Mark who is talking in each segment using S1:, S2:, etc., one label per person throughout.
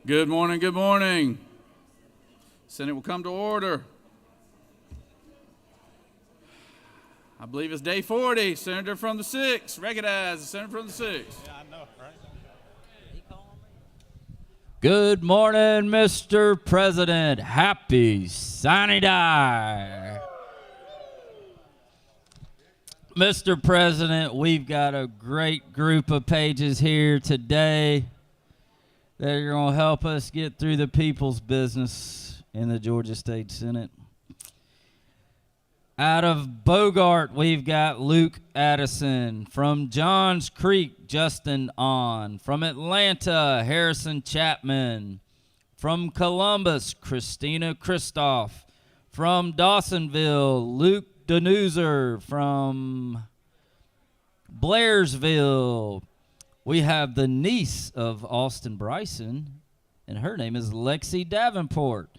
S1: Good morning, good morning. Senate will come to order. I believe it's day 40. Senator from the 6th. Recognize the senator from the 6th.
S2: Yeah, I know, right?
S3: Good morning, Mr. President. Happy sunny day. Mr. President, we've got a great group of pages here today that are going to help us get through the people's business in the Georgia State Senate. Out of Bogart, we've got Luke Addison. From Johns Creek, Justin On. From Atlanta, Harrison Chapman. From Columbus, Christina Kristoff. From Dawsonville, Luke Denuser. From Blairsville, we have the niece of Austin Bryson, and her name is Lexi Davenport.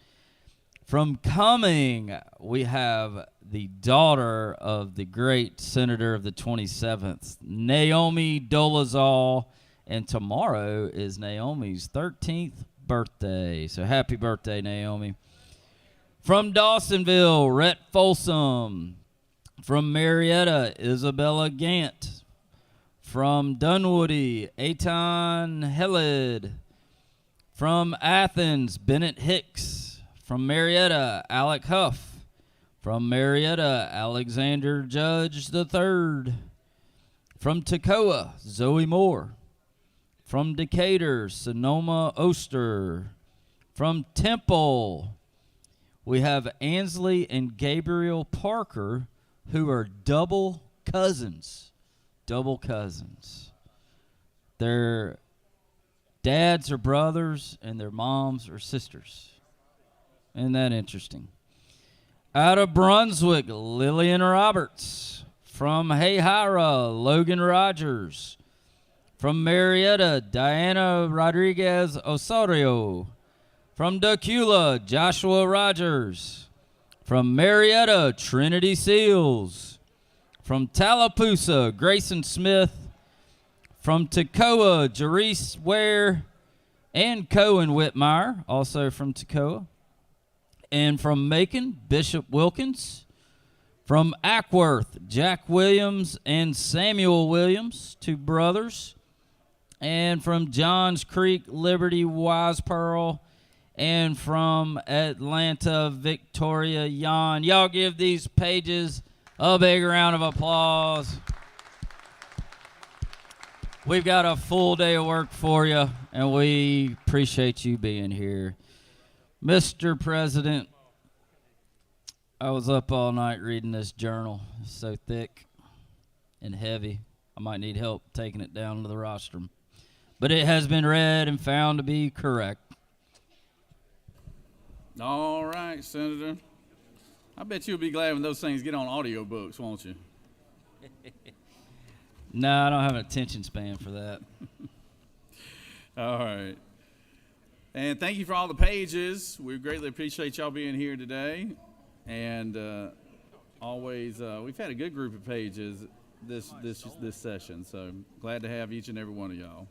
S3: From Cumming, we have the daughter of the great senator of the 27th, Naomi Dolezal, and tomorrow is Naomi's 13th birthday. So happy birthday, Naomi. From Dawsonville, Rhett Folsom. From Marietta, Isabella Gant. From Dunwoody, Eitan Helid. From Athens, Bennett Hicks. From Marietta, Alec Huff. From Marietta, Alexander Judge III. From Toccoa, Zoe Moore. From Decatur, Sonoma Oster. From Temple, we have Ansley and Gabriel Parker, who are double cousins. Double cousins. Their dads are brothers and their moms are sisters. Isn't that interesting? Out of Brunswick, Lillian Roberts. From Hayhira, Logan Rogers. From Marietta, Diana Rodriguez Osorio. From Dacula, Joshua Rogers. From Marietta, Trinity Seals. From Tallapoosa, Grayson Smith. From Toccoa, Jerice Ware and Cohen Whitmire, also from Toccoa. And from Macon, Bishop Wilkins. From Ackworth, Jack Williams and Samuel Williams, two brothers. And from Johns Creek, Liberty Wise Pearl. And from Atlanta, Victoria Yon. Y'all give these pages a big round of applause. We've got a full day of work for you, and we appreciate you being here. Mr. President, I was up all night reading this journal. It's so thick and heavy. I might need help taking it down to the rostrum. But it has been read and found to be correct.
S1: All right, Senator. I bet you'll be glad when those things get on audiobooks, won't you?
S3: No, I don't have an attention span for that.
S1: All right. And thank you for all the pages. We greatly appreciate y'all being here today. And always, we've had a good group of pages this session. So glad to have each and every one of y'all.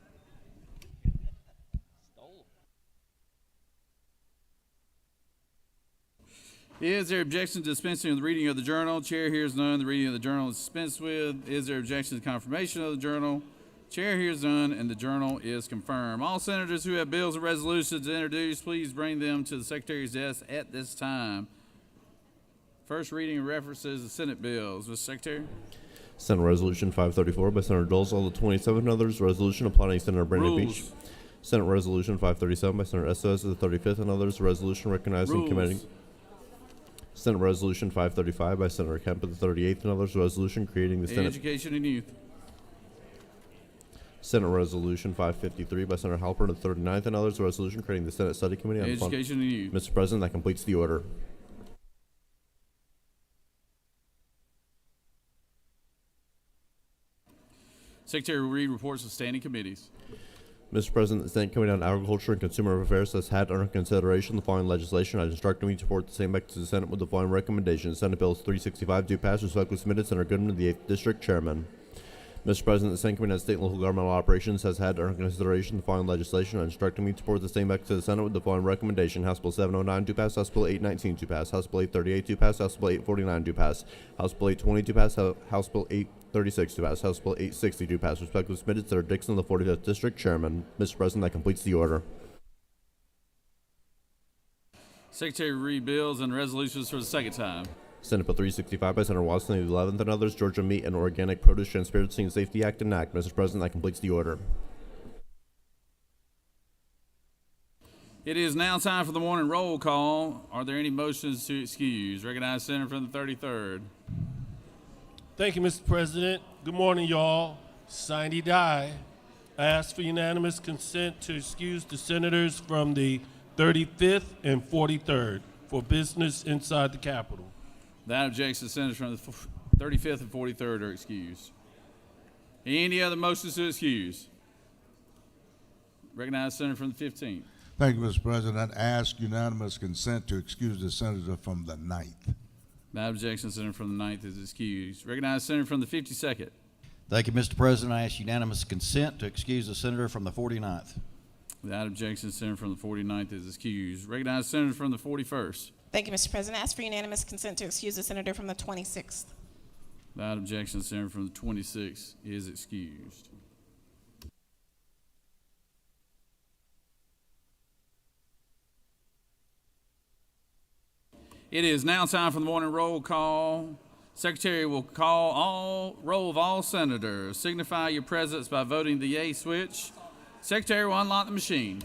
S1: Is there objection to dispensing with the reading of the journal? Chair hears none. The reading of the journal is dispensed with. Is there objection to confirmation of the journal? Chair hears none, and the journal is confirmed. All senators who have bills or resolutions to introduce, please bring them to the Secretary's desk at this time. First reading references the Senate bills. Mr. Secretary.
S4: Senate Resolution 534 by Senator Dolezal, the 27th, and others. Resolution applying Senator Brandon Beach. Senate Resolution 537 by Senator Estes, the 35th, and others. Resolution recognizing committing. Senate Resolution 535 by Senator Kemp, the 38th, and others. Resolution creating the Senate.
S1: Education and Youth.
S4: Senate Resolution 553 by Senator Halpern, the 39th, and others. Resolution creating the Senate Study Committee on
S1: Education and Youth.
S4: Mr. President, that completes the order.
S1: Secretary will read reports of standing committees.
S4: Mr. President, the Senate Committee on Agriculture and Consumer Affairs has had under consideration the following legislation. I instruct me to report the same back to the Senate with the following recommendations. Senate Bills 365 do pass, respectfully submitted. Senator Goodman, the 8th District Chairman. Mr. President, the Senate Committee on State and Local Governmental Operations has had under consideration the following legislation and instructing me to report the same back to the Senate with the following recommendation. House Bill 709 to pass, House Bill 819 to pass, House Bill 838 to pass, House Bill 849 to pass, House Bill 820 to pass, House Bill 836 to pass, House Bill 860 to pass. Respectfully submitted, Senator Dixon, the 45th District Chairman. Mr. President, that completes the order.
S1: Secretary read bills and resolutions for the second time.
S4: Senate Bill 365 by Senator Watson, the 11th, and others, Georgia Meat and Organic Produce Transparency and Safety Act and Act. Mr. President, that completes the order.
S1: It is now time for the morning roll call. Are there any motions to excuse? Recognize Senator from the 33rd.
S2: Thank you, Mr. President. Good morning, y'all. Sine die. I ask for unanimous consent to excuse the senators from the 35th and 43rd for business inside the Capitol.
S1: Without objection, the senators from the 35th and 43rd are excused. Any other motions to excuse? Recognize Senator from the 15th.
S5: Thank you, Mr. President. I ask unanimous consent to excuse the senator from the 9th.
S1: Without objection, Senator from the 9th is excused. Recognize Senator from the 52nd.
S6: Thank you, Mr. President. I ask unanimous consent to excuse the senator from the 49th.
S1: Without objection, Senator from the 49th is excused. Recognize Senator from the 41st.
S7: Thank you, Mr. President. I ask for unanimous consent to excuse the senator from the 26th.
S1: Without objection, Senator from the 26th is excused. It is now time for the morning roll call. Secretary will call roll of all senators. Signify your presence by voting the yay switch. Secretary will unlock the machine.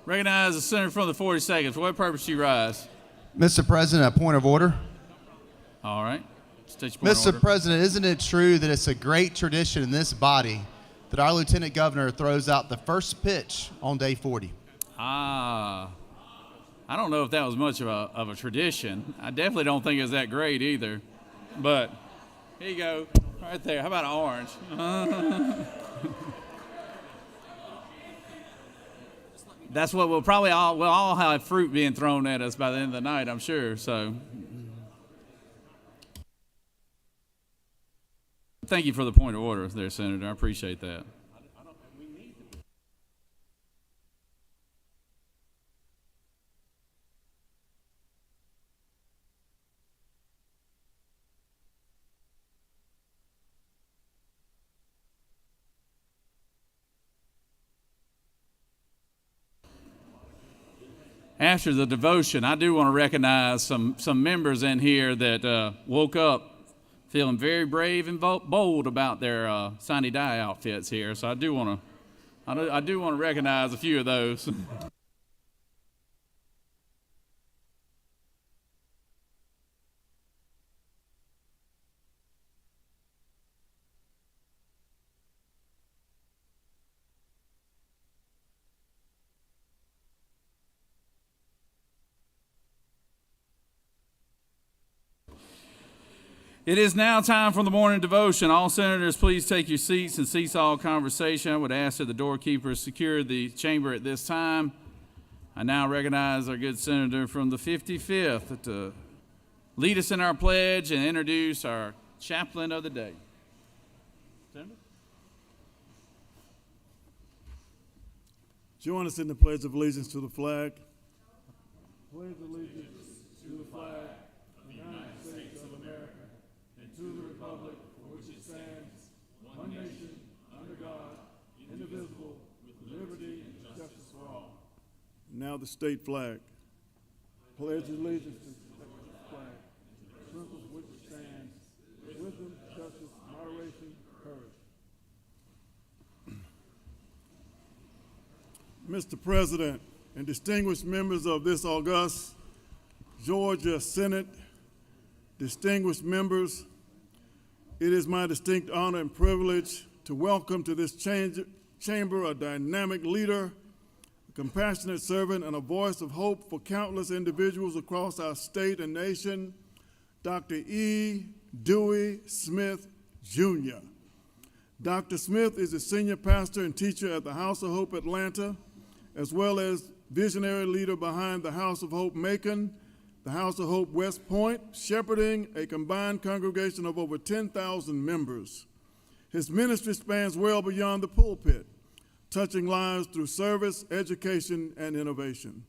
S1: Recognize the senator from the 42nd. For what purpose you rise?
S8: Mr. President, a point of order.
S1: All right. State your point of
S8: Mr.
S1: order.
S8: President, isn't it true that it's a great tradition in this body that our Lieutenant Governor throws out the first pitch on day 40?
S1: I don't know if that was much of a tradition. I definitely don't think it's that great either. But here you go, right there. How about an orange? That's what we'll all have fruit being thrown at us by the end of the night, I'm sure. So, thank you for the point of order there, Senator. I appreciate that. After the devotion, I do want to recognize some members in here that woke up feeling very brave and bold about their sine die outfits here. So I do want to recognize a few of those. It is now time for the morning devotion. All senators, please take your seats and cease all conversation. I would ask that the doorkeepers secure the chamber at this time. I now recognize our good senator from the 55th to lead us in our pledge and introduce our chaplain of the day. Senator?
S9: Join us in the Pledge of Allegiance to the flag. Pledge allegiance to the flag of the United States of America and to the republic for which it stands, one nation, under God, indivisible, with liberty and justice for all. Now the state flag. Pledge allegiance to the flag, principles which it stands, wisdom, justice, moderation, courage. Mr. President and distinguished members of this august Georgia Senate, distinguished members, it is my distinct honor and privilege to welcome to this chamber a dynamic leader, a compassionate servant, and a voice of hope for countless individuals across our state and nation, Dr. E. Dewey Smith, Jr. Dr. Smith is a senior pastor and teacher at the House of Hope Atlanta, as well as visionary leader behind the House of Hope Macon, the House of Hope West Point, shepherding a combined congregation of over 10,000 members. His ministry spans well beyond the pulpit, touching lives through service, education, and innovation.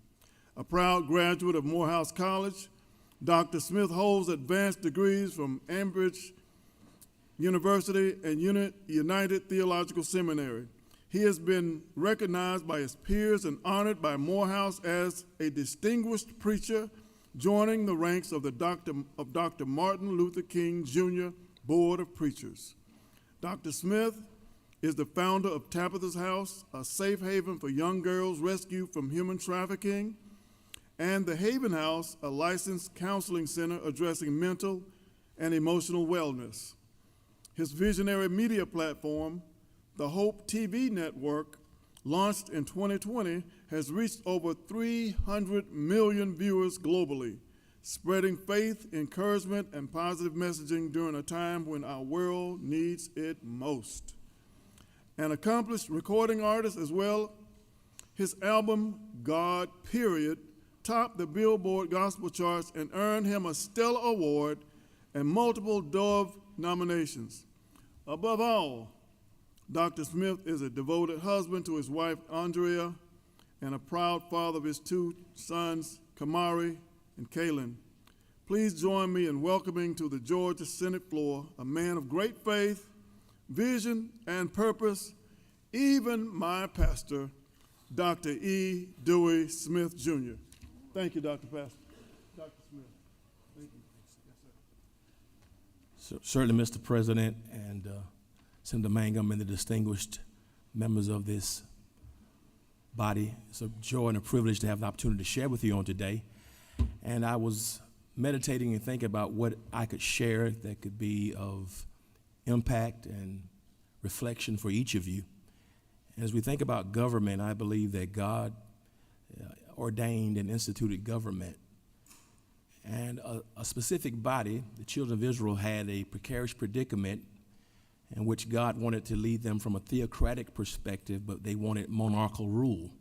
S9: A proud graduate of Morehouse College, Dr. Smith holds advanced degrees from Ambridge University and United Theological Seminary. He has been recognized by his peers and honored by Morehouse as a distinguished preacher, joining the ranks of Dr. Martin Luther King Jr. Board of Preachers. Dr. Smith is the founder of Tabitha's House, a safe haven for young girls rescued from human trafficking, and the Haven House, a licensed counseling center addressing mental and emotional wellness. His visionary media platform, the Hope TV network, launched in 2020, has reached over 300 million viewers globally, spreading faith, encouragement, and positive messaging during a time when our world needs it most. An accomplished recording artist as well, his album, God Period, topped the Billboard gospel charts and earned him a Stellar Award and multiple Dove nominations. Above all, Dr. Smith is a devoted husband to his wife, Andrea, and a proud father of his two sons, Kamari and Kaylin. Please join me in welcoming to the Georgia Senate floor a man of great faith, vision, and purpose, even my pastor, Dr. E. Dewey Smith, Jr. Thank you, Dr. Pastor. Dr. Smith, thank you. Yes, sir.
S10: Certainly, Mr. President and Senator Mangum and the distinguished members of this body, it's a joy and a privilege to have the opportunity to share with you on today. And I was meditating and thinking about what I could share that could be of impact and reflection for each of you. As we think about government, I believe that God ordained and instituted government. And a specific body, the children of Israel, had a precarious predicament in which God wanted to lead them from a theocratic perspective, but they wanted monarchical rule.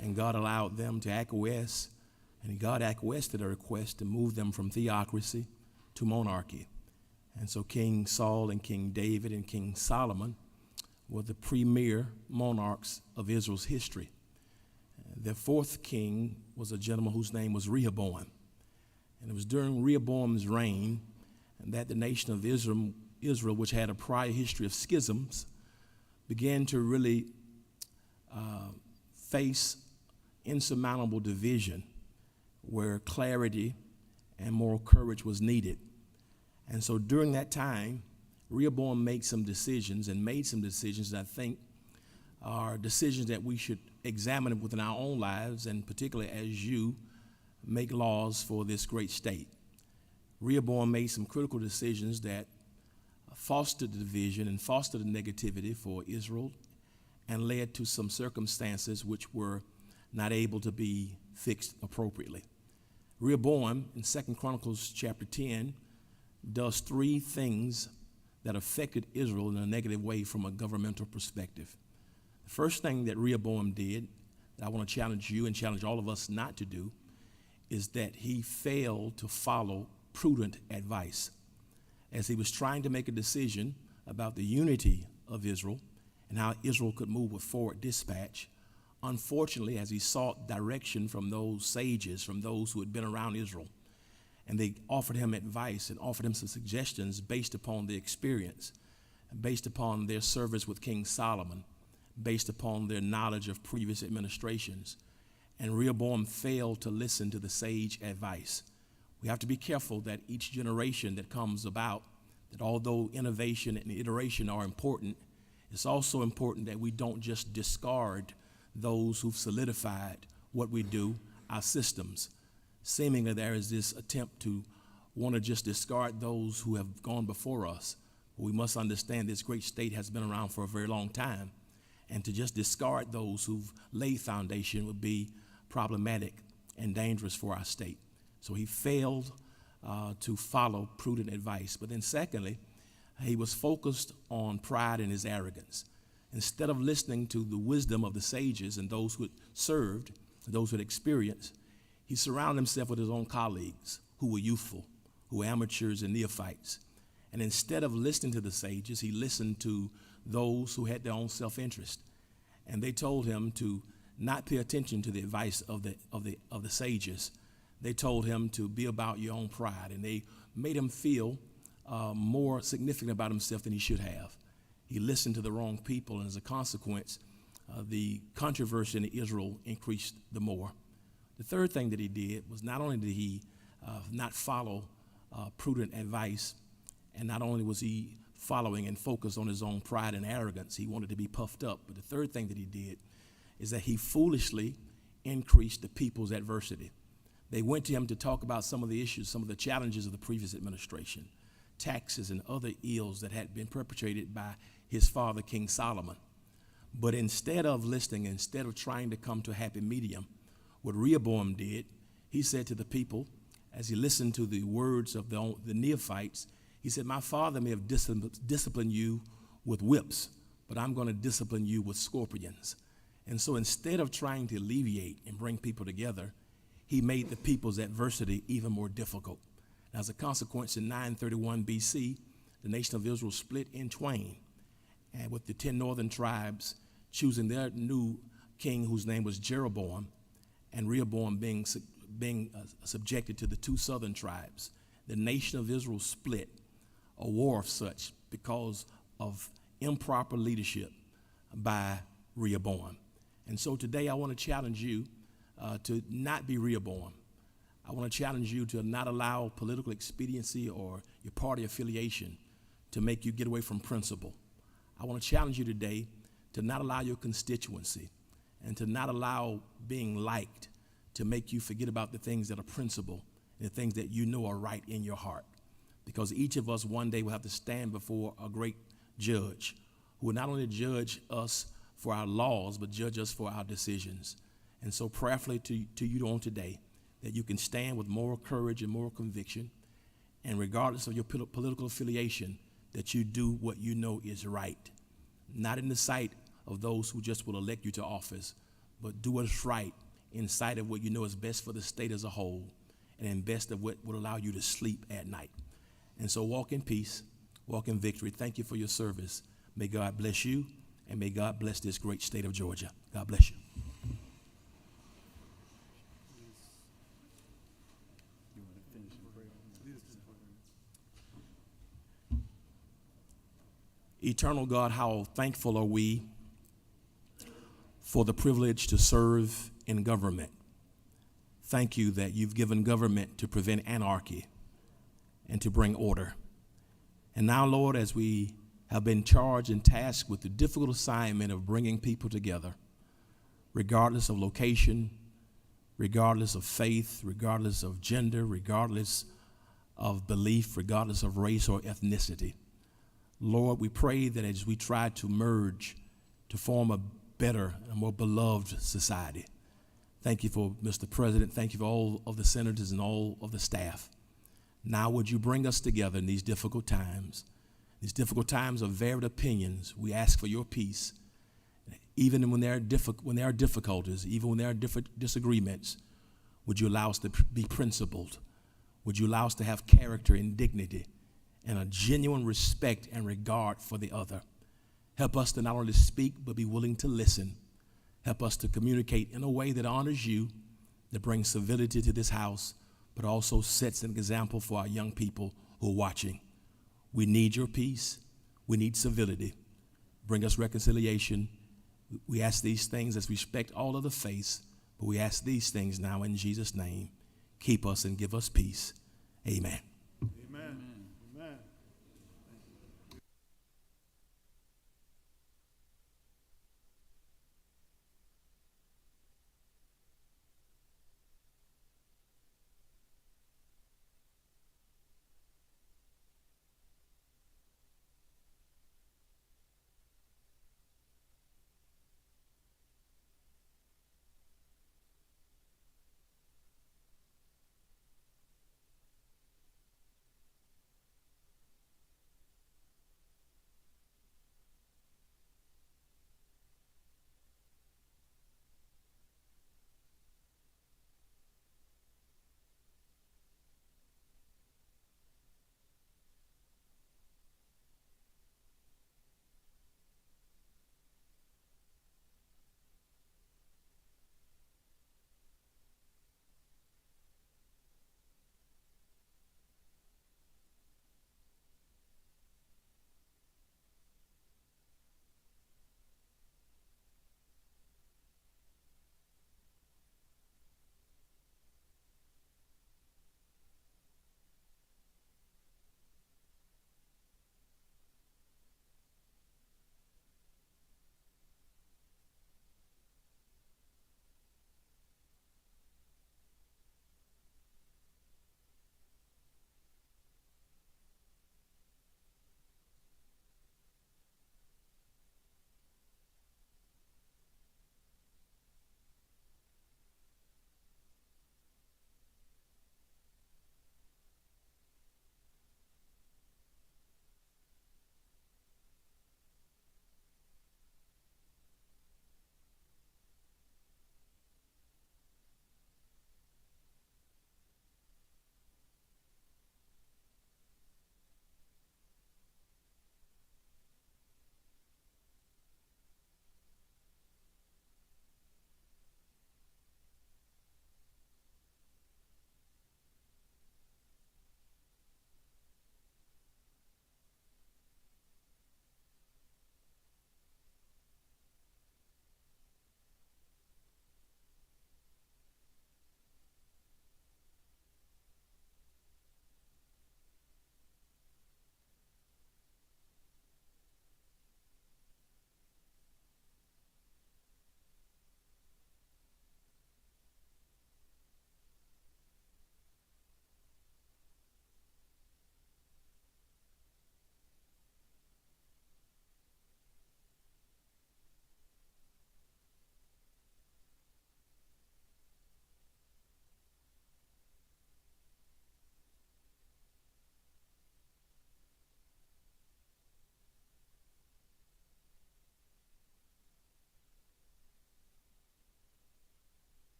S10: And God allowed them to acquiesce, and God acquiesced to their request to move them from theocracy to monarchy. And so King Saul and King David and King Solomon were the premier monarchs of Israel's history. Their fourth king was a gentleman whose name was Rehoboam. And it was during Rehoboam's reign that the nation of Israel, which had a prior history of schisms, began to really face insurmountable division where clarity and moral courage was needed. And so during that time, Rehoboam made some decisions that I think are decisions that we should examine within our own lives, and particularly as you make laws for this great state. Rehoboam made some critical decisions that fostered the division and fostered the negativity for Israel and led to some circumstances which were not able to be fixed appropriately. Rehoboam, in 2 Chronicles chapter 10, does three things that affected Israel in a negative way from a governmental perspective. The first thing that Rehoboam did, that I want to challenge you and challenge all of us not to do, is that he failed to follow prudent advice. As he was trying to make a decision about the unity of Israel and how Israel could move with forward dispatch, unfortunately, as he sought direction from those sages, from those who had been around Israel, and they offered him advice and offered him some suggestions based upon the experience, based upon their service with King Solomon, based upon their knowledge of previous administrations. And Rehoboam failed to listen to the sage advice. We have to be careful that each generation that comes about, that although innovation and iteration are important, it's also important that we don't just discard those who've solidified what we do, our systems. Seemingly there is this attempt to want to just discard those who have gone before us. But we must understand this great state has been around for a very long time, and to just discard those who've laid foundation would be problematic and dangerous for our state. So he failed to follow prudent advice. But then secondly, he was focused on pride and his arrogance. Instead of listening to the wisdom of the sages and those who had served, those who had experienced, he surrounded himself with his own colleagues who were youthful, who were amateurs and neophytes. And instead of listening to the sages, he listened to those who had their own self-interest. And they told him to not pay attention to the advice of the sages. They told him to be about your own pride, and they made him feel more significant about himself than he should have. He listened to the wrong people, and as a consequence, the controversy in Israel increased the more. The third thing that he did was not only did he not follow prudent advice, and not only was he following and focused on his own pride and arrogance, he wanted to be puffed up. But the third thing that he did is that he foolishly increased the people's adversity. They went to him to talk about some of the issues, some of the challenges of the previous administration, taxes and other ills that had been perpetrated by his father, King Solomon. But instead of listening, instead of trying to come to a happy medium, what Rehoboam did, he said to the people, as he listened to the words of the neophytes, he said, my father may have disciplined you with whips, but I'm going to discipline you with scorpions. And so instead of trying to alleviate and bring people together, he made the people's adversity even more difficult. As a consequence, in 931 BC, the nation of Israel split in twain, and with the 10 northern tribes choosing their new king, whose name was Jeroboam, and Rehoboam being subjected to the 2 southern tribes. The nation of Israel split, a war of such, because of improper leadership by Rehoboam. And so today I want to challenge you to not be Rehoboam. I want to challenge you to not allow political expediency or your party affiliation to make you get away from principle. I want to challenge you today to not allow your constituency and to not allow being liked to make you forget about the things that are principle and the things that you know are right in your heart. Because each of us one day will have to stand before a great judge who will not only judge us for our laws, but judge us for our decisions. And so prayerfully to you on today, that you can stand with moral courage and moral conviction, and regardless of your political affiliation, that you do what you know is right, not in the sight of those who just will elect you to office, but do what's right in sight of what you know is best for the state as a whole, and in best of what will allow you to sleep at night. And so walk in peace, walk in victory. Thank you for your service. May God bless you, and may God bless this great state of Georgia. God bless you. Eternal God, how thankful are we for the privilege to serve in government. Thank you that you've given government to prevent anarchy and to bring order. And now, Lord, as we have been charged and tasked with the difficult assignment of bringing people together, regardless of location, regardless of faith, regardless of gender, regardless of belief, regardless of race or ethnicity. Lord, we pray that as we try to merge to form a better and more beloved society. Thank you for Mr. President. Thank you for all of the senators and all of the staff. Now would you bring us together in these difficult times of varied opinions. We ask for your peace. Even when there are difficulties, even when there are different disagreements, would you allow us to be principled? Would you allow us to have character and dignity and a genuine respect and regard for the other? Help us to not only speak, but be willing to listen. Help us to communicate in a way that honors you, that brings civility to this house, but also sets an example for our young people who are watching. We need your peace. We need civility. Bring us reconciliation. We ask these things as we respect all of the faiths, but we ask these things now in Jesus' name. Keep us and give us peace. Amen.
S9: Amen. Amen.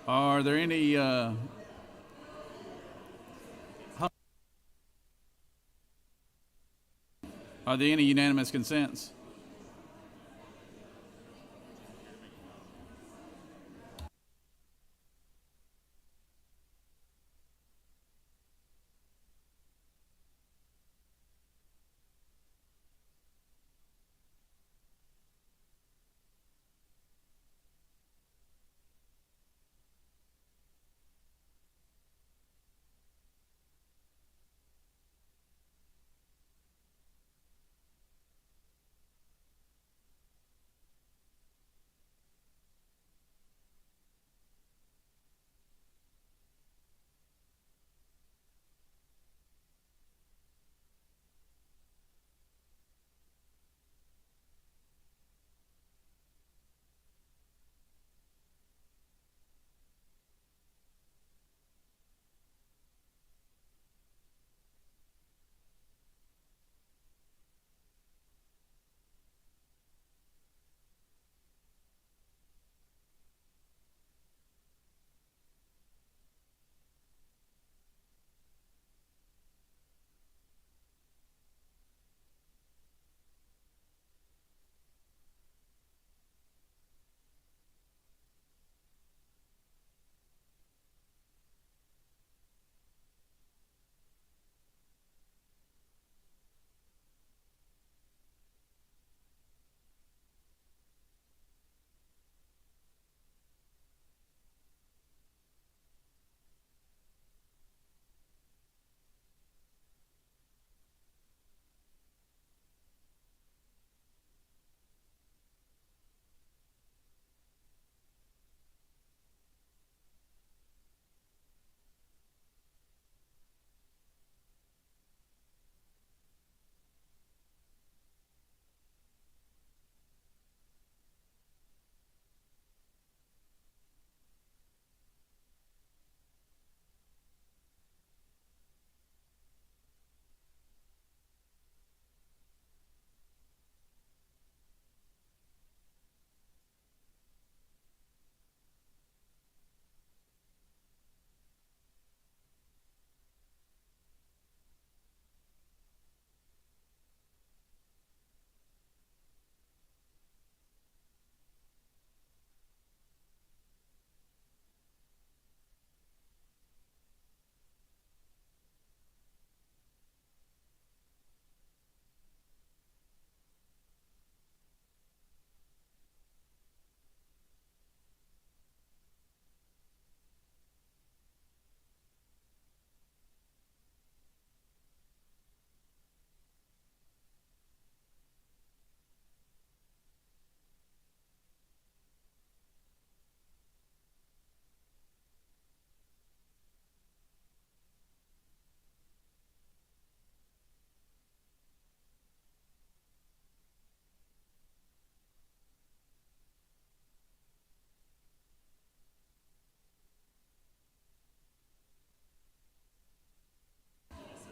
S1: Are there any unanimous consents?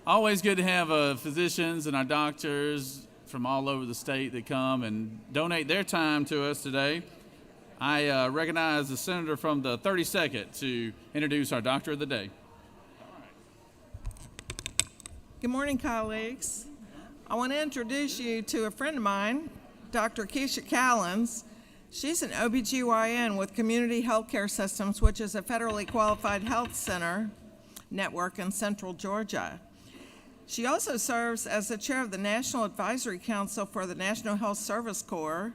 S1: Always good to have physicians and our doctors from all over the state that come and donate their time to us today. I recognize the senator from the 32nd to introduce our doctor of the day.
S11: Good morning, colleagues. I want to introduce you to a friend of mine, Dr. Keisha Callens. She's an OBGYN with Community Healthcare Systems, which is a federally qualified health center network in central Georgia. She also serves as the chair of the National Advisory Council for the National Health Service Corps,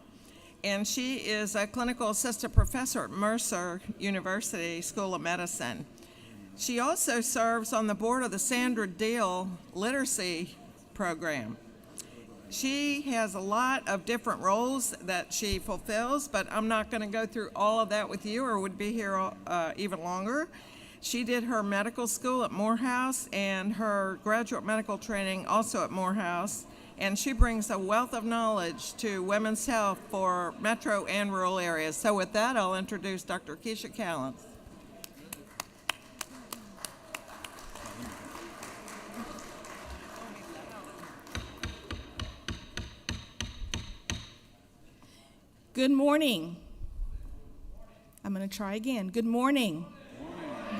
S11: and she is a clinical assistant professor at Mercer University School of Medicine. She also serves on the board of the Sandra Deal Literacy Program. She has a lot of different roles that she fulfills, but I'm not going to go through all of that with you or would be here even longer. She did her medical school at Morehouse and her graduate medical training also at Morehouse, and she brings a wealth of knowledge to women's health for metro and rural areas. So with that, I'll introduce Dr. Keisha Callens.
S12: Good morning.
S7: I'm going to try again. Good morning.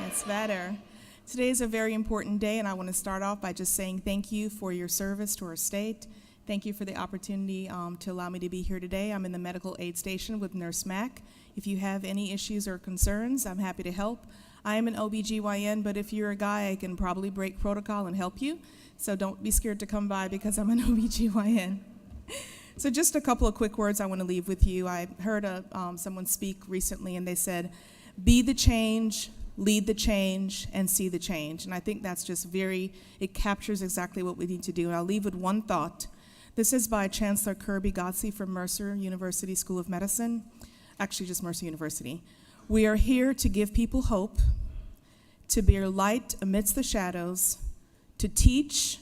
S7: That's better. Today is a very important day, and I want to start off by just saying thank you for your service to our state. Thank you for the opportunity to allow me to be here today. I'm in the medical aid station with Nurse Mack. If you have any issues or concerns, I'm happy to help. I am an OBGYN, but if you're a guy, I can probably break protocol and help you. So don't be scared to come by because I'm an OBGYN. So just a couple of quick words I want to leave with you. I heard someone speak recently, and they said, be the change, lead the change, and see the change. And I think that's just it captures exactly what we need to do. And I'll leave with one thought. This is by Chancellor Kirby Godsey from Mercer University School of Medicine, actually just Mercer University. We are here to give people hope, to bear light amidst the shadows, to teach,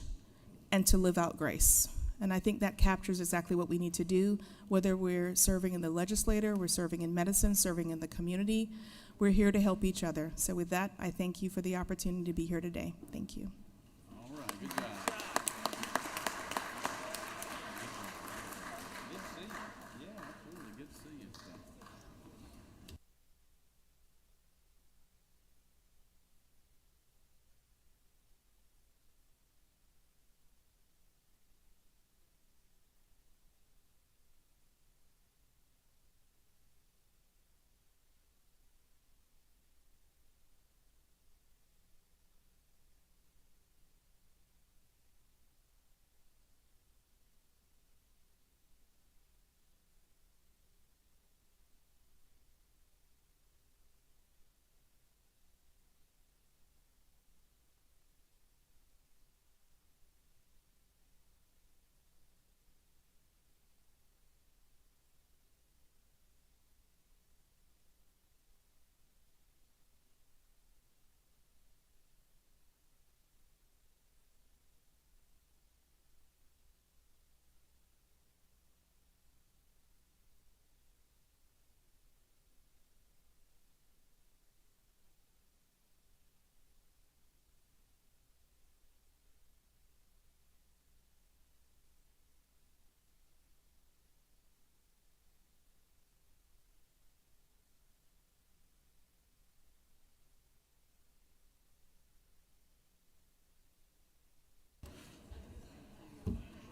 S7: and to live out grace. And I think that captures exactly what we need to do, whether we're serving in the legislature, we're serving in medicine, serving in the community. We're here to help each other. So with that, I thank you for the opportunity to be here today. Thank you.
S1: All right, good job. Good to see you. Yeah, absolutely. Good to see you.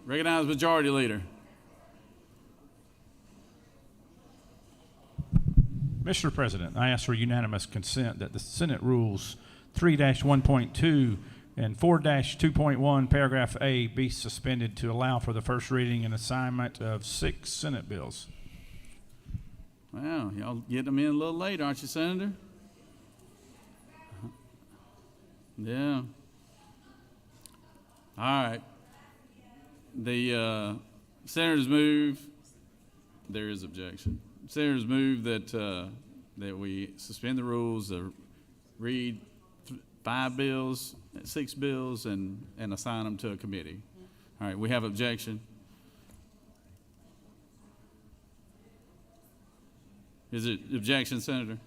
S1: Recognize Majority Leader.
S12: Mr. President, I ask for unanimous consent that the Senate Rules 3-1.2 and 4-2.1 paragraph A be suspended to allow for the first reading and assignment of 6 Senate bills.
S1: Wow, y'all getting them in a little late, aren't you, Senator? Yeah. All right. The senators move. There is objection. Senators move that we suspend the rules, read 5 bills, 6 bills, and assign them to a committee. All right. We have objection. Is it objection, Senator?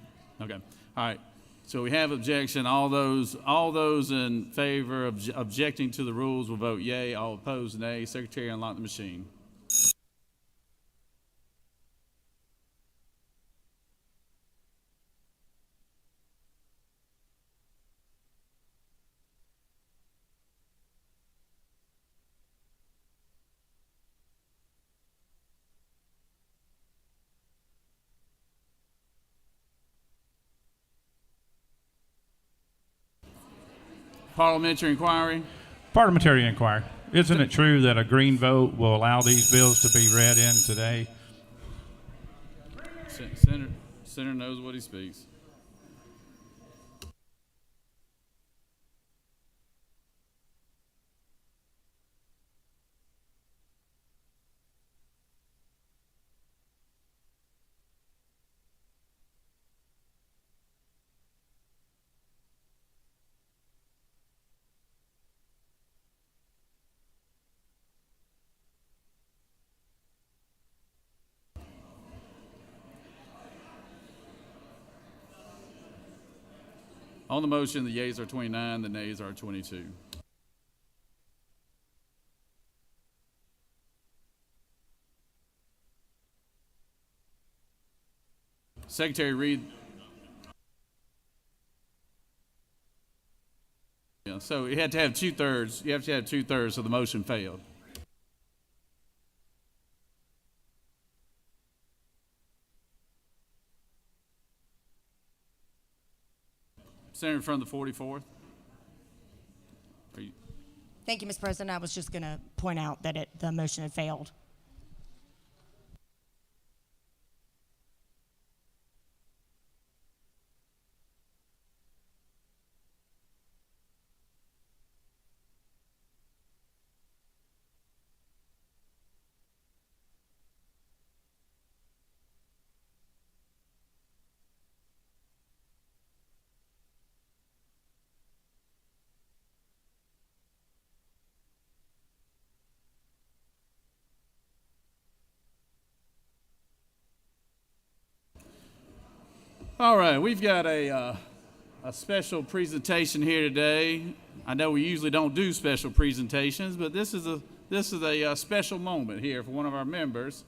S1: Okay. All right. So we have objection. All those in favor of objecting to the rules will vote yea. All opposed, nay. Secretary, unlock the machine. Parliamentary inquiry.
S12: Parliamentary inquiry. Isn't it true that a green vote will allow these bills to be read in today?
S1: Senator knows what he speaks. On the motion, the yeas are 29, the nays are 22. Secretary, read Yeah, so you had to have 2/3. You have to have 2/3, so the motion failed. Senator from the 44th.
S13: Thank you, Mr. President. I was just going to point out that the motion had failed.
S1: All right, we've got a special presentation here today. I know we usually don't do special presentations, but this is a special moment here for one of our members.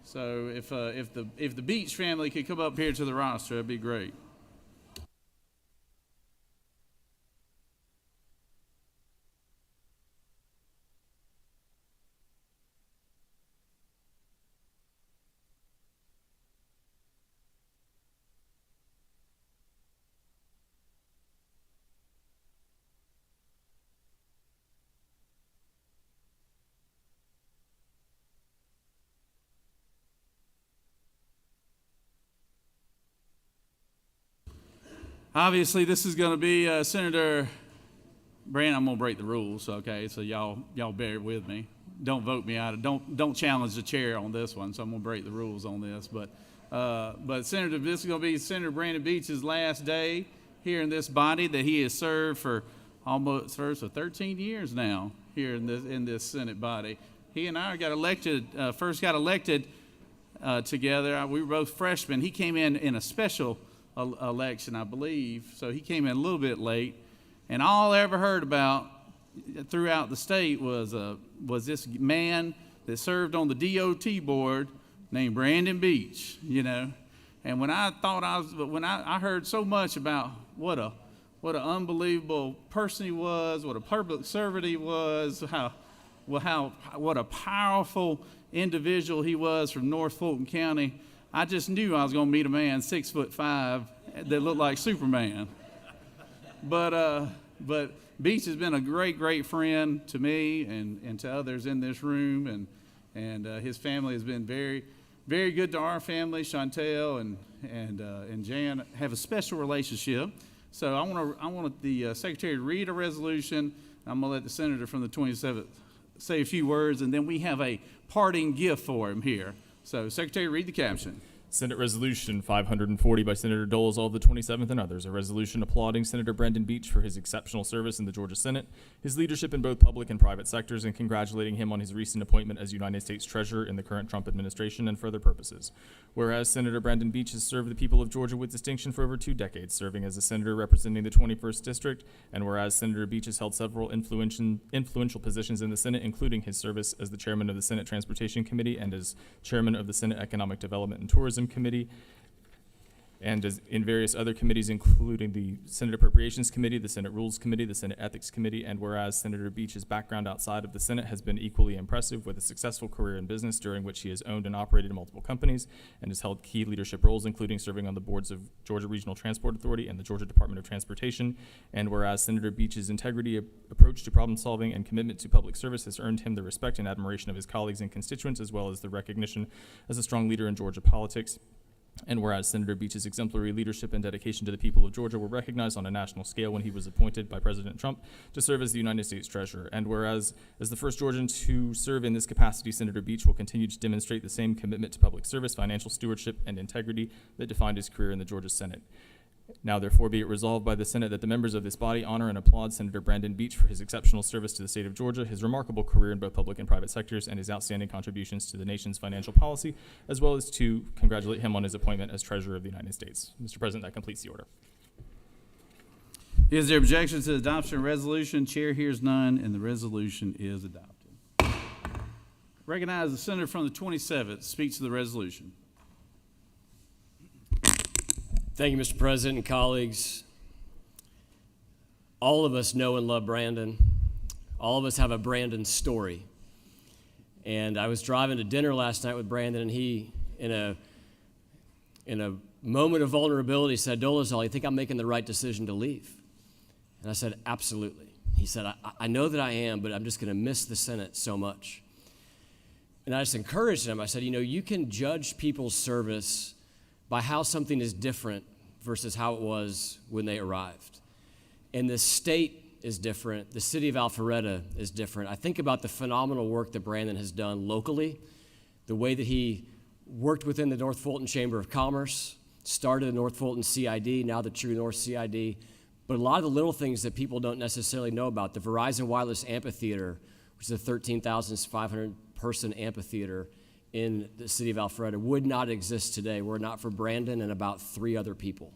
S1: So if the Beach family could come up here to the roster, that'd be great. Obviously, this is going to be Senator Brand. I'm going to break the rules, okay? So y'all bear with me. Don't vote me out. Don't challenge the chair on this one. So I'm going to break the rules on this. But Senator, this is going to be Senator Brandon Beach's last day here in this body that he has served for almost for 13 years now here in this Senate body. He and I first got elected together. We were both freshmen. He came in a special election, I believe, so he came in a little bit late, and all I ever heard about throughout the state was this man that served on the DOT board named Brandon Beach, and when I heard so much about what an unbelievable person he was, what a public servant he was, what a powerful individual he was from North Fulton County, I just knew I was going to meet a man 6'5" that looked like Superman. But Beach has been a great friend to me and to others in this room, and his family has been very, very good to our family. Chantel and Jan have a special relationship. So I want the secretary to read a resolution. I'm going to let the senator from the 27th say a few words, and then we have a parting gift for him here. So, Secretary, read the caption.
S14: Senate Resolution 540 by Senator Doles, all of the 27th and others. A resolution applauding Senator Brandon Beach for his exceptional service in the Georgia Senate, his leadership in both public and private sectors, and congratulating him on his recent appointment as United States Treasurer in the current Trump administration and for other purposes. Whereas Senator Brandon Beach has served the people of Georgia with distinction for over 2 decades, serving as a senator representing the 21st District, and whereas Senator Beach has held several influential positions in the Senate, including his service as the chairman of the Senate Transportation Committee and as chairman of the Senate Economic Development and Tourism Committee, and as in various other committees, including the Senate Appropriations Committee, the Senate Rules Committee, the Senate Ethics Committee, and whereas Senator Beach's background outside of the Senate has been equally impressive, with a successful career in business during which he has owned and operated multiple companies and has held key leadership roles, including serving on the boards of Georgia Regional Transport Authority and the Georgia Department of Transportation, and whereas Senator Beach's integrity, approach to problem solving, and commitment to public service has earned him the respect and admiration of his colleagues and constituents, as well as the recognition as a strong leader in Georgia politics. And whereas Senator Beach's exemplary leadership and dedication to the people of Georgia were recognized on a national scale when he was appointed by President Trump to serve as the United States Treasurer. And whereas, as the first Georgian to serve in this capacity, Senator Beach will continue to demonstrate the same commitment to public service, financial stewardship, and integrity that defined his career in the Georgia Senate. Now, therefore, be it resolved by the Senate that the members of this body honor and applaud Senator Brandon Beach for his exceptional service to the state of Georgia, his remarkable career in both public and private sectors, and his outstanding contributions to the nation's financial policy, as well as to congratulate him on his appointment as Treasurer of the United States. Mr. President, that completes the order.
S1: Is there objection to the adoption of resolution? Chair hears none, and the resolution is adopted. Recognize the senator from the 27th speaks to the resolution.
S15: Thank you, Mr. President and colleagues. all of us know and love Brandon. All of us have a Brandon story. And I was driving to dinner last night with Brandon, and he, in a moment of vulnerability, said, Dolezal, you think I'm making the right decision to leave? And I said, absolutely. He said, I know that I am, but I'm just going to miss the Senate so much. And I just encouraged him. I said, you can judge people's service by how something is different versus how it was when they arrived. And the state is different. The city of Alpharetta is different. I think about the phenomenal work that Brandon has done locally, the way that he worked within the North Fulton Chamber of Commerce, started the North Fulton CID, now the True North CID, but a lot of the little things that people don't necessarily know about. The Verizon Wireless Amphitheater, which is a 13,500 person amphitheater in the city of Alpharetta, would not exist today were it not for Brandon and about 3 other people.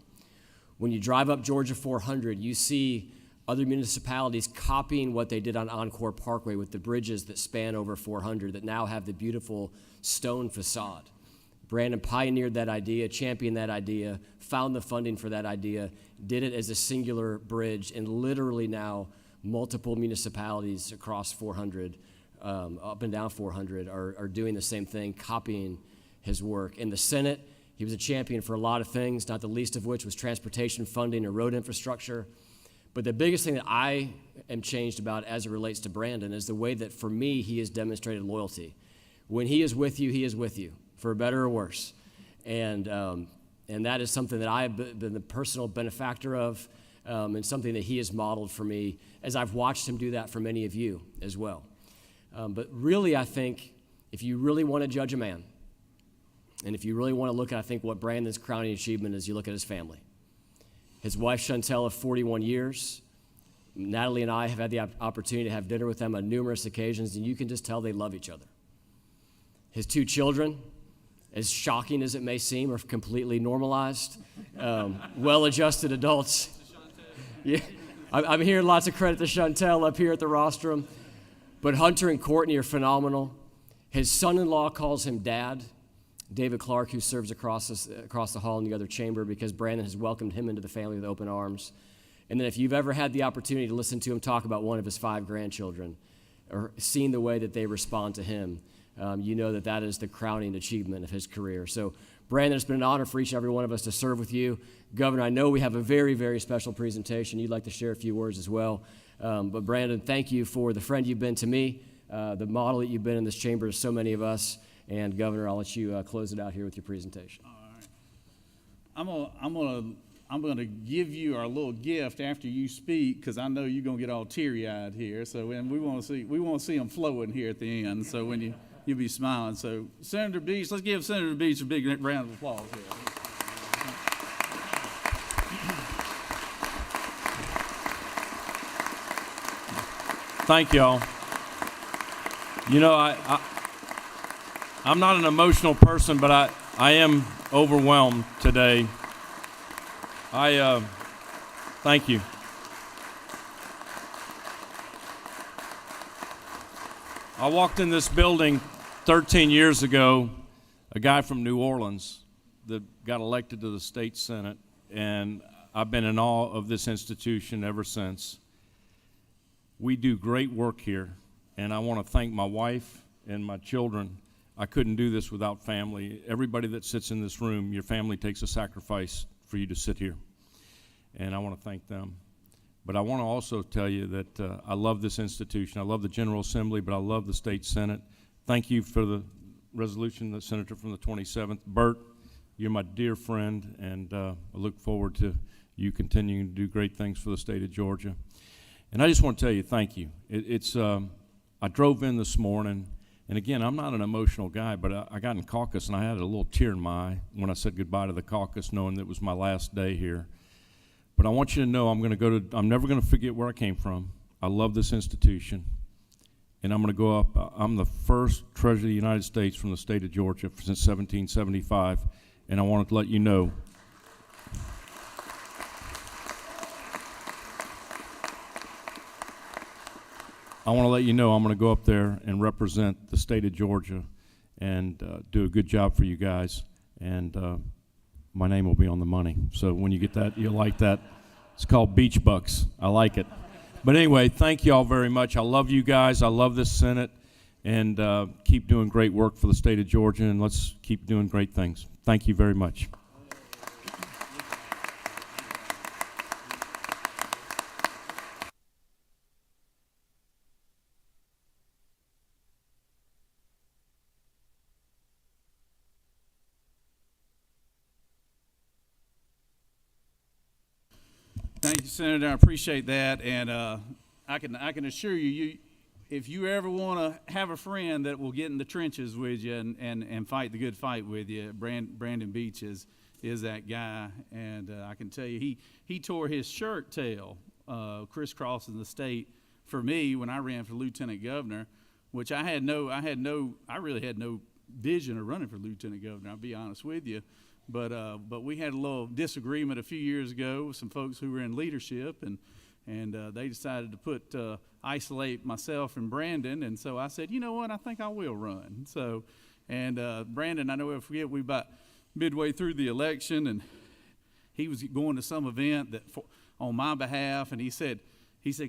S15: When you drive up Georgia 400, you see other municipalities copying what they did on Encore Parkway with the bridges that span over 400 that now have the beautiful stone facade. Brandon pioneered that idea, championed that idea, found the funding for that idea, did it as a singular bridge, and literally now multiple municipalities across 400, up and down 400, are doing the same thing, copying his work. In the Senate, he was a champion for a lot of things, not the least of which was transportation funding or road infrastructure. But the biggest thing that I am changed about as it relates to Brandon is the way that, for me, he has demonstrated loyalty. When he is with you, for better or worse. And that is something that I have been the personal benefactor of, and something that he has modeled for me as I've watched him do that for many of you as well. But really, I think if you really want to judge a man, and if you really want to look at, I think, what Brandon's crowning achievement is, you look at his family. His wife, Chantel, of 41 years. Natalie and I have had the opportunity to have dinner with them on numerous occasions, and you can just tell they love each other. His 2 children, as shocking as it may seem, are completely normalized, well-adjusted adults. Yeah, I'm hearing lots of credit to Chantel up here at the rostrum, but Hunter and Courtney are phenomenal. His son-in-law calls him Dad, David Clark, who serves across the hall in the other chamber, because Brandon has welcomed him into the family with open arms. And then if you've ever had the opportunity to listen to him talk about one of his 5 grandchildren, or seen the way that they respond to him, you know that is the crowning achievement of his career. So, Brandon, it's been an honor for each and every one of us to serve with you. Governor, I know we have a very, very special presentation. You'd like to share a few words as well. But Brandon, thank you for the friend you've been to me, the model that you've been in this chamber to so many of us. And Governor, I'll let you close it out here with your presentation.
S1: All right. I'm gonna give you our little gift after you speak, because I know you're gonna get all teary-eyed here. So, and we want to see them flowing here at the end. So when you'll be smiling. So Senator Beach, let's give Senator Beach a big round of applause here.
S16: Thank y'all. I'm not an emotional person, but I am overwhelmed today. Thank you. I walked in this building 13 years ago, a guy from New Orleans that got elected to the state senate, and I've been in awe of this institution ever since. We do great work here, and I want to thank my wife and my children. I couldn't do this without family. Everybody that sits in this room, your family takes a sacrifice for you to sit here, and I want to thank them. But I want to also tell you that I love this institution. I love the General Assembly, but I love the State Senate. Thank you for the resolution, the Senator from the 27th. Bert, you're my dear friend, and I look forward to you continuing to do great things for the state of Georgia. And I just want to tell you thank you. I drove in this morning, and again, I'm not an emotional guy, but I got in caucus, and I had a little tear in my eye when I said goodbye to the caucus, knowing that it was my last day here. But I want you to know I'm never going to forget where I came from. I love this institution, and I'm going to go up. I'm the first Treasurer of the United States from the state of Georgia since 1775, and I wanted to let you know. I want to let you know I'm going to go up there and represent the state of Georgia and do a good job for you guys, and my name will be on the money. So when you get that, you'll like that. It's called Beach Bucks. I like it. But anyway, thank you all very much. I love you guys. I love this Senate. And keep doing great work for the state of Georgia, and let's keep doing great things. Thank you very much.
S1: Thank you, Senator. I appreciate that, and I can assure you, if you ever want to have a friend that will get in the trenches with you and fight the good fight with you, Brandon Beach is that guy. And I can tell you, he tore his shirt tail crisscrossing the state for me when I ran for lieutenant governor, which I really had no vision of running for lieutenant governor. I'll be honest with you. But we had a little disagreement a few years ago with some folks who were in leadership, and they decided to isolate myself and Brandon, and so I said, you know what, I think I will run. So, and Brandon, I never forget, we about midway through the election, and he was going to some event on my behalf, and he said,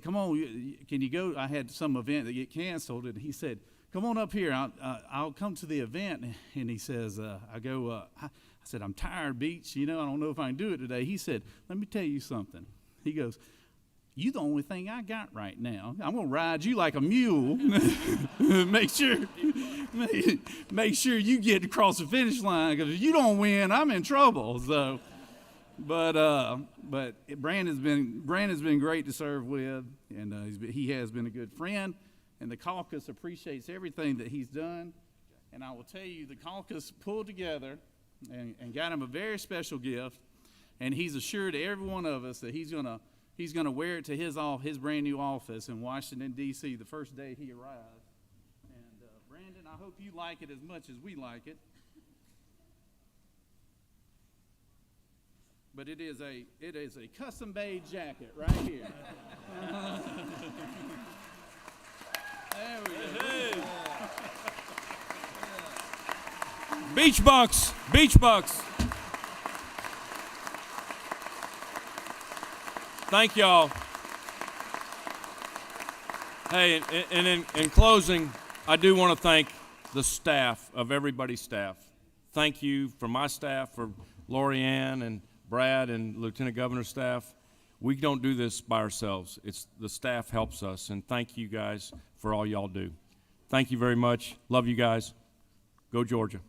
S1: come on, can you go? I had some event that get canceled, and he said, come on up here, I'll come to the event. And he says, I said, I'm tired, Beach, I don't know if I can do it today. He said, let me tell you something. He goes, you the only thing I got right now. I'm gonna ride you like a mule. make sure you get across the finish line, because if you don't win, I'm in trouble. So, but Brandon's been great to serve with, and he has been a good friend, and the caucus appreciates everything that he's done. And I will tell you, the caucus pulled together and got him a very special gift, and he's assured every one of us that he's gonna wear it to his brand new office in Washington, D.C. the first day he arrives. And Brandon, I hope you like it as much as we like it. But it is a custom-made jacket right here. There we go.
S16: Beach Bucks. Beach Bucks. Thank y'all. Hey, and in closing, I do want to thank the staff of everybody's staff. Thank you for my staff, for Lori Ann and Brad and Lieutenant Governor's staff. We don't do this by ourselves. It's the staff helps us, and thank you guys for all y'all do. Thank you very much. Love you guys. Go Georgia.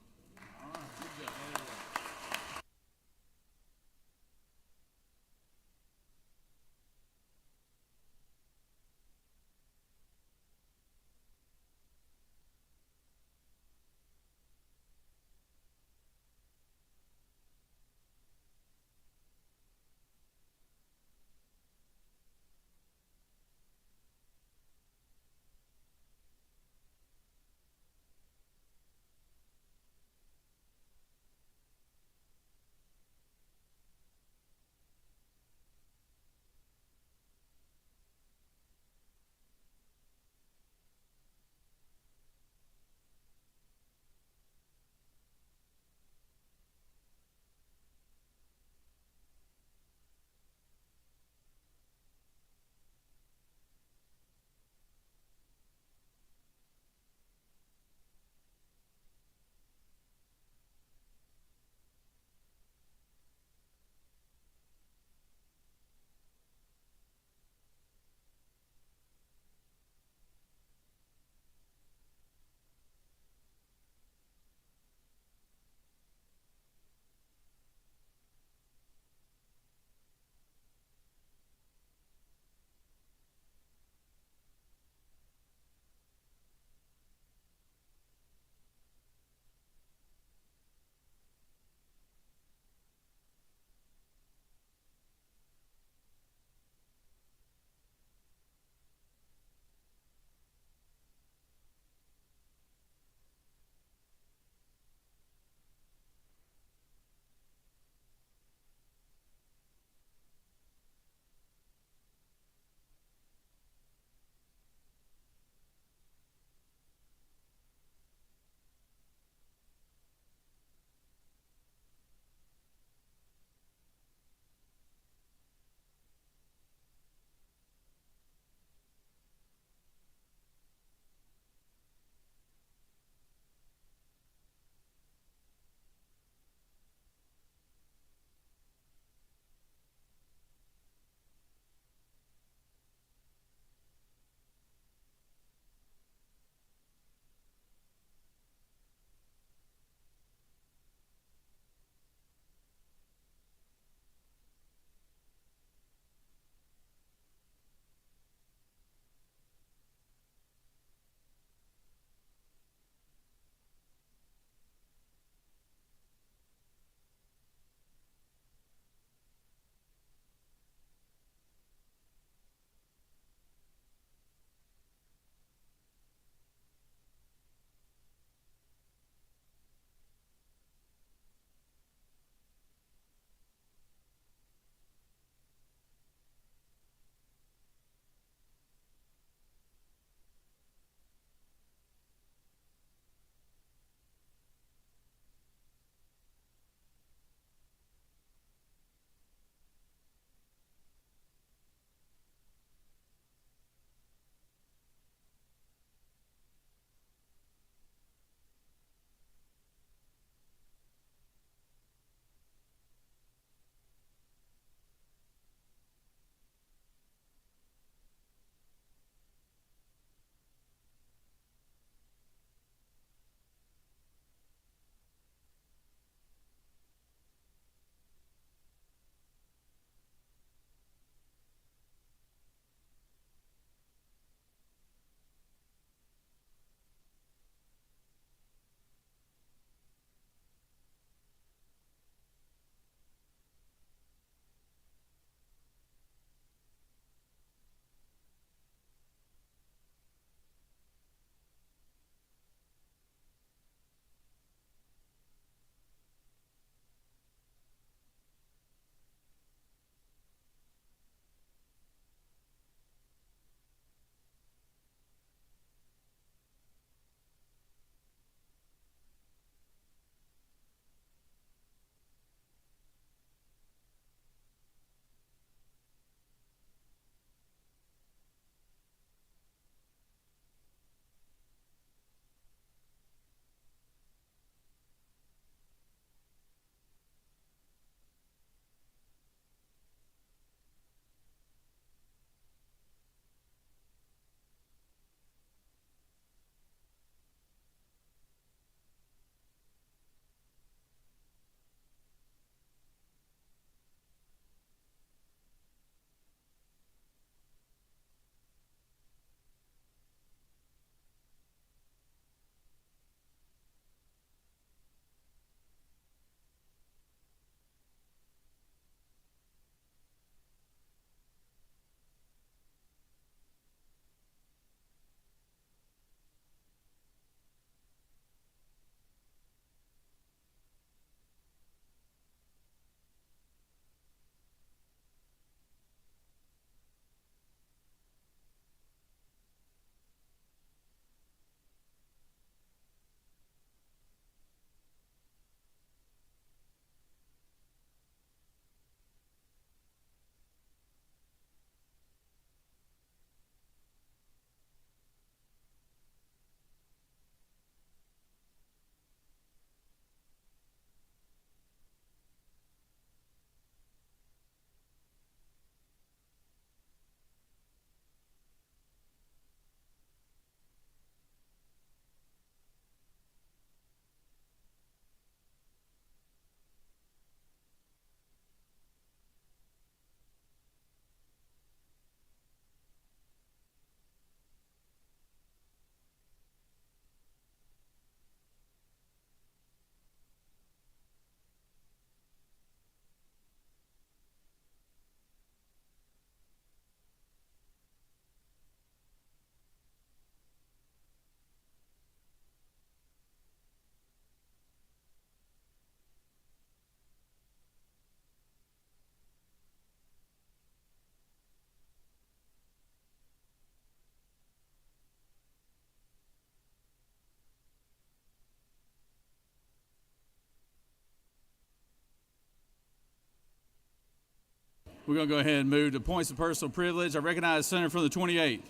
S1: We're going to go ahead and move to points of personal privilege. I recognize the senator from the 28th.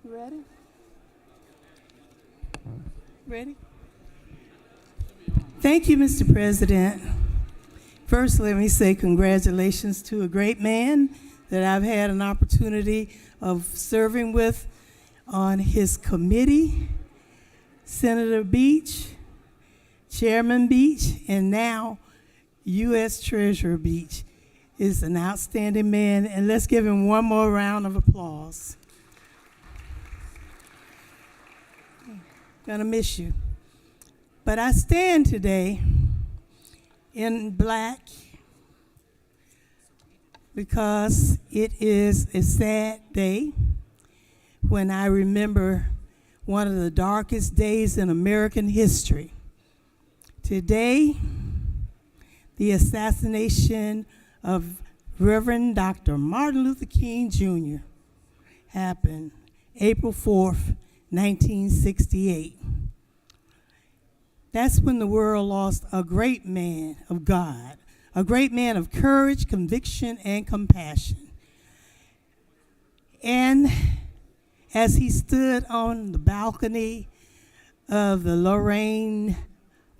S17: Ready? Ready? Thank you, Mr. President. First, let me say congratulations to a great man that I've had an opportunity of serving with on his committee, Senator Beach, Chairman Beach, and now U.S. Treasurer Beach is an outstanding man, and let's give him one more round of applause. Gonna miss you. But I stand today in black because it is a sad day when I remember one of the darkest days in American history. Today, the assassination of Reverend Dr. Martin Luther King Jr. happened April 4th, 1968. That's when the world lost a great man of God, a great man of courage, conviction, and compassion. And as he stood on the balcony of the Lorraine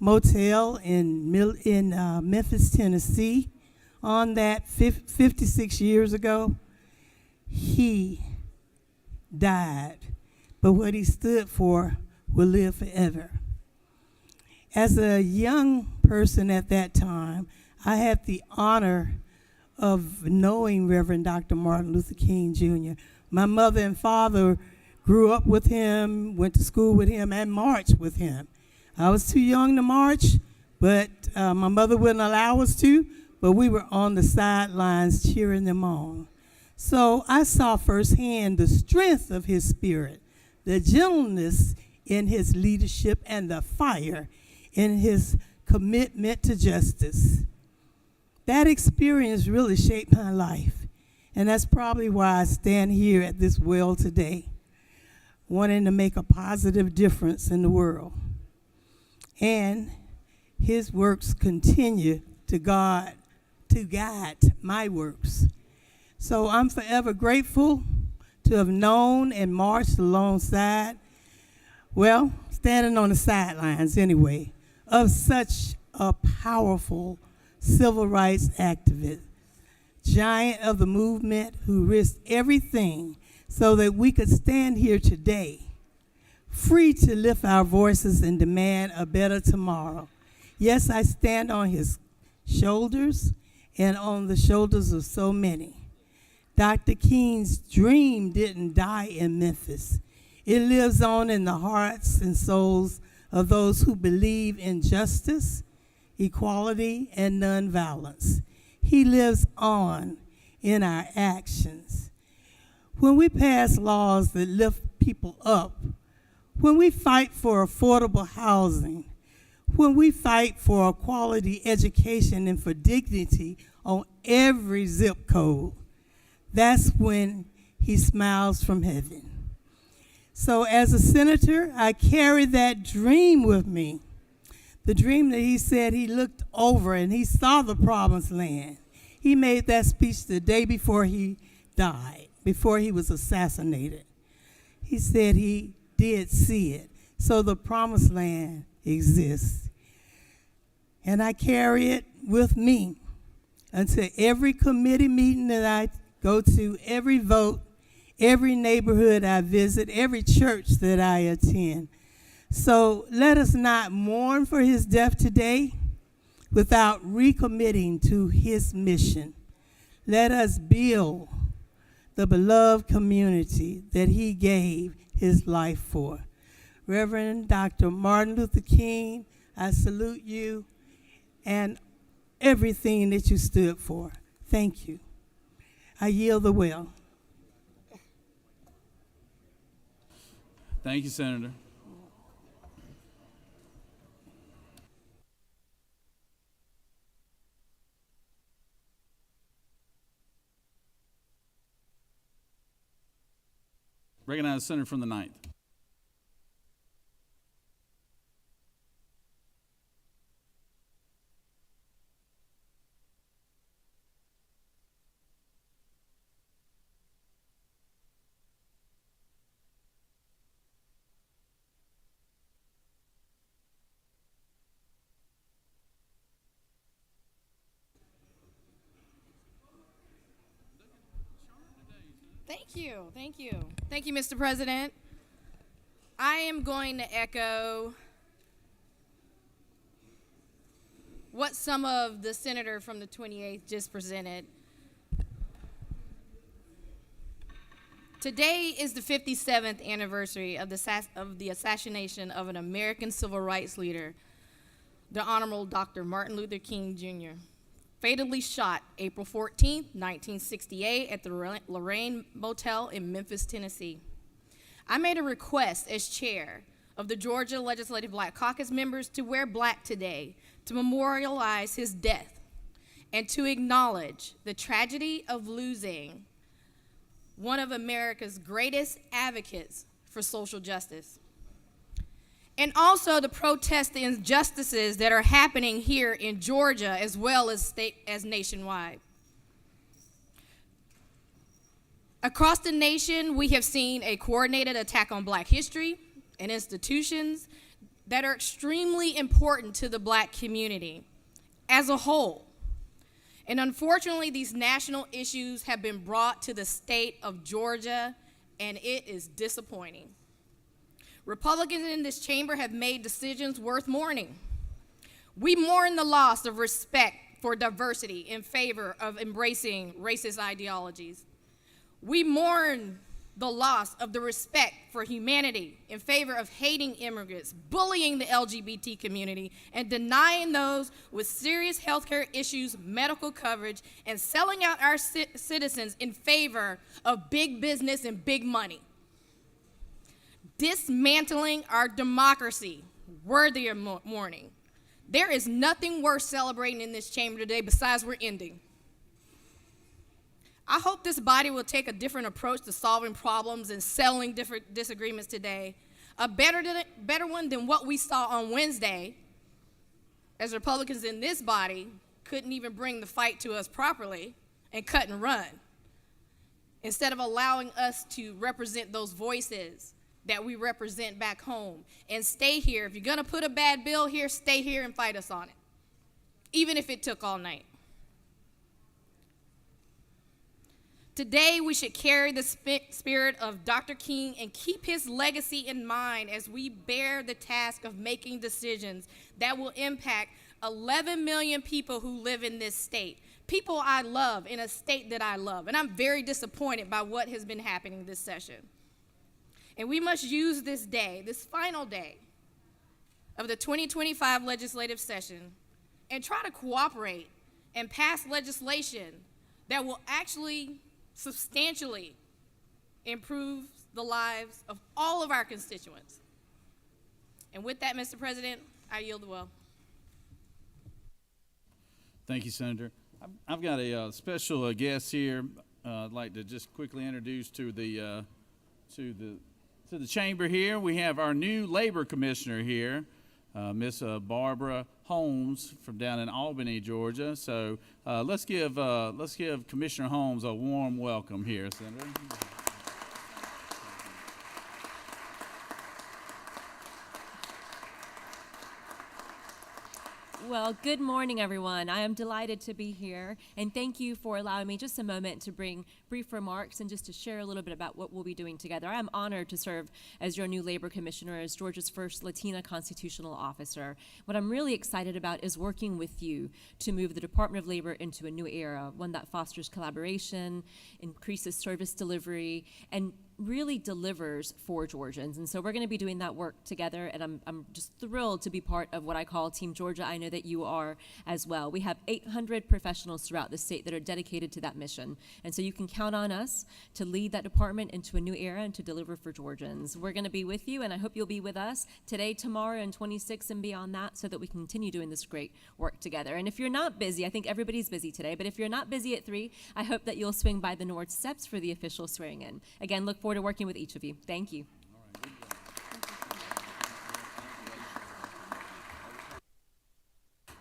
S17: Motel in Memphis, Tennessee, on that 56 years ago, he died. But what he stood for will live forever. As a young person at that time, I had the honor of knowing Reverend Dr. Martin Luther King Jr. My mother and father grew up with him, went to school with him, and marched with him. I was too young to march, but my mother wouldn't allow us to, but we were on the sidelines cheering them on. So I saw firsthand the strength of his spirit, the gentleness in his leadership, and the fire in his commitment to justice. That experience really shaped my life, and that's probably why I stand here at this well today, wanting to make a positive difference in the world. And his works continue to guide my works. So I'm forever grateful to have known and marched alongside, well, standing on the sidelines anyway, of such a powerful civil rights activist, giant of the movement who risked everything so that we could stand here today, free to lift our voices and demand a better tomorrow. Yes, I stand on his shoulders and on the shoulders of so many. Dr. King's dream didn't die in Memphis. It lives on in the hearts and souls of those who believe in justice, equality, and nonviolence. He lives on in our actions. When we pass laws that lift people up, when we fight for affordable housing, when we fight for a quality education and for dignity on every zip code, that's when he smiles from heaven. So as a senator, I carry that dream with me. The dream that he said he looked over and he saw the promised land. He made that speech the day before he died, before he was assassinated. He said he did see it. So the promised land exists. And I carry it with me until every committee meeting that I go to, every vote, every neighborhood I visit, every church that I attend. So let us not mourn for his death today without recommitting to his mission. Let us build the beloved community that he gave his life for. Reverend Dr. Martin Luther King, I salute you and everything that you stood for. Thank you. I yield the will.
S1: Thank you, Senator. Recognize the senator from the 9th.
S18: Thank you. Thank you. Thank you, Mr. President. I am going to echo what some of the senator from the 28th just presented. Today is the 57th anniversary of the assassination of an American civil rights leader, the Honorable Dr. Martin Luther King, Jr., fatally shot April 14, 1968 at the Lorraine Motel in Memphis, Tennessee. I made a request as chair of the Georgia Legislative Black Caucus members to wear black today to memorialize his death and to acknowledge the tragedy of losing one of America's greatest advocates for social justice. And also to protest the injustices that are happening here in Georgia as well as nationwide. Across the nation, we have seen a coordinated attack on black history and institutions that are extremely important to the black community as a whole. And unfortunately, these national issues have been brought to the state of Georgia, and it is disappointing. Republicans in this chamber have made decisions worth mourning. We mourn the loss of respect for diversity in favor of embracing racist ideologies. We mourn the loss of the respect for humanity in favor of hating immigrants, bullying the LGBT community, and denying those with serious healthcare issues medical coverage, and selling out our citizens in favor of big business and big money. Dismantling our democracy, worthy of mourning. There is nothing worth celebrating in this chamber today besides we're ending. I hope this body will take a different approach to solving problems and settling different disagreements today, a better one than what we saw on Wednesday, as Republicans in this body couldn't even bring the fight to us properly and cut and run, instead of allowing us to represent those voices that we represent back home and stay here. If you're gonna put a bad bill here, stay here and fight us on it, even if it took all night. Today, we should carry the spirit of Dr. King and keep his legacy in mind as we bear the task of making decisions that will impact 11 million people who live in this state. People I love in a state that I love. And I'm very disappointed by what has been happening this session. And we must use this day, this final day of the 2025 legislative session, and try to cooperate and pass legislation that will actually substantially improve the lives of all of our constituents. And with that, Mr. President, I yield the will.
S1: Thank you, Senator. I've got a special guest here. I'd like to just quickly introduce to the chamber here. We have our new labor commissioner here, Miss Barbara Holmes from down in Albany, Georgia. So let's give Commissioner Holmes a warm welcome here, Senator.
S19: Well, good morning, everyone. I am delighted to be here, and thank you for allowing me just a moment to bring brief remarks and just to share a little bit about what we'll be doing together. I am honored to serve as your new labor commissioner, as Georgia's first Latina constitutional officer. What I'm really excited about is working with you to move the Department of Labor into a new era, one that fosters collaboration, increases service delivery, and really delivers for Georgians. And so we're going to be doing that work together, and I'm just thrilled to be part of what I call Team Georgia. I know that you are as well. We have 800 professionals throughout the state that are dedicated to that mission. And so you can count on us to lead that department into a new era and to deliver for Georgians. We're going to be with you, and I hope you'll be with us today, tomorrow, and 26 and beyond that, so that we can continue doing this great work together. And if you're not busy, I think everybody's busy today, but if you're not busy at 3, I hope that you'll swing by the North Steps for the official swearing in. Again, look forward to working with each of you. Thank you.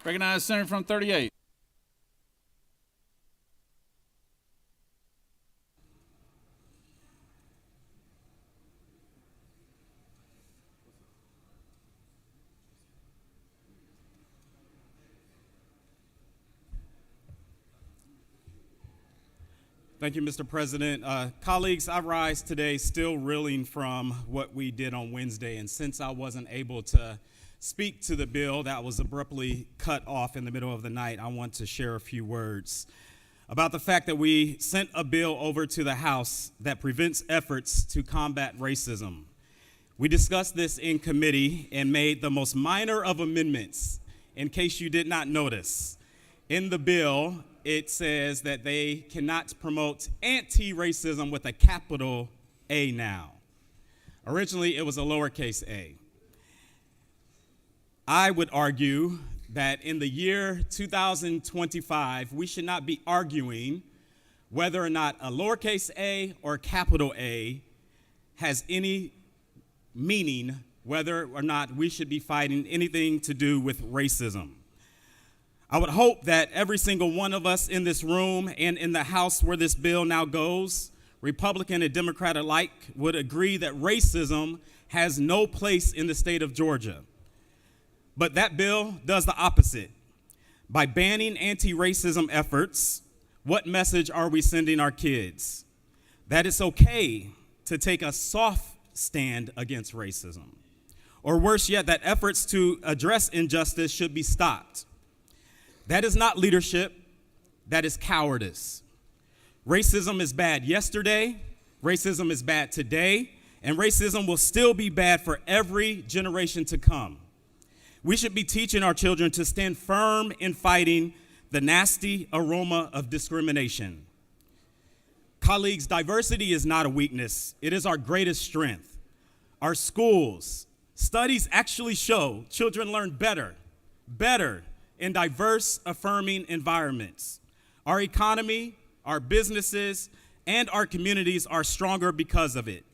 S1: Recognize Senator from 38.
S20: Thank you, Mr. President. Colleagues, I rise today still reeling from what we did on Wednesday, and since I wasn't able to speak to the bill that was abruptly cut off in the middle of the night, I want to share a few words about the fact that we sent a bill over to the House that prevents efforts to combat racism. We discussed this in committee and made the most minor of amendments, in case you did not notice. In the bill, it says that they cannot promote anti-racism with a capital A now. Originally, it was a lowercase a. I would argue that in the year 2025, we should not be arguing whether or not a lowercase a or capital A has any meaning, whether or not we should be fighting anything to do with racism. I would hope that every single one of us in this room and in the House where this bill now goes, Republican and Democrat alike, would agree that racism has no place in the state of Georgia. But that bill does the opposite. By banning anti-racism efforts, what message are we sending our kids? That it's okay to take a soft stand against racism. Or worse yet, that efforts to address injustice should be stopped. That is not leadership, that is cowardice. Racism is bad yesterday, racism is bad today, and racism will still be bad for every generation to come. We should be teaching our children to stand firm in fighting the nasty aroma of discrimination. Colleagues, diversity is not a weakness, it is our greatest strength. Our schools, studies actually show children learn better in diverse, affirming environments. Our economy, our businesses, and our communities are stronger because of it.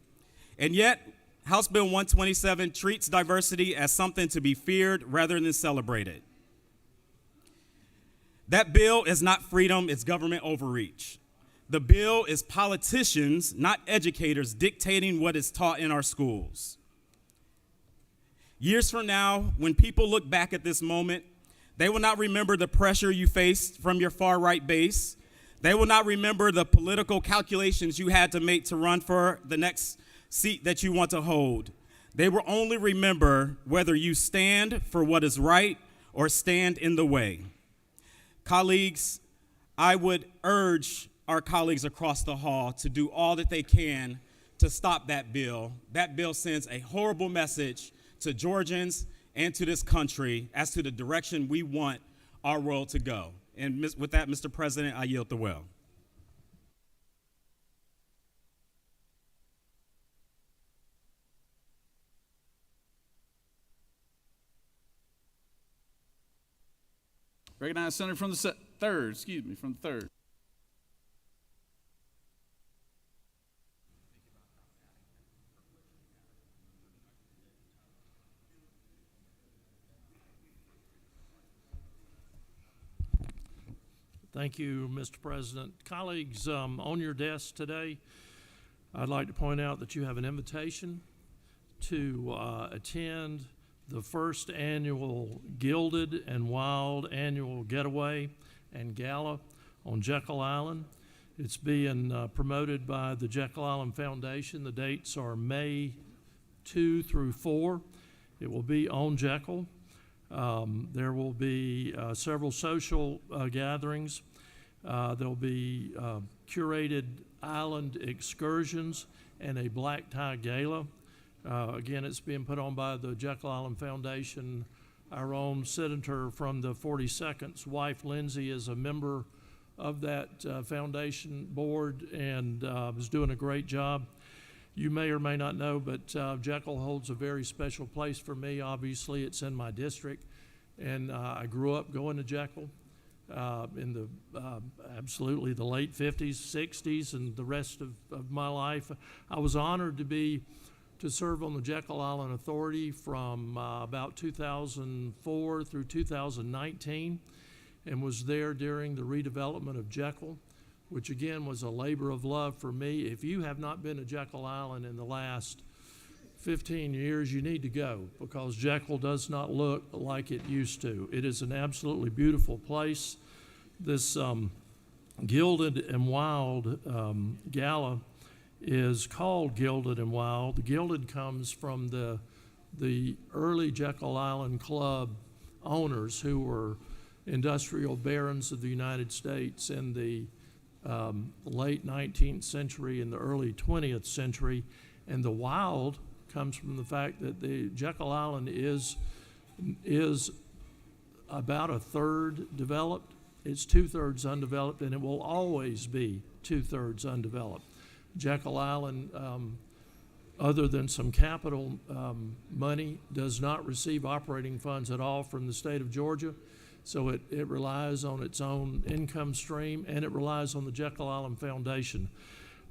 S20: And yet, House Bill 127 treats diversity as something to be feared rather than celebrated. That bill is not freedom, it's government overreach. The bill is politicians, not educators, dictating what is taught in our schools. Years from now, when people look back at this moment, they will not remember the pressure you faced from your far-right base. They will not remember the political calculations you had to make to run for the next seat that you want to hold. They will only remember whether you stand for what is right or stand in the way. Colleagues, I would urge our colleagues across the hall to do all that they can to stop that bill. That bill sends a horrible message to Georgians and to this country as to the direction we want our world to go. And with that, Mr. President, I yield the well.
S1: Recognize Senator from the third.
S21: Thank you, Mr. President. Colleagues, on your desk today, I'd like to point out that you have an invitation to attend the first annual Gilded and Wild annual getaway and gala on Jekyll Island. It's being promoted by the Jekyll Island Foundation. The dates are May 2 through 4. It will be on Jekyll. There will be several social gatherings. There'll be curated island excursions and a black tie gala. Again, it's being put on by the Jekyll Island Foundation. Our own senator from the 42nd's wife, Lindsay, is a member of that foundation board and is doing a great job. You may or may not know, but Jekyll holds a very special place for me. Obviously, it's in my district, and I grew up going to Jekyll in the absolutely the late 50s, 60s, and the rest of my life. I was honored to serve on the Jekyll Island Authority from about 2004 through 2019, and was there during the redevelopment of Jekyll, which again was a labor of love for me. If you have not been to Jekyll Island in the last 15 years, you need to go, because Jekyll does not look like it used to. It is an absolutely beautiful place. This Gilded and Wild gala is called Gilded and Wild. The Gilded comes from the early Jekyll Island Club owners who were industrial barons of the United States in the late 19th century and the early 20th century. And the wild comes from the fact that the Jekyll Island is about a third developed. It's 2/3 undeveloped, and it will always be 2/3 undeveloped. Jekyll Island, other than some capital money, does not receive operating funds at all from the state of Georgia. So it relies on its own income stream, and it relies on the Jekyll Island Foundation.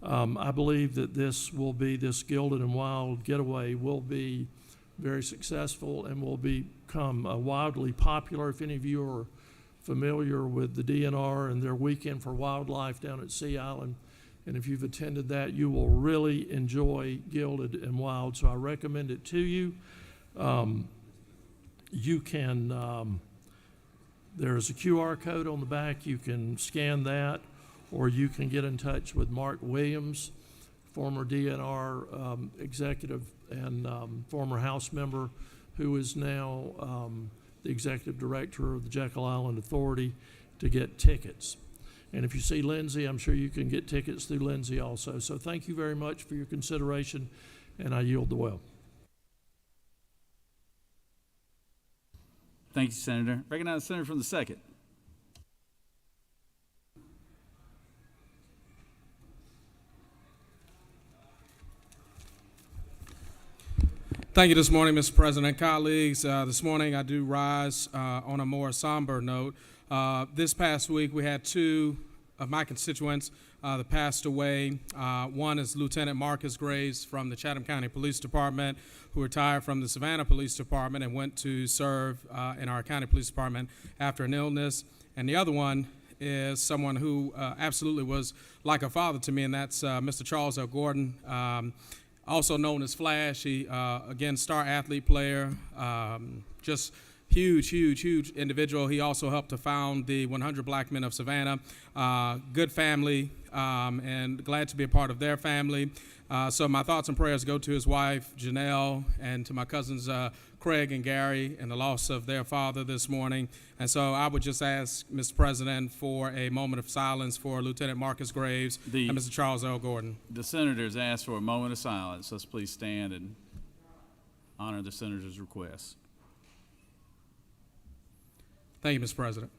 S21: I believe that this Gilded and Wild getaway will be very successful and will become wildly popular. If any of you are familiar with the DNR and their Weekend for Wildlife down at Sea Island, and if you've attended that, you will really enjoy Gilded and Wild. So I recommend it to you. You can, there's a QR code on the back. You can scan that, or you can get in touch with Mark Williams, former DNR executive and former House member, who is now the executive director of the Jekyll Island Authority, to get tickets. And if you see Lindsay, I'm sure you can get tickets through Lindsay also. So thank you very much for your consideration, and I yield the well.
S1: Thank you, Senator. Recognize the senator from the 2nd.
S22: Thank you this morning, Mr. President. Colleagues, this morning I do rise on a more somber note. This past week we had two of my constituents that passed away. One is Lieutenant Marcus Graves from the Chatham County Police Department, who retired from the Savannah Police Department and went to serve in our county police department after an illness. And the other one is someone who absolutely was like a father to me, and that's Mr. Charles L. Gordon, also known as Flash. He, again, star athlete player, just huge individual. He also helped to found the 100 Black Men of Savannah. Good family, and glad to be a part of their family. So my thoughts and prayers go to his wife, Janelle, and to my cousins, Craig and Gary, and the loss of their father this morning. And so I would just ask, Mr. President, for a moment of silence for Lieutenant Marcus Graves and Mr. Charles L. Gordon.
S1: The senators asked for a moment of silence. Let's please stand and honor the senator's request.
S22: Thank you, Mr. President.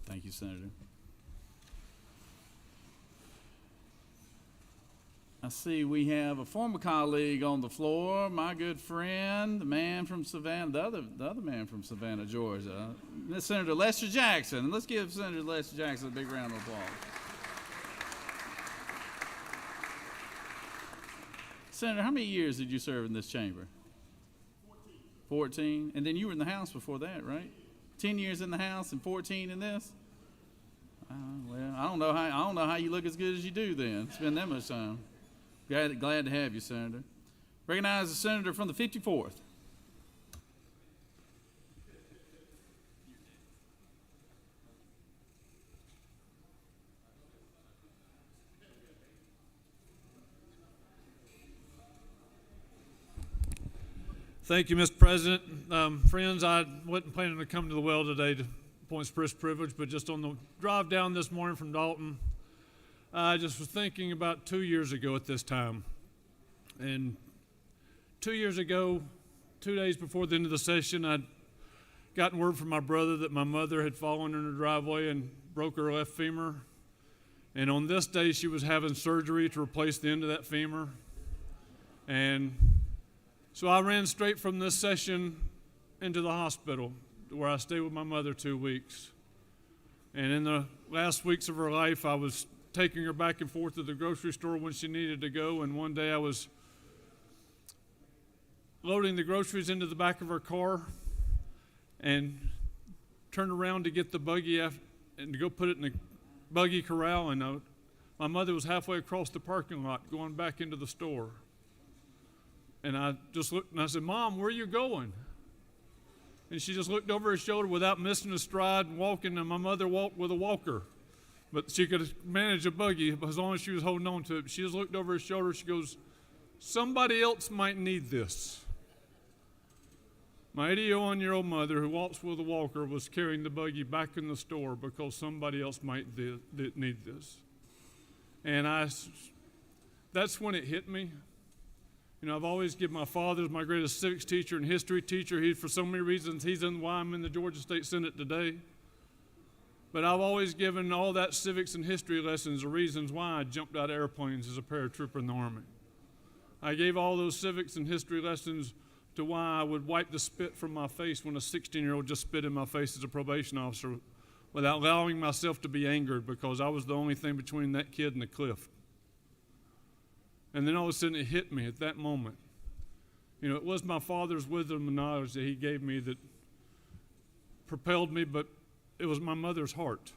S1: Thank you, Senator. I see we have a former colleague on the floor, my good friend, the man from Savannah, the other man from Savannah, Georgia, Senator Lester Jackson. Let's give Senator Lester Jackson a big round of applause. Senator, how many years did you serve in this chamber? 14. And then you were in the House before that, right? 10 years in the House and 14 in this? Well, I don't know how you look as good as you do then. It's been that much time. Glad to have you, Senator. Recognize the senator from the 54th.
S3: Thank you, Mr. President. Friends, I wasn't planning to come to the well today to points of privilege, but just on the drive down this morning from Dalton, I just was thinking about 2 years ago at this time. And 2 years ago, 2 days before the end of the session, I'd gotten word from my brother that my mother had fallen in her driveway and broke her left femur. And on this day, she was having surgery to replace the end of that femur. And so I ran straight from this session into the hospital where I stayed with my mother 2 weeks. And in the last weeks of her life, I was taking her back and forth to the grocery store when she needed to go, and one day I was loading the groceries into the back of her car and turned around to get the buggy and to go put it in the buggy corral, and my mother was halfway across the parking lot going back into the store. And I just looked and I said, "Mom, where are you going?" And she just looked over her shoulder without missing a stride and walking, and my mother walked with a walker. But she could manage a buggy as long as she was holding on to it. She just looked over her shoulder. She goes, "Somebody else might need this." My 81-year-old mother, who walks with a walker, was carrying the buggy back in the store because somebody else might need this. And that's when it hit me. You know, I've always given my father as my greatest civics teacher and history teacher. For so many reasons, he's why I'm in the Georgia State Senate today. But I've always given all that civics and history lessons the reasons why I jumped out of airplanes as a paratrooper in the Army. I gave all those civics and history lessons to why I would wipe the spit from my face when a 16-year-old just spit in my face as a probation officer without allowing myself to be angered because I was the only thing between that kid and the cliff. And then all of a sudden it hit me at that moment. You know, it was my father's wisdom and knowledge that he gave me that propelled me, but it was my mother's heart.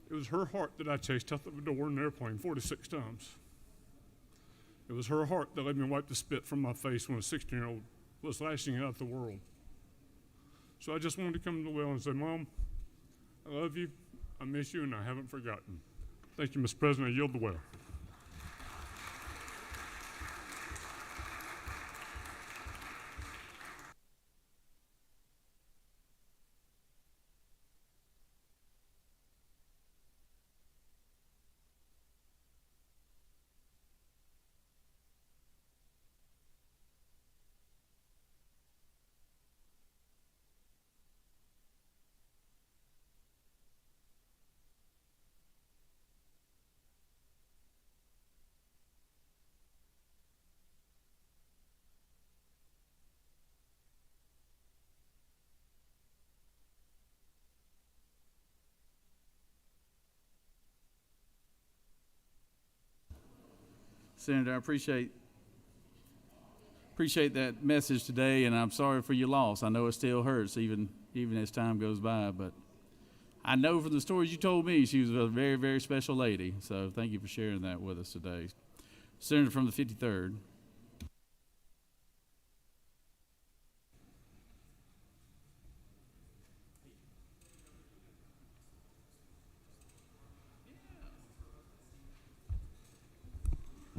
S3: It was her heart that I chased out the door in an airplane 46 times. It was her heart that let me wipe the spit from my face when a 16-year-old was lashing out at the world. So I just wanted to come to the well and say, "Mom, I love you, I miss you, and I haven't forgotten." Thank you, Mr. President. I yield the well.
S1: Senator, I appreciate that message today, and I'm sorry for your loss. I know it still hurts even as time goes by, but I know from the stories you told me she was a very, very special lady. So thank you for sharing that with us today. Senator from the 53rd.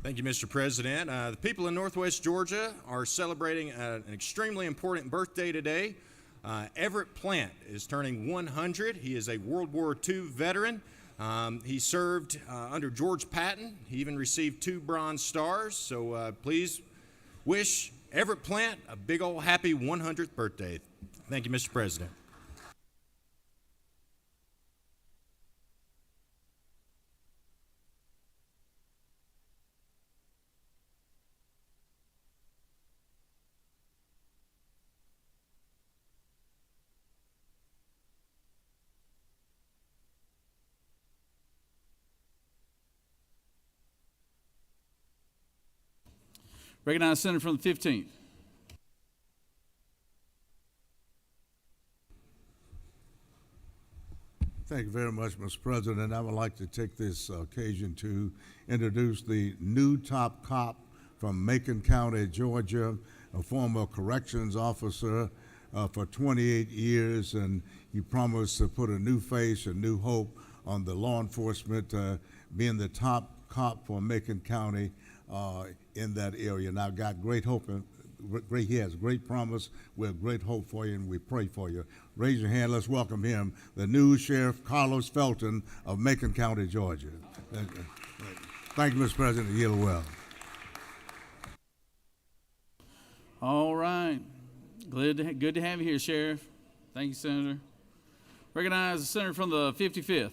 S2: Thank you, Mr. President. The people in Northwest Georgia are celebrating an extremely important birthday today. Everett Plant is turning 100. He is a World War II veteran. He served under George Patton. He even received 2 Bronze Stars. So please wish Everett Plant a big old happy 100th birthday. Thank you, Mr. President.
S1: Recognize Senator from the 15th.
S5: Thank you very much, Mr. President. I would like to take this occasion to introduce the new top cop from Macon County, Georgia, a former corrections officer for 28 years, and he promised to put a new face, a new hope on the law enforcement, being the top cop for Macon County in that area. And I've got great hope, and he has great promise. We have great hope for you, and we pray for you. Raise your hand. Let's welcome him, the new Sheriff Carlos Felton of Macon County, Georgia. Thank you, Mr. President. You well.
S1: All right. Good to have you here, Sheriff. Thank you, Senator. Recognize the Senator from the 55th.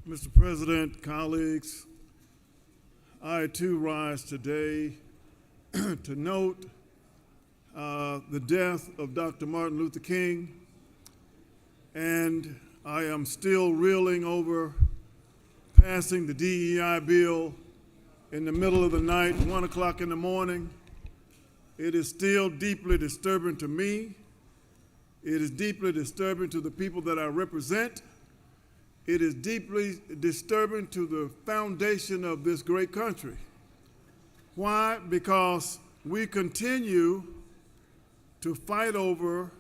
S9: Mr. President, colleagues, I too rise today to note the death of Dr. Martin Luther King, and I am still reeling over passing the DEI bill in the middle of the night, 1 o'clock in the morning. It is still deeply disturbing to me. It is deeply disturbing to the people that I represent. It is deeply disturbing to the foundation of this great country. Why? Because we continue to fight over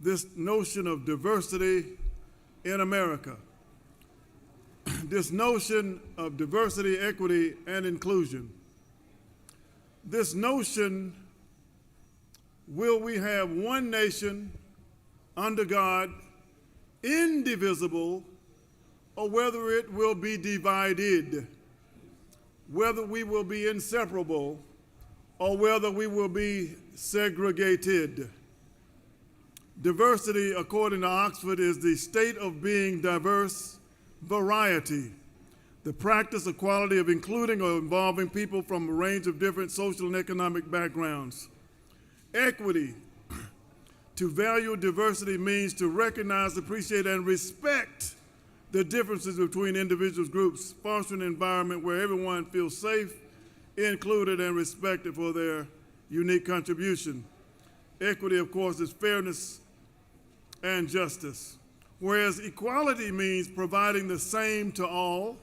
S9: this notion of diversity in America, this notion of diversity, equity, and inclusion. This notion, will we have one nation under God, indivisible, or whether it will be divided, whether we will be inseparable, or whether we will be segregated. Diversity, according to Oxford, is the state of being diverse, variety, the practice or quality of including or involving people from a range of different social and economic backgrounds. Equity, to value diversity means to recognize, appreciate, and respect the differences between individuals, groups, fostering an environment where everyone feels safe, included, and respected for their unique contribution. Equity, of course, is fairness and justice. Whereas equality means providing the same to all,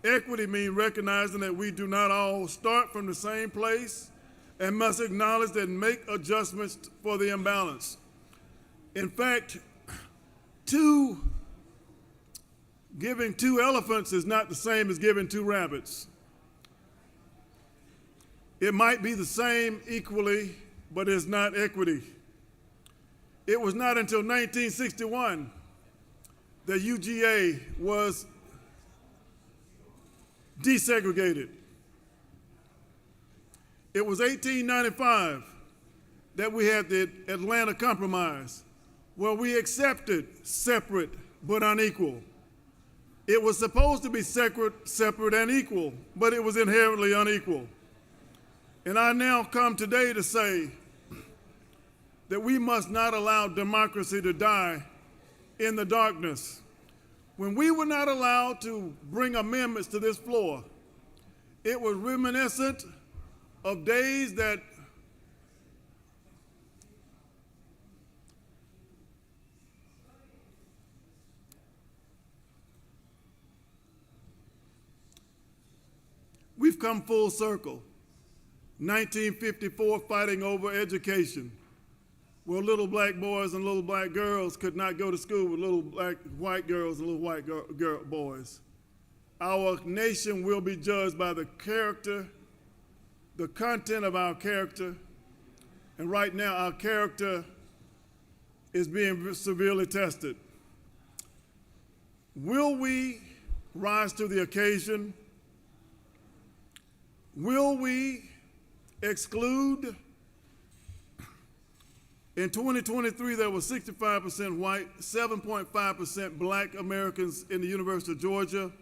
S9: equity means recognizing that we do not all start from the same place and must acknowledge and make adjustments for the imbalance. In fact, giving 2 elephants is not the same as giving 2 rabbits. It might be the same equally, but it's not equity. It was not until 1961 that UGA was desegregated. It was 1895 that we had the Atlanta Compromise, where we accepted separate but unequal. It was supposed to be separate and equal, but it was inherently unequal. And I now come today to say that we must not allow democracy to die in the darkness. When we were not allowed to bring amendments to this floor, it was reminiscent of days that We've come full circle. 1954, fighting over education, where little black boys and little black girls could not go to school with little white girls and little white boys. Our nation will be judged by the character, the content of our character, and right now our character is being severely tested. Will we rise to the occasion? Will we exclude? In 2023, there was 65% white, 7.5% black Americans in the University of Georgia.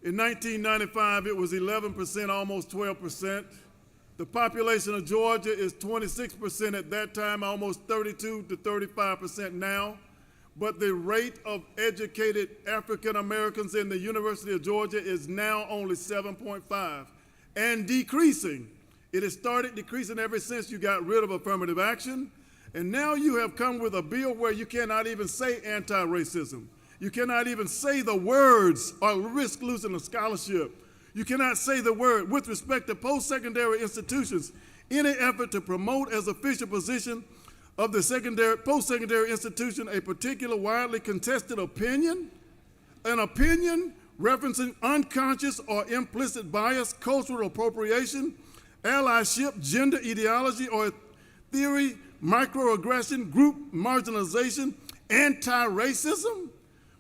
S9: In 1995, it was 11%, almost 12%. The population of Georgia is 26% at that time, almost 32 to 35% now. But the rate of educated African Americans in the University of Georgia is now only 7.5 and decreasing. It has started decreasing ever since you got rid of affirmative action. And now you have come with a bill where you cannot even say anti-racism. You cannot even say the words or risk losing a scholarship. You cannot say the word with respect to post-secondary institutions. Any effort to promote as official position of the post-secondary institution a particular widely contested opinion, an opinion referencing unconscious or implicit bias, cultural appropriation, allyship, gender ideology or theory, microaggression, group marginalization, anti-racism,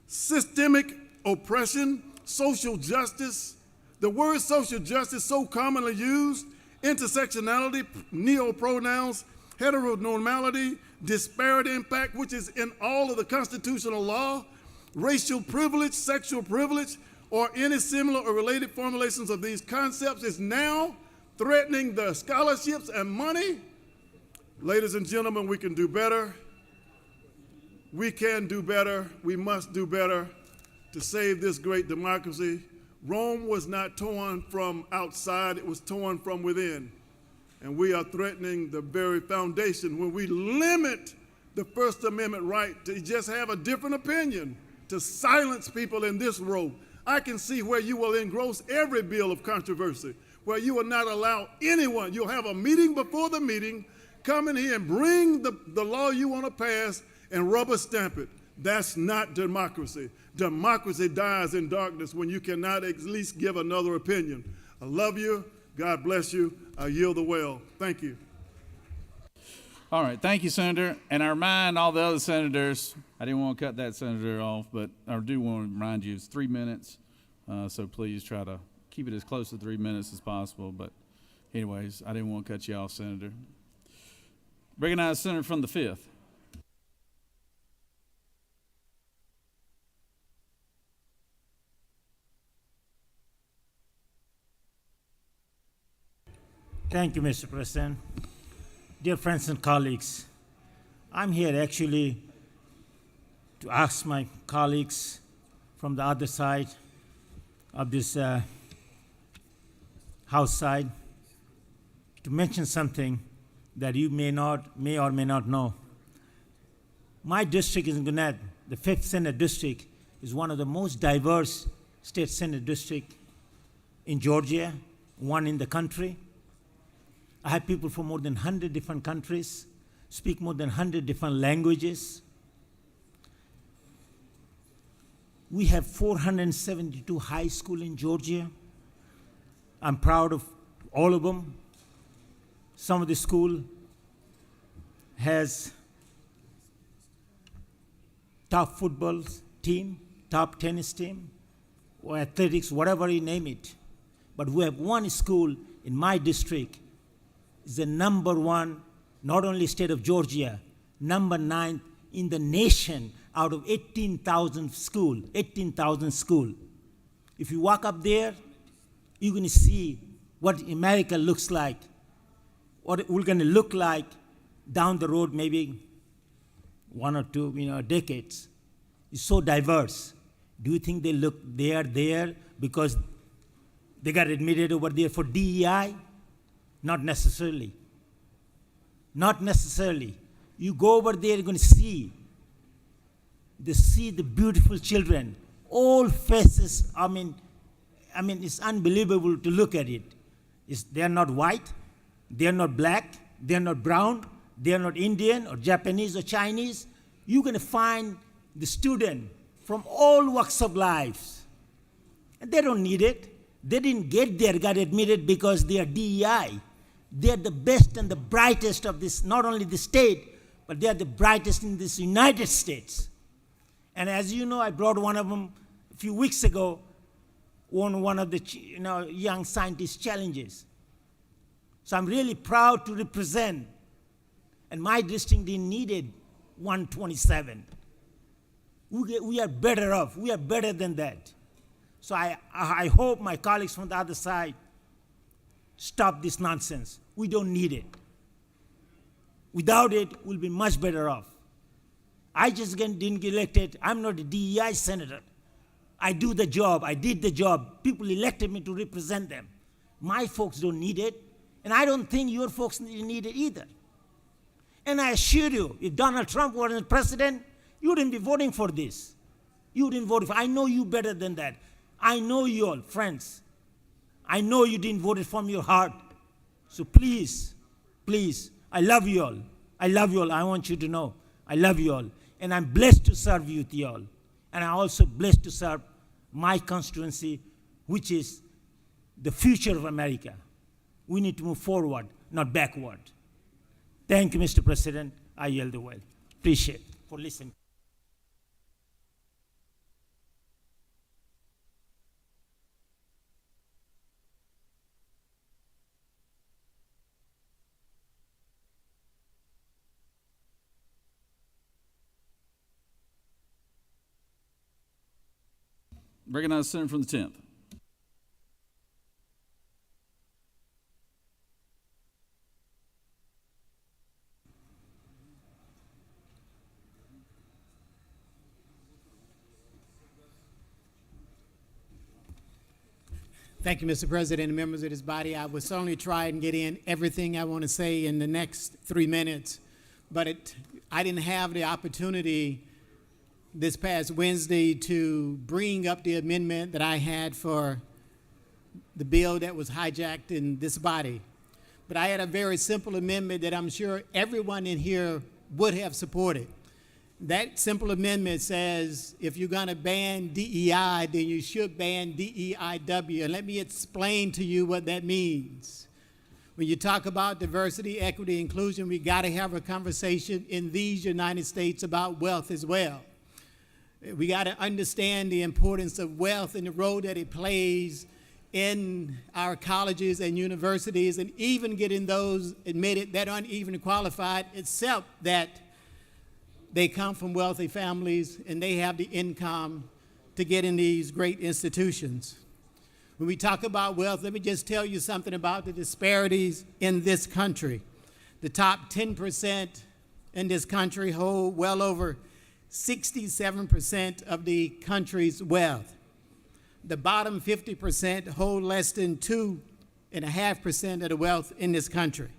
S9: systemic oppression, social justice. The word social justice so commonly used, intersectionality, neo-pronouns, heteronormality, disparate impact, which is in all of the constitutional law, racial privilege, sexual privilege, or any similar or related formulations of these concepts is now threatening the scholarships and money. Ladies and gentlemen, we can do better. We can do better. We must do better to save this great democracy. Rome was not torn from outside, it was torn from within. And we are threatening the very foundation when we limit the First Amendment right to just have a different opinion, to silence people in this row. I can see where you will engross every bill of controversy, where you will not allow anyone, you'll have a meeting before the meeting, come in here and bring the law you want to pass and rubber stamp it. That's not democracy. Democracy dies in darkness when you cannot at least give another opinion. I love you. God bless you. I yield the well. Thank you.
S1: All right. Thank you, Senator. And I remind all the other senators, I didn't want to cut that senator off, but I do want to remind you it's 3 minutes. So please try to keep it as close to 3 minutes as possible. But anyways, I didn't want to cut you off, Senator. Recognize Senator from the 5th.
S4: Thank you, Mr. President. Dear friends and colleagues, I'm here actually to ask my colleagues from the other side of this House side to mention something that you may or may not know. My district is in Gwinnett. The 5th Senate District is one of the most diverse state Senate districts in Georgia, one in the country. I have people from more than 100 different countries, speak more than 100 different languages. We have 472 high schools in Georgia. I'm proud of all of them. Some of the school has top football team, top tennis team, or athletics, whatever you name it. But we have one school in my district is the number one, not only state of Georgia, number 9 in the nation out of 18,000 schools. If you walk up there, you're going to see what America looks like, what we're going to look like down the road, maybe 1 or 2 decades. It's so diverse. Do you think they are there because they got admitted over there for DEI? Not necessarily. Not necessarily. You go over there, you're going to see the beautiful children, all faces, I mean, it's unbelievable to look at it. They're not white, they're not black, they're not brown, they're not Indian or Japanese or Chinese. You're going to find the student from all walks of life. And they don't need it. They didn't get there, got admitted because they are DEI. They're the best and the brightest of this, not only the state, but they are the brightest in this United States. And as you know, I brought one of them a few weeks ago, won one of the young scientist challenges. So I'm really proud to represent, and my district didn't needed 127. We are better off. We are better than that. So I hope my colleagues from the other side stop this nonsense. We don't need it. Without it, we'll be much better off. I just didn't get elected. I'm not a DEI senator. I do the job. I did the job. People elected me to represent them. My folks don't need it, and I don't think your folks need it either. And I assure you, if Donald Trump wasn't president, you wouldn't be voting for this. You wouldn't vote for it. I know you better than that. I know you all, friends. I know you didn't vote it from your heart. So please, please, I love you all. I love you all. I want you to know I love you all. And I'm blessed to serve you all. And I'm also blessed to serve my constituency, which is the future of America. We need to move forward, not backward. Thank you, Mr. President. I yield the way. Appreciate it for listening.
S1: Recognize the senator from the 10th.
S6: Thank you, Mr. President and members of this body. I will certainly try and get in everything I want to say in the next 3 minutes, but I didn't have the opportunity this past Wednesday to bring up the amendment that I had for the bill that was hijacked in this body. But I had a very simple amendment that I'm sure everyone in here would have supported. That simple amendment says if you're going to ban DEI, then you should ban DEIW. And let me explain to you what that means. When you talk about diversity, equity, inclusion, we got to have a conversation in these United States about wealth as well. We got to understand the importance of wealth and the role that it plays in our colleges and universities, and even getting those admitted that aren't even qualified, except that they come from wealthy families and they have the income to get in these great institutions. When we talk about wealth, let me just tell you something about the disparities in this country. The top 10% in this country hold well over 67% of the country's wealth. The bottom 50% hold less than 2.5% of the wealth in this country.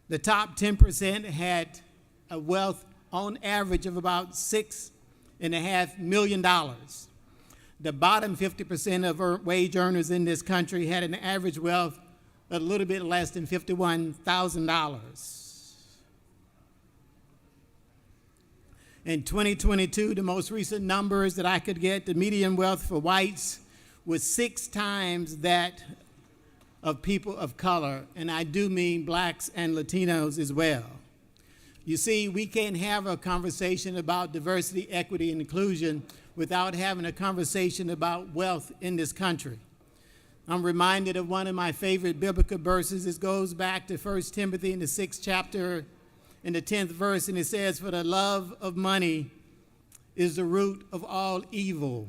S6: The top 10% had a wealth on average of about $6.5 million. The bottom 50% of wage earners in this country had an average wealth of a little bit less than $51,000. In 2022, the most recent numbers that I could get, the median wealth for whites was 6 times that of people of color, and I do mean blacks and Latinos as well. You see, we can't have a conversation about diversity, equity, and inclusion without having a conversation about wealth in this country. I'm reminded of one of my favorite biblical verses. It goes back to 1 Timothy in the 6th chapter, in the 10th verse, and it says, "For the love of money is the root of all evil."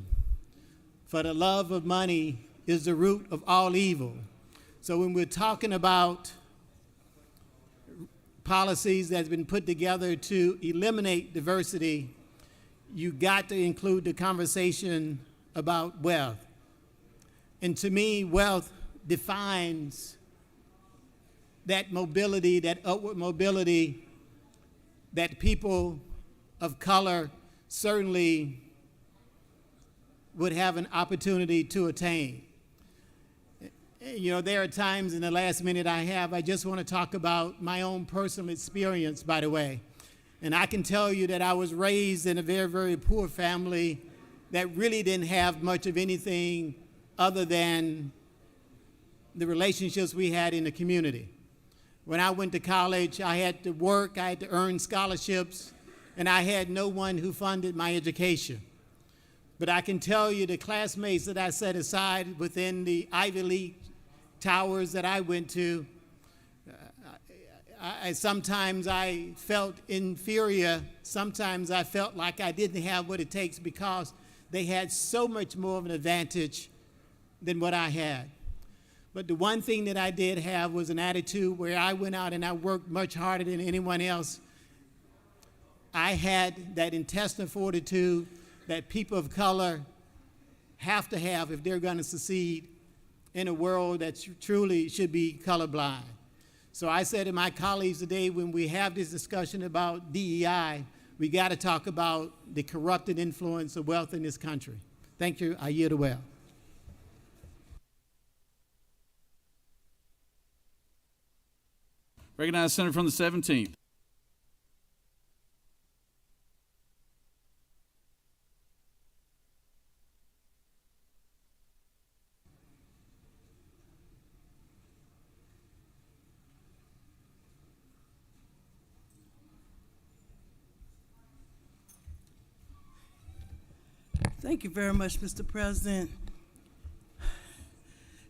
S6: For the love of money is the root of all evil. So when we're talking about policies that's been put together to eliminate diversity, you got to include the conversation about wealth. And to me, wealth defines that mobility, that upward mobility that people of color certainly would have an opportunity to attain. you know, there are times in the last minute I just want to talk about my own personal experience, by the way. And I can tell you that I was raised in a very, very poor family that really didn't have much of anything other than the relationships we had in the community. When I went to college, I had to work, I had to earn scholarships, and I had no one who funded my education. But I can tell you the classmates that I set aside within the Ivy League towers that I went to, sometimes I felt inferior. Sometimes I felt like I didn't have what it takes because they had so much more of an advantage than what I had. But the one thing that I did have was an attitude where I went out and I worked much harder than anyone else. I had that intestinal fortitude that people of color have to have if they're going to succeed in a world that truly should be colorblind. So I said to my colleagues today, when we have this discussion about DEI, we got to talk about the corrupted influence of wealth in this country. Thank you. I yield well.
S1: Recognize Senator from the 17th.
S17: Thank you very much, Mr. President.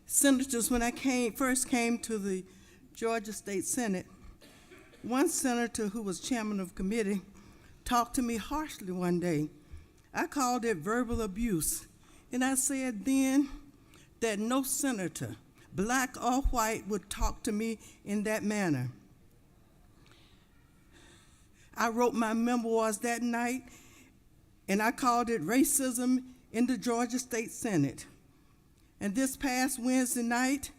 S17: Senators, when I first came to the Georgia State Senate, one senator who was chairman of committee talked to me harshly one day. I called it verbal abuse, and I said then that no senator, black or white, would talk to me in that manner. I wrote my memoirs that night, and I called it Racism in the Georgia State Senate. And this past Wednesday night,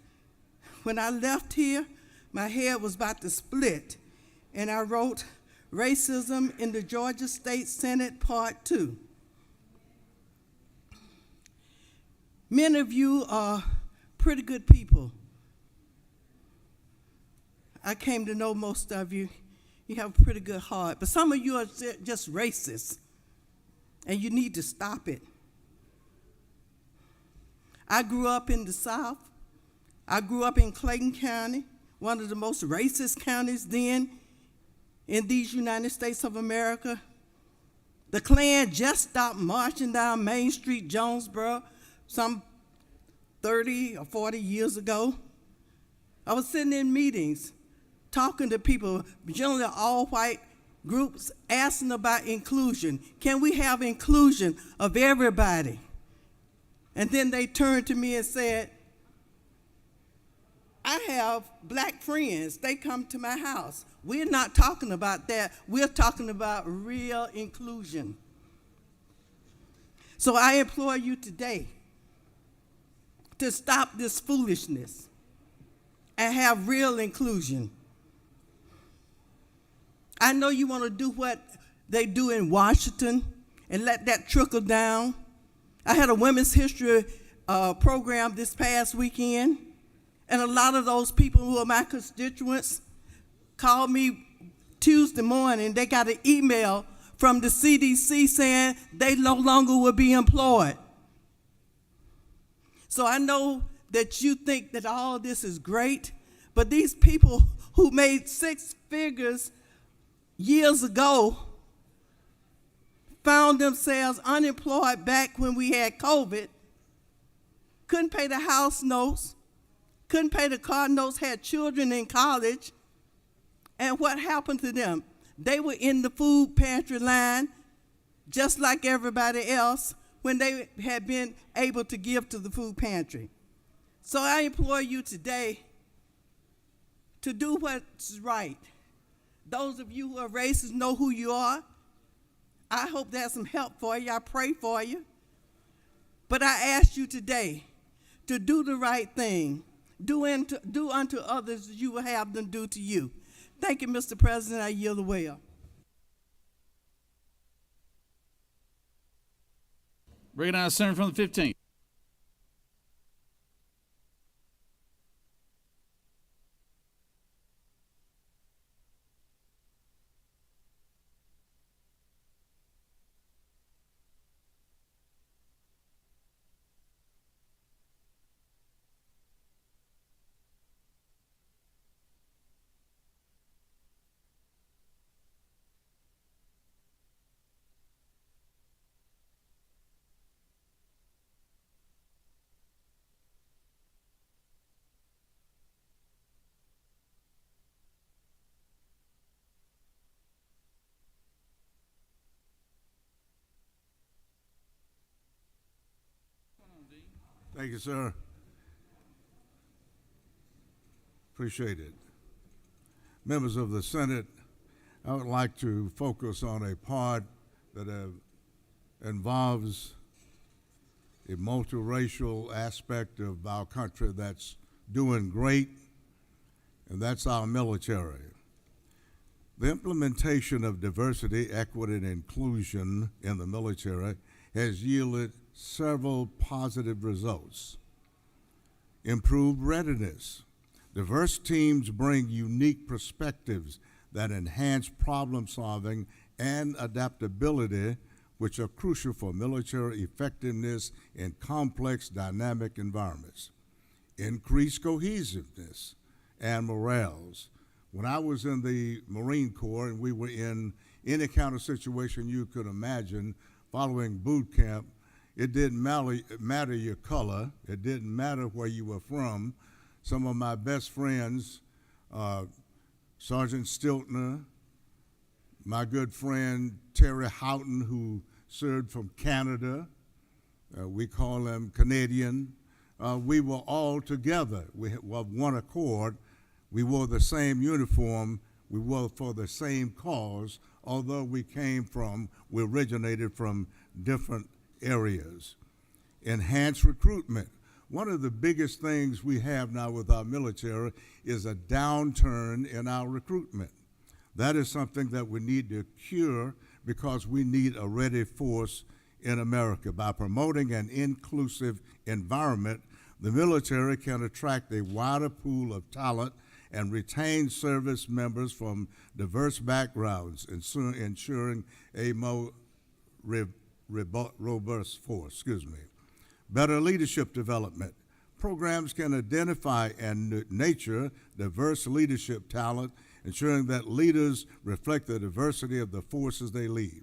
S17: when I left here, my head was about to split, and I wrote Racism in the Georgia State Senate Part 2. Many of you are pretty good people. I came to know most of you. You have a pretty good heart, but some of you are just racist, and you need to stop it. I grew up in the South. I grew up in Clayton County, one of the most racist counties then in these United States of America. The Klan just stopped marching down Main Street, Jonesboro, some 30 or 40 years ago. I was sitting in meetings, talking to people, generally all white groups, asking about inclusion. Can we have inclusion of everybody? And then they turned to me and said, I have black friends. They come to my house. We're not talking about that. We're talking about real inclusion. So I implore you today to stop this foolishness and have real inclusion. I know you want to do what they do in Washington and let that trickle down. I had a women's history program this past weekend, and a lot of those people who are my constituents called me Tuesday morning. They got an email from the CDC saying they no longer will be employed. So I know that you think that all of this is great, but these people who made six figures years ago found themselves unemployed back when we had COVID, couldn't pay the house notes, couldn't pay the car notes, had children in college, and what happened to them? They were in the food pantry line just like everybody else when they had been able to give to the food pantry. So I implore you today to do what's right. Those of you who are racist know who you are. I hope there's some help for you. I pray for you. But I ask you today to do the right thing. Do unto others as you will have them do to you. Thank you, Mr. President. I yield the way up.
S1: Recognize Senator from the 15th.
S5: Thank you, sir. Appreciate it. Members of the Senate, I would like to focus on a part that involves a multiracial aspect of our country that's doing great, and that's our military. The implementation of diversity, equity, and inclusion in the military has yielded several positive results. Improved readiness. Diverse teams bring unique perspectives that enhance problem solving and adaptability, which are crucial for military effectiveness in complex, dynamic environments. Increased cohesiveness and morales. When I was in the Marine Corps and we were in any kind of situation you could imagine following boot camp, it didn't matter your color, it didn't matter where you were from. Some of my best friends, Sergeant Stiltner, my good friend Terry Houghton, who served from Canada, we call him Canadian, we were all together. We were one accord. We wore the same uniform. We were for the same cause, although we originated from different areas. Enhanced recruitment. One of the biggest things we have now with our military is a downturn in our recruitment. That is something that we need to cure because we need a ready force in America. By promoting an inclusive environment, the military can attract a wider pool of talent and retain service members from diverse backgrounds, ensuring a more robust force. Better leadership development. Programs can identify and nurture diverse leadership talent, ensuring that leaders reflect the diversity of the forces they lead.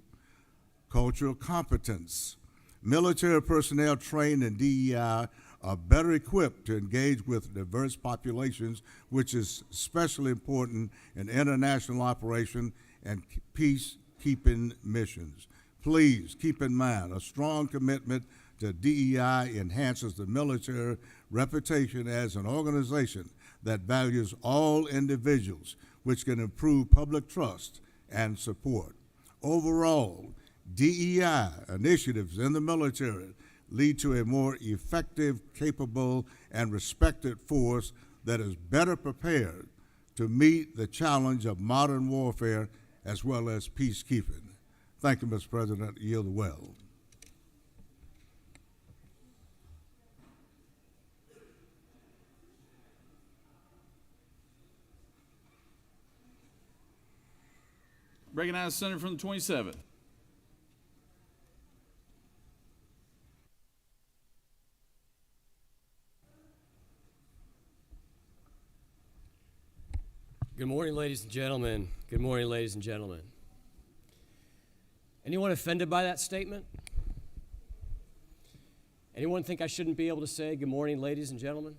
S5: Cultural competence. Military personnel trained in DEI are better equipped to engage with diverse populations, which is especially important in international operation and peacekeeping missions. Please keep in mind a strong commitment to DEI enhances the military reputation as an organization that values all individuals, which can improve public trust and support. Overall, DEI initiatives in the military lead to a more effective, capable, and respected force that is better prepared to meet the challenge of modern warfare as well as peacekeeping. Thank you, Mr. President. I yield well.
S1: Recognize the senator from the 27th.
S15: Good morning, ladies and gentlemen. Good morning, ladies and gentlemen. Anyone offended by that statement? Anyone think I shouldn't be able to say good morning, ladies and gentlemen?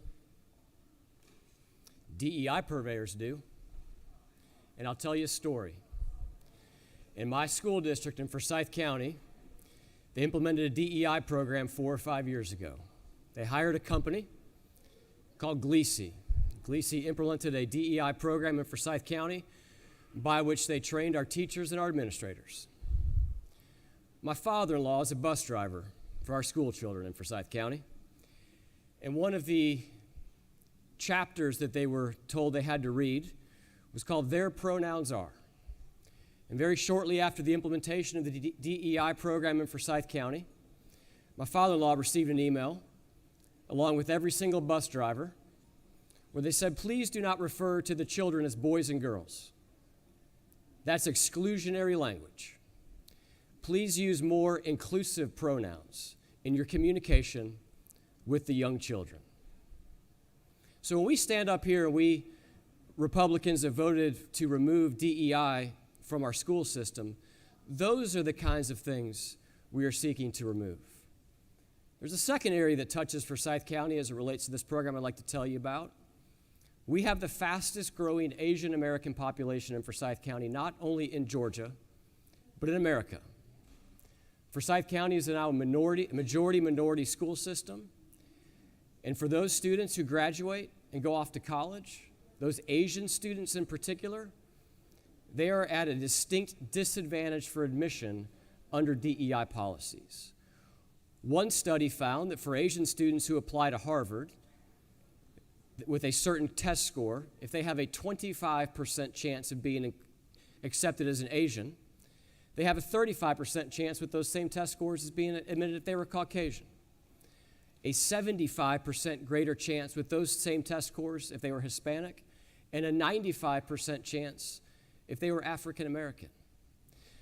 S15: DEI purveyors do. And I'll tell you a story. In my school district in Forsyth County, they implemented a DEI program 4 or 5 years ago. They hired a company called Gleasy. Gleasy implemented a DEI program in Forsyth County by which they trained our teachers and our administrators. My father-in-law is a bus driver for our school children in Forsyth County. And one of the chapters that they were told they had to read was called Their Pronouns Are. And very shortly after the implementation of the DEI program in Forsyth County, my father-in-law received an email, along with every single bus driver, where they said, please do not refer to the children as boys and girls. That's exclusionary language. Please use more inclusive pronouns in your communication with the young children. So when we stand up here and we Republicans have voted to remove DEI from our school system, those are the kinds of things we are seeking to remove. There's a second area that touches Forsyth County as it relates to this program I'd like to tell you about. We have the fastest growing Asian American population in Forsyth County, not only in Georgia, but in America. Forsyth County is now a majority minority school system, And for those students who graduate and go off to college, those Asian students in particular, they are at a distinct disadvantage for admission under DEI policies. One study found that for Asian students who apply to Harvard with a certain test score, if they have a 25% chance of being accepted as an Asian, they have a 35% chance with those same test scores as being admitted if they were Caucasian. A 75% greater chance with those same test scores if they were Hispanic, and a 95% chance if they were African American.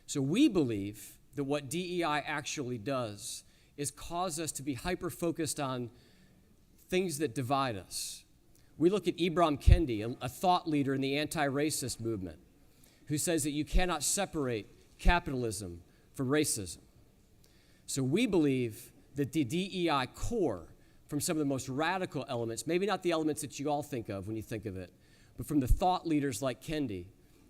S15: So we believe that what DEI actually does is cause us to be hyper-focused on things that divide us. We look at Ibram Kendi, a thought leader in the anti-racist movement, who says that you cannot separate capitalism from racism. So we believe that the DEI core, from some of the most radical elements, maybe not the elements that you all think of when you think of it, but from the thought leaders like Kendi,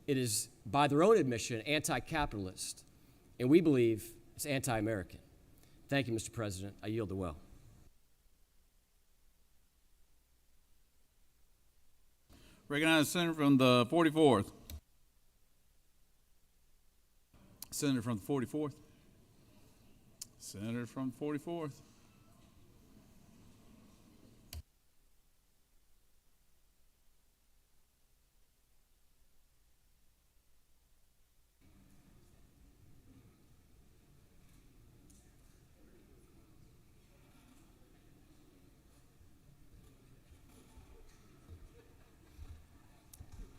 S15: it is, by their own admission, anti-capitalist. And we believe it's anti-American. Thank you, Mr. President. I yield the well.
S1: Recognize the senator from the 44th. Senator from the 44th. Senator from the 44th.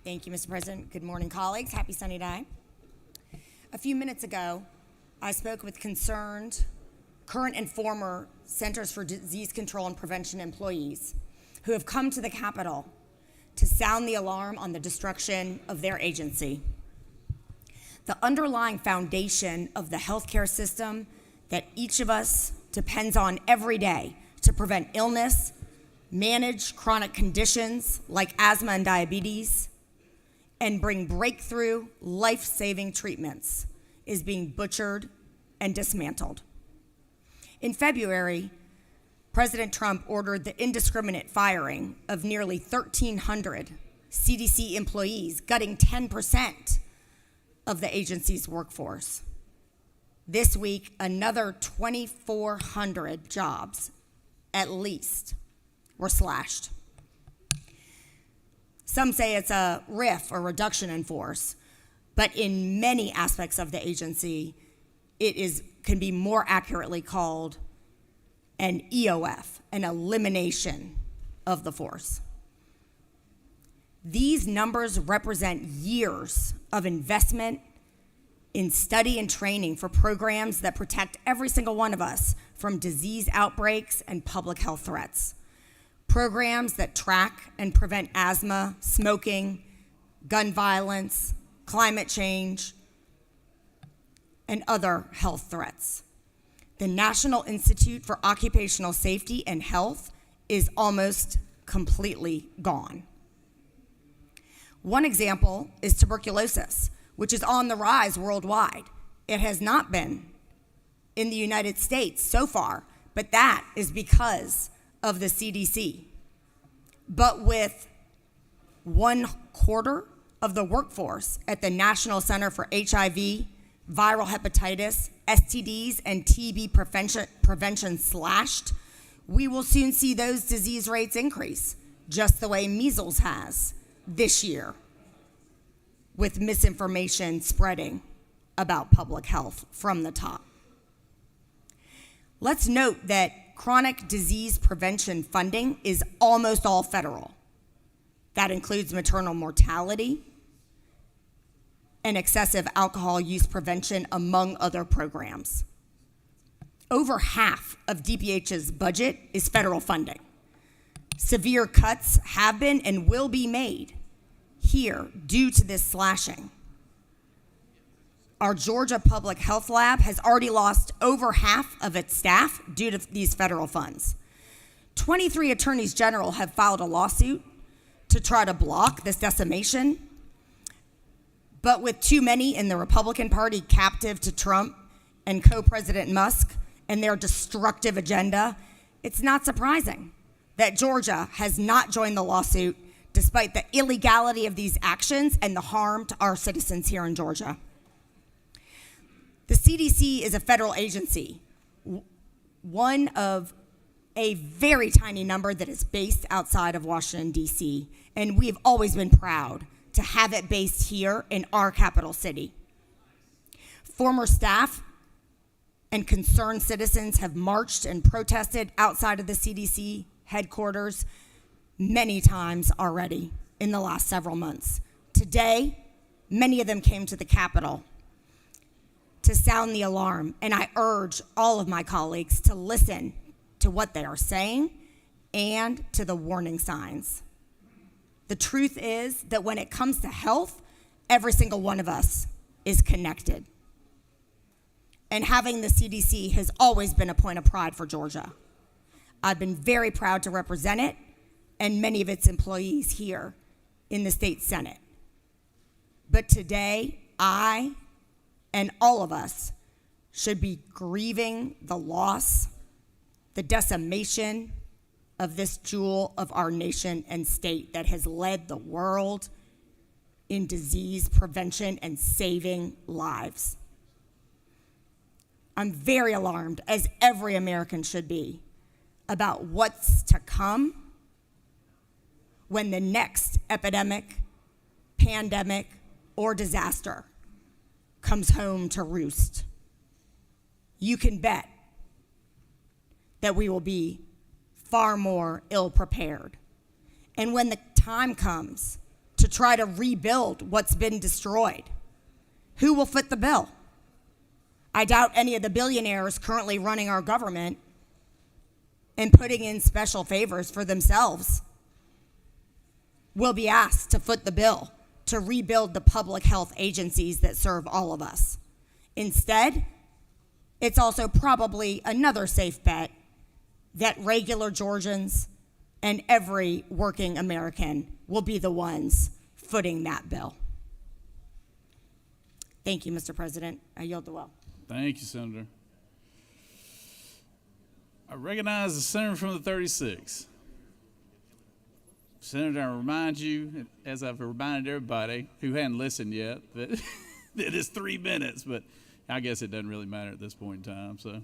S13: Thank you, Mr. President. Good morning, colleagues. Happy sunny day. A few minutes ago, I spoke with concerned current and former Centers for Disease Control and Prevention employees who have come to the Capitol to sound the alarm on the destruction of their agency. The underlying foundation of the healthcare system that each of us depends on every day to prevent illness, manage chronic conditions like asthma and diabetes, and bring breakthrough, life-saving treatments is being butchered and dismantled. In February, President Trump ordered the indiscriminate firing of nearly 1,300 CDC employees, gutting 10% of the agency's workforce. This week, another 2,400 jobs, at least, were slashed. Some say it's a RIF, or reduction in force, but in many aspects of the agency, can be more accurately called an EOF, an elimination of the force. These numbers represent years of investment in study and training for programs that protect every single one of us from disease outbreaks and public health threats. Programs that track and prevent asthma, smoking, gun violence, climate change, and other health threats. The National Institute for Occupational Safety and Health is almost completely gone. One example is tuberculosis, which is on the rise worldwide. It has not been in the United States so far, but that is because of the CDC. But with 1/4 of the workforce at the National Center for HIV, viral hepatitis, STDs, and TB prevention slashed, we will soon see those disease rates increase, just the way measles has this year, with misinformation spreading about public health from the top. Let's note that chronic disease prevention funding is almost all federal. That includes maternal mortality and excessive alcohol use prevention, among other programs. Over half of DPH's budget is federal funding. Severe cuts have been and will be made here due to this slashing. Our Georgia Public Health Lab has already lost over half of its staff due to these federal funds. 23 attorneys general have filed a lawsuit to try to block this decimation, but with too many in the Republican Party captive to Trump and co-President Musk and their destructive agenda, it's not surprising that Georgia has not joined the lawsuit despite the illegality of these actions and the harm to our citizens here in Georgia. The CDC is a federal agency, one of a very tiny number that is based outside of Washington, D.C., and we have always been proud to have it based here in our capital city. Former staff and concerned citizens have marched and protested outside of the CDC headquarters many times already in the last several months. Today, many of them came to the Capitol to sound the alarm, and I urge all of my colleagues to listen to what they are saying and to the warning signs. The truth is that when it comes to health, every single one of us is connected. And having the CDC has always been a point of pride for Georgia. I've been very proud to represent it and many of its employees here in the state Senate. But today, I and all of us should be grieving the loss, the decimation of this jewel of our nation and state that has led the world in disease prevention and saving lives. I'm very alarmed, as every American should be, about what's to come when the next epidemic, pandemic, or disaster comes home to roost. You can bet that we will be far more ill-prepared. And when the time comes to try to rebuild what's been destroyed, who will foot the bill? I doubt any of the billionaires currently running our government and putting in special favors for themselves will be asked to foot the bill to rebuild the public health agencies that serve all of us. Instead, it's also probably another safe bet that regular Georgians and every working American will be the ones footing that bill. Thank you, Mr. President. I yield the well.
S1: Thank you, Senator. I recognize the senator from the 36. Senator, I remind you, as I've reminded everybody who hadn't listened yet, that that it's 3 minutes, but I guess it doesn't really matter at this point in time, so.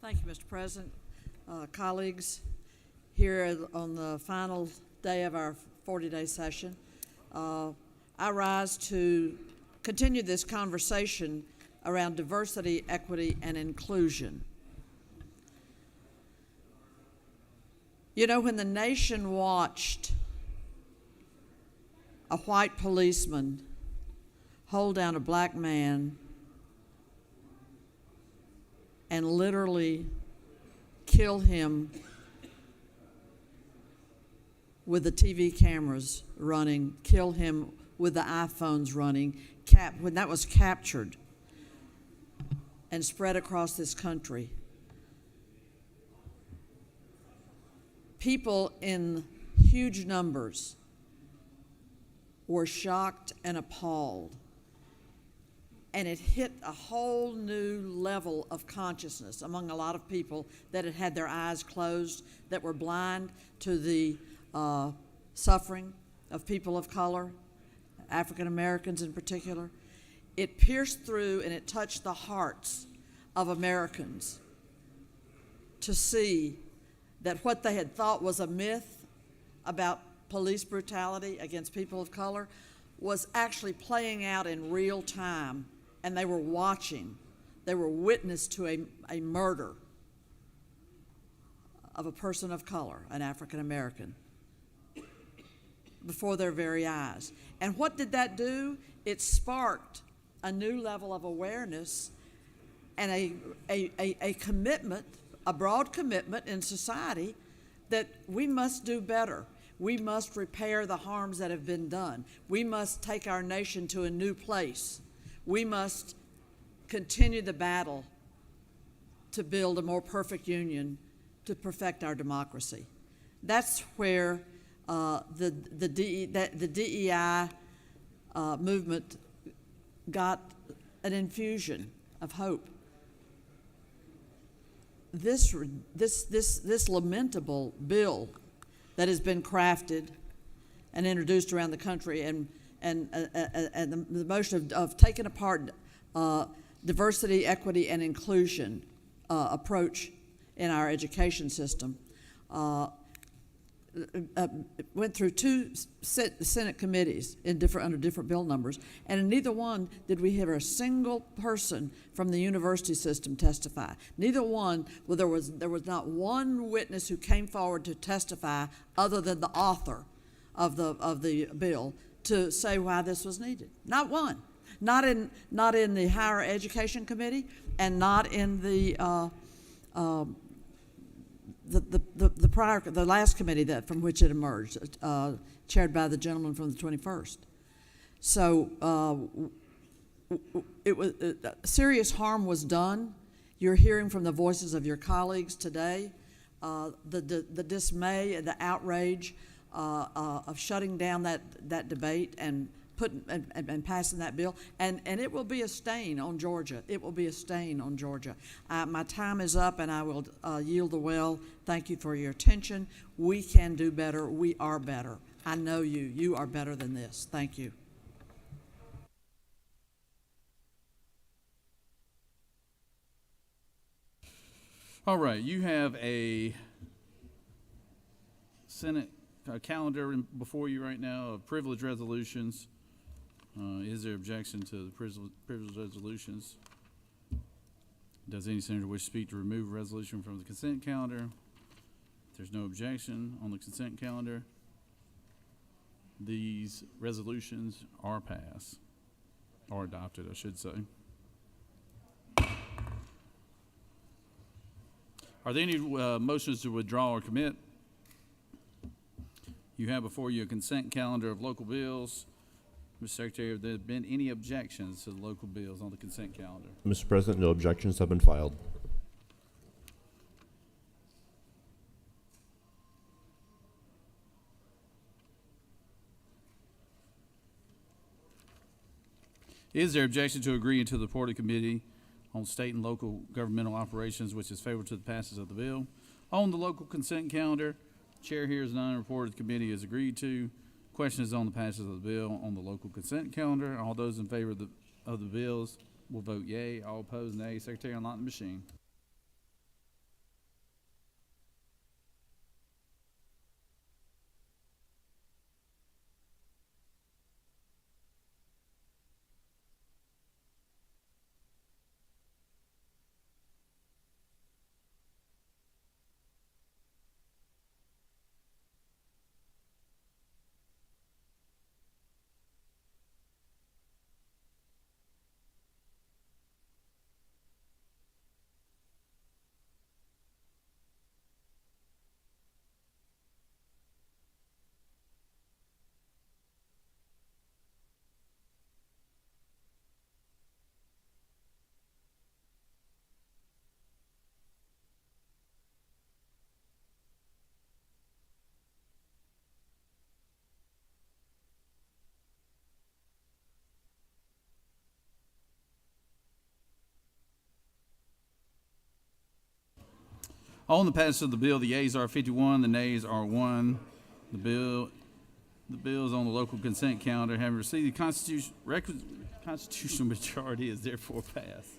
S8: Thank you, Mr. President. Colleagues, here on the final day of our 40-day session, I rise to continue this conversation around diversity, equity, and inclusion. You know, when the nation watched a white policeman hold down a black man and literally kill him with the TV cameras running, kill him with the iPhones running, when that was captured and spread across this country, people in huge numbers were shocked and appalled. And it hit a whole new level of consciousness among a lot of people that had had their eyes closed, that were blind to the suffering of people of color, African Americans in particular. It pierced through and it touched the hearts of Americans to see that what they had thought was a myth about police brutality against people of color was actually playing out in real time. And they were watching, they were witness to a murder of a person of color, an African American, before their very eyes. And what did that do? It sparked a new level of awareness and a commitment, a broad commitment in society that we must do better. We must repair the harms that have been done. We must take our nation to a new place. We must continue the battle to build a more perfect union, to perfect our democracy. That's where the DEI movement got an infusion of hope. This lamentable bill that has been crafted and introduced around the country, and the motion of taking apart diversity, equity, and inclusion approach in our education system, went through two Senate committees under different bill numbers, and in neither one did we hear a single person from the university system testify. Neither one. Well, there was not one witness who came forward to testify other than the author of the bill to say why this was needed. Not one. Not in the higher education committee, and not in the last committee from which it emerged, chaired by the gentleman from the 21st. So it was serious harm was done. You're hearing from the voices of your colleagues today the dismay and the outrage of shutting down that debate and passing that bill, and it will be a stain on Georgia. It will be a stain on Georgia. My time is up, and I will yield the well. Thank you for your attention. We can do better. We are better. I know you. You are better than this. Thank you.
S1: All right, you have a Senate calendar before you right now of privilege resolutions. Is there objection to the privilege resolutions? Does any senator wish to speak to remove a resolution from the consent calendar? If there's no objection on the consent calendar, these resolutions are passed, or adopted, I should say. Are there any motions to withdraw or commit? You have before you a consent calendar of local bills. Mr. Secretary, have there been any objections to the local bills on the consent calendar?
S10: Mr. President, no objections have been filed.
S1: Is there objection to agree into the Porter Committee on State and Local Governmental Operations, which is favorable to the passage of the bill? On the local consent calendar, chair hears none. Reported committee is agreed to. Question is on the passage of the bill on the local consent calendar. All those in favor of the bills will vote yea. All opposed, nay. Secretary, unlock the machine. On the passage of the bill, the yeas are 51, the nays are 1. The bills on the local consent calendar having received the constitutional majority is therefore passed.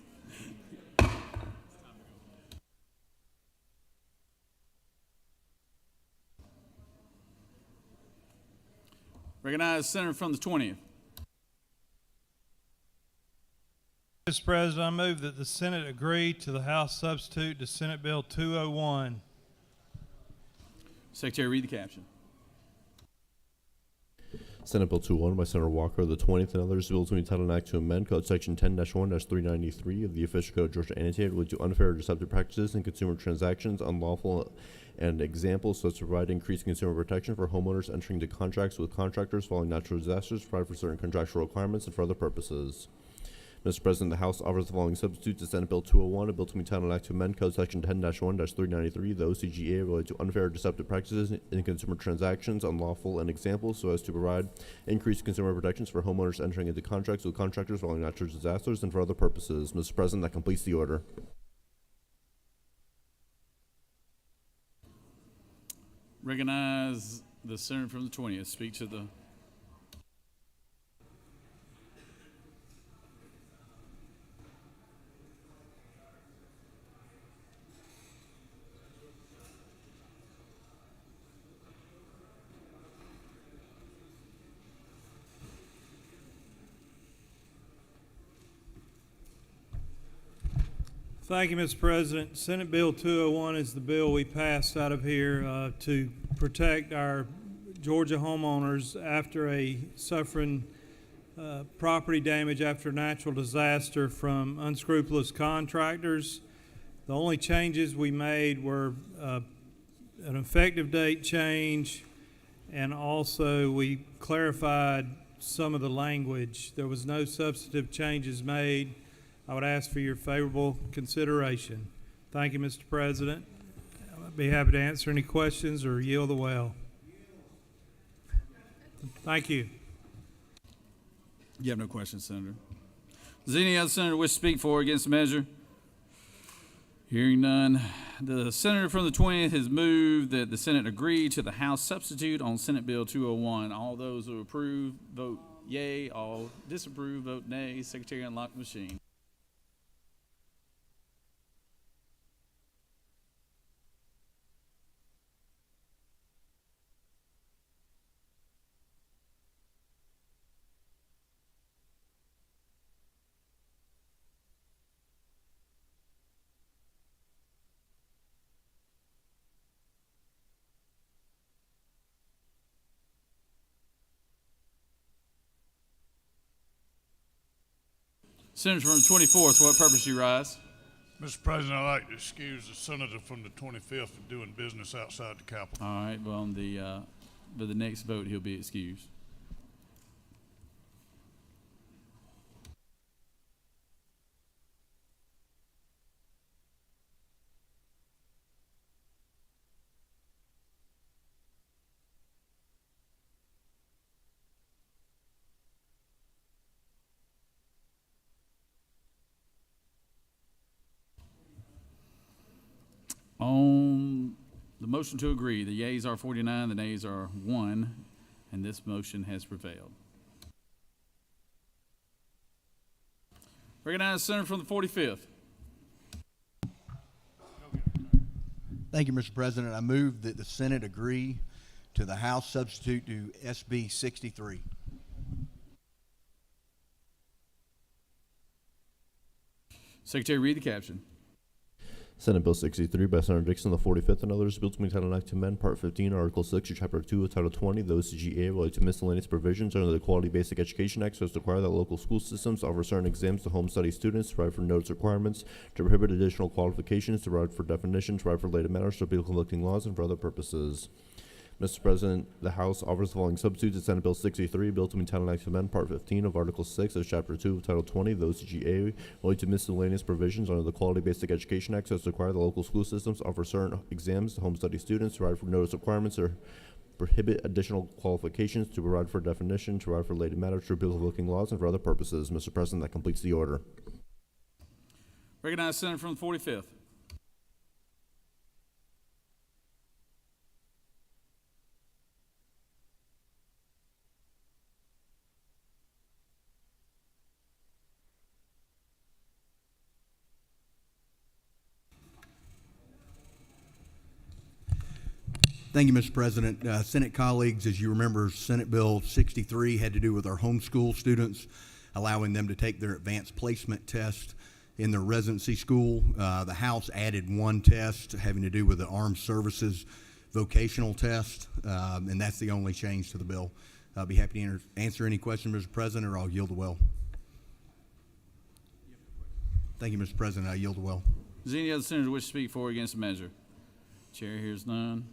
S1: Recognize Senator from the 20th.
S11: Mr. President, I move that the Senate agree to the House substitute to Senate Bill 201.
S1: Secretary, read the caption.
S10: Senate Bill 201 by Senator Walker of the 20th and others, bills to be entitled an act to amend Code Section 10-1-393 of the Official Code of Georgia annotated with to unfair or deceptive practices in consumer transactions, unlawful and examples so as to provide increased consumer protection for homeowners entering into contracts with contractors following natural disasters, provide for certain contractual requirements and for other purposes. Mr. President, the House offers the following substitutes to Senate Bill 201, a bill to entitled an act to amend Code Section 10-1-393, the OCGA, related to unfair or deceptive practices in consumer transactions, unlawful and examples, so as to provide increased consumer protections for homeowners entering into contracts with contractors following natural disasters and for other purposes. Mr. President, that completes the order.
S1: Recognize the senator from the 20th. Speak to the.
S11: Thank you, Mr. President. Senate Bill 201 is the bill we passed out of here to protect our Georgia homeowners after suffering property damage after a natural disaster from unscrupulous contractors. The only changes we made were an effective date change, and also we clarified some of the language. There was no substantive changes made. I would ask for your favorable consideration. Thank you, Mr. President. I'd be happy to answer any questions or yield the well. Thank you.
S1: You have no questions, Senator. Does any other senator wish to speak for or against the measure? Hearing none, the senator from the 20th has moved that the Senate agree to the House substitute on Senate Bill 201. All those who approve, vote yea. All disapprove, vote nay. Secretary, unlock the machine. Senator from the 24th, what purpose you rise?
S7: Mr. President, I'd like to excuse the senator from the 25th for doing business outside the Capitol.
S1: All right, well, on the next vote, he'll be excused. On the motion to agree, the yeas are 49, the nays are 1, and this motion has prevailed. Recognize the senator from the 45th.
S12: Thank you, Mr. President. I move that the Senate agree to the House substitute to SB 63.
S1: Secretary, read the caption.
S10: Senate Bill 63 by Senator Dixon, the 45th, and others, bill to entitled an act to amend Part 15, Article 6, or Chapter 2 of Title 20 of the OCGA related to miscellaneous provisions under the Quality Basic Education Act so as to require that local school systems offer certain exams to home study students, to provide for notice requirements, to prohibit additional qualifications, to provide for definitions, to provide for related matters, to appeal conflicting laws, and for other purposes. Mr. President, the House offers the following substitutes to Senate Bill 63, bill to entitled an act to amend Part 15 of Article 6 of Chapter 2 of Title 20 of the OCGA related to miscellaneous provisions under the Quality Basic Education Act so as to require the local school systems offer certain exams to home study students, to provide for notice requirements, or prohibit additional qualifications, to provide for definition, to provide for related matters, to repeal conflicting laws, and for other purposes. Mr. President, that completes the order.
S1: Recognize the senator from the 45th.
S12: Thank you, Mr. President. Senate colleagues, as you remember, Senate Bill 63 had to do with our homeschool students, allowing them to take their advanced placement test in their residency school. The House added one test having to do with the Armed Services vocational test, and that's the only change to the bill. I'll be happy to answer any questions, Mr. President, or I'll yield the well. Thank you, Mr. President. I yield the well.
S1: Does any other senator wish to speak for or against the measure? Chair hears none.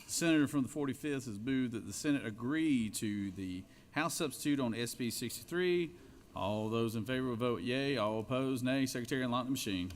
S1: The senator from the 45th has moved that the Senate agree to the House substitute on SB 63, All those in favor will vote yea. All opposed, nay. Secretary, unlock the machine.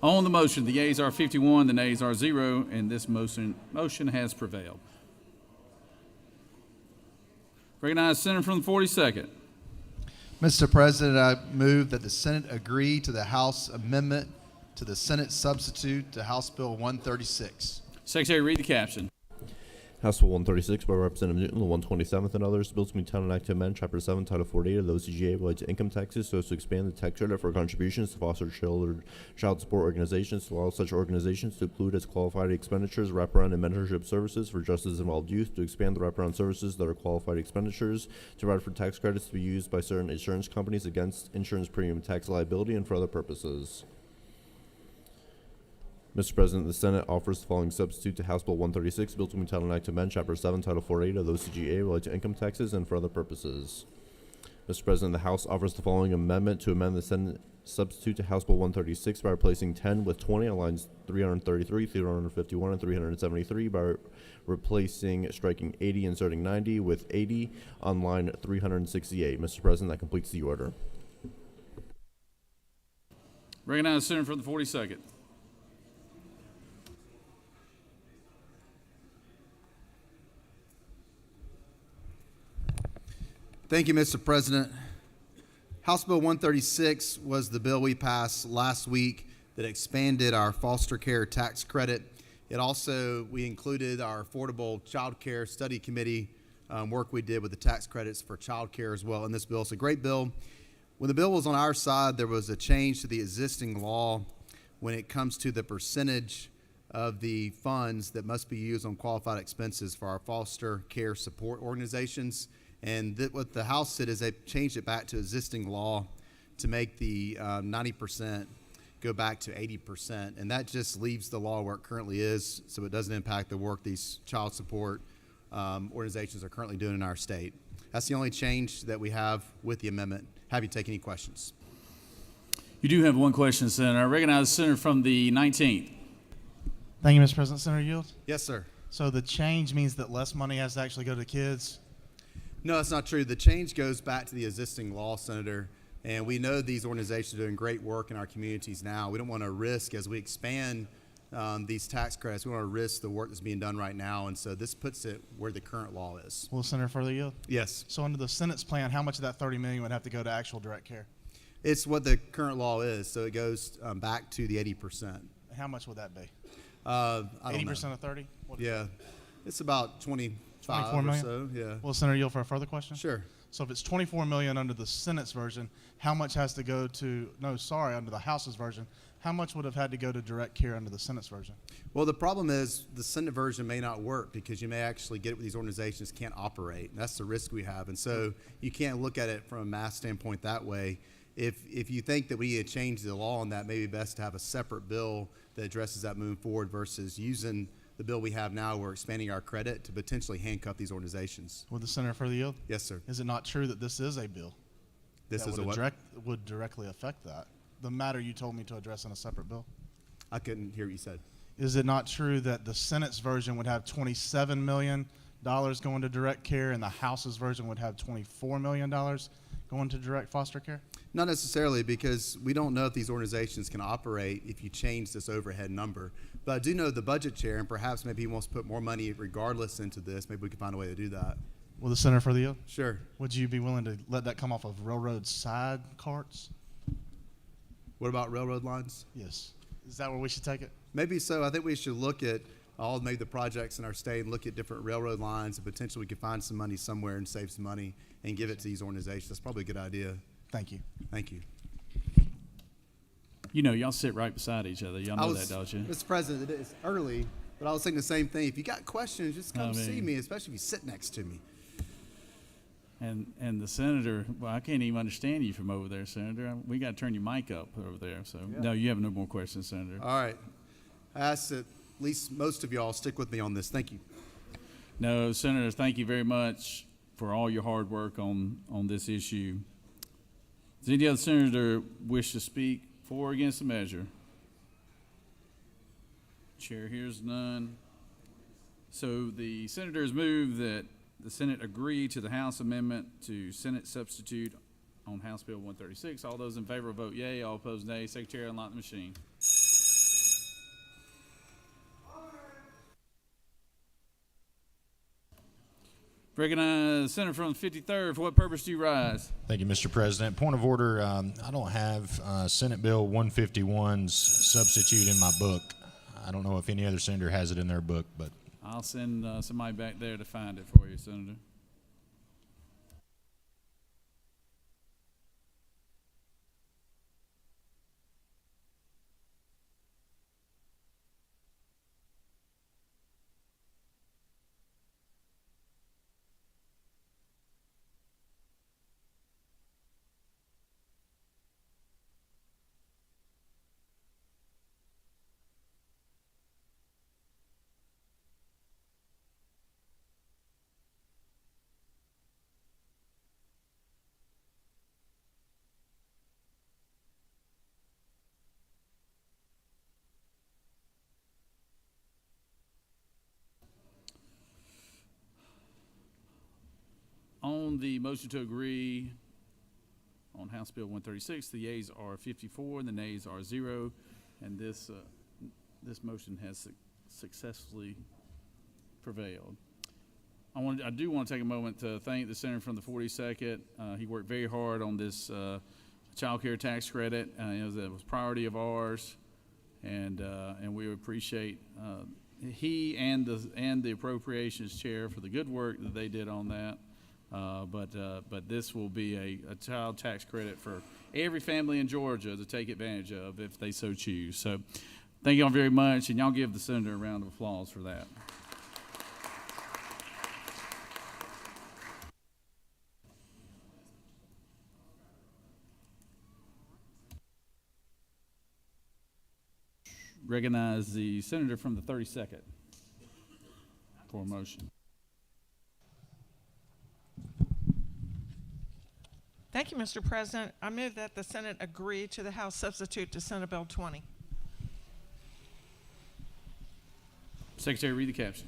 S1: On the motion, the yeas are 51, the nays are 0, and this motion has prevailed. Recognize Senator from the 42nd.
S14: Mr. President, I move that the Senate agree to the House amendment to the Senate substitute to House Bill 136.
S1: Secretary, read the caption.
S10: House Bill 136 by Representative Newton, the 127th, and others. Bills to be Town and Act to amend Chapter 7, Title 48 of the OCGA related to income taxes so as to expand the tax credit for contributions to foster child support organizations, to allow such organizations to include as qualified expenditures wraparound and mentorship services for justice-involved youth, to expand the wraparound services that are qualified expenditures, to provide for tax credits to be used by certain insurance companies against insurance premium tax liability and for other purposes. Mr. President, the Senate offers the following substitute to House Bill 136, Bill to be Title and Act to amend Chapter 7, Title 48 of the OCGA related to income taxes and for other purposes. Mr. President, the House offers the following amendment to amend the Senate substitute to House Bill 136 by replacing 10 with 20 on lines 333, 351, and 373 by striking 80, inserting 90 with 80 on line 368. Mr. President, that completes the order.
S1: Recognize Senator from the 42nd.
S14: Thank you, Mr. President. House Bill 136 was the bill we passed last week that expanded our foster care tax credit. We included our Affordable Child Care Study Committee work we did with the tax credits for child care as well in this bill. It's a great bill. When the bill was on our side, there was a change to the existing law when it comes to the percentage of the funds that must be used on qualified expenses for our foster care support organizations. And what the House did is they changed it back to existing law to make the 90% go back to 80%. And that just leaves the law where it currently is, so it doesn't impact the work these child support organizations are currently doing in our state. That's the only change that we have with the amendment. Happy to take any questions.
S1: You do have one question, Senator. I recognize the Senator from the 19th.
S16: Thank you, Mr. President. Senator Yield?
S14: Yes, sir.
S16: So the change means that less money has to actually go to kids?
S14: No, that's not true. The change goes back to the existing law, Senator, and we know these organizations are doing great work in our communities now. We don't want to risk, as we expand these tax credits, we want to risk the work that's being done right now, and so this puts it where the current law is.
S16: Will Senator further yield?
S14: Yes.
S16: So under the Senate's plan, how much of that $30 million would have to go to actual direct care?
S14: It's what the current law is, so it goes back to the 80%.
S16: How much would that be?
S14: I don't know.
S16: 80% of 30?
S14: Yeah, it's about 25
S16: 24 million?
S14: or so, yeah.
S16: Will Senator yield for a further question?
S14: Sure.
S16: So if it's 24 million under the Senate's version, how much has to go to, under the House's version, how much would have had to go to direct care under the Senate's version?
S14: Well, the problem is the Senate version may not work because you may actually get it where these organizations can't operate. And that's the risk we have. And so you can't look at it from a mass standpoint that way. If you think that we need to change the law on that, maybe best to have a separate bill that addresses that moving forward versus using the bill we have now, we're expanding our credit to potentially handcuff these organizations.
S16: With the Center for the Yield?
S14: Yes, sir.
S16: Is it not true that this is a bill?
S14: This
S16: that
S14: is a
S16: would
S14: what?
S16: would directly affect that? The matter you told me to address in a separate bill?
S14: I couldn't hear what you said.
S16: Is it not true that the Senate's version would have $27 million going to direct care and the House's version would have $24 million going to direct foster care?
S14: Not necessarily, because we don't know if these organizations can operate if you change this overhead number. But I do know the budget chair, and perhaps maybe he wants to put more money regardless into this. Maybe we can find a way to do that.
S16: Will the Center for the Yield?
S14: Sure.
S16: Would you be willing to let that come off of railroad side carts?
S14: What about railroad lines?
S16: Yes. Is that where we should take it?
S14: Maybe so. I think we should look at all maybe the projects in our state and look at different railroad lines, and potentially we could find some money somewhere and save some money and give it to these organizations. That's probably a good idea.
S16: Thank you.
S14: Thank you.
S1: You know, y'all sit right beside each other. Y'all know that, don't you?
S14: Mr. President, it's early, but I was thinking the same thing. If you got questions, just come see me, especially if you sit next to me.
S1: And the senator, well, I can't even understand you from over there, Senator. We got to turn your mic up over there. So, no, you have no more questions, Senator.
S14: All right. I ask that at least most of y'all stick with me on this. Thank you.
S1: No, Senator, thank you very much for all your hard work on this issue. Does any other senator wish to speak for or against the measure? Chair hears none. So the senators move that the Senate agree to the House amendment to Senate substitute on House Bill 136. All those in favor vote yea. All opposed nay. Secretary, unlock the machine. Recognize Senator from the 53rd. For what purpose do you rise?
S2: Thank you, Mr. President. Point of order, I don't have Senate Bill 151's substitute in my book. I don't know if any other senator has it in their book, but
S1: I'll send somebody back there to find it for you, Senator. On the motion to agree on House Bill 136, the yeas are 54 and the nays are 0, and this motion has successfully prevailed. I do want to take a moment to thank the senator from the 42nd. He worked very hard on this child care tax credit. It was a priority of ours, and we appreciate he and the appropriations chair for the good work that they did on that. But this will be a child tax credit for every family in Georgia to take advantage of if they so choose. So thank y'all very much, and y'all give the senator a round of applause for that. Recognize the senator from the 32nd for a motion.
S18: Thank you, Mr. President. I move that the Senate agree to the House substitute to Senate Bill 20.
S1: Secretary, read the caption.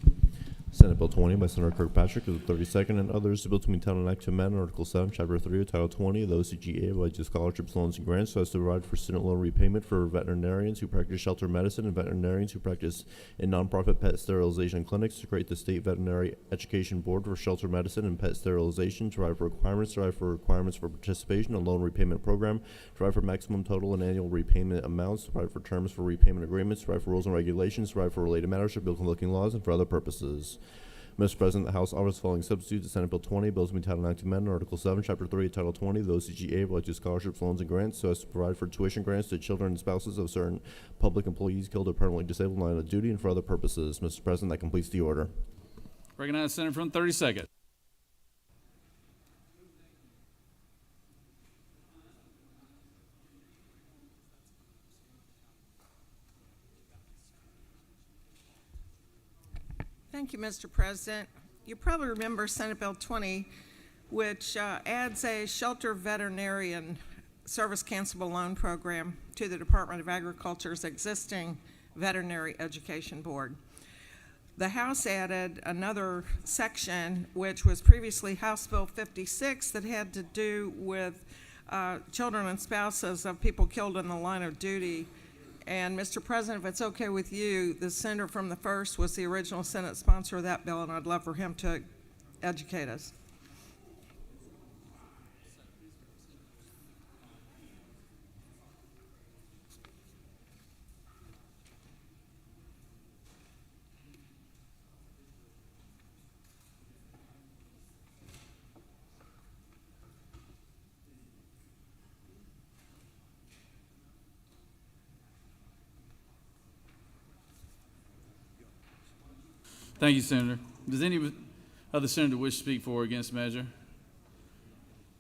S10: Senate Bill 20 by Senator Kirkpatrick of the 32nd and others, the bill to be entitled an act to amend Article 7, Chapter 3 of Title 20 of the OCGA by scholarships, loans, and grants so as to provide for student loan repayment for veterinarians who practice shelter medicine and veterinarians who practice in nonprofit pet sterilization clinics, to create the State Veterinary Education Board for shelter medicine and pet sterilization, to provide for requirements for participation in a loan repayment program, to provide for maximum total and annual repayment amounts, to provide for terms for repayment agreements, to provide for rules and regulations, to provide for related matters, to build conflicting laws, and for other purposes. Mr. President, the House offers the following substitute to Senate Bill 20. Bills to be entitled an act to amend Article 7, Chapter 3 of Title 20 of the OCGA related to scholarships, loans, and grants so as to provide for tuition grants to children and spouses of certain public employees killed or permanently disabled in line of duty and for other purposes. Mr. President, that completes the order.
S1: Recognize the senator from the 32nd.
S18: Thank you, Mr. President. You probably remember Senate Bill 20, which adds a shelter veterinarian service cancelable loan program to the Department of Agriculture's existing veterinary education board. The House added another section, which was previously House Bill 56, that had to do with children and spouses of people killed in the line of duty. And Mr. President, if it's okay with you, the senator from the 1st was the original Senate sponsor of that bill, and I'd love for him to educate us.
S1: Thank you, Senator. Does any other senator wish to speak for or against the measure?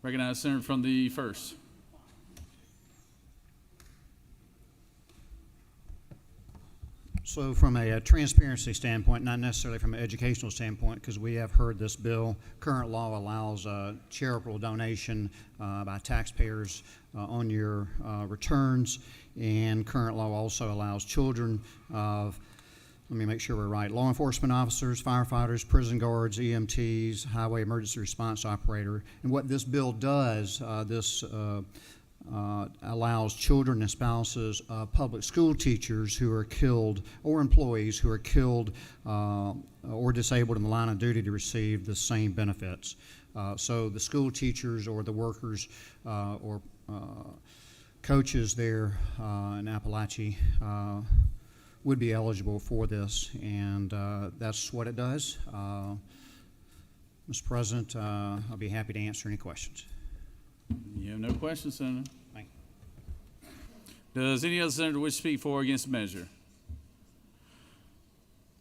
S1: Recognize the senator from the 1st.
S19: So from a transparency standpoint, not necessarily from an educational standpoint, because we have heard this bill, current law allows charitable donation by taxpayers on your returns, and current law also allows children of, let me make sure we're right, law enforcement officers, firefighters, prison guards, EMTs, highway emergency response operator. And what this bill does, this allows children and spouses of public school teachers who are killed, or employees who are killed or disabled in the line of duty, to receive the same benefits. So the school teachers or the workers or coaches there in Appalachia would be eligible for this, and that's what it does. Mr. President, I'll be happy to answer any questions.
S1: You have no questions, Senator.
S19: Thank
S1: you. Does any other senator wish to speak for or against the measure?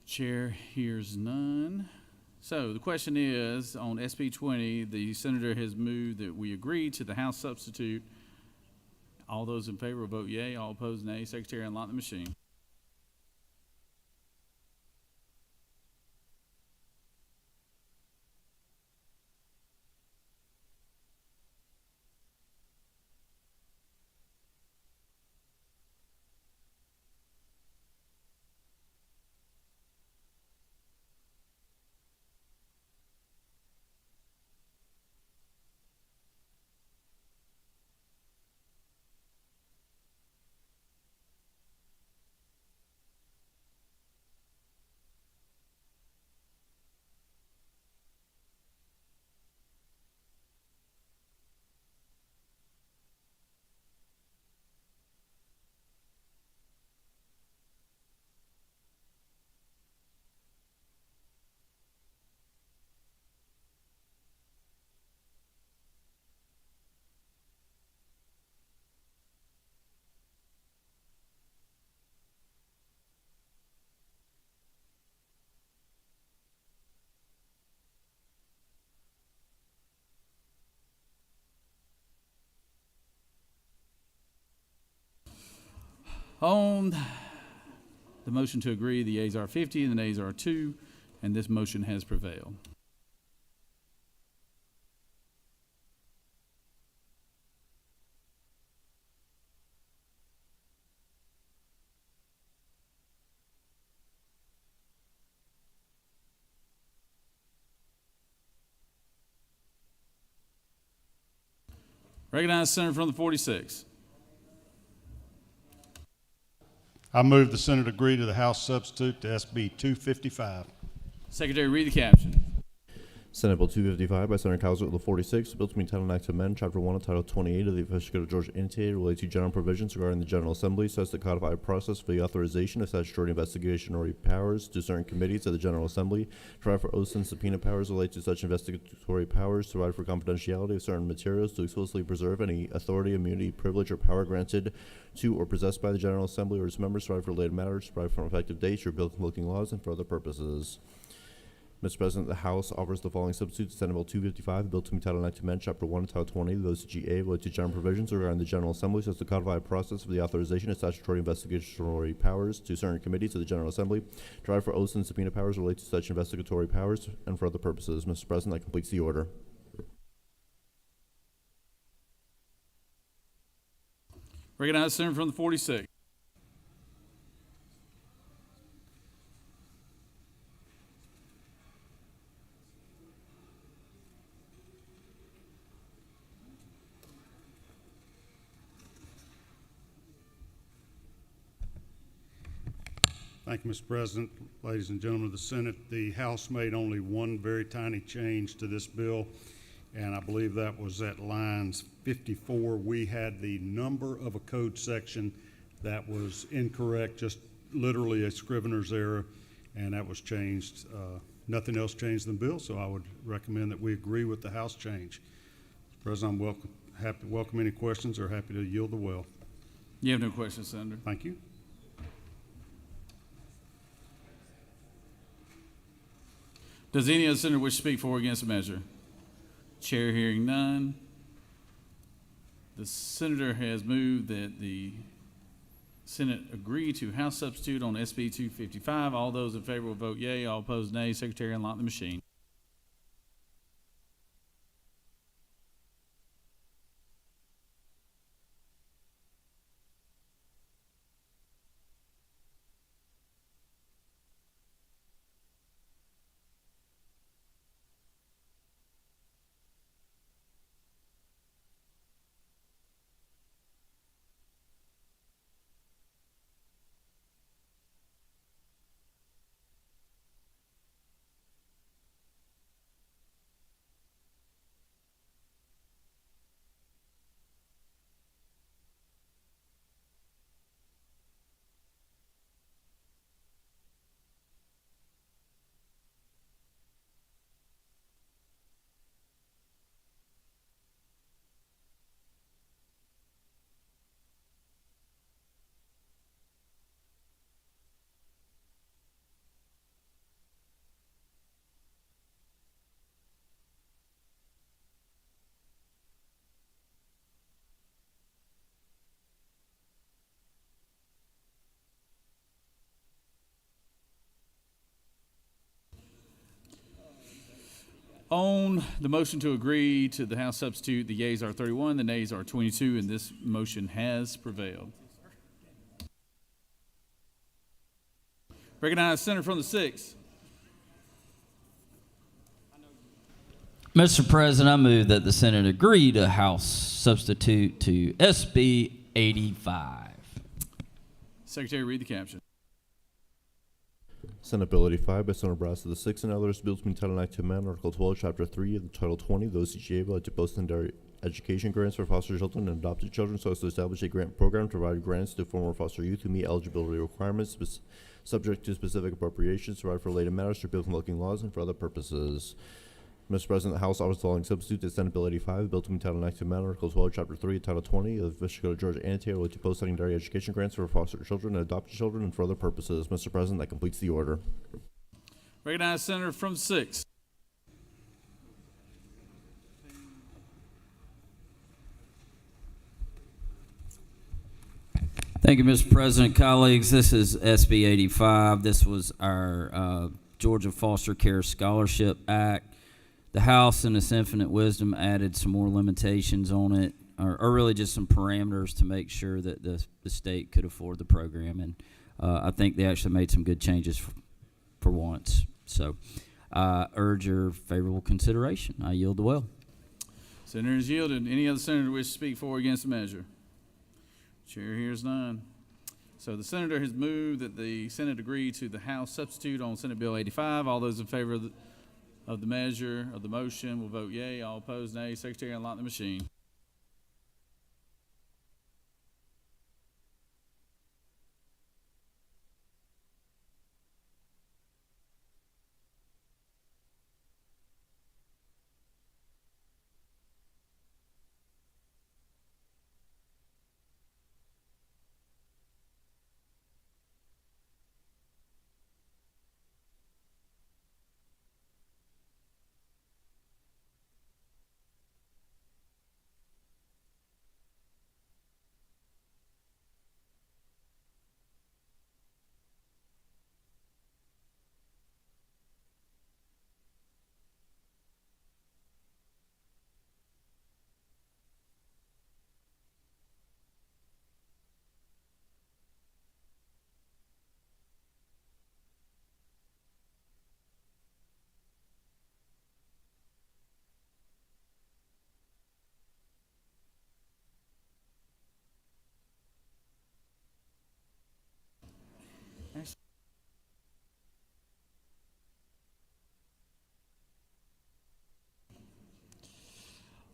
S1: Chair hears none. So the question is, on SB 20, the senator has moved that we agree to the House substitute. All those in favor will vote yea, all opposed nay. Secretary, unlock the machine. On the motion to agree, the yeas are 50 and the nays are 2, and this motion has prevailed. Recognize the senator from the 46.
S7: I move the Senate agree to the House substitute to SB 255.
S1: Secretary, read the caption.
S10: Senate Bill 255 by Senator Cowser of the 46, bill to be entitled an act to amend Chapter 1 of Title 28 of the official code of Georgia annotated related to general provisions regarding the General Assembly so as to codify a process for the authorization of statutory investigatory powers to certain committees of the General Assembly, to provide for oaths and subpoena powers related to such investigatory powers, to provide for confidentiality of certain materials, to explicitly preserve any authority, immunity, privilege, or power granted to or possessed by the General Assembly or its members, to provide for related matters, to provide for effective dates, repeal conflicting laws, and for other purposes. Mr. President, the House offers the following substitute to Senate Bill 255, the bill to be titled Act to amend Chapter 1, Title 20 of the OCGA related to general provisions regarding the General Assembly so as to codify a process for the authorization of statutory investigatory powers to certain committees of the General Assembly, derived for oaths and subpoena powers related to such investigatory powers and for other purposes. Mr. President, that completes the order.
S1: Recognize the senator from the 46th.
S20: Thank you, Mr. President. Ladies and gentlemen of the Senate, the House made only one very tiny change to this bill, and I believe that was at lines 54. We had the number of a code section that was incorrect, just literally a scrivener's error, and that was changed. Nothing else changed in the bill, so I would recommend that we agree with the House change. Mr. President, I'm happy to welcome any questions or happy to yield the well.
S1: You have no questions, Senator.
S20: Thank you.
S1: Does any other senator wish to speak for or against the measure? Chair hearing none. The senator has moved that the Senate agree to House substitute on SB 255. All those in favor will vote yea. All opposed, nay. Secretary, unlock the machine. On the motion to agree to the House substitute, the yeas are 31, the nays are 22, and this motion has prevailed. Recognize Senator from the 6th.
S21: Mr. President, I move that the Senate agree to House substitute to SB 85.
S1: Secretary, read the caption.
S10: Senate Bill 85 by Senator Brass of the 6th and others, bills being titled Act to amend Article 12, Chapter 3 of the Title 20 of the OCGA related to post-secondary education grants for foster children and adopted children so as to establish a grant program to provide grants to former foster youth who meet eligibility requirements subject to specific appropriations, provide for related matters, for bill convoking laws, and for other purposes. Mr. President, the House offers the following substitute to Senate Bill 85, bill to be entitled Act to amend Article 12, Chapter 3, Title 20 of the Michigan, Georgia annotated related to post-secondary education grants for foster children and adopted children and for other purposes. Mr. President, that completes the order.
S1: Recognize Senator from 6.
S21: Thank you, Mr. President. Colleagues, this is SB 85. This was our Georgia Foster Care Scholarship Act. The House, in its infinite wisdom, added some more limitations on it, or really just some parameters to make sure that the state could afford the program. And I think they actually made some good changes for once. So I urge your favorable consideration. I yield the well.
S1: Senator is yielded. Any other senator wish to speak for or against the measure? Chair hears none. So the senator has moved that the Senate agree to the House substitute on Senate Bill 85. All those in favor of the measure, of the motion, will vote yea. All opposed, nay. Secretary, unlock the machine.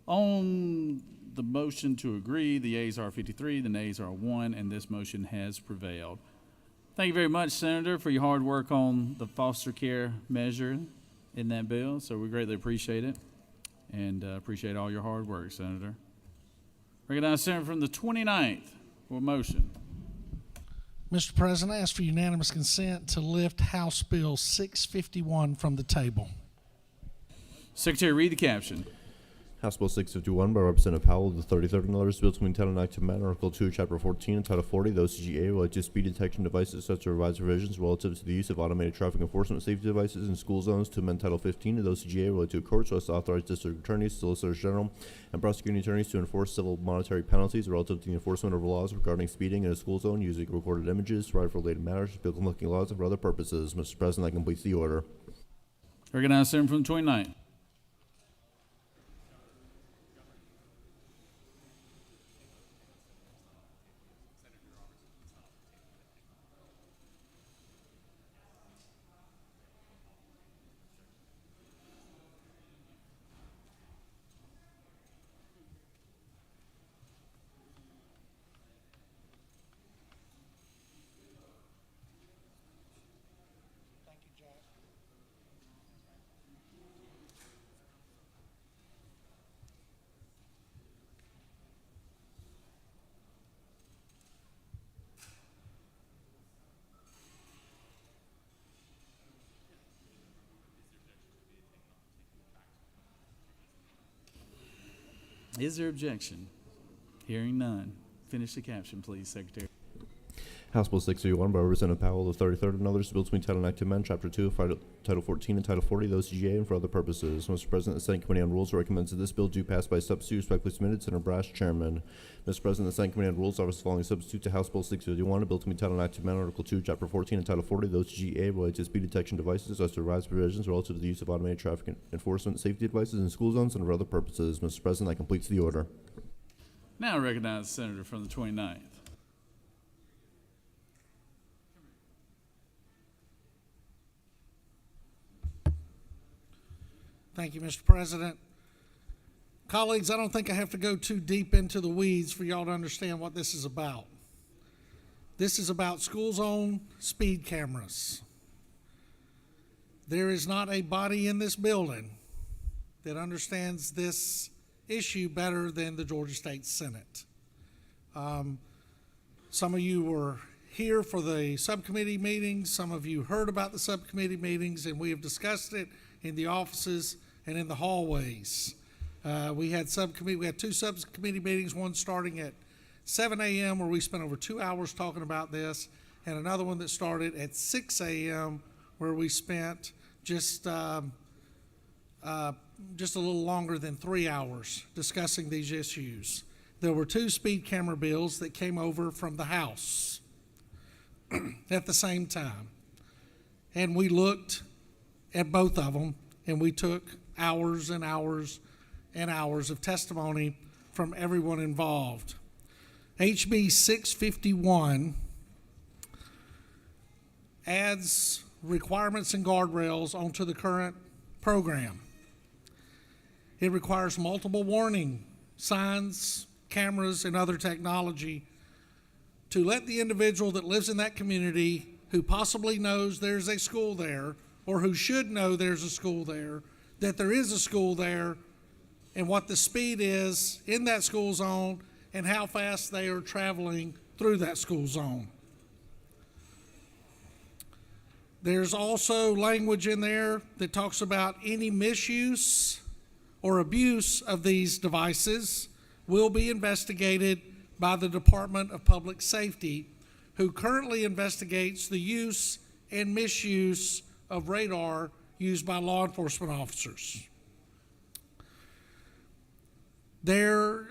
S1: On the motion to agree, the yeas are 53, the nays are 1, and this motion has prevailed. Thank you very much, Senator, for your hard work on the foster care measure in that bill. So we greatly appreciate it, and appreciate all your hard work, Senator. Recognize Senator from the 29th for motion.
S3: Mr. President, I ask for unanimous consent to lift House Bill 651 from the table.
S1: Secretary, read the caption.
S10: House Bill 651 by Representative Powell of the 33rd and others, bill to entitle an act to amend Article 2, Chapter 14, and Title 40 of the OCGA related to speed detection devices, such as revised provisions relative to the use of automated traffic enforcement safety devices in school zones, to amend Title 15 of the OCGA related to courts, so as to authorize district attorneys, solicitors general, and prosecuting attorneys to enforce civil monetary penalties relative to the enforcement of laws regarding speeding in a school zone using recorded images, right-related matters, bill-looking laws, and for other purposes. Mr. President, that completes the order.
S1: Recognize Senator from the 29th. Is there objection? Hearing none. Finish the caption, please, Secretary.
S10: House Bill 631 by Representative Powell of the 33rd and others, bill to entitle an act to amend Chapter 2 of Title 14 and Title 40 of the OCGA and for other purposes. Mr. President, the Senate Committee on Rules recommends that this bill do pass by substitute. Respectfully submitted, Senator Brash, Chairman. Mr. President, the Senate Committee on Rules offers the following substitute to House Bill 651, a bill to entitle an act to amend Article 2, Chapter 14 and Title 40 of the OCGA related to speed detection devices, as to revise provisions relative to the use of automated traffic enforcement safety devices in school zones and for other purposes. Mr. President, that completes the order.
S1: Now recognize the Senator from the 29th.
S3: Thank you, Mr. President. Colleagues, I don't think I have to go too deep into the weeds for y'all to understand what this is about. This is about school zone speed cameras. There is not a body in this building that understands this issue better than the Georgia State Senate. Some of you were here for the subcommittee meetings. Some of you heard about the subcommittee meetings, and we have discussed it in the offices and in the hallways. We had two subcommittee meetings, one starting at 7 a.m. where we spent over 2 hours talking about this, and another one that started at 6 a.m. where we spent just a little longer than 3 hours discussing these issues. There were two speed camera bills that came over from the House at the same time. And we looked at both of them, and we took hours and hours and hours of testimony from everyone involved. HB 651 adds requirements and guardrails onto the current program. It requires multiple warning signs, cameras, and other technology to let the individual that lives in that community, who possibly knows there's a school there, or who should know there's a school there, that there is a school there, and what the speed is in that school zone, and how fast they are traveling through that school zone. There's also language in there that talks about any misuse or abuse of these devices will be investigated by the Department of Public Safety, who currently investigates the use and misuse of radar used by law enforcement officers. There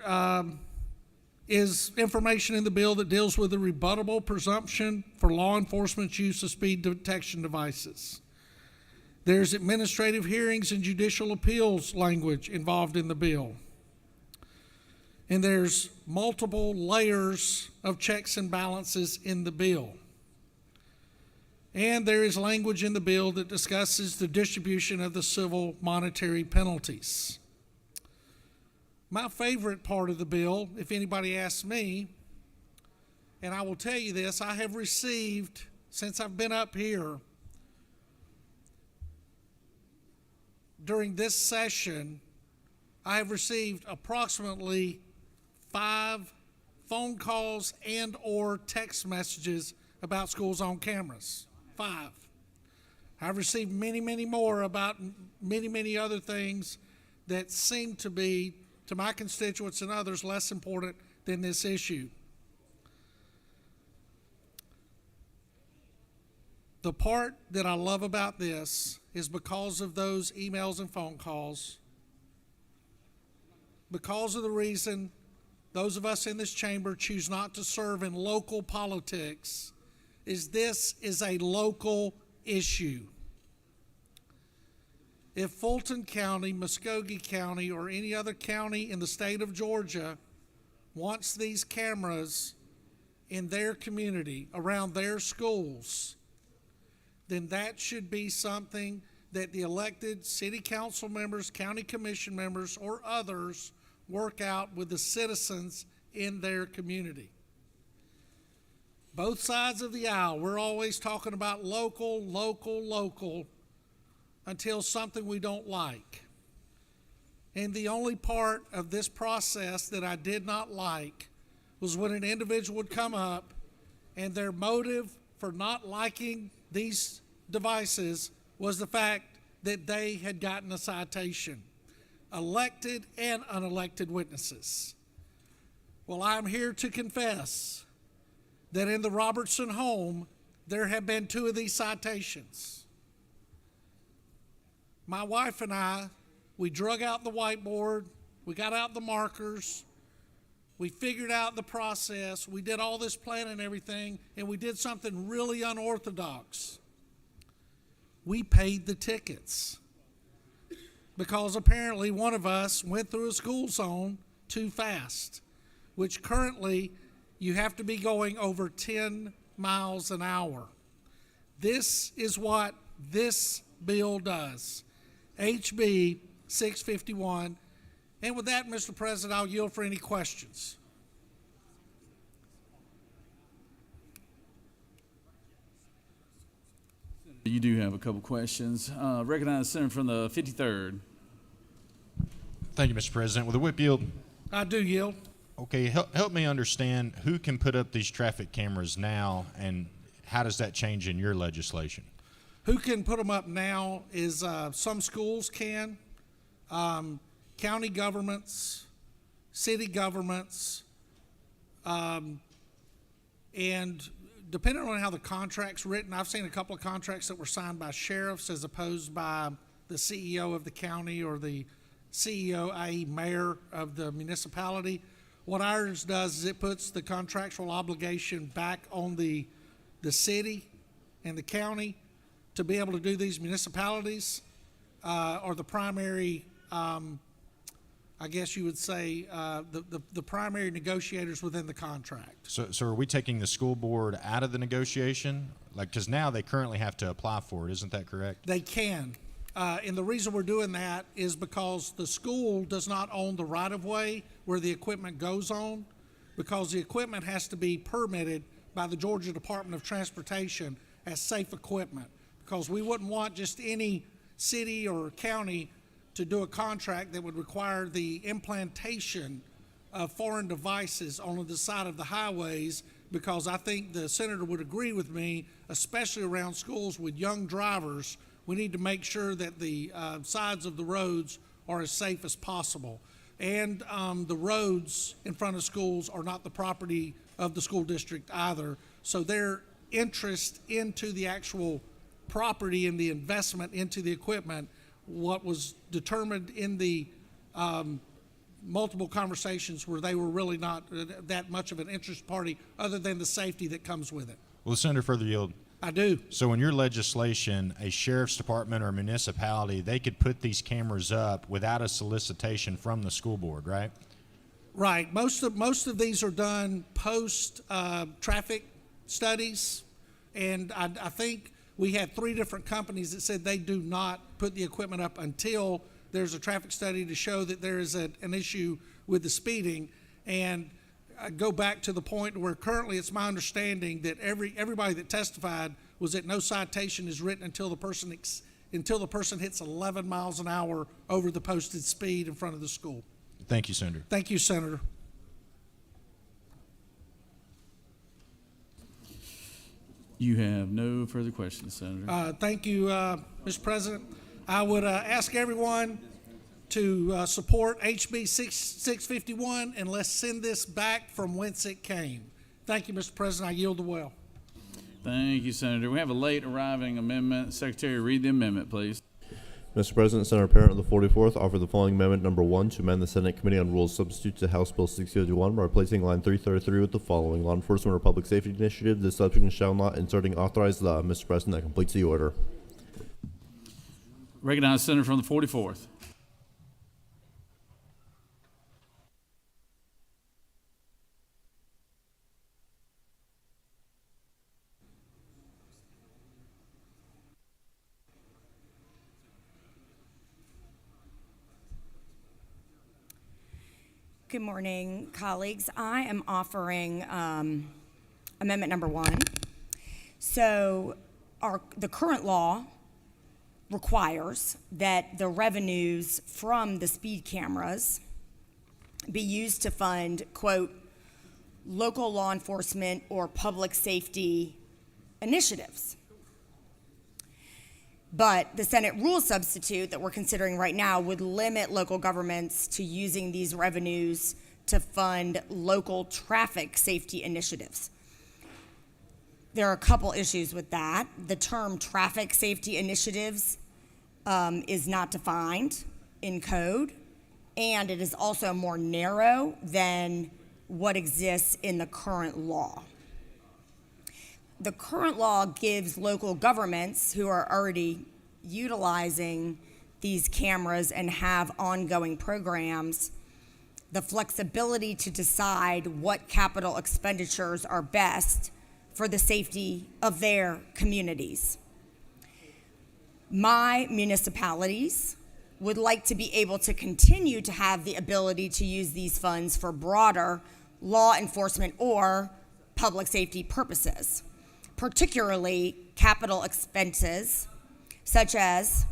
S3: is information in the bill that deals with the rebuttable presumption for law enforcement's use of speed detection devices. There's administrative hearings and judicial appeals language involved in the bill. And there's multiple layers of checks and balances in the bill. And there is language in the bill that discusses the distribution of the civil monetary penalties. My favorite part of the bill, if anybody asks me, and I will tell you this, I have received, since I've been up here, during this session, I have received approximately 5 phone calls and or text messages about schools on cameras. 5. I've received many, many more about many, many other things that seem to be, to my constituents and others, less important than this issue. The part that I love about this is because of those emails and phone calls, because of the reason those of us in this chamber choose not to serve in local politics, is this is a local issue. If Fulton County, Muskogee County, or any other county in the state of Georgia wants these cameras in their community, around their schools, then that should be something that the elected city council members, county commission members, or others work out with the citizens in their community. Both sides of the aisle, we're always talking about local, local, local, until something we don't like. And the only part of this process that I did not like was when an individual would come up and their motive for not liking these devices was the fact that they had gotten a citation. Elected and unelected witnesses. Well, I'm here to confess that in the Robertson home, there have been 2 of these citations. My wife and I, we drug out the whiteboard, we got out the markers, we figured out the process, we did all this planning and everything, and we did something really unorthodox. We paid the tickets. Because apparently one of us went through a school zone too fast, which currently you have to be going over 10 miles an hour. This is what this bill does. HB 651. And with that, Mr. President, I'll yield for any questions.
S1: You do have a couple questions. Recognize the senator from the 53rd.
S2: Thank you, Mr. President. With the whip yield.
S3: I do yield.
S2: Okay, help me understand who can put up these traffic cameras now, and how does that change in your legislation?
S3: Who can put them up now is some schools can, county governments, city governments, and depending on how the contract's written, I've seen a couple of contracts that were signed by sheriffs as opposed by the CEO of the county or the CEO, i.e. mayor of the municipality. What ours does is it puts the contractual obligation back on the city and the county to be able to do these. Municipalities are the primary, I guess you would say, the primary negotiators within the contract.
S2: So are we taking the school board out of the negotiation? Like, because now they currently have to apply for it, isn't that correct?
S3: They can. And the reason we're doing that is because the school does not own the right-of-way where the equipment goes on, because the equipment has to be permitted by the Georgia Department of Transportation as safe equipment, because we wouldn't want just any city or county to do a contract that would require the implantation of foreign devices on the side of the highways, because I think the senator would agree with me, especially around schools with young drivers, we need to make sure that the sides of the roads are as safe as possible. And the roads in front of schools are not the property of the school district either. So their interest into the actual property and the investment into the equipment, what was determined in the multiple conversations where they were really not that much of an interest party other than the safety that comes with it.
S2: Will the senator further yield?
S3: I do.
S2: So in your legislation, a sheriff's department or municipality, they could put these cameras up without a solicitation from the school board, right?
S3: Right. Most of these are done post traffic studies, and I think we had 3 different companies that said they do not put the equipment up until there's a traffic study to show that there is an issue with the speeding. And I go back to the point where currently it's my understanding that everybody that testified was that no citation is written until the person hits 11 miles an hour over the posted speed in front of the school.
S2: Thank you, Senator.
S3: Thank you, Senator.
S1: You have no further questions, Senator.
S3: Thank you, Mr. President. I would ask everyone to support HB 651, and let's send this back from whence it came. Thank you, Mr. President. I yield the well.
S1: Thank you, Senator. We have a late arriving amendment. Secretary, read the amendment, please.
S10: Mr. President, Senator Parent of the 44th offer the following amendment number 1 to amend the Senate Committee on Rules substitute to House Bill 651 by replacing line 333 with the following: law enforcement or public safety initiative. This subsection shall not inserting authorized law. Mr. President, that completes the order.
S1: Recognize Senator from the 44th.
S13: Good morning, colleagues. I am offering amendment number 1. So the current law requires that the revenues from the speed cameras be used to fund, quote, local law enforcement or public safety initiatives. But the Senate rule substitute that we're considering right now would limit local governments to using these revenues to fund local traffic safety initiatives. There are a couple issues with that. The term traffic safety initiatives is not defined in code, and it is also more narrow than what exists in the current law. The current law gives local governments who are already utilizing these cameras and have ongoing programs the flexibility to decide what capital expenditures are best for the safety of their communities. My municipalities would like to be able to continue to have the ability to use these funds for broader law enforcement or public safety purposes, particularly capital expenses such as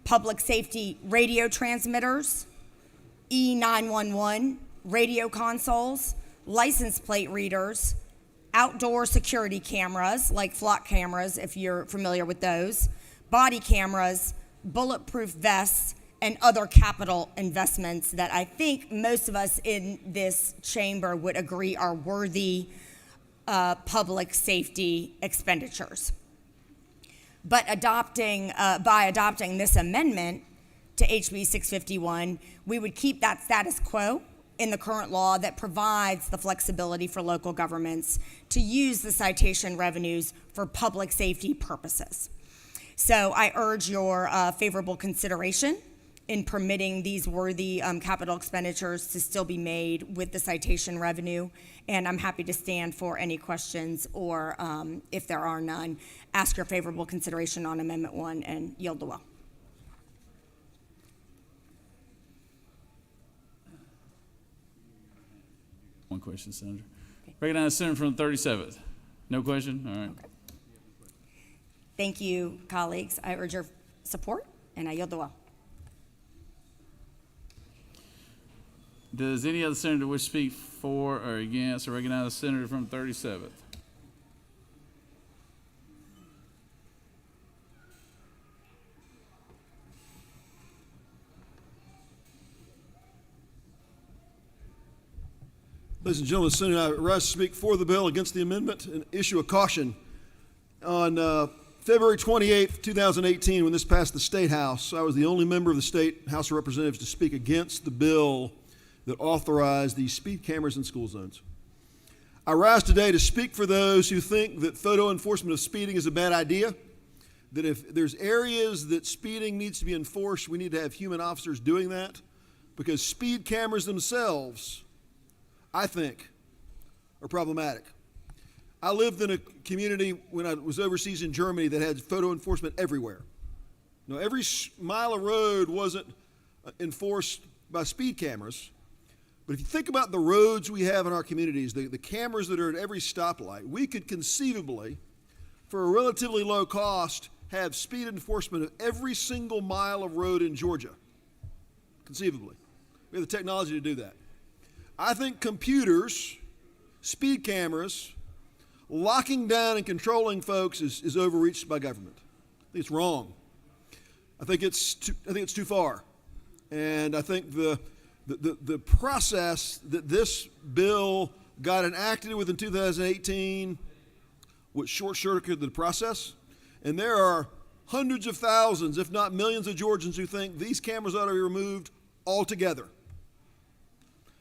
S13: public safety radio transmitters, E911 radio consoles, license plate readers, outdoor security cameras like flock cameras, if you're familiar with those, body cameras, bulletproof vests, and other capital investments that I think most of us in this chamber would agree are worthy public safety expenditures. But by adopting this amendment to HB 651, we would keep that status quo in the current law that provides the flexibility for local governments to use the citation revenues for public safety purposes. So I urge your favorable consideration in permitting these worthy capital expenditures to still be made with the citation revenue. And I'm happy to stand for any questions or, if there are none, ask your favorable consideration on Amendment 1 and yield the well.
S1: One question, Senator. Okay. Recognize Senator from the 37th. No question? All right.
S13: Okay. Thank you, colleagues. I urge your support, and I yield the well.
S1: Does any other senator wish to speak for or against or recognize a senator from the 37th?
S9: Ladies and gentlemen, Senator, I rise to speak for the bill, against the amendment, and issue a caution. On February 28th, 2018, when this passed the State House, I was the only member of the State House of Representatives to speak against the bill that authorized these speed cameras in school zones. I rise today to speak for those who think that photo enforcement of speeding is a bad idea, that if there's areas that speeding needs to be enforced, we need to have human officers doing that, because speed cameras themselves, I think, are problematic. I lived in a community when I was overseas in Germany that had photo enforcement everywhere. Every mile of road wasn't enforced by speed cameras. But if you think about the roads we have in our communities, the cameras that are at every stoplight, we could conceivably, for a relatively low cost, have speed enforcement of every single mile of road in Georgia. Conceivably. We have the technology to do that. I think computers, speed cameras, locking down and controlling folks is overreached by government. I think it's wrong. I think it's too far. And I think the process that this bill got enacted with in 2018 would short-circuit the process. And there are hundreds of thousands, if not millions of Georgians who think these cameras ought to be removed altogether.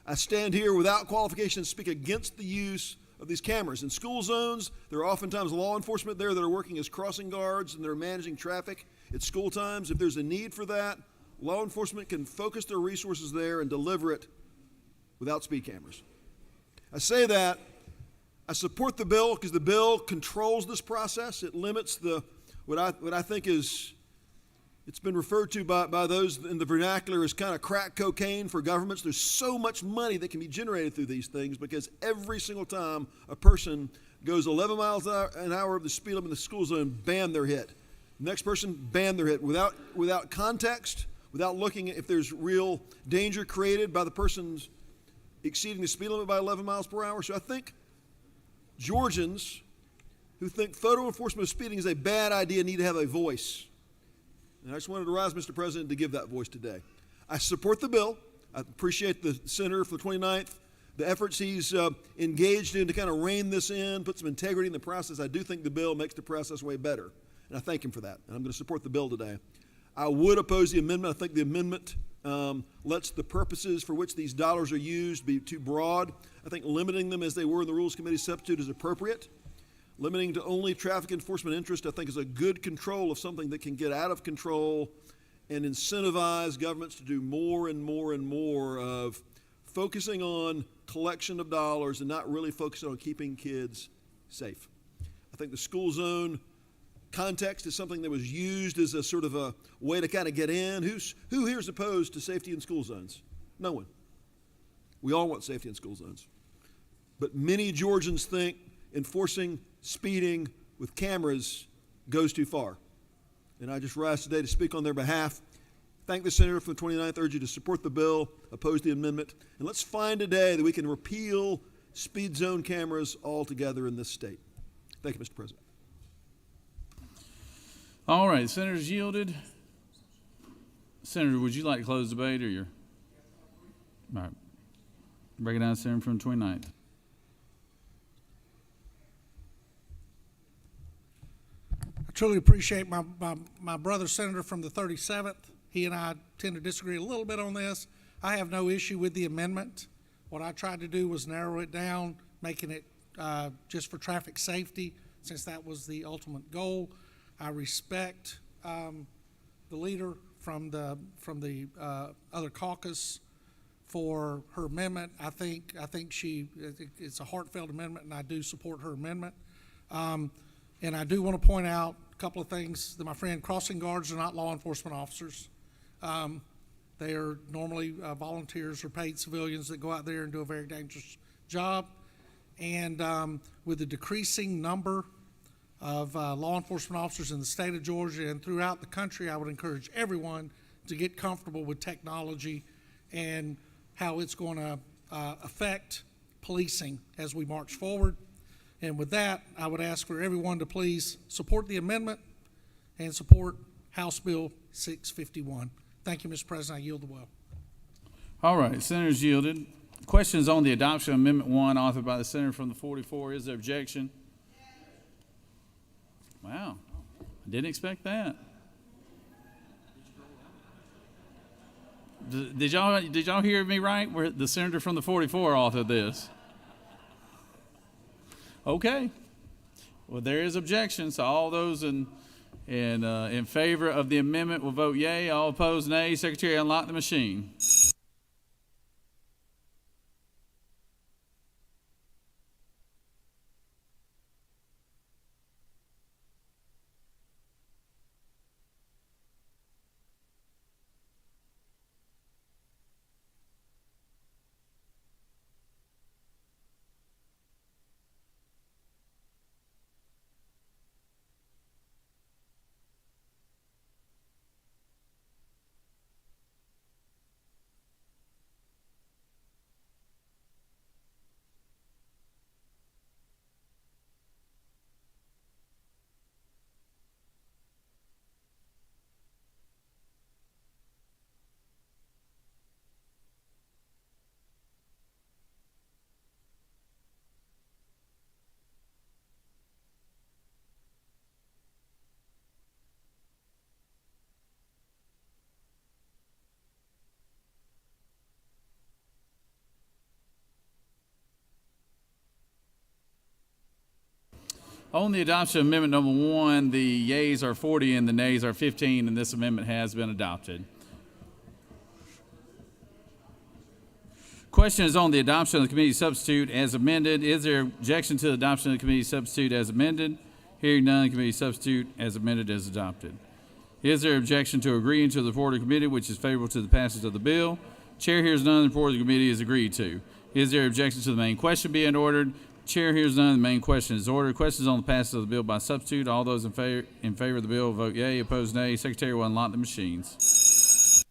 S9: I stand here without qualification to speak against the use of these cameras. In school zones, there are oftentimes law enforcement there that are working as crossing guards and they're managing traffic at school times. If there's a need for that, law enforcement can focus their resources there and deliver it without speed cameras. I say that. I support the bill because the bill controls this process. It limits what I think is, it's been referred to by those in the vernacular as kind of crack cocaine for governments. There's so much money that can be generated through these things because every single time a person goes 11 miles an hour of the speed limit in the school zone, bam, they're hit. Next person, bam, they're hit. Without context, without looking at if there's real danger created by the person's exceeding the speed limit by 11 miles per hour. So I think Georgians who think photo enforcement of speeding is a bad idea need to have a voice. And I just wanted to rise, Mr. President, to give that voice today. I support the bill. I appreciate the Senator for the 29th, the efforts he's engaged in to kind of rein this in, put some integrity in the process. I do think the bill makes the process way better, and I thank him for that. And I'm going to support the bill today. I would oppose the amendment. I think the amendment lets the purposes for which these dollars are used be too broad. I think limiting them as they were in the Rules Committee substitute is appropriate. Limiting to only traffic enforcement interest, I think, is a good control of something that can get out of control and incentivize governments to do more and more and more of focusing on collection of dollars and not really focusing on keeping kids safe. I think the school zone context is something that was used as a sort of a way to kind of get in. Who here is opposed to safety in school zones? No one. We all want safety in school zones. But many Georgians think enforcing speeding with cameras goes too far. And I just rise today to speak on their behalf. Thank the Senator for the 29th. Urge you to support the bill, oppose the amendment, and let's find a day that we can repeal speed zone cameras altogether in this state. Thank you, Mr. President.
S1: All right, Senator's yielded. Senator, would you like to close the debate or your? All right. Break it down, Senator from the 29th.
S3: I truly appreciate my brother senator from the 37th. He and I tend to disagree a little bit on this. I have no issue with the amendment. What I tried to do was narrow it down, making it just for traffic safety, since that was the ultimate goal. I respect the leader from the other caucus for her amendment. I think it's a heartfelt amendment, and I do support her amendment. And I do want to point out a couple of things that my friend, crossing guards are not law enforcement officers. They are normally volunteers or paid civilians that go out there and do a very dangerous job. And with the decreasing number of law enforcement officers in the state of Georgia and throughout the country, I would encourage everyone to get comfortable with technology and how it's going to affect policing as we march forward. And with that, I would ask for everyone to please support the amendment and support House Bill 651. Thank you, Mr. President. I yield the will.
S1: All right, Senator's yielded. Questions on the adoption of Amendment 1 authored by the Senator from the 44. Is there objection? Wow, I didn't expect that. Did y'all hear me right? Where the Senator from the 44 authored this? Okay. Well, there is objection, so all those in favor of the amendment will vote yea. All opposed, nay. Secretary, unlock the machine. On the adoption of amendment number 1, the yeas are 40 and the nays are 15, and this amendment has been adopted. Question is on the adoption of the committee substitute as amended. Is there objection to the adoption of the committee substitute as amended? Hearing none, the committee substitute as amended is adopted. Is there objection to agreeing to the report of the committee which is favorable to the passage of the bill? Chair hears none, the report of the committee is agreed to. Is there objection to the main question being ordered? Chair hears none, the main question is ordered. Questions on the passage of the bill by substitute. All those in favor of the bill vote yea, opposed nay. Secretary will unlock the machines.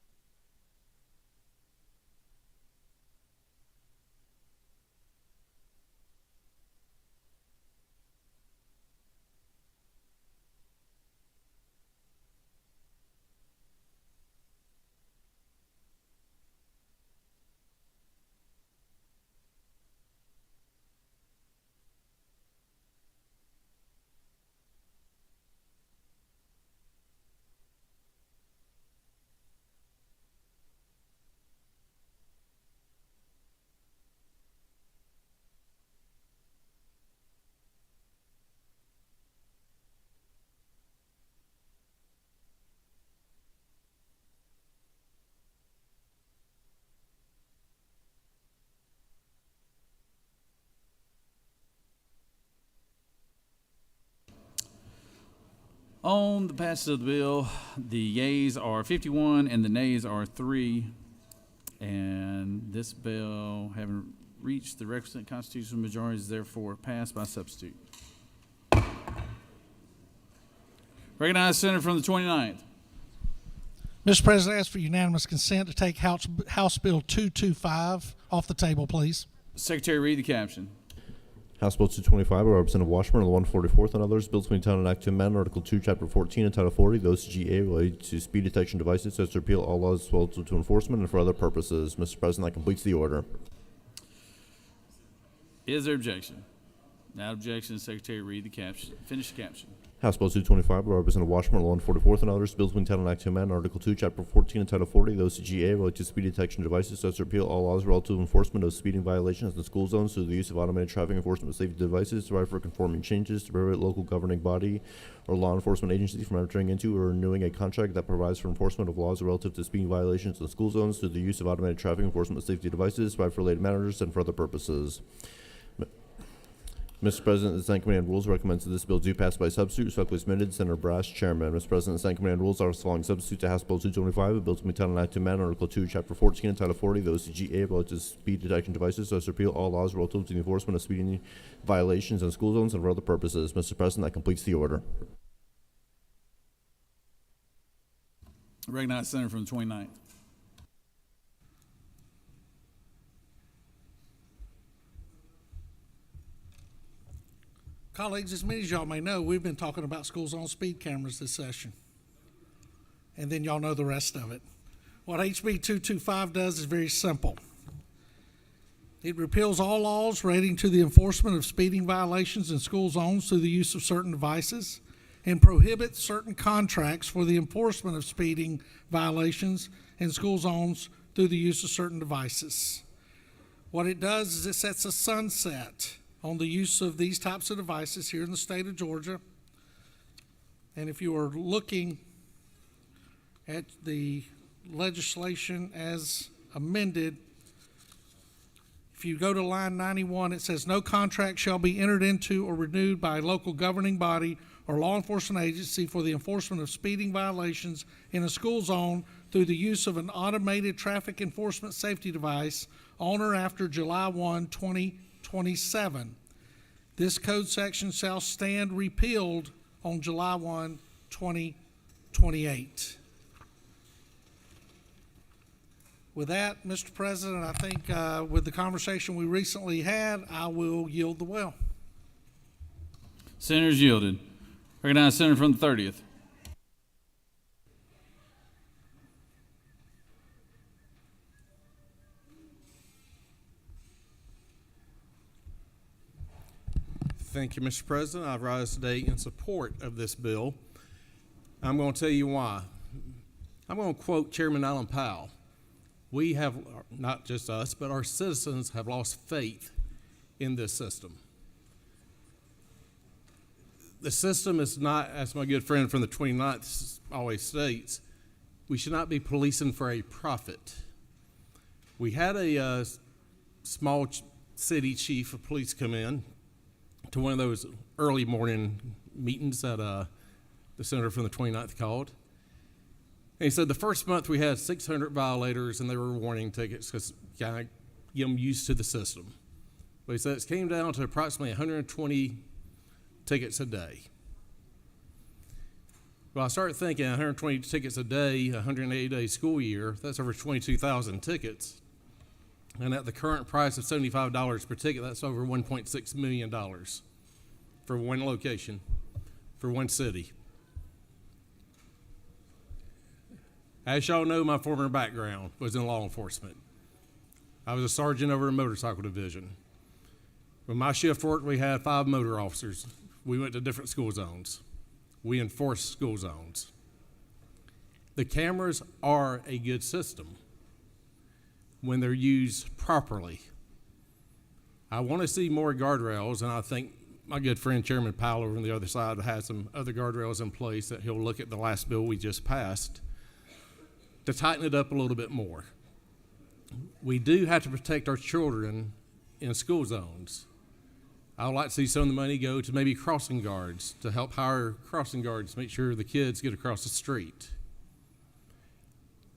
S1: On the passage of the bill, the yeas are 51 and the nays are 3. And this bill, having reached the requisite constitutional majority, is therefore passed by substitute. Recognize the senator from the 29th.
S3: Mr. President, I ask for unanimous consent to take House Bill 225 off the table, please.
S1: Secretary, read the caption.
S10: House Bill 225 by Representative Washburn on the 144th and others. Bill 2010 an act to amend Article 2, Chapter 14 and Title 40, the OCGA related to speed detection devices, so as to repeal all laws relative to enforcement and for other purposes. Mr. President, that completes the order.
S1: Is there objection? Without objection, Secretary, read the caption. Finish the caption.
S10: House Bill 225 by Representative Washburn on the 144th and others. Bill 2010 an act to amend Article 2, Chapter 14 and Title 40, the OCGA related to speed detection devices, so as to repeal all laws relative to enforcement of speeding violations in school zones through the use of automated traffic enforcement safety devices, to provide for conforming changes, to prohibit local governing body or law enforcement agency from entering into or renewing a contract that provides for enforcement of laws relative to speeding violations in school zones through the use of automated traffic enforcement safety devices, to provide for related matters and for other purposes. Mr. President, the Senate Committee on Rules recommends that this bill do pass by substitute. Respectfully submitted, Senator Brash, Chairman. Mr. President, the Senate Committee on Rules offers the following substitute to House Bill 225. A bill to be titled an act to amend Article 2, Chapter 14 and Title 40, the OCGA related to speed detection devices, so as to repeal all laws relative to the enforcement of speeding violations in school zones and for other purposes. Mr. President, that completes the order.
S1: I recognize the senator from the 29th.
S3: Colleagues, as many as y'all may know, we've been talking about school zone speed cameras this session. And then y'all know the rest of it. What HB 225 does is very simple. It repeals all laws relating to the enforcement of speeding violations in school zones through the use of certain devices and prohibits certain contracts for the enforcement of speeding violations in school zones through the use of certain devices. What it does is it sets a sunset on the use of these types of devices here in the state of Georgia. And if you are looking at the legislation as amended, if you go to line 91, it says, no contract shall be entered into or renewed by a local governing body or law enforcement agency for the enforcement of speeding violations in a school zone through the use of an automated traffic enforcement safety device on or after July 1, 2027. This code section shall stand repealed on July 1, 2028. With that, Mr. President, I think with the conversation we recently had, I will yield the well.
S1: Senator's yielded. Recognize the senator from the 30th.
S2: Thank you, Mr. President. I rise today in support of this bill. I'm going to tell you why. I'm going to quote Chairman Allen Powell. We have, not just us, but our citizens have lost faith in this system.
S4: the system is not, as my good friend from the 29th always states, we should not be policing for a profit. We had a small city chief of police come in to one of those early morning meetings that the senator from the 29th called. And he said the first month we had 600 violators and they were warning tickets because kind of get them used to the system. But he said it came down to approximately 120 tickets a day. Well, I started thinking 120 tickets a day, 180-day school year, that's over 22,000 tickets. And at the current price of $75 per ticket, that's over $1.6 million for one location, for one city. As y'all know, my former background was in law enforcement. I was a sergeant over a motorcycle division. When my shift worked, we had 5 motor officers. We went to different school zones. We enforced school zones. The cameras are a good system when they're used properly. I want to see more guardrails, and I think my good friend Chairman Powell over on the other side has some other guardrails in place that he'll look at the last bill we just passed to tighten it up a little bit more. We do have to protect our children in school zones. I would like to see some of the money go to maybe crossing guards, to help hire crossing guards, make sure the kids get across the street.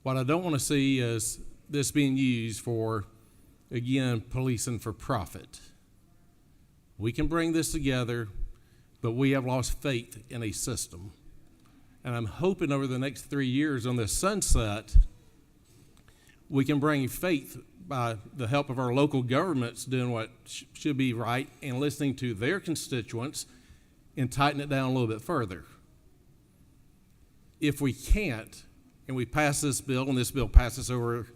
S4: What I don't want to see is this being used for, again, policing for profit. We can bring this together, but we have lost faith in a system. And I'm hoping over the next 3 years on this sunset, we can bring faith by the help of our local governments doing what should be right and listening to their constituents and tighten it down a little bit further. If we can't, and we pass this bill, and this bill passes over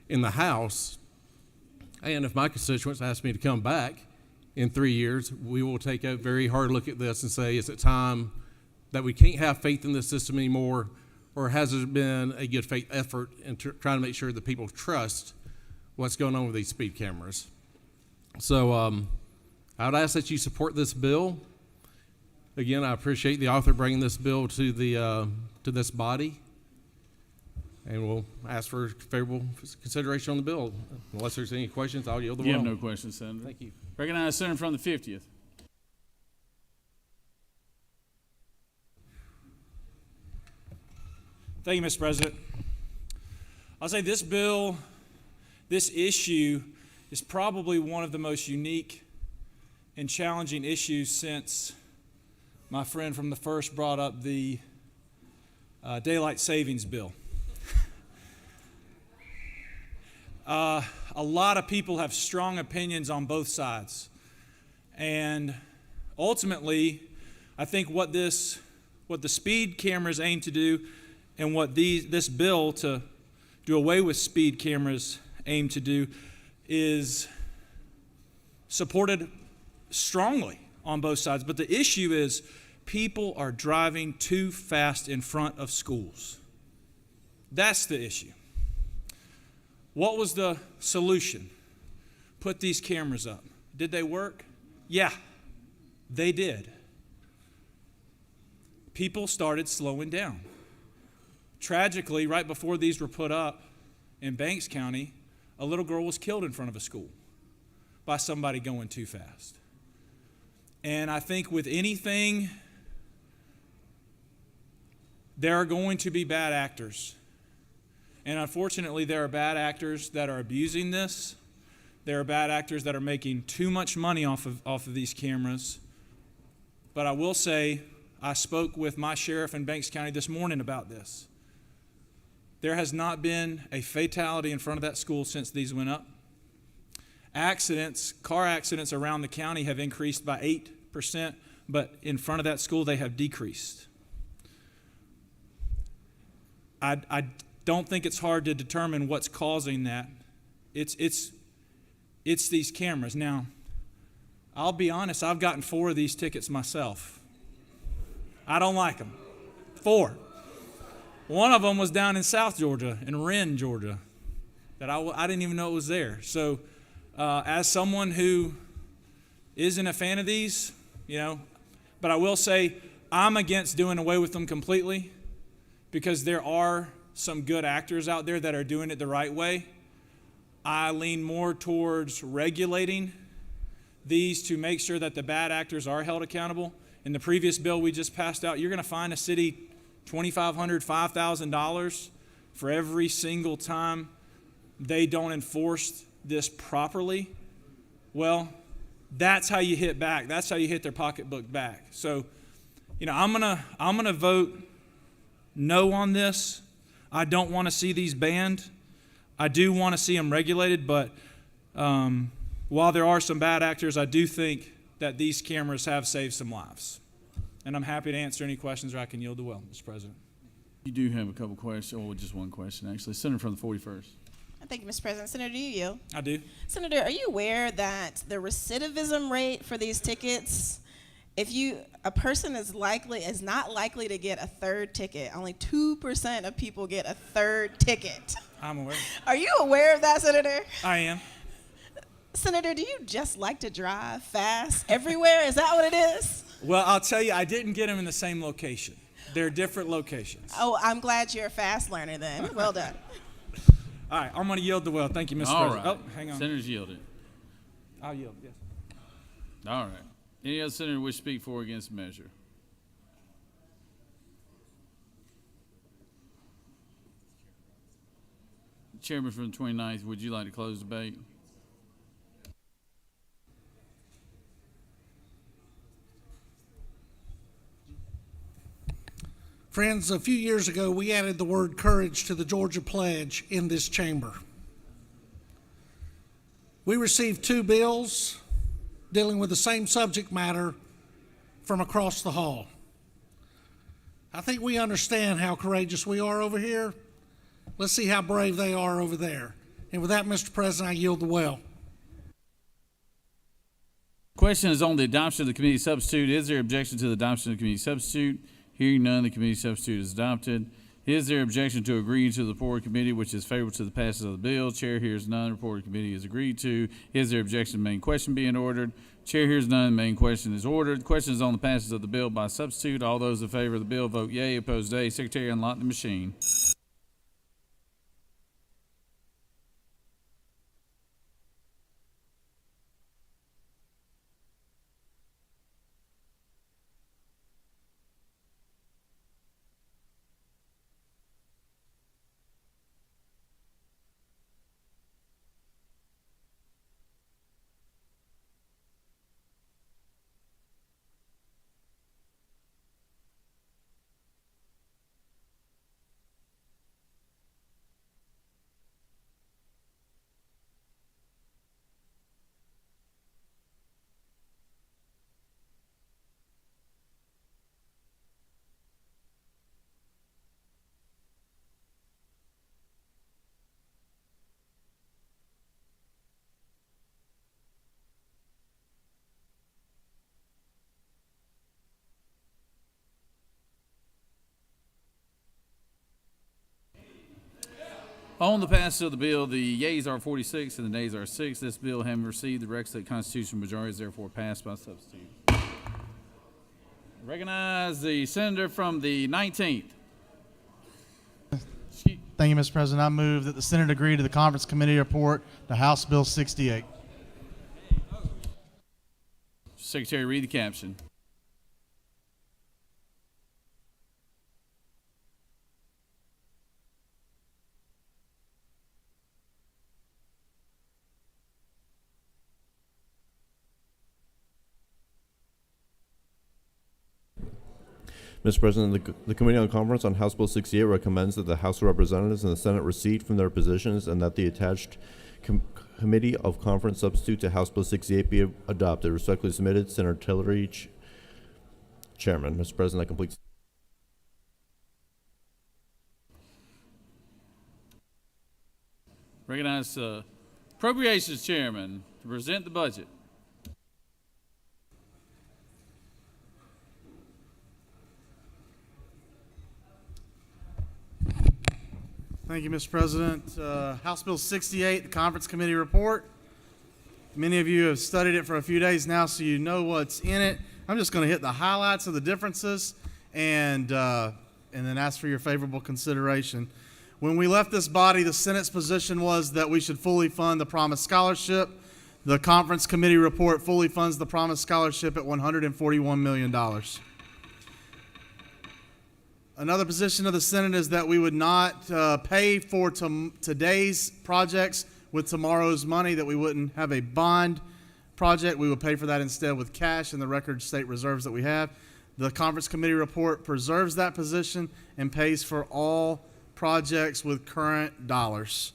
S4: in the House, and if my constituents ask me to come back in 3 years, we will take a very hard look at this and say, is it time that we can't have faith in this system anymore, or has there been a good faith effort in trying to make sure that people trust what's going on with these speed cameras? So I would ask that you support this bill. Again, I appreciate the author bringing this bill to this body, and we'll ask for favorable consideration on the bill. Unless there's any questions, I'll yield the floor.
S1: You have no questions, Senator.
S4: Thank you.
S1: Recognize Senator from the 50th.
S11: Thank you, Mr. President. I'll say this bill, this issue is probably one of the most unique and challenging issues since my friend from the first brought up the daylight savings bill. A lot of people have strong opinions on both sides. And ultimately, I think what the speed cameras aim to do and what this bill to do away with speed cameras aim to do is supported strongly on both sides. But the issue is people are driving too fast in front of schools. That's the issue. What was the solution? Put these cameras up. Did they work? Yeah, they did. People started slowing down. Tragically, right before these were put up in Banks County, a little girl was killed in front of a school by somebody going too fast. And I think with anything, there are going to be bad actors. And unfortunately, there are bad actors that are abusing this. There are bad actors that are making too much money off of these cameras. But I will say, I spoke with my sheriff in Banks County this morning about this. There has not been a fatality in front of that school since these went up. Car accidents around the county have increased by 8%, but in front of that school they have decreased. I don't think it's hard to determine what's causing that. It's these cameras. Now, I'll be honest, I've gotten 4 of these tickets myself. I don't like them. 4. One of them was down in South Georgia, in Wren, Georgia, that I didn't even know it was there. So as someone who isn't a fan of these,
S6: But I will say I'm against doing away with them completely because there are some good actors out there that are doing it the right way. I lean more towards regulating these to make sure that the bad actors are held accountable. In the previous bill we just passed out, you're going to fine a city $2,500, $5,000 for every single time they don't enforce this properly. Well, that's how you hit back. That's how you hit their pocketbook back. So, I'm gonna vote no on this. I don't want to see these banned. I do want to see them regulated, but while there are some bad actors, I do think that these cameras have saved some lives. And I'm happy to answer any questions, or I can yield the well, Mr. President.
S1: You do have a couple questions, or just one question, actually. Senator from the 41st.
S22: Thank you, Mr. President. Senator, do you yield?
S6: I do.
S22: Senator, are you aware that the recidivism rate for these tickets, a person is not likely to get a third ticket. Only 2% of people get a third ticket.
S6: I'm aware.
S22: Are you aware of that, Senator?
S6: I am.
S22: Senator, do you just like to drive fast everywhere? Is that what it is?
S6: Well, I'll tell you, I didn't get them in the same location. They're different locations.
S22: Oh, I'm glad you're a fast learner then. Well done.
S6: All right, I'm going to yield the well. Thank you, Mr.
S1: All
S6: President.
S1: right.
S6: Oh, hang on.
S1: Senators yielded.
S6: I'll yield, yes.
S1: All right. Any other senator wish to speak for or against the measure? Chairman from the 29th, would you like to close debate?
S3: Friends, a few years ago, we added the word courage to the Georgia Pledge in this chamber. We received 2 bills dealing with the same subject matter from across the hall. I think we understand how courageous we are over here. Let's see how brave they are over there. And with that, Mr. President, I yield the well.
S1: Question is on the adoption of the committee substitute. Is there objection to the adoption of the committee substitute? Hearing none, the committee substitute is adopted. Is there objection to agreeing to the report of committee, which is favorable to the passage of the bill? Chair hears none. Report of committee is agreed to. Is there objection to the main question being ordered? Chair hears none. Main question is ordered. Question is on the passage of the bill by substitute. All those in favor of the bill vote yea. Opposed, nay. Secretary, unlock the machine. On the passage of the bill, the yeas are 46 and the nays are 6. This bill, having received the requisite constitutional majority, is therefore passed by substitute. Recognize the senator from the 19th.
S16: Thank you, Mr. President. I move that the Senate agree to the conference committee report to House Bill 68.
S1: Secretary, read the caption.
S10: Mr. President, the Committee on Conference on House Bill 68 recommends that the House of Representatives and the Senate recede from their positions and that the attached Committee of Conference substitute to House Bill 68 be adopted. Respectfully submitted, Senator Tillery, Chairman. Mr. President, that completes.
S1: Recognize Appropriations Chairman to present the budget.
S16: Thank you, Mr. President. House Bill 68, the Conference Committee report. Many of you have studied it for a few days now, so you know what's in it. I'm just going to hit the highlights of the differences and then ask for your favorable consideration. When we left this body, the Senate's position was that we should fully fund the Promise Scholarship. The conference committee report fully funds the Promise Scholarship at $141 million. Another position of the Senate is that we would not pay for today's projects with tomorrow's money, that we wouldn't have a bond project. We would pay for that instead with cash and the record state reserves that we have. The conference committee report preserves that position and pays for all projects with current dollars.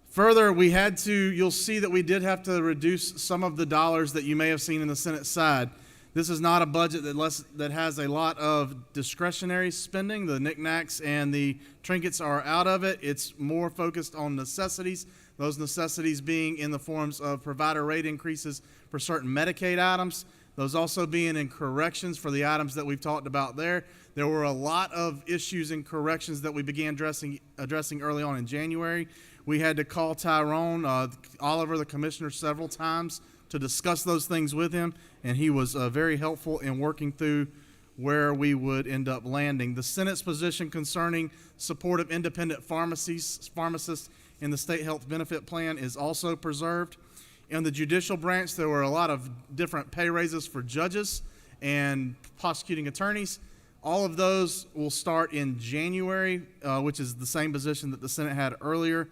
S16: Further, you'll see that we did have to reduce some of the dollars that you may have seen in the Senate side. This is not a budget that has a lot of discretionary spending. The knickknacks and the trinkets are out of it. It's more focused on necessities, those necessities being in the forms of provider rate increases for certain Medicaid items, those also being in corrections for the items that we've talked about there. There were a lot of issues in corrections that we began addressing early on in January. We had to call Tyrone Oliver, the commissioner, several times to discuss those things with him, and he was very helpful in working through where we would end up landing. The Senate's position concerning support of independent pharmacists in the state health benefit plan is also preserved. In the judicial branch, there were a lot of different pay raises for judges and prosecuting attorneys. All of those will start in January, which is the same position that the Senate had earlier.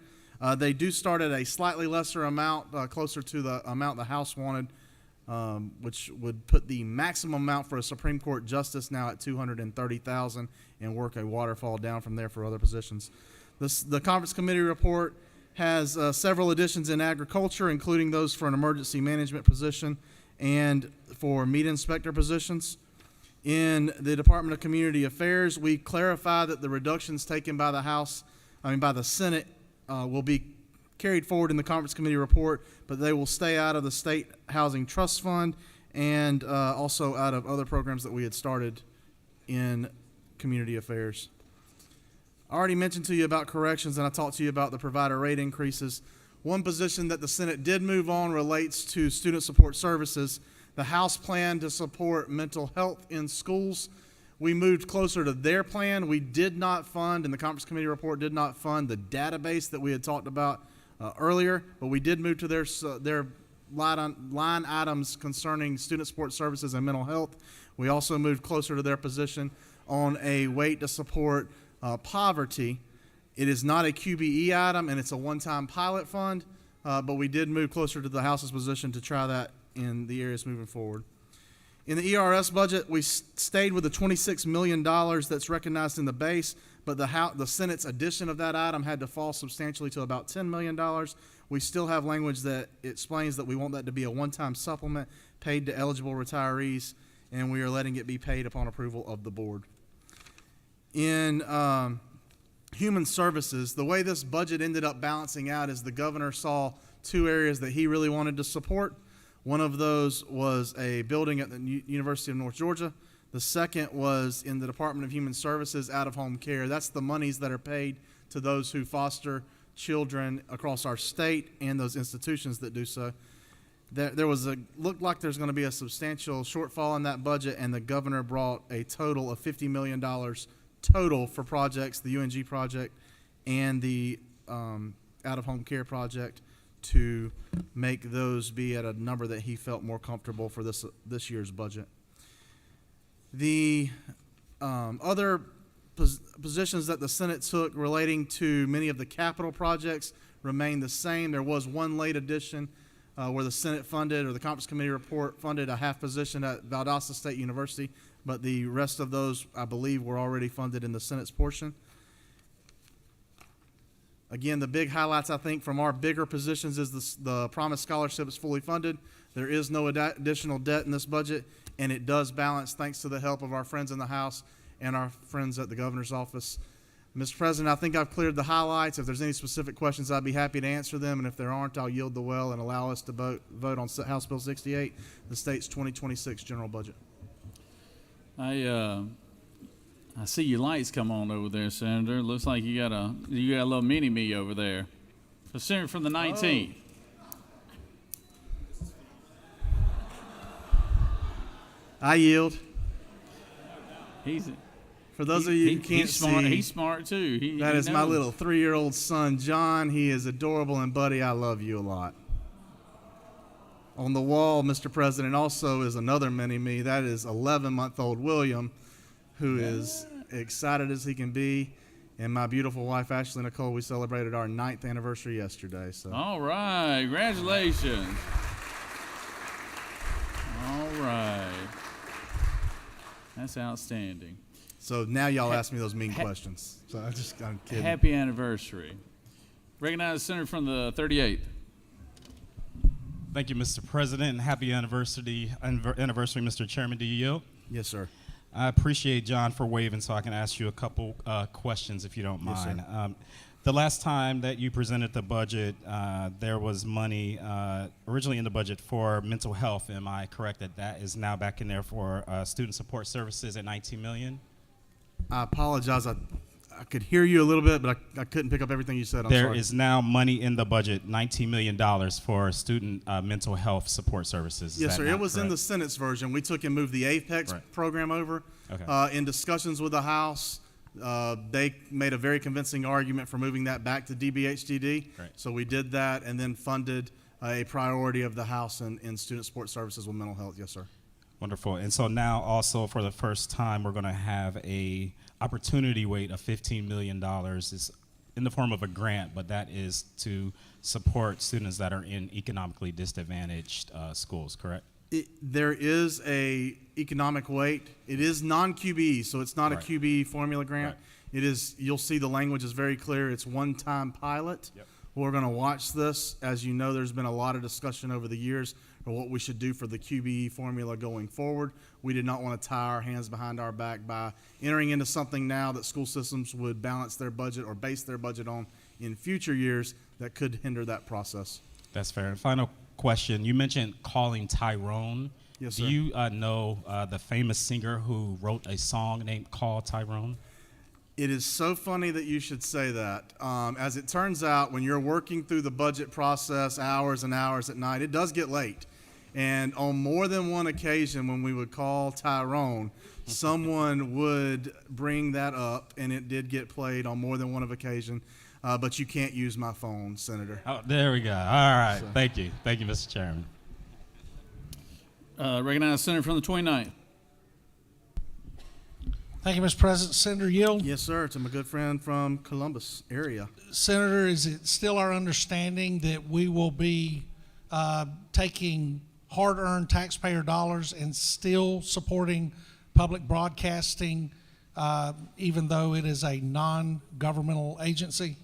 S16: They do start at a slightly lesser amount, closer to the amount the House wanted, which would put the maximum amount for a Supreme Court justice now at $230,000 and work a waterfall down from there for other positions. The conference committee report has several additions in agriculture, including those for an emergency management position and for meat inspector positions. In the Department of Community Affairs, we clarify that the reductions taken by the Senate will be carried forward in the conference committee report, but they will stay out of the State Housing Trust Fund and also out of other programs that we had started in community affairs. I already mentioned to you about corrections, and I talked to you about the provider rate increases. One position that the Senate did move on relates to student support services. The House plan to support mental health in schools. We moved closer to their plan. We did not fund, and the conference committee report did not fund the database that we had talked about earlier, but we did move to their line items concerning student support services and mental health. We also moved closer to their position on a way to support poverty. It is not a QBE item, and it's a one-time pilot fund, but we did move closer to the House's position to try that in the areas moving forward. In the ERS budget, we stayed with the $26 million that's recognized in the base, but the Senate's addition of that item had to fall substantially to about $10 million. We still have language that explains that we want that to be a one-time supplement paid to eligible retirees, and we are letting it be paid upon approval of the board. In human services, the way this budget ended up balancing out is the governor saw two areas that he really wanted to support. One of those was a building at the University of North Georgia. The second was in the Department of Human Services, out-of-home care. That's the monies that are paid to those who foster children across our state and those institutions that do so. Looked like there's going to be a substantial shortfall in that budget, and the governor brought a total of $50 million total for projects, the UNG project and the out-of-home care project, to make those be at a number that he felt more comfortable for this year's budget. The other positions that the Senate took relating to many of the capital projects remain the same. There was one late addition where the Senate funded, or the conference committee report funded, a half position at Valdosta State University, but the rest of those, I believe, were already funded in the Senate's portion. Again, the big highlights, I think, from our bigger positions is the Promise Scholarship is fully funded. There is no additional debt in this budget, and it does balance thanks to the help of our friends in the House and our friends at the governor's office. Mr. President, I think I've cleared the highlights. If there's any specific questions, I'd be happy to answer them, and if there aren't, I'll yield the well and allow us to vote on House Bill 68, the state's 2026 general budget.
S1: I see your lights come on over there, Senator. Looks like you got a little mini-me over there. The Senator from the 19th.
S16: I yield.
S1: He's
S16: For those of you who can't
S1: he's smart.
S16: see,
S1: He's smart too.
S16: that is my
S1: knows.
S16: little 3-year-old son, John. He is adorable, and buddy, I love you a lot. On the wall, Mr. President, also is another mini-me. That is 11-month-old William, who is excited as he can be. And my beautiful wife, Ashley Nicole, we celebrated our 9th anniversary yesterday. So.
S1: All right, congratulations. All right, that's outstanding.
S16: So now y'all ask me those mean questions. So I'm kidding.
S1: Happy anniversary. Recognize the senator from the 38th.
S5: Thank you, Mr. President, and happy anniversary, Mr. Chairman. Do you yield?
S16: Yes, sir.
S5: I appreciate John for waving, so I can ask you a couple questions if you don't
S16: Yes,
S5: mind.
S16: sir.
S5: The last time that you presented the budget, there was money originally in the budget for mental health. Am I correct that that is now back in there for student support services at $19 million?
S16: I apologize. I could hear you a little bit, but I couldn't pick up everything you said. I'm
S5: There
S16: sorry.
S5: is now money in the budget, $19 million for student mental health support services. Is
S16: Yes,
S5: that
S16: sir. It
S5: not
S16: was in
S5: correct?
S16: the Senate's version. We took and moved the APEX
S5: Right.
S16: program over.
S5: Okay.
S16: In discussions with the House, they made a very convincing argument for moving that back to DBHDD.
S5: Right.
S16: So we did that and then funded a priority of the House in student support services with mental health. Yes, sir.
S5: Wonderful. And so now also for the first time, we're going to have a opportunity weight of $15 million. It's in the form of a grant, but that is to support students that are in economically disadvantaged schools, correct?
S16: There is a economic weight. It is non-QBE, so it's not
S5: Right.
S16: a QBE formula grant.
S5: Right.
S16: It is. You'll see the language is very clear. It's one-time pilot.
S5: Yep.
S16: We're going to watch this. As you know, there's been a lot of discussion over the years for what we should do for the QBE formula going forward. We did not want to tie our hands behind our back by entering into something now that school systems would balance their budget or base their budget on in future years that could hinder that process.
S5: That's fair. And final question. You mentioned calling Tyrone.
S16: Yes,
S5: Do
S16: sir.
S5: you know the famous singer who wrote a song named Call Tyrone?
S16: It is so funny that you should say that. As it turns out, when you're working through the budget process hours and hours at night, it does get late. And on more than one occasion when we would call Tyrone, someone would bring that up, and it did get played on more than one occasion. But you can't use my phone, Senator.
S5: Oh, there we go. All right. Thank you. Thank you, Mr. Chairman.
S1: Recognize the senator from the 29th.
S3: Thank you, Mr. President. Senator Yield.
S16: Yes, sir. To my good friend from Columbus area.
S3: Senator, is it still our understanding that we will be taking hard-earned taxpayer dollars and still supporting public broadcasting, even though it is a non-governmental agency?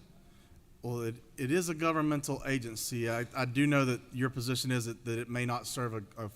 S16: Well, it is a governmental agency. I do know that your position is that it may not serve a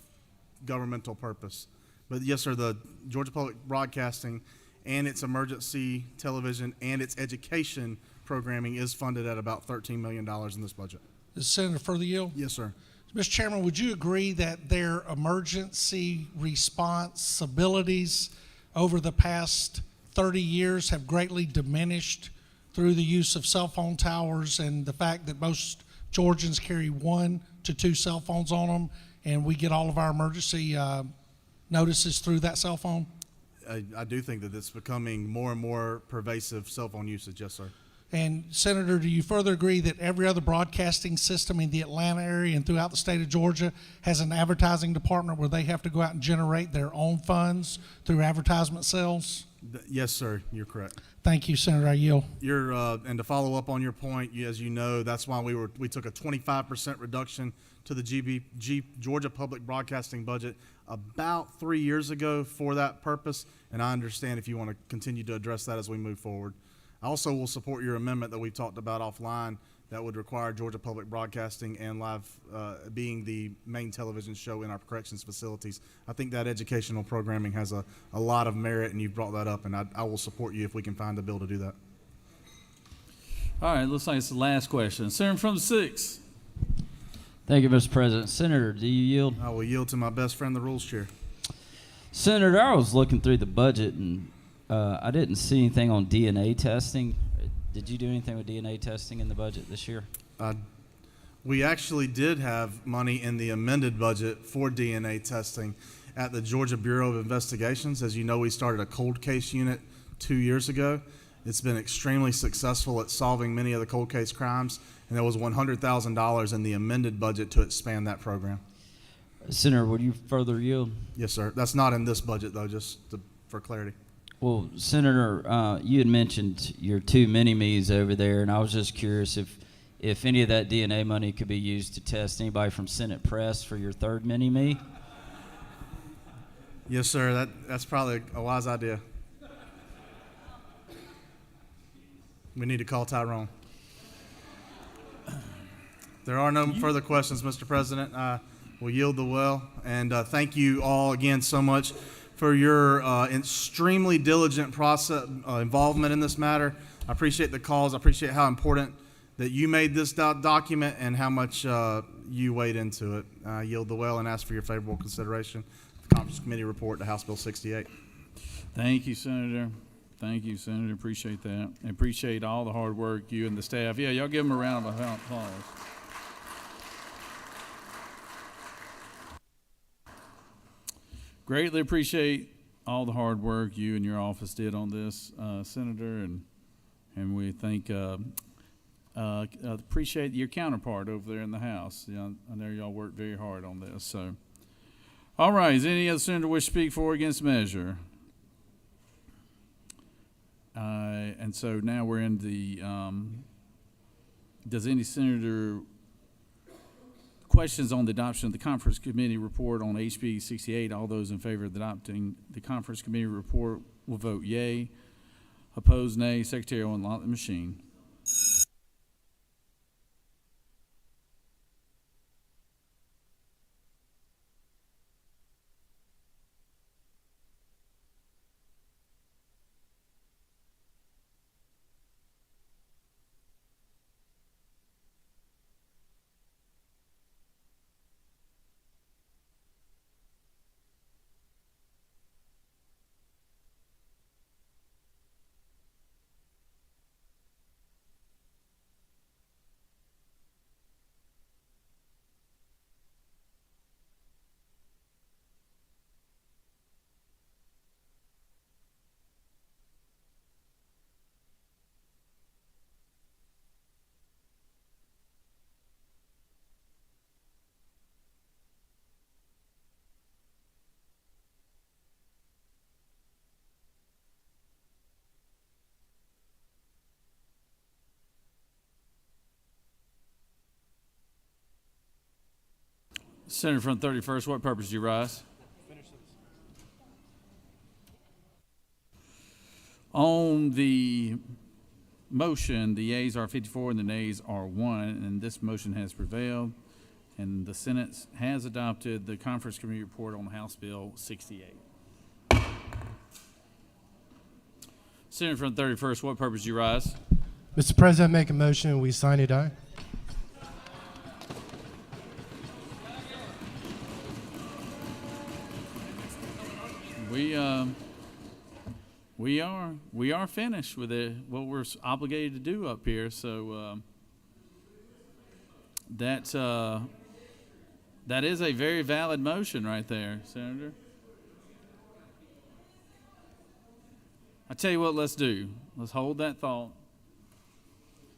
S16: governmental purpose. But yes, sir, the Georgia Public Broadcasting and its emergency television and its education programming is funded at about $13 million in this budget.
S3: Is Senator further yield?
S16: Yes, sir.
S3: Mr. Chairman, would you agree that their emergency responsibilities over the past 30 years have greatly diminished through the use of cell phone towers and the fact that most Georgians carry 1 to 2 cell phones on them, and we get all of our emergency notices through that cell phone?
S16: I do think that it's becoming more and more pervasive cell phone usage. Yes, sir.
S3: And Senator, do you further agree that every other broadcasting system in the Atlanta area and throughout the state of Georgia has an advertising department where they have to go out and generate their own funds through advertisement sales?
S16: Yes, sir. You're correct.
S3: Thank you, Senator. I yield.
S16: And to follow up on your point, as you know, that's why we took a 25% reduction to the Georgia Public Broadcasting budget about 3 years ago for that purpose. And I understand if you want to continue to address that as we move forward. I also will support your amendment that we've talked about offline that would require Georgia Public Broadcasting and live being the main television show in our corrections facilities. I think that educational programming has a lot of merit, and you've brought that up, and I will support you if we can find a bill to do that.
S1: All right, looks like it's the last question. Senator from the 6th.
S21: Thank you, Mr. President. Senator, do you yield?
S16: I will yield to my best friend, the Rules Chair.
S21: Senator, I was looking through the budget, and I didn't see anything on DNA testing. Did you do anything with DNA testing in the budget this year?
S16: We actually did have money in the amended budget for DNA testing. at the Georgia Bureau of Investigations. As you know, we started a cold case unit 2 years ago. It's been extremely successful at solving many of the cold case crimes, and there was $100,000 in the amended budget to expand that program.
S21: Senator, would you further yield?
S16: Yes, sir. That's not in this budget, though, for clarity.
S21: Well, Senator, you had mentioned your 2 mini-me's over there, and I was just curious if any of that DNA money could be used to test anybody from Senate Press for your 3rd mini-me.
S16: Yes, sir. That's probably a wise idea. We need to call Tyrone. There are no further questions, Mr. President. We'll yield the well. And thank you all again so much for your extremely diligent process involvement in this matter. I appreciate the calls. I appreciate how important that you made this document and how much you weighed into it. I yield the well and ask for your favorable consideration of the Conference Committee report to House Bill 68.
S1: Thank you, Senator. Thank you, Senator. Appreciate that. And appreciate all the hard work you and the staff. Yeah, y'all give them a round of applause. Greatly appreciate all the hard work you and your office did on this, Senator, and we think appreciate your counterpart over there in the House. I know y'all worked very hard on this. So, all right. Is any other senator wish to speak for or against the measure? And so now we're in the. Does any senator questions on the adoption of the Conference Committee report on HB 68? All those in favor of adopting the Conference Committee report will vote yea. Opposed, nay. Secretary will unlock the machine. Senator from 31st, what purpose do you rise? On the motion, the yeas are 54 and the nays are 1, and this motion has prevailed, and the Senate has adopted the Conference Committee report on House Bill 68. Senator from 31st, what purpose do you rise?
S15: Mr. President, make a motion, we sign it, aye. We are finished with what we're obligated to do up here. So that is a very valid motion right there, Senator. I tell you what, let's do. Let's hold that thought.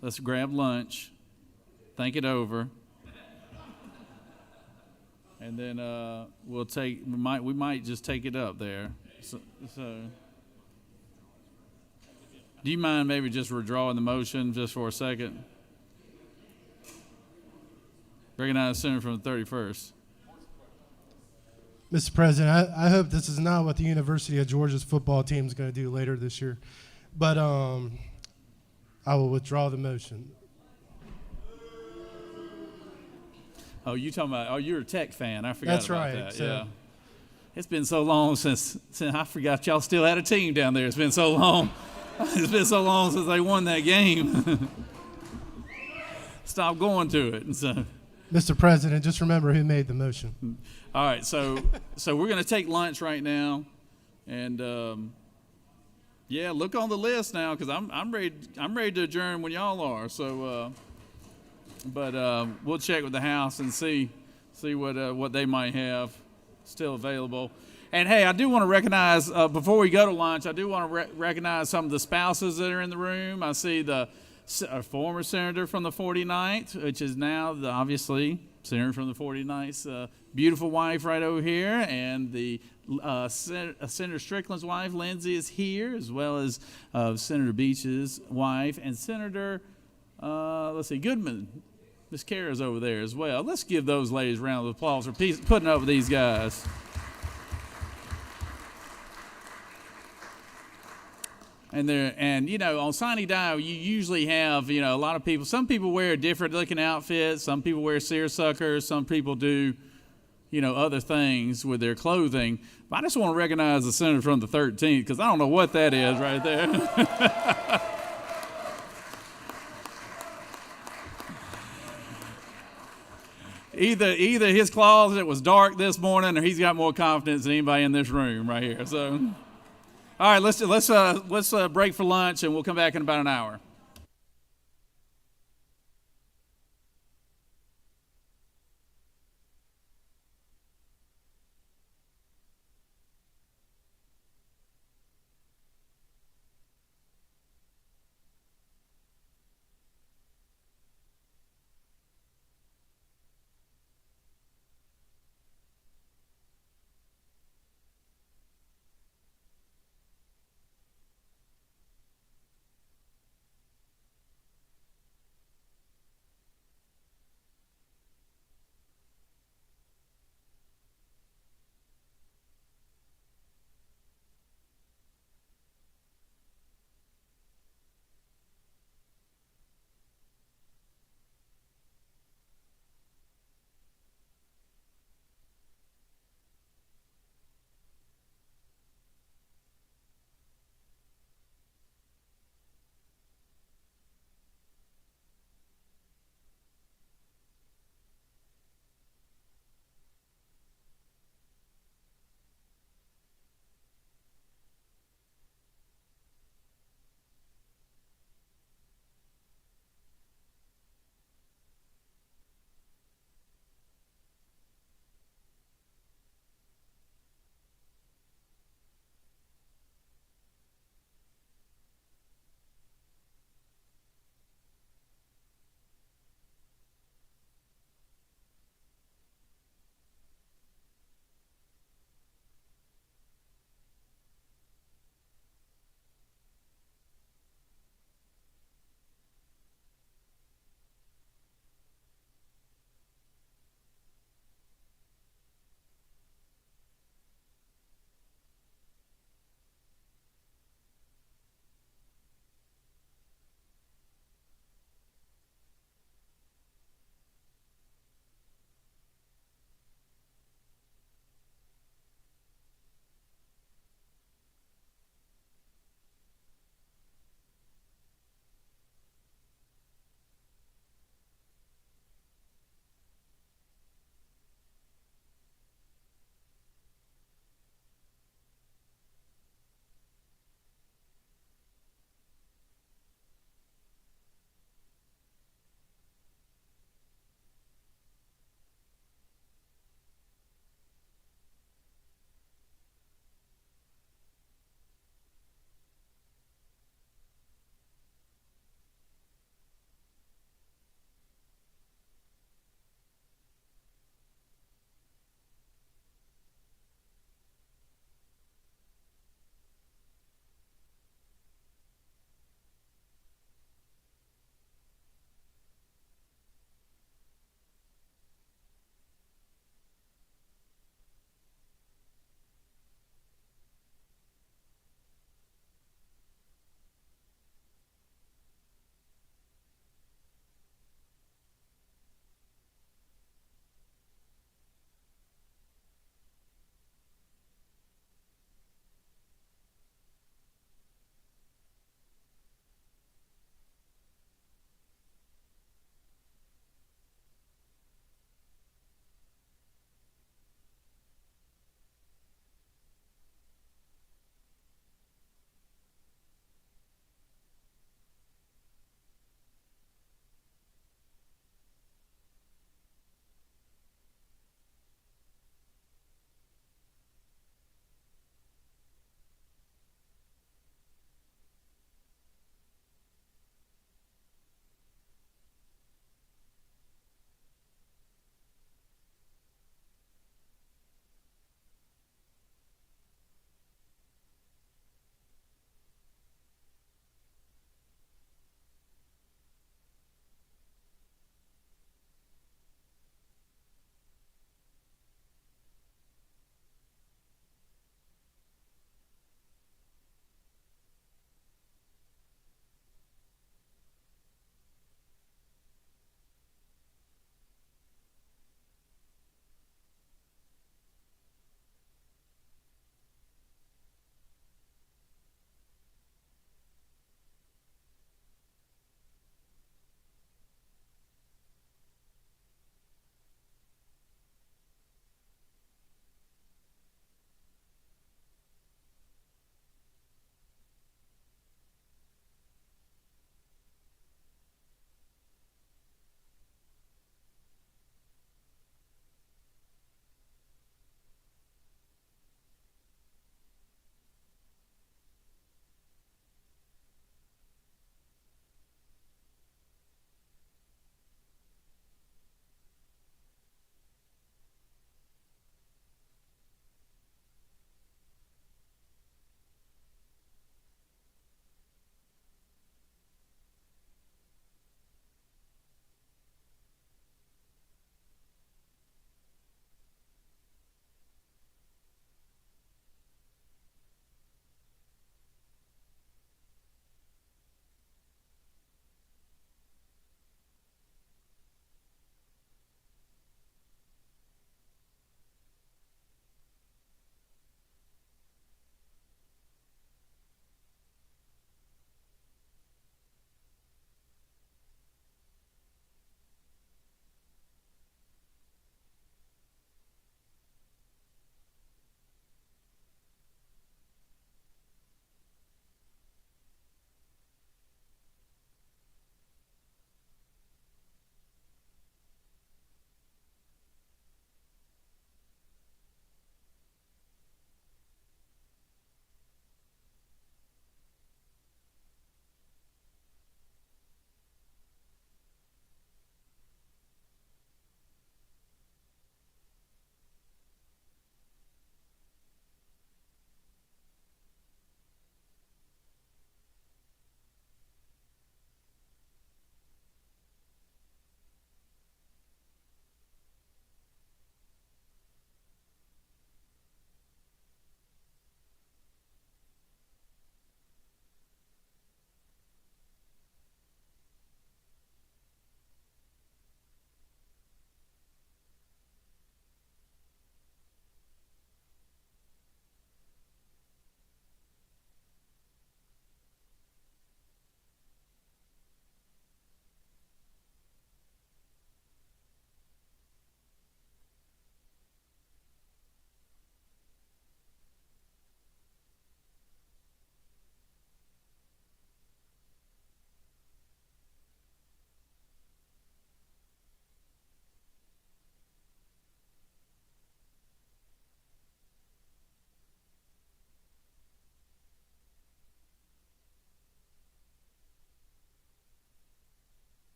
S15: Let's grab lunch, think it over, and then we might just take it up there. So do you mind maybe just withdrawing the motion just for a second? Recognize the senator from the 31st. Mr. President, I hope this is not what the University of Georgia's football team is going to do later this year, but I will withdraw the motion.
S1: Oh, you talking about? Oh, you're a Tech fan. I forgot
S15: That's
S1: about
S15: right.
S1: that.
S15: So.
S1: Yeah. It's been so long since I forgot y'all still had a team down there. It's been so long. It's been so long since they won that game. Stop going to it. So,
S15: Mr. President, just remember who made the motion.
S1: all right, so we're going to take lunch right now, and yeah, look on the list now because I'm ready to adjourn when y'all are. So, but we'll check with the House and see what they might have still available. And hey, I do want to recognize, before we go to lunch, I do want to recognize some of the spouses that are in the room. I see the former senator from the 49th, which is now obviously senator from the 49th, beautiful wife right over here, and the Senator Strickland's wife, Lindsay, is here, as well as Senator Beach's wife, and Senator, Goodman. Miss Kara's over there as well. Let's give those ladies a round of applause for putting up with these guys. And on Sine Die, you usually have, a lot of people. Some people wear different looking outfits. Some people wear seersuckers. Some people do, other things with their clothing. But I just want to recognize the senator from the 13th, because I don't know what that is right there. Either his closet was dark this morning, or he's got more confidence than anybody in this room right here. So, all right, let's break for lunch, and we'll come back in about an hour.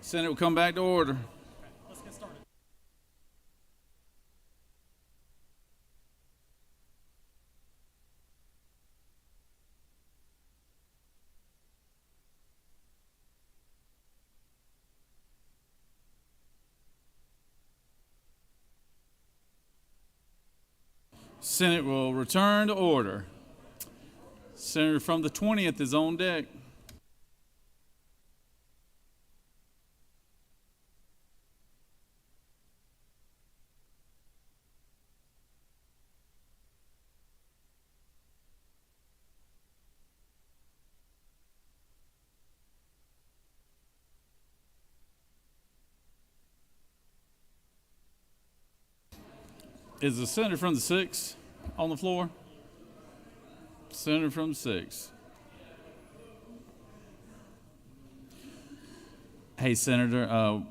S1: Senate will come back to order. Senate will return to order. Senator from the 20th is on deck. Is the senator from the 6th on the floor? Senator from the 6th. Hey, Senator, a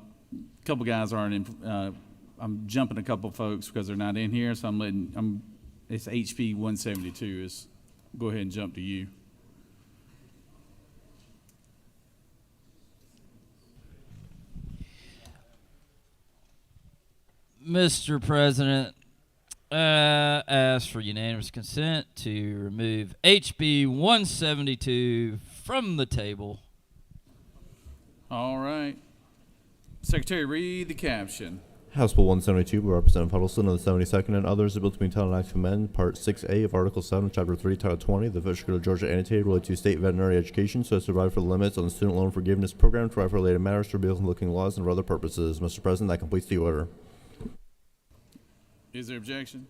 S1: couple guys aren't in. I'm jumping a couple folks because they're not in here, so it's HP 172. Go ahead and jump to you.
S21: Mr. President, ask for unanimous consent to remove HB 172 from the table.
S1: All right. Secretary, read the caption.
S10: House Bill 172 by Representative Huddleston of the 72nd and others, a bill to be entitled an act to amend Part 6A of Article 7, Chapter 3, Title 20, the Official Code of Georgia annotated related to state veterinary education, so as to provide for the limits on the student loan forgiveness program, to provide for related matters, to repeal conflicting laws, and for other purposes. Mr. President, that completes the order.
S1: Is there objection?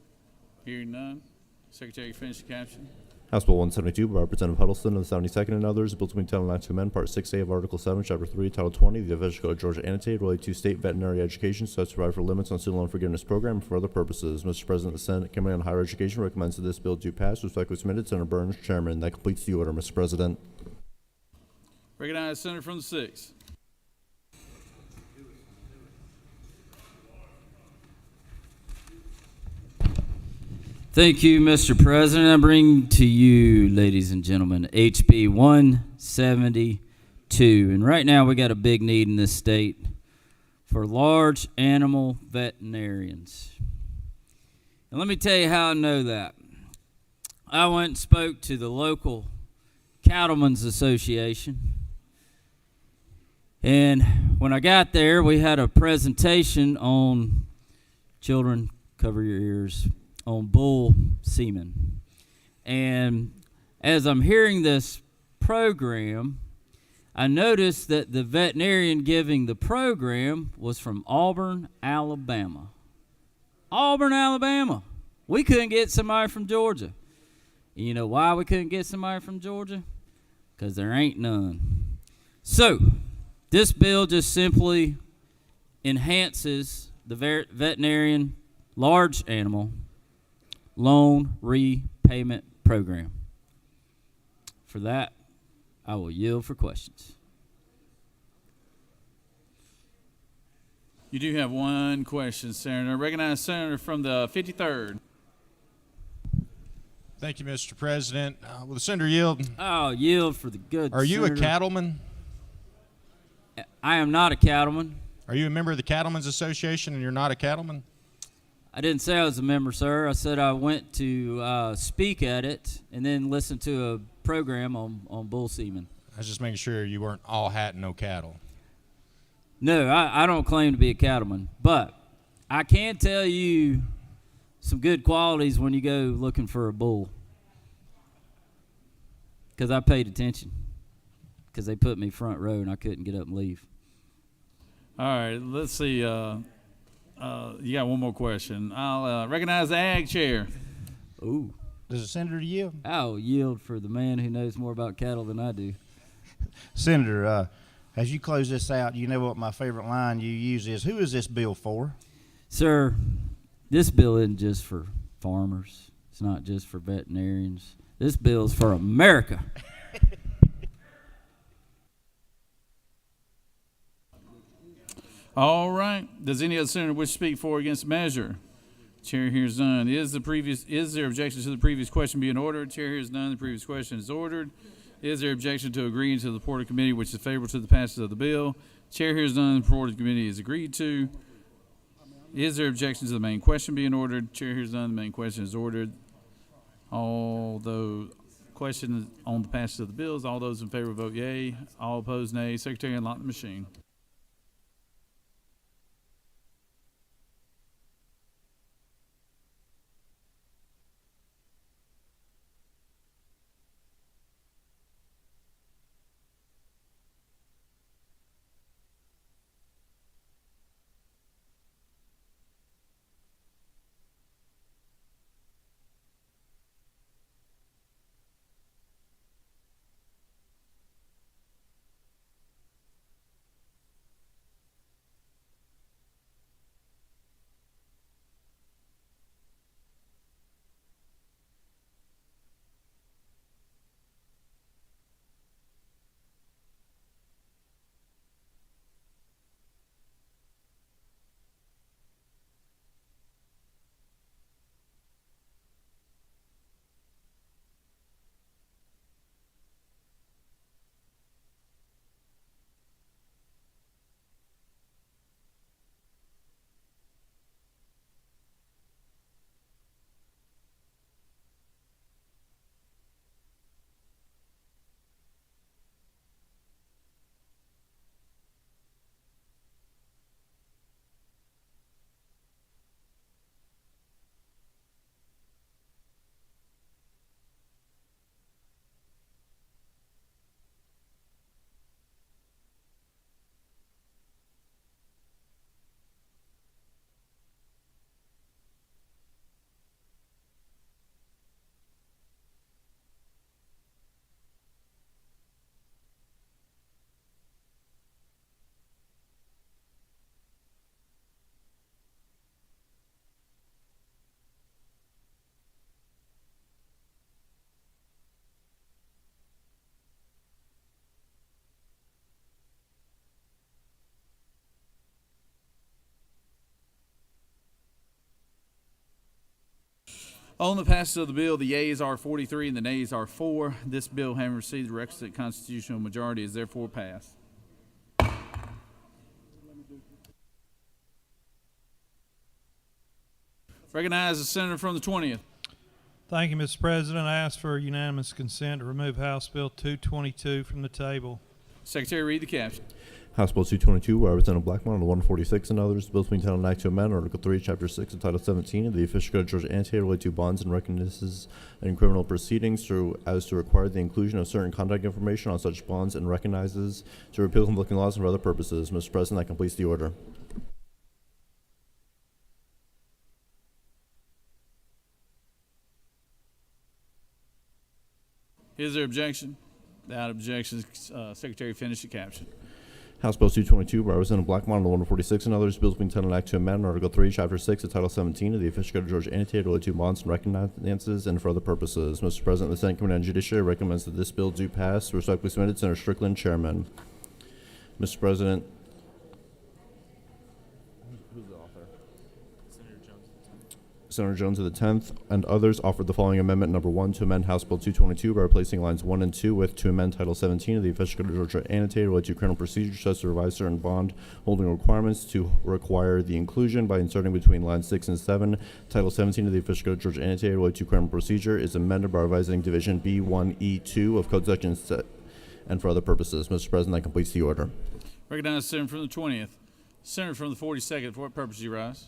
S1: Hearing none. Secretary, finish the caption.
S10: House Bill 172 by Representative Huddleston of the 72nd and others, a bill to be entitled an act to amend Part 6A of Article 7, Chapter 3, Title 20, the Official Code of Georgia annotated related to state veterinary education, so as to provide for limits on student loan forgiveness program and for other purposes. Mr. President, the Senate Committee on Higher Education recommends that this bill do pass. Respectfully submitted, Senator Burns, Chairman. That completes the order, Mr. President.
S1: Recognize Senator from the 6th.
S21: Thank you, Mr. President. I bring to you, ladies and gentlemen, HB 172. And right now we got a big need in this state for large animal veterinarians. And let me tell you how I know that. I went and spoke to the local Cattlemen's Association. And when I got there, we had a presentation on, children, cover your ears, on bull semen. And as I'm hearing this program, I noticed that the veterinarian giving the program was from Auburn, Alabama. Auburn, Alabama. We couldn't get somebody from Georgia. And you know why we couldn't get somebody from Georgia? Because there ain't none. So, this bill just simply enhances the veterinarian large animal loan repayment program. For that, I will yield for questions.
S1: You do have one question, Senator. Recognize Senator from the 53rd.
S8: Thank you, Mr. President. Will the senator yield?
S21: I'll yield for the good
S8: Are you
S21: senator.
S8: a cattleman?
S21: I am not a cattleman.
S8: Are you a member of the Cattlemen's Association and you're not a cattleman?
S21: I didn't say I was a member, sir. I said I went to speak at it and then listen to a program on bull semen.
S8: I was just making sure you weren't all hat and no cattle.
S21: No, I don't claim to be a cattleman, but I can tell you some good qualities when you go looking for a bull. Because I paid attention. Because they put me front row and I couldn't get up and leave.
S1: All right, let's see. You got one more question. I'll recognize the ag chair.
S21: Ooh.
S8: Does the senator yield?
S21: I'll yield for the man who knows more about cattle than I do.
S17: Senator, as you close this out, you know what my favorite line you use is, who is this bill for?
S21: Sir, this bill isn't just for farmers. It's not just for veterinarians. This bill is for America.
S1: All right. Does any other senator wish to speak for or against the measure? Chair hears none. Is there objection to the previous question being ordered? Chair hears none. The previous question is ordered. Is there objection to agreeing to the report of committee which is favorable to the passage of the bill? Chair hears none. The report of the committee is agreed to. Is there objection to the main question being ordered? Chair hears none. The main question is ordered. Although question on the passage of the bills, all those in favor vote yea. All opposed nay. Secretary, unlock the machine. On the passage of the bill, the yeas are 43 and the nays are 4. This bill, having received the requisite constitutional majority, is therefore passed. Recognize the senator from the 20th.
S11: Thank you, Mr. President. I ask for unanimous consent to remove House Bill 222 from the table.
S1: Secretary, read the caption.
S10: House Bill 222, by Representative Blackmon, on the 146 and others, bills being titled an act to amend Article 3, Chapter 6, of Title 17 of the Official Code of Georgia Annotated related to bonds and recognises in criminal proceedings as to require the inclusion of certain contact information on such bonds and recognizes to repeal conflicting laws and for other purposes. Mr. President, that completes the order.
S1: Is there objection? Without objection, Secretary, finish the caption.
S10: House Bill 222, by Representative Blackmon, on the 146 and others, bills being titled an act to amend Article 3, Chapter 6 of Title 17 of the Official Code of Georgia Annotated related to bonds and recognizances and for other purposes. Mr. President, the Senate Committee on Judiciary recommends that this bill do pass. Respectfully submitted, Senator Strickland, Chairman. Mr. President. Who's the author? Senator Jones of the 10th and others offered the following amendment, number 1, to amend House Bill 222 by replacing lines 1 and 2 with to amend Title 17 of the Official Code of Georgia Annotated related to criminal procedures such as to revise certain bond holding requirements to require the inclusion by inserting between lines 6 and 7. Title 17 of the Official Code of Georgia Annotated related to criminal procedure is amended by revising Division B1E2 of Code Section and for other purposes. Mr. President, that completes the order.
S1: Recognize the senator from the 20th. Senator from the 42nd, for what purpose do you rise?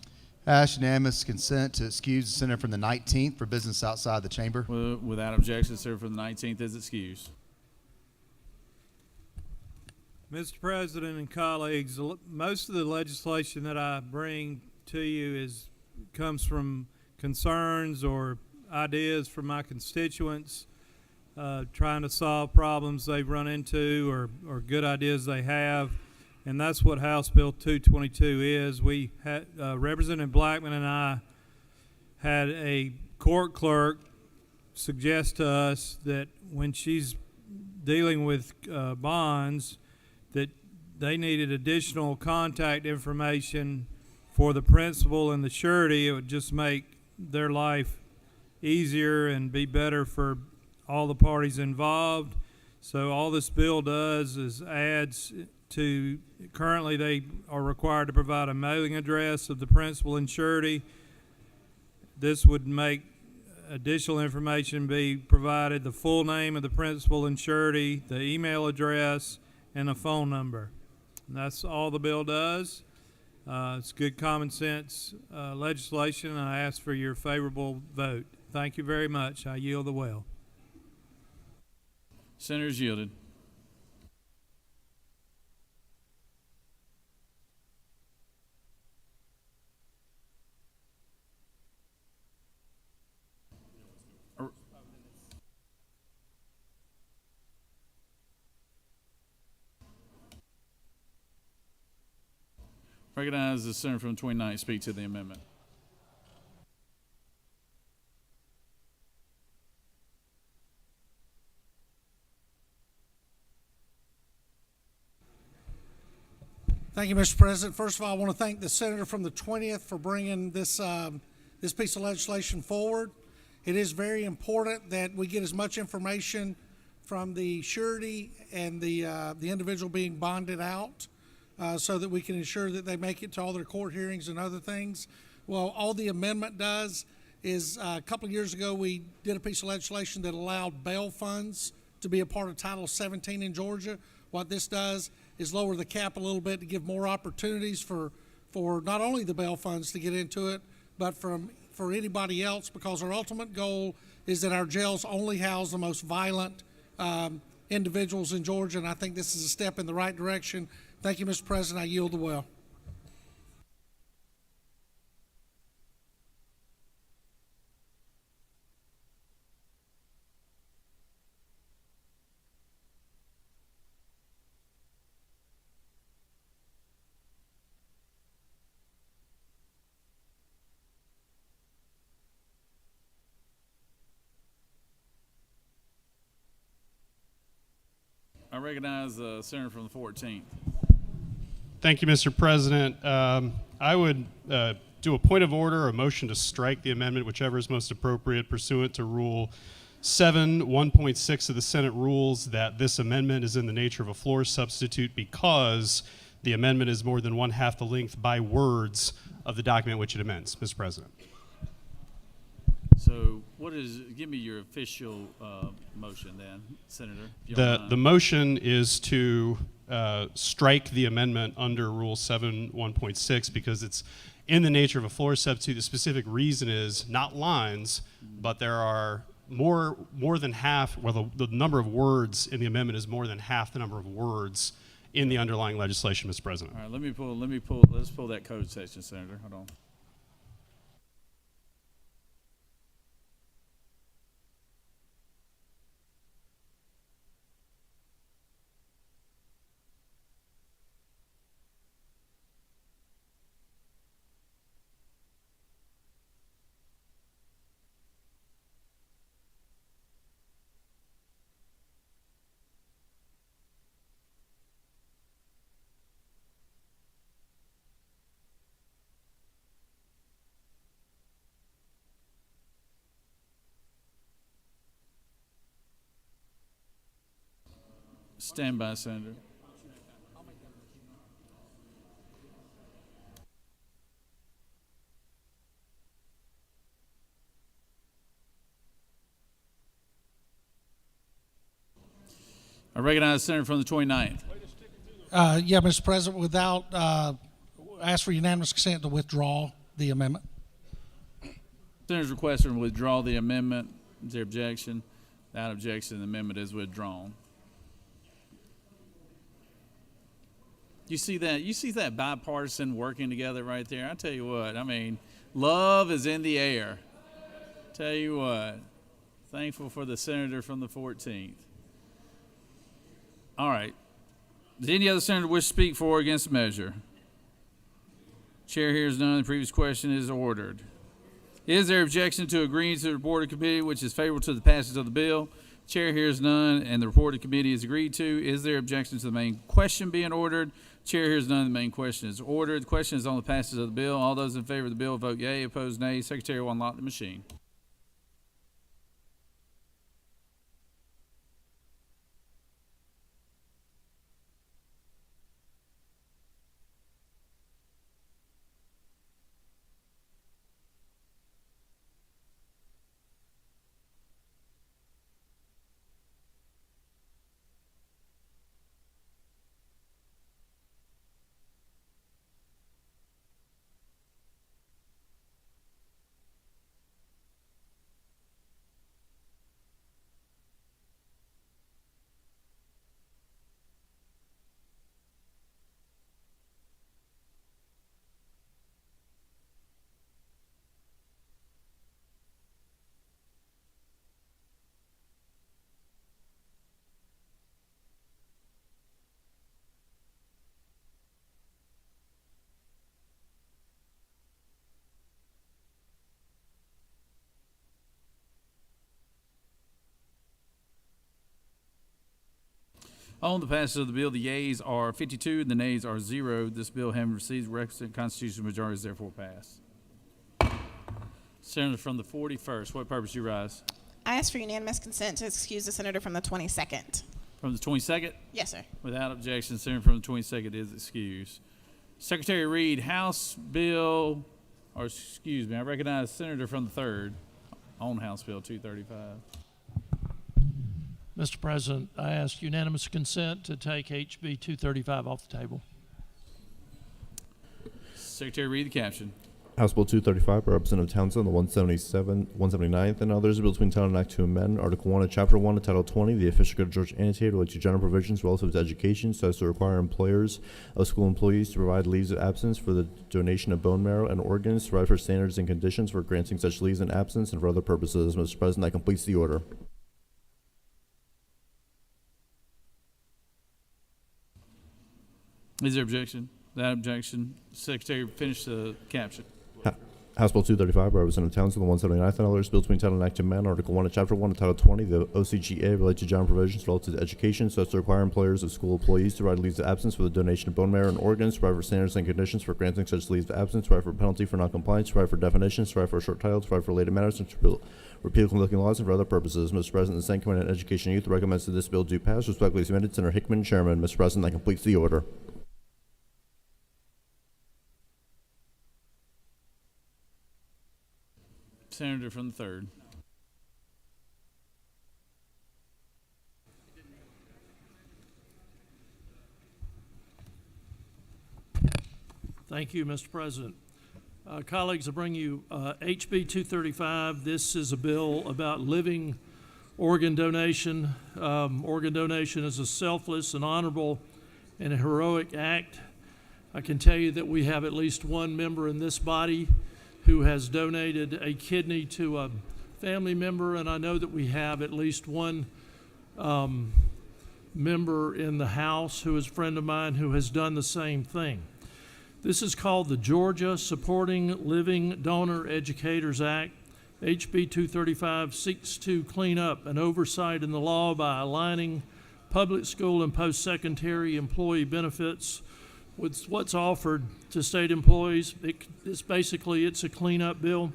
S12: Ask unanimous consent to excuse the senator from the 19th for business outside the chamber.
S1: Without objection, the senator from the 19th is excused.
S11: Mr. President and colleagues, most of the legislation that I bring to you comes from concerns or ideas from my constituents, trying to solve problems they've run into or good ideas they have. And that's what House Bill 222 is. We had Representative Blackmon and I had a court clerk suggest to us that when she's dealing with bonds, that they needed additional contact information for the principal and the surety. It would just make their life easier and be better for all the parties involved. So all this bill does is adds currently they are required to provide a mailing address of the principal and surety. This would make additional information be provided, the full name of the principal and surety, the email address, and a phone number. And that's all the bill does. It's good common sense legislation, and I ask for your favorable vote. Thank you very much. I yield the well.
S1: Senator's yielded. Recognize the senator from 29th speak to the amendment.
S3: Thank you, Mr. President. First of all, I want to thank the senator from the 20th for bringing this this piece of legislation forward. It is very important that we get as much information from the surety and the individual being bonded out, so that we can ensure that they make it to all their court hearings and other things. Well, all the amendment does is a couple of years ago we did a piece of legislation that allowed bail funds to be a part of Title 17 in Georgia. What this does is lower the cap a little bit to give more opportunities for not only the bail funds to get into it, but for anybody else, because our ultimate goal is that our jails only house the most violent individuals in Georgia, and I think this is a step in the right direction. Thank you, Mr. President. I yield the well.
S1: I recognize the senator from the 14th.
S14: Thank you, Mr. President. I would do a point of order, a motion to strike the amendment, whichever is most appropriate, pursuant to Rule 7, 1.6 of the Senate rules, that this amendment is in the nature of a floor substitute because the amendment is more than one-half the length by words of the document which it amends, Mr. President.
S1: So give me your official motion then, Senator. if you don't mind.
S14: The motion is to strike the amendment under Rule 7, 1.6 because it's in the nature of a floor substitute. The specific reason is not lines, but there are more than half, well, the number of words in the amendment is more than half the number of words in the underlying legislation, Mr. President.
S1: All right, let's pull that code section, Senator. Hold on. Stand by, Senator. I recognize the senator from the 29th.
S3: Yeah, Mr. President, without ask for unanimous consent to withdraw the amendment.
S1: Senator's requesting to withdraw the amendment. Is there objection? Without objection, the amendment is withdrawn. You see that? You see that bipartisan working together right there? I tell you what, I mean, love is in the air. Tell you what, thankful for the senator from the 14th. All right. Does any other senator wish to speak for or against the measure? Chair hears none. The previous question is ordered. Is there objection to agreeing to the report of committee which is favorable to the passage of the bill? Chair hears none, and the report of committee is agreed to. Is there objection to the main question being ordered? Chair hears none. The main question is ordered. The question is on the passage of the bill. All those in favor of the bill vote yea. Opposed, nay. Secretary will unlock the machine. On the passage of the bill, the yeas are 52 and the nays are 0. This bill, having received requisite constitutional majority, is therefore passed. Senator from the 41st, what purpose you rise?
S22: I ask for unanimous consent to excuse the senator from the 22nd.
S1: From the 22nd?
S22: Yes, sir.
S1: Without objection, senator from the 22nd is excused. Secretary Reed, House Bill, or excuse me, I recognize Senator from the 3rd on House Bill 235.
S18: Mr. President, I ask unanimous consent to take HB 235 off the table.
S1: Secretary, read the caption.
S10: House Bill 235 by Representative Townsend, the 179th, and others, a bill between title and act to amend Article 1 of Chapter 1 of Title 20, the official code of Georgia annotated related to general provisions relative to education, so as to require employers of school employees to provide leaves of absence for the donation of bone marrow and organs, to provide for standards and conditions for granting such leaves in absence, and for other purposes. Mr. President, that completes the order.
S1: Is there objection? Without objection, Secretary, finish the caption.
S10: House Bill 235 by Representative Townsend, the 179th, and others, bill between title and act to amend Article 1 of Chapter 1 of Title 20, the OCGA, related to general provisions relative to education, so as to require employers of school employees to provide leaves of absence for the donation of bone marrow and organs, to provide for standards and conditions for granting such leaves of absence, to provide for penalty for noncompliance, to provide for definitions, to provide for a short title, to provide for related matters, and to repeal conflicting laws, and for other purposes. Mr. President, the Senate Committee on Education and Youth recommends that this bill do pass. Respectfully submitted, Senator Hickman, Chairman. Mr. President, that completes the order.
S1: Senator from the 3rd.
S18: Thank you, Mr. President. Colleagues, I bring you HB 235. This is a bill about living organ donation. Organ donation is a selfless and honorable and a heroic act. I can tell you that we have at least one member in this body who has donated a kidney to a family member, and I know that we have at least one member in the House who is a friend of mine who has done the same thing. This is called the Georgia Supporting Living Donor Educators Act. HB 235 seeks to clean up an oversight in the law by aligning public school and post-secondary employee benefits with what's offered to state employees. It's a cleanup bill.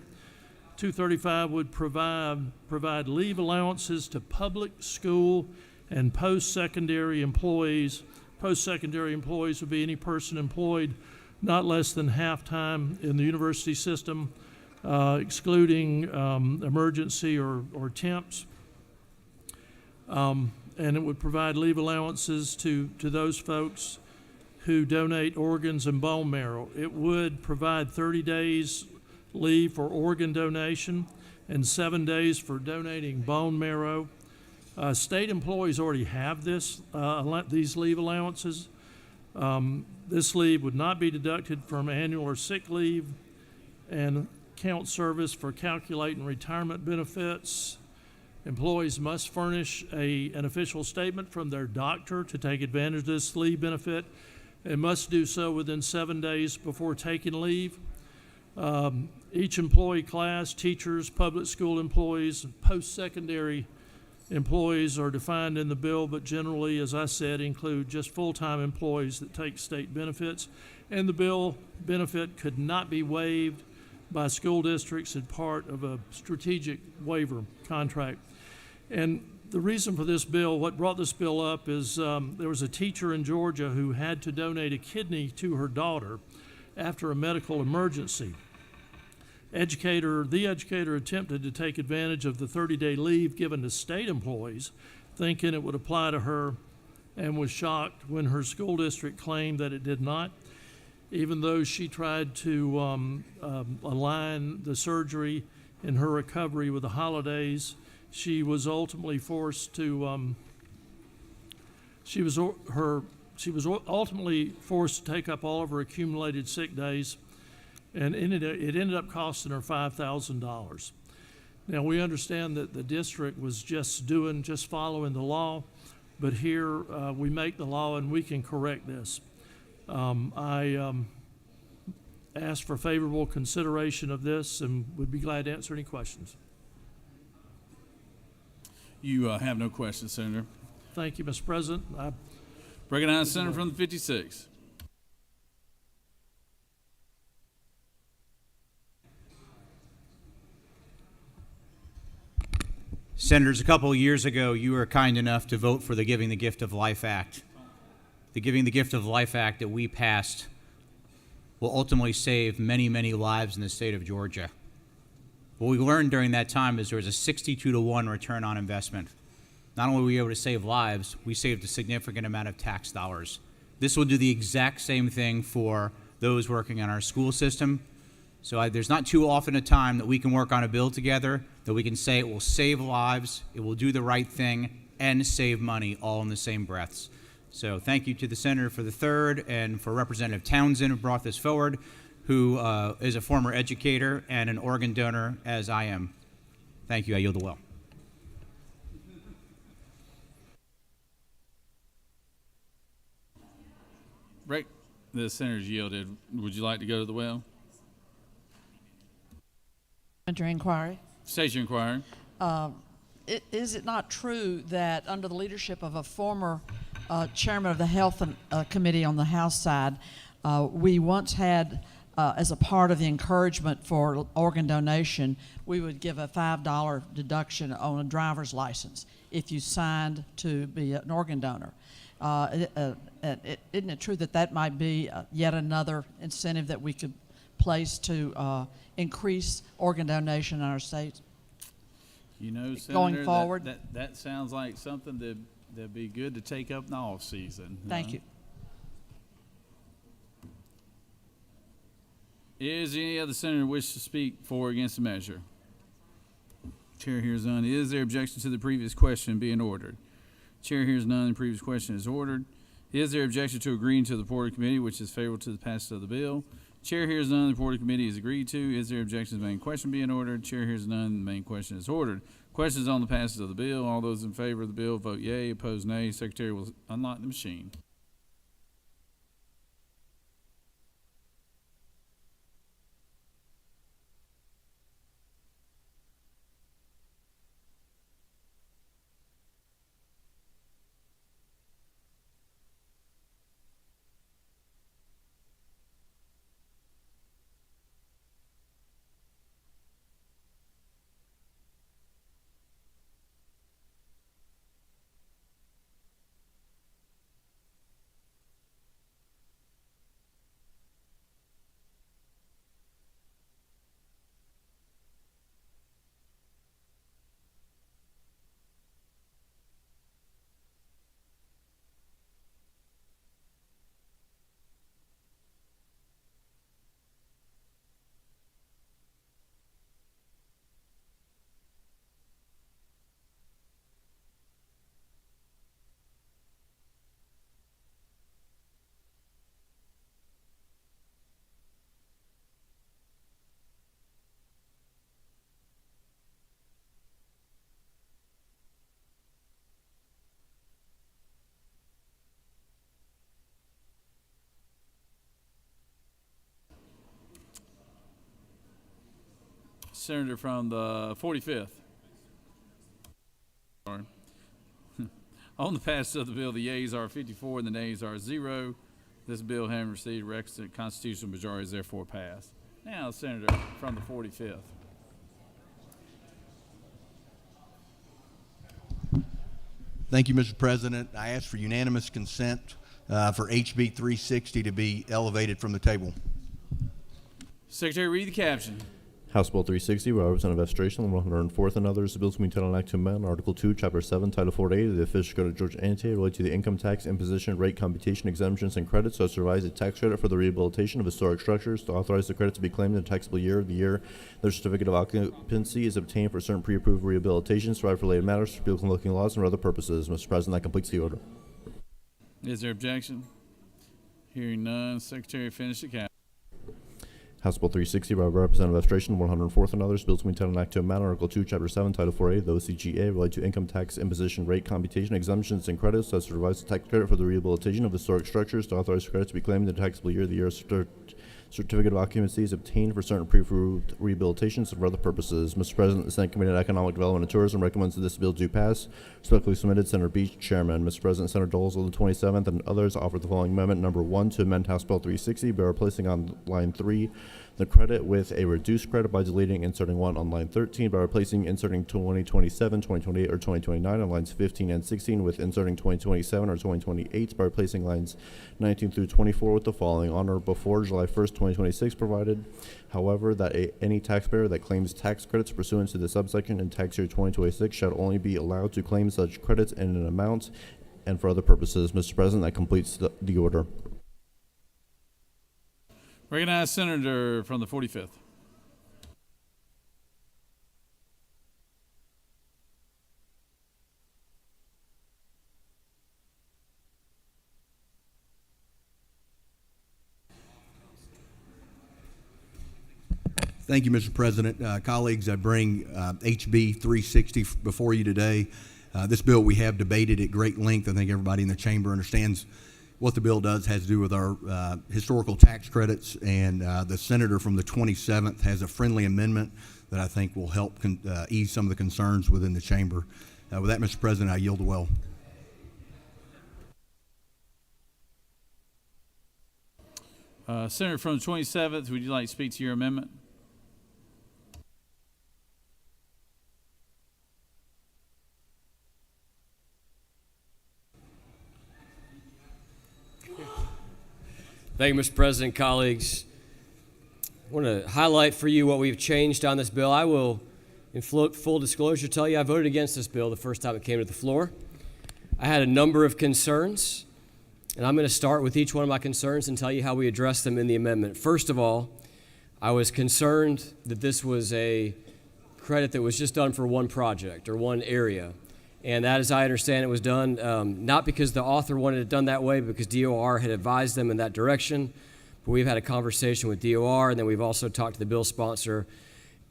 S18: 235 would provide leave allowances to public school and post-secondary employees. Post-secondary employees would be any person employed not less than half-time in the university system, excluding emergency or temps. And it would provide leave allowances to those folks who donate organs and bone marrow. It would provide 30 days leave for organ donation and 7 days for donating bone marrow. State employees already have these leave allowances. This leave would not be deducted from annual or sick leave and count service for calculating retirement benefits. Employees must furnish an official statement from their doctor to take advantage of this leave benefit, and must do so within 7 days before taking leave. Each employee class, teachers, public school employees, post-secondary employees are defined in the bill, but generally, as I said, include just full-time employees that take state benefits. And the bill benefit could not be waived by school districts as part of a strategic waiver contract. And the reason for this bill, what brought this bill up is there was a teacher in Georgia who had to donate a kidney to her daughter after a medical emergency. The educator attempted to take advantage of the 30-day leave given to state employees, thinking it would apply to her, and was shocked when her school district claimed that it did not. Even though she tried to align the surgery and her recovery with the holidays, she was ultimately forced to ultimately forced to take up all of her accumulated sick days, and it ended up costing her $5,000. Now, we understand that the district was just following the law, but here we make the law and we can correct this. I ask for favorable consideration of this and would be glad to answer any questions.
S1: You have no questions, Senator.
S18: Thank you, Mr. President. I
S1: Recognize the senator from the 56th.
S7: Senators, a couple of years ago, you were kind enough to vote for the Giving the Gift of Life Act. The Giving the Gift of Life Act that we passed will ultimately save many, many lives in the state of Georgia. What we learned during that time is there was a 62-to-1 return on investment. Not only were we able to save lives, we saved a significant amount of tax dollars. This will do the exact same thing for those working in our school system. So there's not too often a time that we can work on a bill together that we can say it will save lives, it will do the right thing, and save money all in the same breaths. So thank you to the senator for the third, and for Representative Townsend who brought this forward, who is a former educator and an organ donor, as I am. Thank you. I yield the will.
S1: Right. The senator's yielded. Would you like to go to the well?
S19: Your inquiry.
S1: State your inquiry.
S19: Is it not true that under the leadership of a former chairman of the Health Committee on the House side, we once had, as a part of the encouragement for organ donation, we would give a $5 deduction on a driver's license if you signed to be an organ donor? Isn't it true that that might be yet another incentive that we could place to increase organ donation in our state?
S1: You know, Senator,
S19: going forward?
S1: that sounds like something that'd be good to take up in the off season.
S19: Thank you.
S1: Is any other senator wish to speak for or against the measure? Chair hears none. Is there objection to the previous question being ordered? Chair hears none. The previous question is ordered. Is there objection to agreeing to the report of committee, which is favorable to the passage of the bill? Chair hears none. The report of committee is agreed to. Is there objection to the main question being ordered? Chair hears none. The main question is ordered. Questions on the passage of the bill. All those in favor of the bill vote yea. Opposed, nay. Secretary will unlock the machine. Senator from the 45th. Sorry. On the passage of the bill, the yeas are 54 and the nays are 0. This bill, having received requisite constitutional majority, is therefore passed. Now, Senator from the 45th.
S23: Thank you, Mr. President. I ask for unanimous consent for HB 360 to be elevated from the table.
S1: Secretary, read the caption.
S10: House Bill 360, by Representative F. Strachan, 104th and others, the bill to be entitled Act to amend Article 2, Chapter 7, Title 48 of the official code of Georgia annotated related to the income tax imposition rate computation exemptions and credits, so as to revise the tax credit for the rehabilitation of historic structures, to authorize the credit to be claimed in the taxable year of the year their certificate of occupancy is obtained for certain pre-approved rehabilitations, to provide for related matters, for biblical looking laws, and for other purposes. Mr. President, that completes the order.
S1: Is there objection? Hearing none, Secretary, finish the caption.
S10: House Bill 360 by Representative F. Strachan, 104th and others, bill to be entitled Act to amend Article 2, Chapter 7, Title 48 of the OCGA related to income tax imposition rate computation exemptions and credits, so as to revise the tax credit for the rehabilitation of historic structures, to authorize credit to be claimed in the taxable year of the year certificate of occupancy is obtained for certain pre-approved rehabilitations and for other purposes. Mr. President, the Senate Committee on Economic Development and Tourism recommends that this bill do pass. Respectfully submitted, Senator Beach, Chairman. Mr. President, Senator Doles of the 27th and others offer the following amendment. Number 1, to amend House Bill 360 by replacing on line 3 the credit with a reduced credit by deleting inserting 1 on line 13, by replacing inserting 2027, 2028, or 2029 on lines 15 and 16 with inserting 2027 or 2028, by replacing lines 19 through 24 with the following: on or before July 1st, 2026, provided, however, that any taxpayer that claims tax credits pursuant to this subsection in tax year 2026 shall only be allowed to claim such credits in an amount and for other purposes. Mr. President, that completes the order.
S1: Recognize Senator from the 45th.
S23: Thank you, Mr. President. Colleagues, I bring HB 360 before you today. This bill we have debated at great length. I think everybody in the chamber understands what the bill does. Has to do with our historical tax credits, and the senator from the 27th has a friendly amendment that I think will help ease some of the concerns within the chamber. With that, Mr. President, I yield the well.
S1: Senator from the 27th, would you like to speak to your amendment?
S9: Thank you, Mr. President, colleagues. I want to highlight for you what we've changed on this bill. I will, in full disclosure, tell you I voted against this bill the first time it came to the floor. I had a number of concerns, and I'm going to start with each one of my concerns and tell you how we addressed them in the amendment. First of all, I was concerned that this was a credit that was just done for one project or one area. And that, as I understand it, was done not because the author wanted it done that way, but because DOR had advised them in that direction. But we've had a conversation with DOR, and then we've also talked to the bill sponsor.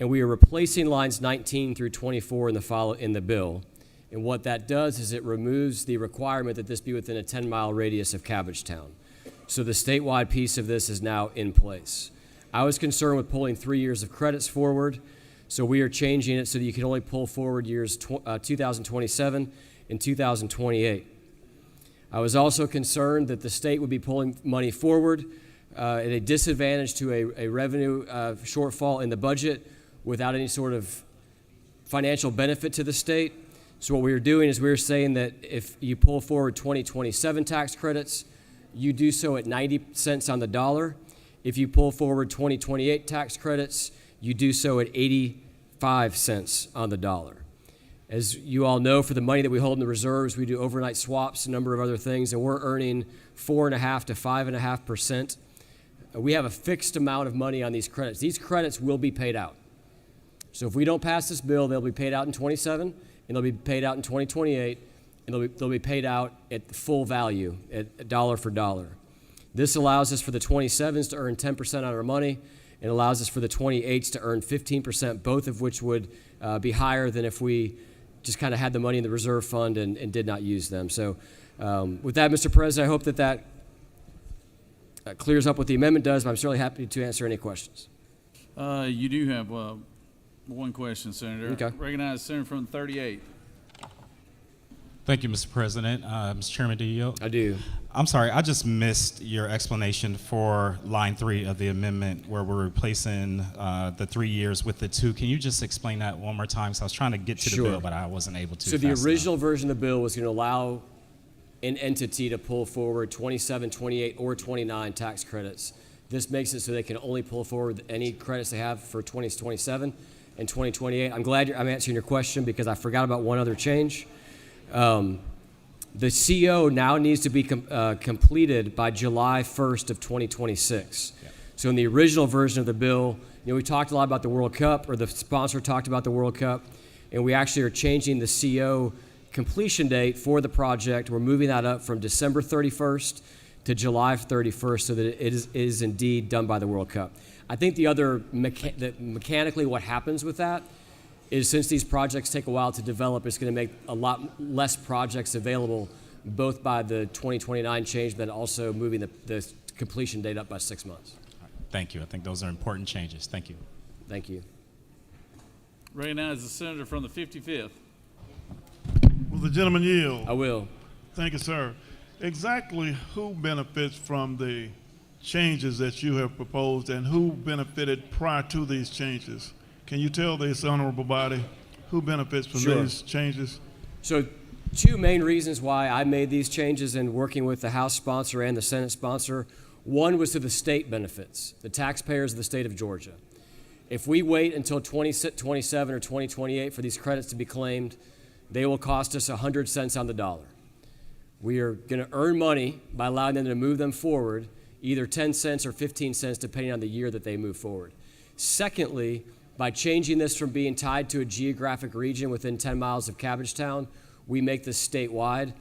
S9: And we are replacing lines 19 through 24 in the bill. And what that does is it removes the requirement that this be within a 10-mile radius of Cabbagetown. So the statewide piece of this is now in place. I was concerned with pulling 3 years of credits forward. So we are changing it so that you can only pull forward years 2027 and 2028. I was also concerned that the state would be pulling money forward at a disadvantage to a revenue shortfall in the budget without any sort of financial benefit to the state. So what we are doing is we're saying that if you pull forward 2027 tax credits, you do so at 90 cents on the dollar. If you pull forward 2028 tax credits, you do so at 85 cents on the dollar. As you all know, for the money that we hold in the reserves, we do overnight swaps, a number of other things, and we're earning 4.5% to 5.5%. We have a fixed amount of money on these credits. These credits will be paid out. So if we don't pass this bill, they'll be paid out in 27, and they'll be paid out in 2028, and they'll be paid out at full value, at dollar for dollar. This allows us for the 27s to earn 10% on our money, and allows us for the 28s to earn 15%, both of which would be higher than if we just kind of had the money in the reserve fund and did not use them. So with that, Mr. President, I hope that clears up what the amendment does, but I'm certainly happy to answer any questions.
S1: You do have one question, Senator.
S9: Okay.
S1: Recognize Senator from the 38th.
S5: Thank you, Mr. President. Mr. Chairman, do you yield?
S9: I do.
S5: I'm sorry, I just missed your explanation for line 3 of the amendment where we're replacing the 3 years with the 2. Can you just explain that one more time? So I was trying to get to the bill, but I wasn't able to.
S9: So the original version of the bill was going to allow an entity to pull forward 27, 28, or 29 tax credits. This makes it so they can only pull forward any credits they have for 2027 and 2028. I'm glad I'm answering your question because I forgot about one other change. The CO now needs to be completed by July 1st of 2026. Yeah. So in the original version of the bill, we talked a lot about the World Cup, or the sponsor talked about the World Cup, and we actually are changing the CO completion date for the project. We're moving that up from December 31st to July 31st so that it is indeed done by the World Cup. I think the other, mechanically what happens with that is since these projects take a while to develop, it's going to make a lot less projects available, both by the 2029 change, but also moving the completion date up by 6 months.
S5: Thank you. I think those are important changes. Thank you.
S9: Thank you.
S1: Recognize the senator from the 55th.
S2: Will the gentleman yield?
S9: I will.
S2: Thank you, sir. Exactly who benefits from the changes that you have proposed, and who benefited prior to these changes? Can you tell this honorable body who benefits from
S9: Sure.
S2: these changes?
S9: So, two main reasons why I made these changes in working with the House sponsor and the Senate sponsor. One was to the state benefits, the taxpayers of the state of Georgia. If we wait until 2027 or 2028 for these credits to be claimed, they will cost us 100 cents on the dollar. We are going to earn money by allowing them to move them forward, either 10 cents or 15 cents, depending on the year that they move forward. Secondly, by changing this from being tied to a geographic region within 10 miles of Cabbagetown, we make this statewide.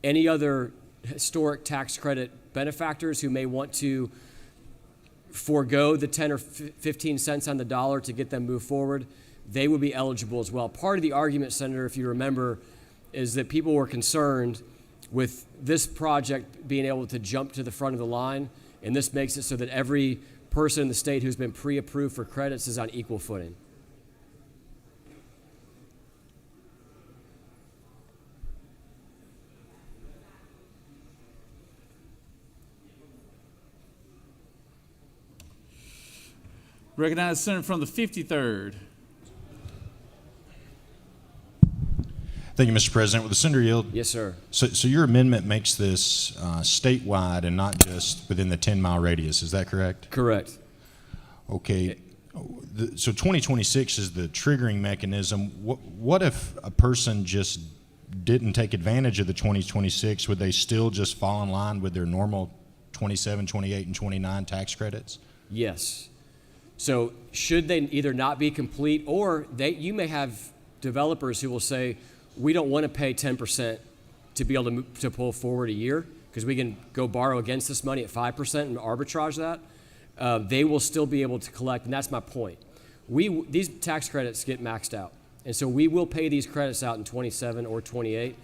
S9: Any other historic tax credit benefactors who may want to forego the 10 or 15 cents on the dollar to get them moved forward, they would be eligible as well. Part of the argument, Senator, if you remember, is that people were concerned with this project being able to jump to the front of the line, and this makes it so that every person in the state who's been pre-approved for credits is on equal footing.
S1: Recognize the senator from the 53rd.
S8: Thank you, Mr. President. With the senator yield?
S9: Yes, sir.
S8: So your amendment makes this statewide and not just within the 10-mile radius. Is that correct?
S9: Correct.
S8: Okay. So 2026 is the triggering mechanism. What if a person just didn't take advantage of the 2026? Would they still just fall in line with their normal 27, 28, and 29 tax credits?
S9: Yes. So should they either not be complete, or you may have developers who will say, we don't want to pay 10% to be able to pull forward a year because we can go borrow against this money at 5% and arbitrage that. They will still be able to collect, and that's my point. These tax credits get maxed out, and so we will pay these credits out in 27 or 28.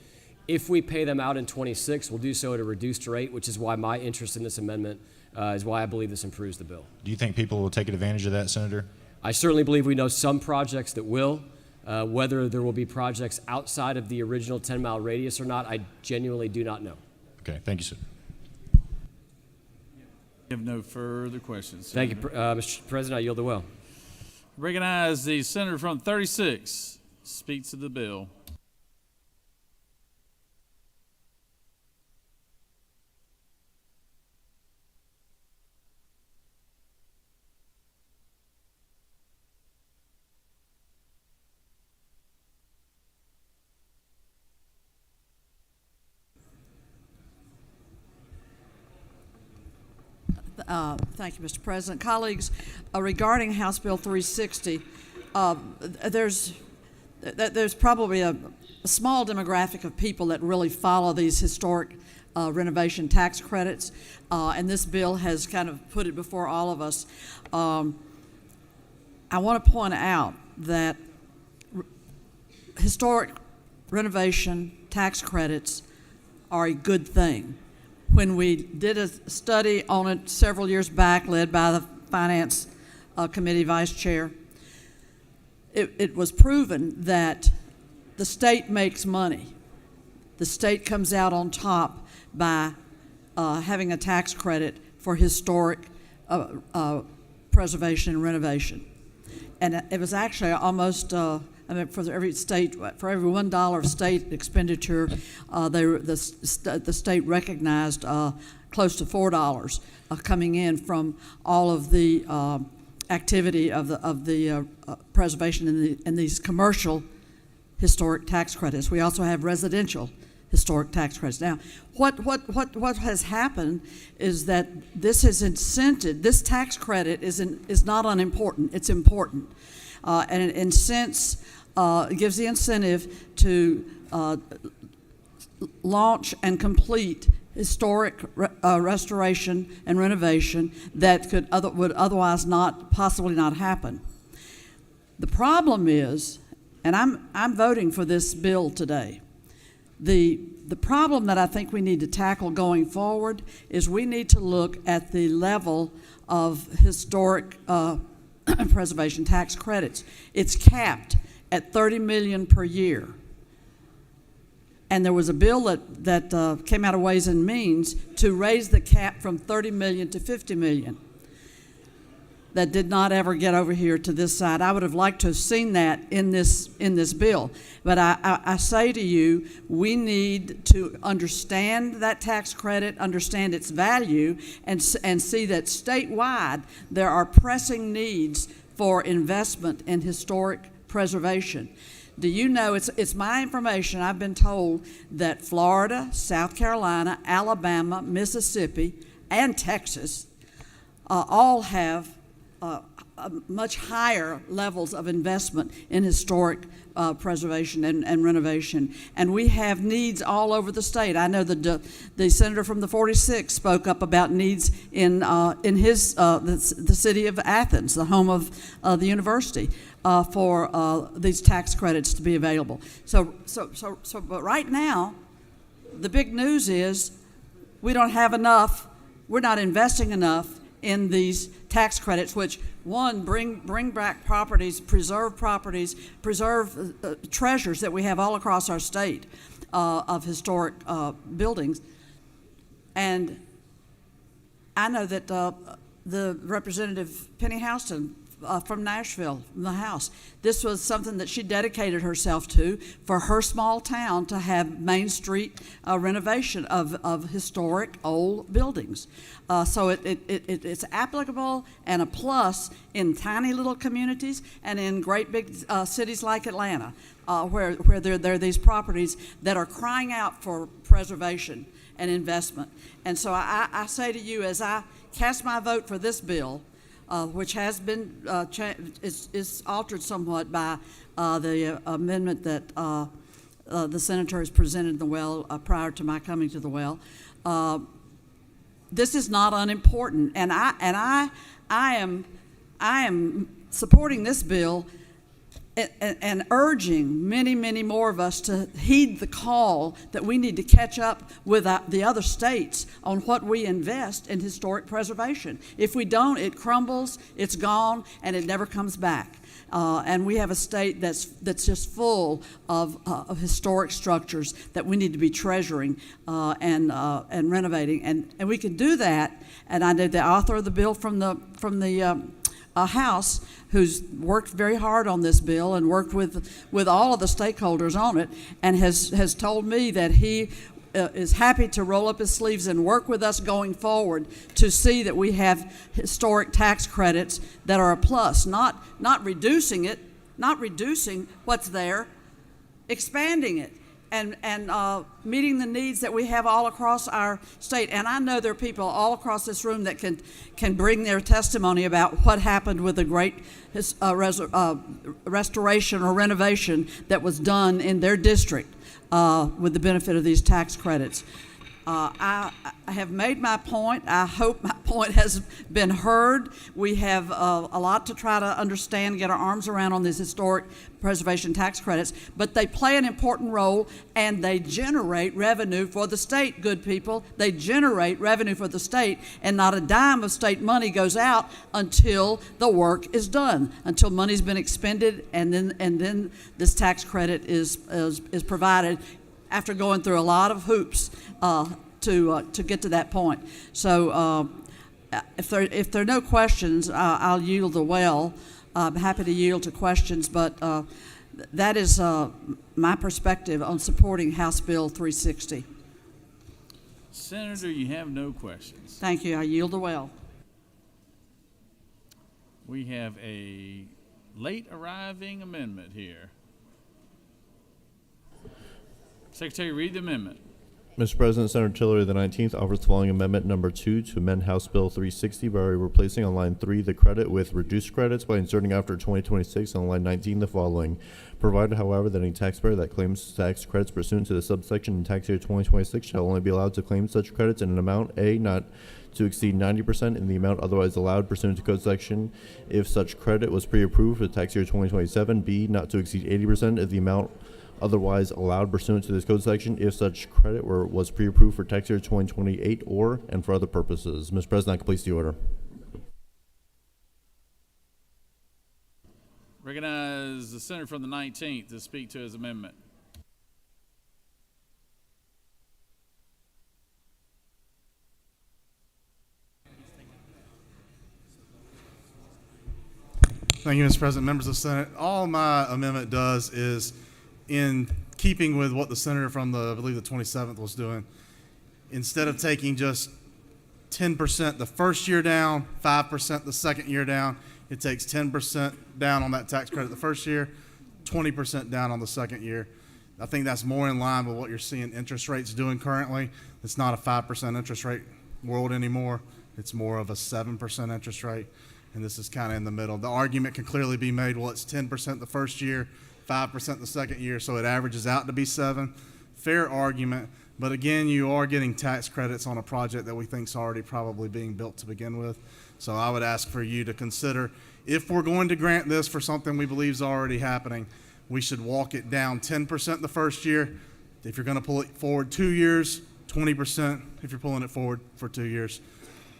S9: If we pay them out in 26, we'll do so at a reduced rate, which is why my interest in this amendment is why I believe this improves the bill.
S8: Do you think people will take advantage of that, Senator?
S9: I certainly believe we know some projects that will. Whether there will be projects outside of the original 10-mile radius or not, I genuinely do not know.
S8: Okay, thank you, sir.
S1: We have no further questions.
S9: Thank you, Mr. President. I yield the well.
S1: Recognize the senator from 36. Speaks to the bill.
S19: Thank you, Mr. President. Colleagues, regarding House Bill 360, there's probably a small demographic of people that really follow these historic renovation tax credits, and this bill has kind of put it before all of us. I want to point out that historic renovation tax credits are a good thing. When we did a study on it several years back, led by the Finance Committee Vice Chair, it was proven that the state makes money. The state comes out on top by having a tax credit for historic preservation and renovation. And it was actually almost, for every $1 of state expenditure, the state recognized close to $4 coming in from all of the activity of the preservation in these commercial historic tax credits. We also have residential historic tax credits. Now, what has happened is that this has incented, this tax credit is not unimportant, it's important. And it gives the incentive to launch and complete historic restoration and renovation that would otherwise possibly not happen. The problem is, and I'm voting for this bill today, The problem that I think we need to tackle going forward is we need to look at the level of historic preservation tax credits. It's capped at $30 million per year. And there was a bill that came out of Ways and Means to raise the cap from $30 million to $50 million. That did not ever get over here to this side. I would have liked to have seen that in this bill. But I say to you, we need to understand that tax credit, understand its value, and see that statewide there are pressing needs for investment in historic preservation. Do you know, it's my information, I've been told that Florida, South Carolina, Alabama, Mississippi, and Texas all have much higher levels of investment in historic preservation and renovation. And we have needs all over the state. I know the senator from the 46 spoke up about needs in his the city of Athens, the home of the university, for these tax credits to be available. But right now, the big news is we don't have enough. We're not investing enough in these tax credits, which bring back properties, preserve treasures that we have all across our state of historic buildings. And I know that the Representative Penny Houston from Nashville, from the House, this was something that she dedicated herself to for her small town, to have Main Street renovation of historic old buildings. So it's applicable and a plus in tiny little communities and in great big cities like Atlanta, where there are these properties that are crying out for preservation and investment. And so I say to you, as I cast my vote for this bill, which has been is altered somewhat by the amendment that the senator has presented in the well prior to my coming to the well. This is not unimportant, and I am supporting this bill and urging many more of us to heed the call that we need to catch up with the other states on what we invest in historic preservation. If we don't, it crumbles, it's gone, and it never comes back. And we have a state that's just full of historic structures that we need to be treasuring and renovating, and we can do that. And I know the author of the bill from the House, who's worked very hard on this bill and worked with all of the stakeholders on it, and has told me that he is happy to roll up his sleeves and work with us going forward to see that we have historic tax credits that are a plus, not reducing it, not reducing what's there, expanding it, and meeting the needs that we have all across our state. And I know there are people all across this room that can bring their testimony about what happened with the great restoration or renovation that was done in their district with the benefit of these tax credits. I have made my point. I hope my point has been heard. We have a lot to try to understand, get our arms around on these historic preservation tax credits, but they play an important role, and they generate revenue for the state, good people. They generate revenue for the state, and not a dime of state money goes out until the work is done, until money's been expended, and then this tax credit is provided after going through a lot of hoops to get to that point. So if there are no questions, I'll yield the well. I'm happy to yield to questions, but that is my perspective on supporting House Bill 360.
S1: Senator, you have no questions.
S19: Thank you. I yield the well.
S1: We have a late arriving amendment here. Secretary, read the amendment.
S10: Mr. President, Senator Tillery, the 19th, offers the following amendment number 2 to amend House Bill 360 by replacing on line 3 the credit with reduced credits by inserting after 2026 on line 19 the following. Provided, however, that any taxpayer that claims tax credits pursuant to the subsection in tax year 2026 shall only be allowed to claim such credits in an amount A, not to exceed 90% in the amount otherwise allowed pursuant to code section if such credit was pre-approved for tax year 2027, B, not to exceed 80% of the amount otherwise allowed pursuant to this code section if such credit was pre-approved for tax year 2028 or and for other purposes. Mr. President, I can place the order.
S1: Recognize the senator from the 19th to speak to his amendment.
S16: Thank you, Mr. President. Members of the Senate, all my amendment does is, in keeping with what the senator from I believe the 27th was doing, instead of taking just 10% the first year down, 5% the second year down, it takes 10% down on that tax credit the first year, 20% down on the second year. I think that's more in line with what you're seeing interest rates doing currently. It's not a 5% interest rate world anymore. It's more of a 7% interest rate. And this is kind of in the middle. The argument can clearly be made, well, it's 10% the first year, 5% the second year, so it averages out to be 7. Fair argument, but again, you are getting tax credits on a project that we think is already probably being built to begin with. So I would ask for you to consider, if we're going to grant this for something we believe is already happening, we should walk it down 10% the first year. If you're going to pull it forward 2 years, 20% if you're pulling it forward for 2 years.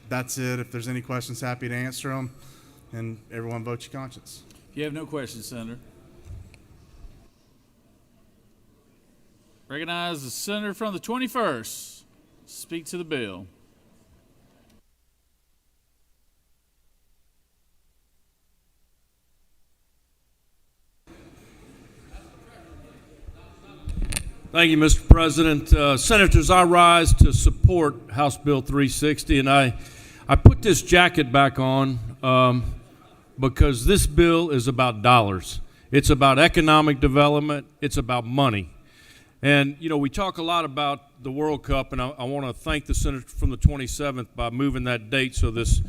S16: That's it. If there's any questions, happy to answer them. And everyone vote your conscience.
S1: You have no questions, Senator. Recognize the senator from the 21st. Speak to the bill.
S18: Thank you, Mr. President. Senators, I rise to support House Bill 360, and I put this jacket back on because this bill is about dollars. It's about economic development. It's about money. And, you know, we talk a lot about the World Cup, and I want to thank the senator from the 27th by moving that date so this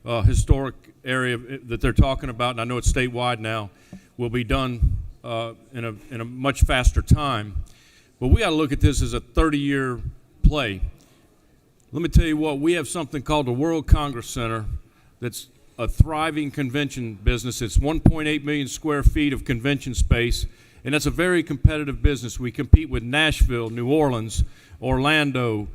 S18: historic area that they're talking about, and I know it's statewide now, will be done in a much faster time. But we got to look at this as a 30-year play. Let me tell you what, we have something called the World Congress Center that's a thriving convention business. It's 1.8 million square feet of convention space, and that's a very competitive business. We compete with Nashville, New Orleans, Orlando,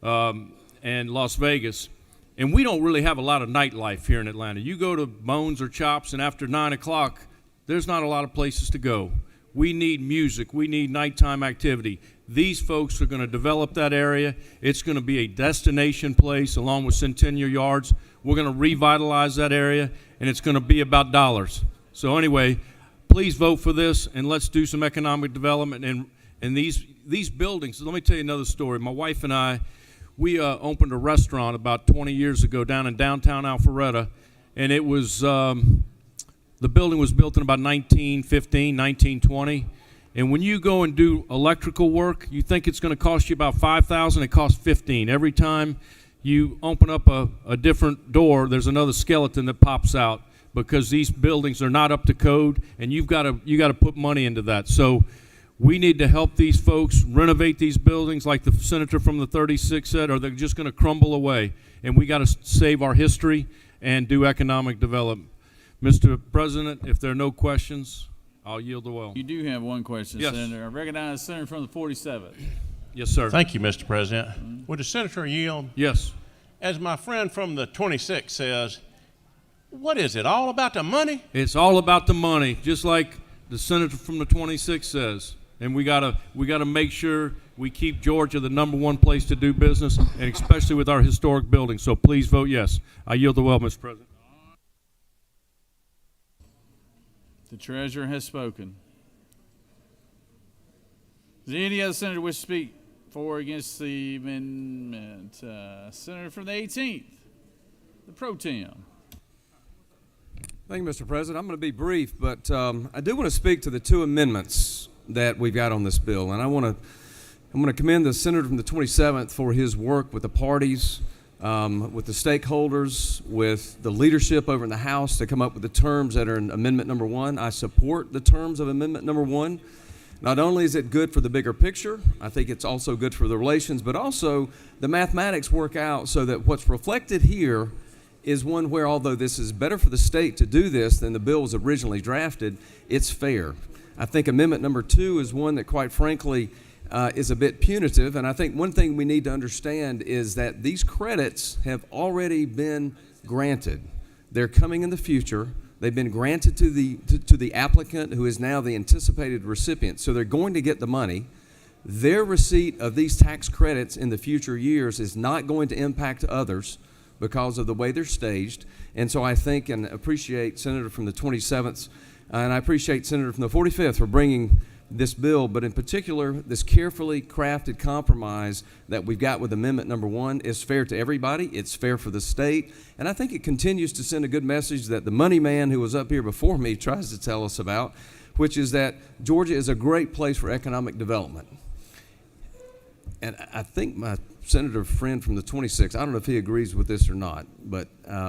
S18: and Las Vegas. And we don't really have a lot of nightlife here in Atlanta. You go to Bones or Chops, and after 9 o'clock, there's not a lot of places to go. We need music. We need nighttime activity. These folks are going to develop that area. It's going to be a destination place along with Centennial Yards. We're going to revitalize that area, and it's going to be about dollars. So anyway, please vote for this, and let's do some economic development. And these buildings, let me tell you another story. My wife and I, we opened a restaurant about 20 years ago down in downtown Alpharetta, and it was the building was built in about 1915, 1920. And when you go and do electrical work, you think it's going to cost you about $5,000. It costs $15,000. Every time you open up a different door, there's another skeleton that pops out because these buildings are not up to code, and you got to put money into that. So we need to help these folks renovate these buildings, like the senator from the 36 said, or they're just going to crumble away. And we got to save our history and do economic development. Mr. President, if there are no questions, I'll yield the well.
S1: You do have one question,
S18: Yes.
S1: Senator. I recognize the senator from the 47th.
S18: Yes, sir.
S4: Thank you, Mr. President. Would the senator yield?
S18: Yes.
S4: As my friend from the 26 says, what is it, all about the money?
S18: It's all about the money, just like the senator from the 26 says. And we gotta make sure we keep Georgia the #1 place to do business, and especially with our historic buildings. So please vote yes. I yield the well, Mr. President.
S1: The treasurer has spoken. Does any other senator wish to speak for or against the amendment? Senator from the 18th, the pro tem.
S13: Thank you, Mr. President. I'm going to be brief, but I do want to speak to the two amendments that we've got on this bill, and I'm going to commend the senator from the 27th for his work with the parties, with the stakeholders, with the leadership over in the House to come up with the terms that are in Amendment Number 1. I support the terms of Amendment Number 1. Not only is it good for the bigger picture, I think it's also good for the relations, but also the mathematics work out so that what's reflected here is one where, although this is better for the state to do this than the bill was originally drafted, it's fair. I think amendment number 2 is one that, quite frankly, is a bit punitive. And I think one thing we need to understand is that these credits have already been granted. They're coming in the future. They've been granted to the applicant, who is now the anticipated recipient. So they're going to get the money. Their receipt of these tax credits in the future years is not going to impact others because of the way they're staged. And so I think and appreciate Senator from the 27th, and I appreciate Senator from the 45th for bringing this bill, but in particular, this carefully crafted compromise that we've got with amendment number 1 is fair to everybody. It's fair for the state. And I think it continues to send a good message that the money man who was up here before me tries to tell us about, which is that Georgia is a great place for economic development. And I think my senator friend from the 26th, I don't know if he agrees with this or not, but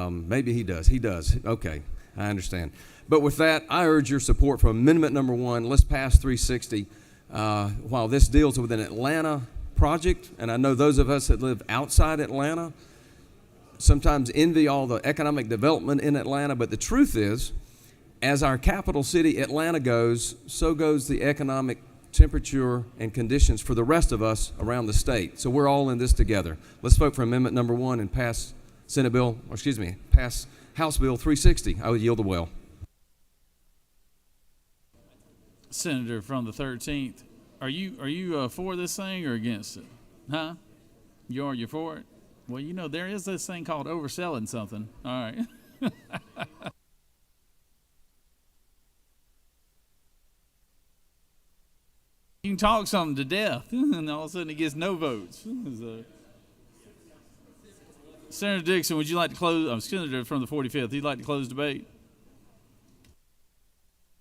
S13: maybe he does. He does. Okay, I understand. But with that, I urge your support for amendment number 1. Let's pass 360 while this deals with an Atlanta project. And I know those of us that live outside Atlanta sometimes envy all the economic development in Atlanta. But the truth is, as our capital city, Atlanta, goes, so goes the economic temperature and conditions for the rest of us around the state. So we're all in this together. Let's vote for amendment number 1 and pass pass House Bill 360. I would yield the well.
S1: Senator from the 13th, are you for this thing or against it? Huh? You're for it? Well, you know, there is this thing called overselling something. All right. You can talk something to death, and all of a sudden it gets no votes. So, Senator Dixon, would you like to close? Senator from the 45th, he'd like to close debate.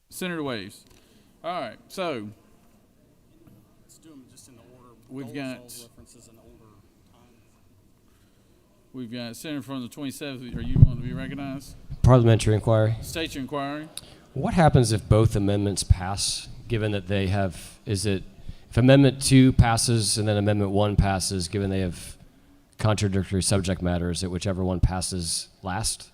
S1: Senator Waves. All right, so
S6: let's do them just in the order.
S1: We've got Senator from the 27th. Are you want to be recognized?
S15: Parliamentary inquiry.
S1: State your inquiry.
S15: What happens if both amendments pass, given that they have, if Amendment 2 passes and then Amendment 1 passes, given they have contradictory subject matter, is it whichever one passes last?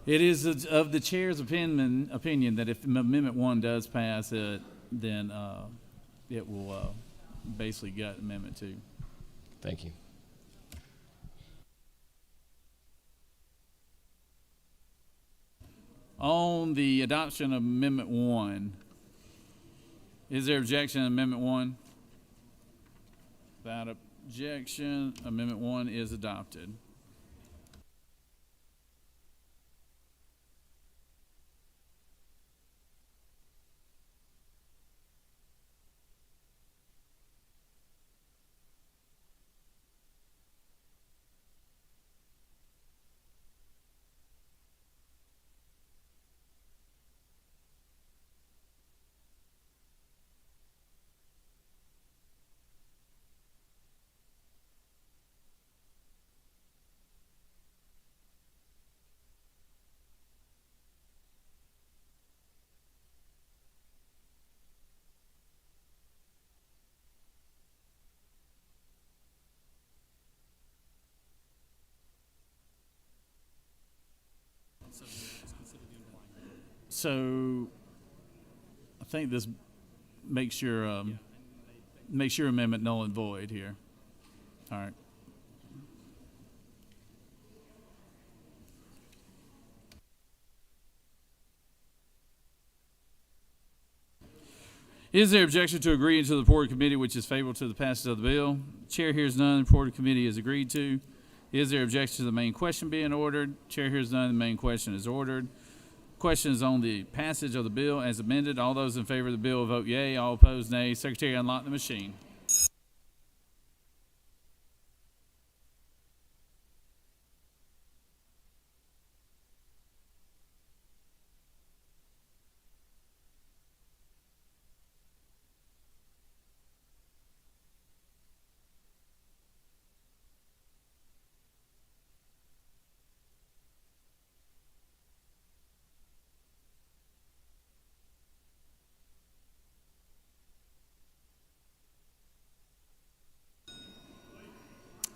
S1: It is of the chair's opinion that if Amendment 1 does pass, then it will basically gut Amendment 2.
S15: Thank you.
S1: On the adoption of Amendment 1, is there objection to Amendment 1? Without objection, Amendment 1 is adopted. So I think this makes your amendment null and void here. All right. Is there objection to agreeing to the report of committee which is favorable to the passage of the bill? Chair hears none. The report of committee is agreed to. Is there objection to the main question being ordered? Chair hears none. The main question is ordered. Question is on the passage of the bill as amended. All those in favor of the bill vote yea. All opposed, nay. Secretary, unlock the machine.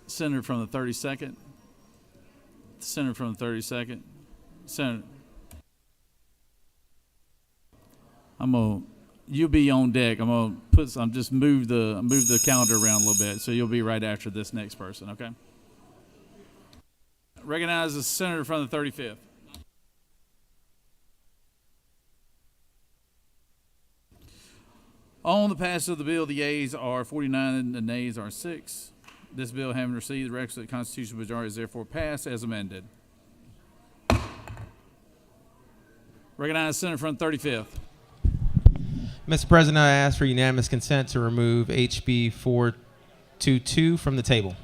S1: Senator from the 32nd. Senator from the 32nd. Senator. You'll be on deck. I'm just move the calendar around a little bit, so you'll be right after this next person, okay? Recognize the senator from the 35th. On the passage of the bill, the yeas are 49 and the nays are 6. This bill, having received the requisite constitutional majority, is therefore passed as amended. Recognize the senator from the 35th.
S17: Mr. President, I ask for unanimous consent to remove HB 422 from the table.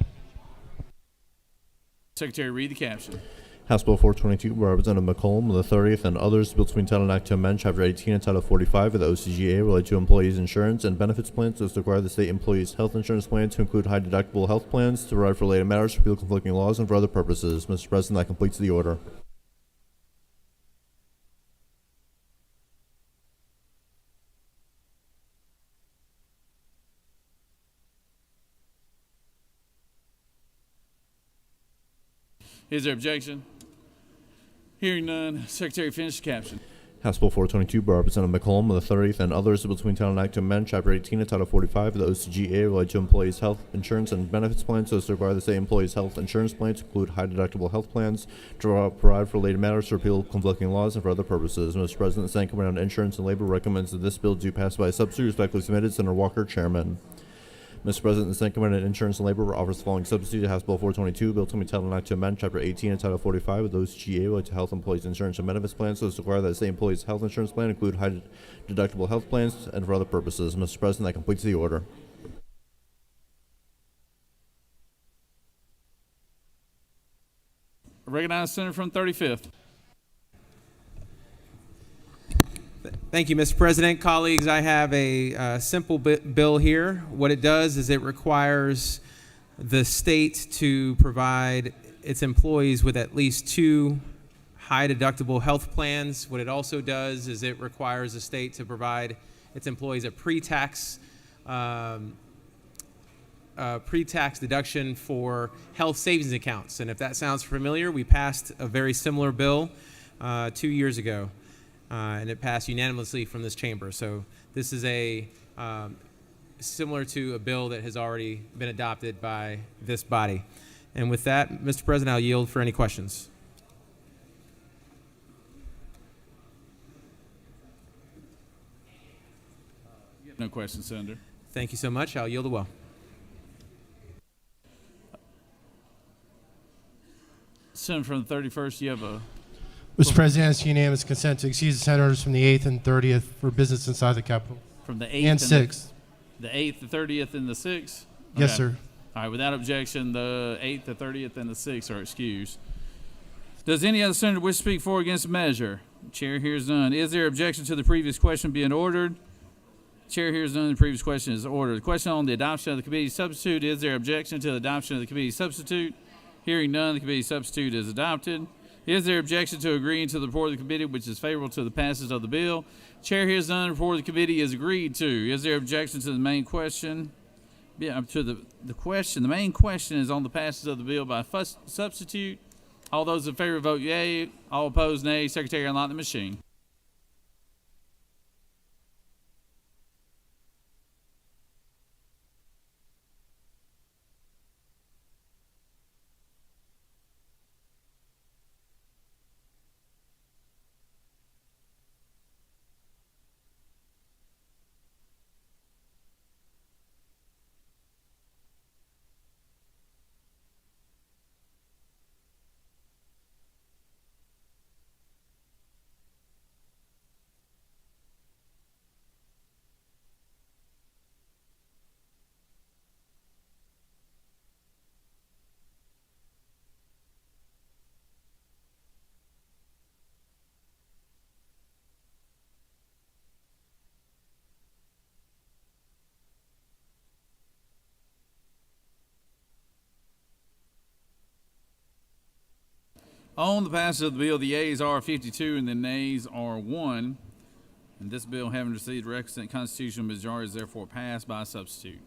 S1: Secretary, read the caption.
S10: House Bill 422 by Representative McCollum, the 30th, and others, bill to entitle an act to amend Chapter 18 and Title 45 of the OCGA related to employees' insurance and benefits plans to require the state employees' health insurance plan to include high-deductible health plans, to provide for related matters, repeal conflicting laws, and for other purposes. Mr. President, that completes the order.
S1: Is there objection? Hearing none, Secretary, finish the caption.
S10: House Bill 422 by Representative McCollum, the 30th, and others, bill to entitle an act to amend Chapter 18 and Title 45 of the OCGA related to employees' health insurance and benefits plans so as to require the state employees' health insurance plans to include high-deductible health plans, to provide for related matters, to repeal conflicting laws, and for other purposes. Mr. President, the Senate Committee on Insurance and Labor recommends that this bill do pass by a substitute. Respectfully submitted, Senator Walker, Chairman. Mr. President, the Senate Committee on Insurance and Labor offers the following substitute to House Bill 422, bill to entitle an act to amend Chapter 18 and Title 45 of the OCGA related to health employees' insurance and benefits plans so as to require that the state employees' health insurance plan include high-deductible health plans and for other purposes. Mr. President, that completes the order.
S1: Recognize Senator from 35th.
S17: Thank you, Mr. President. Colleagues, I have a simple bill here. What it does is it requires the state to provide its employees with at least 2 high-deductible health plans. What it also does is it requires the state to provide its employees a pre-tax deduction for health savings accounts. And if that sounds familiar, we passed a very similar bill 2 years ago. And it passed unanimously from this chamber. So this is similar to a bill that has already been adopted by this body. And with that, Mr. President, I'll yield for any questions.
S1: No questions, Senator.
S17: Thank you so much. I'll yield the well.
S1: Senator from the 31st, you have a...
S20: Mr. President, it's unanimous consent to excuse the senators from the 8th and 30th for business inside the Capitol.
S1: From the 8th
S20: and 6th.
S1: The 8th, the 30th, and the 6th?
S20: Yes, sir.
S1: All right, without objection, the 8th, the 30th, and the 6th are excused. Does any other senator wish to speak for or against the measure? Chair hears none. Is there objection to the previous question being ordered? Chair hears none. The previous question is ordered. The question on the adoption of the committee substitute. Is there objection to the adoption of the committee substitute? Hearing none, the committee substitute is adopted. Is there objection to agreeing to the report of the committee, which is favorable to the passage of the bill? Chair hears none. The report of the committee is agreed to. Is there objection to the main question? Yeah, to the question. The main question is on the passage of the bill by substitute. All those in favor vote yea. All opposed, nay. Secretary, unlock the machine. On the passage of the bill, the yeas are 52 and the nays are 1. And this bill, having received the requisite constitutional majority, is therefore passed by substitute.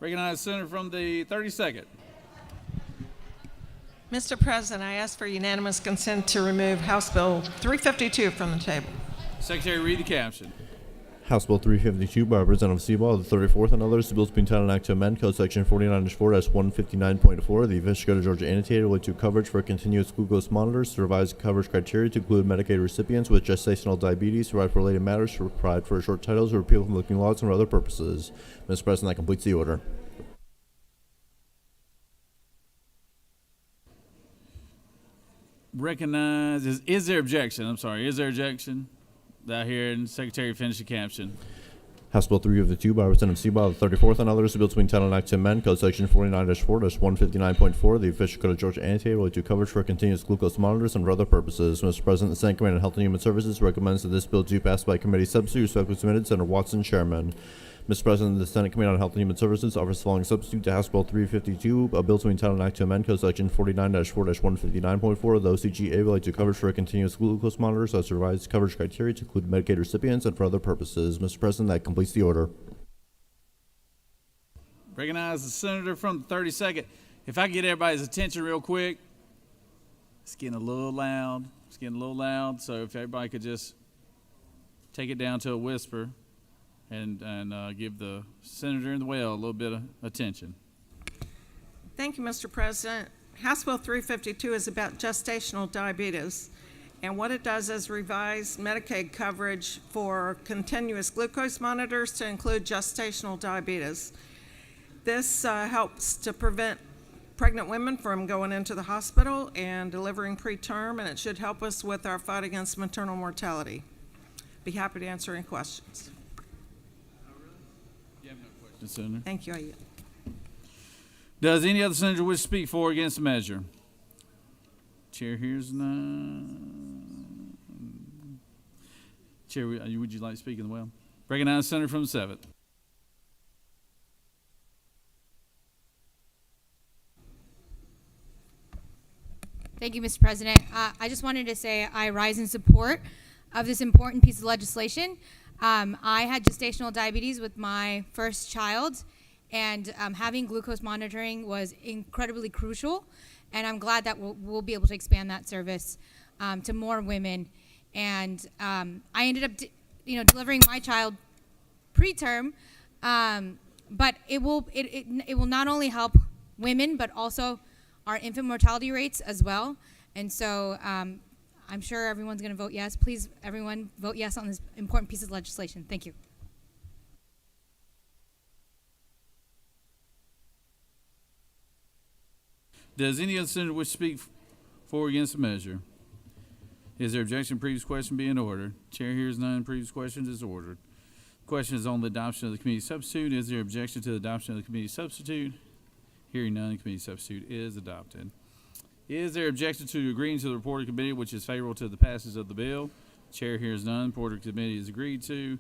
S1: Recognize the senator from the 32nd.
S11: Mr. President, I ask for unanimous consent to remove House Bill 352 from the table.
S1: Secretary, read the caption.
S10: House Bill 352 by Representative Seabaugh of the 34th and others, the bills being titled an act to amend Code Section 49-4-159.4 of the Official Code of Georgia annotated related to coverage for continuous glucose monitors, to revise coverage criteria to include Medicaid recipients with gestational diabetes, to provide for related matters, to provide for short titles, to repeal conflicting laws, and for other purposes. Mr. President, that completes the order.
S1: Recognize, is there objection? I'm sorry, is there objection? Out here, and Secretary, finish the caption.
S10: House Bill 352 by Representative Seabaugh of the 34th and others, the bill to be entitled an act to amend Code Section 49-4-159.4 of the Official Code of Georgia annotated related to coverage for continuous glucose monitors and for other purposes. Mr. President, the Senate Committee on Health and Human Services recommends that this bill do pass by committee substitute. Respectfully submitted, Senator Watson, Chairman. Mr. President, the Senate Committee on Health and Human Services offers the following substitute to House Bill 352, a bill to be entitled an act to amend Code Section 49-4-159.4 of the OCGA related to coverage for continuous glucose monitors as revised coverage criteria to include Medicaid recipients and for other purposes. Mr. President, that completes the order.
S1: Recognize the senator from the 32nd. If I can get everybody's attention real quick, it's getting a little loud. It's getting a little loud, so if everybody could just take it down to a whisper and give the senator in the well a little bit of attention.
S11: Thank you, Mr. President. House Bill 352 is about gestational diabetes, and what it does is revise Medicaid coverage for continuous glucose monitors to include gestational diabetes. This helps to prevent pregnant women from going into the hospital and delivering preterm, and it should help us with our fight against maternal mortality. Be happy to answer any questions.
S1: Senator.
S11: Thank you. I yield.
S1: Does any other senator wish to speak for or against the measure? Chair hears none. Chair, would you like to speak in the well? Recognize the senator from the 7th.
S12: Thank you, Mr. President. I just wanted to say I rise in support of this important piece of legislation. I had gestational diabetes with my first child, and having glucose monitoring was incredibly crucial, and I'm glad that we'll be able to expand that service to more women. And I ended up delivering my child preterm, but it will not only help women but also our infant mortality rates as well. And so I'm sure everyone's going to vote yes. Please, everyone, vote yes on this important piece of legislation. Thank you.
S1: Does any other senator wish to speak for or against the measure? Is there objection? Previous question being ordered. Chair hears none. Previous question is ordered. Question is on the adoption of the committee substitute. Is there objection to the adoption of the committee substitute? Hearing none, the committee substitute is adopted. Is there objection to agreeing to the report of committee which is favorable to the passage of the bill? Chair hears none. Report of committee is agreed to.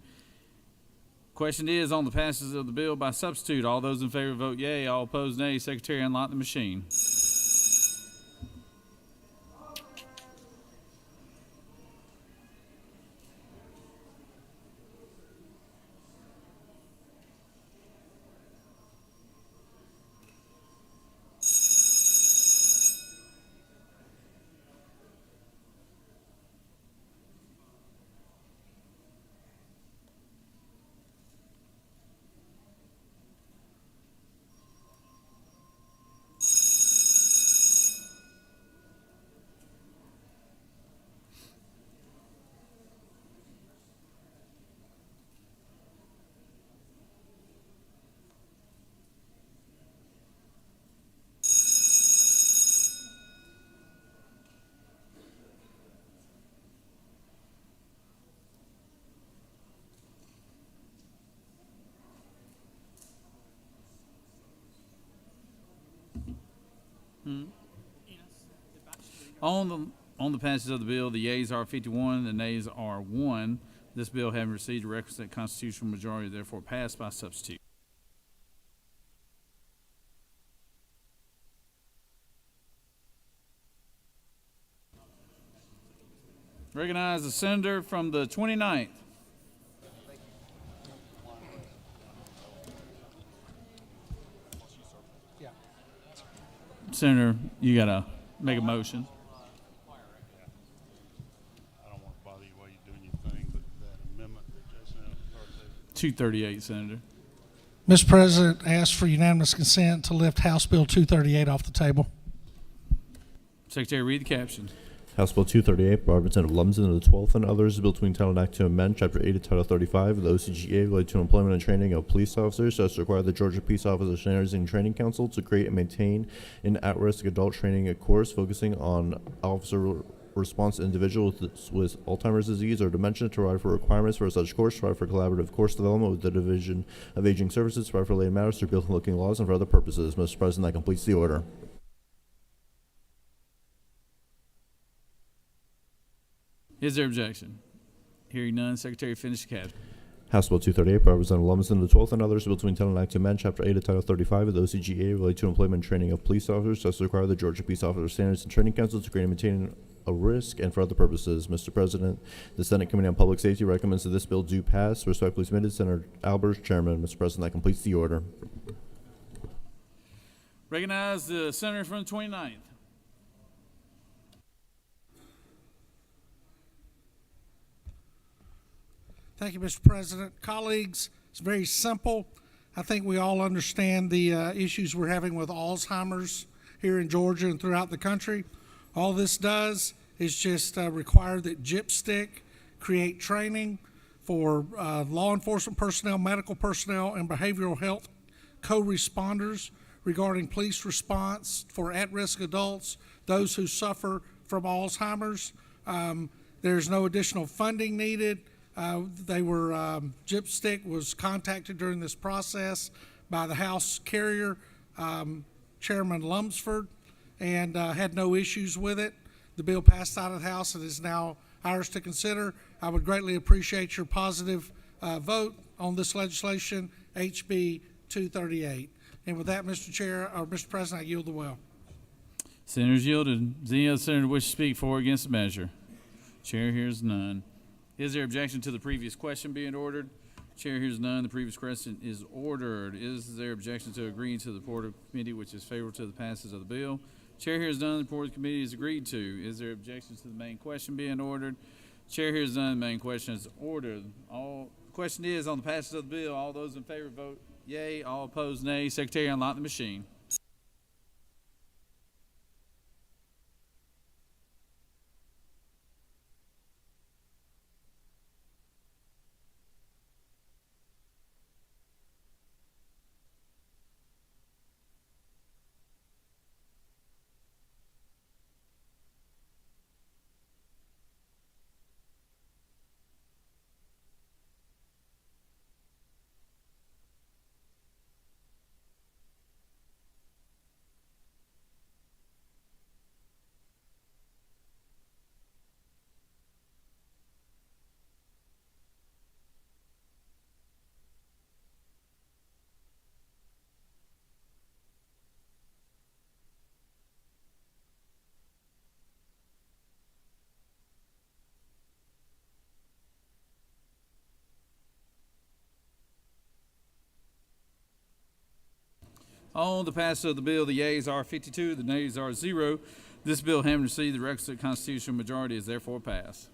S1: Question is on the passage of the bill by substitute. All those in favor vote yea. All opposed nay. Secretary, unlock the machine. On the passage of the bill, the yeas are 51, the nays are 1. This bill having received a requisite constitutional majority, therefore passed by substitute. Recognize the senator from the 29th. Senator, you got to make a motion.
S2: I don't want to bother you while you're doing your thing, but that amendment that Jason had
S1: 238, Senator.
S3: Mr. President, I ask for unanimous consent to lift House Bill 238 off the table.
S1: Secretary, read the caption.
S10: House Bill 238 by Representative Lumsden of the 12th and others, a bill to entitle an act to amend Chapter 8 of Title 35 of the OCGA related to employment and training of police officers, so as to require the Georgia Peace Officer Standards and Training Council to create and maintain an at-risk adult training course focusing on officer response to individuals with Alzheimer's disease or dementia, to provide for requirements for such course, to provide for collaborative course development with the Division of Aging Services, to provide for related matters, to repeal conflicting laws, and for other purposes. Mr. President, that completes the order.
S1: Is there objection? Hearing none, Secretary, finish the caption.
S10: House Bill 238 by Representative Lumsden of the 12th and others, a bill to entitle an act to amend Chapter 8 of Title 35 of the OCGA related to employment and training of police officers, so as to require the Georgia Peace Officer Standards and Training Council to create and maintain a risk and for other purposes. Mr. President, the Senate Committee on Public Safety recommends that this bill do pass. Respectfully submitted, Senator Albers, Chairman. Mr. President, that completes the order.
S1: Recognize the senator from the 29th.
S3: Thank you, Mr. President. Colleagues, it's very simple. I think we all understand the issues we're having with Alzheimer's here in Georgia and throughout the country. All this does is just require that GIPSTIC create training for law enforcement personnel, medical personnel, and behavioral health co-responders regarding police response for at-risk adults, those who suffer from Alzheimer's. There's no additional funding needed. GIPSTIC was contacted during this process by the House carrier, Chairman Lumsford, and had no issues with it. The bill passed out of the House and is now ours to consider. I would greatly appreciate your positive vote on this legislation, HB 238. And with that, Mr. President, I yield the well.
S1: Senators yielded. Does any other senator wish to speak for or against the measure? Chair hears none. Is there objection to the previous question being ordered? Chair hears none. The previous question is ordered. Is there objection to agreeing to the report of committee which is favorable to the passage of the bill? Chair hears none. The report of the committee is agreed to. Is there objection to the main question being ordered? Chair hears none. The main question is ordered. The question is on the passage of the bill. All those in favor vote yea. All opposed nay. Secretary, unlock the machine. On the passage of the bill, the yeas are 52, the nays are 0. This bill, having received the requisite constitutional majority, is therefore passed.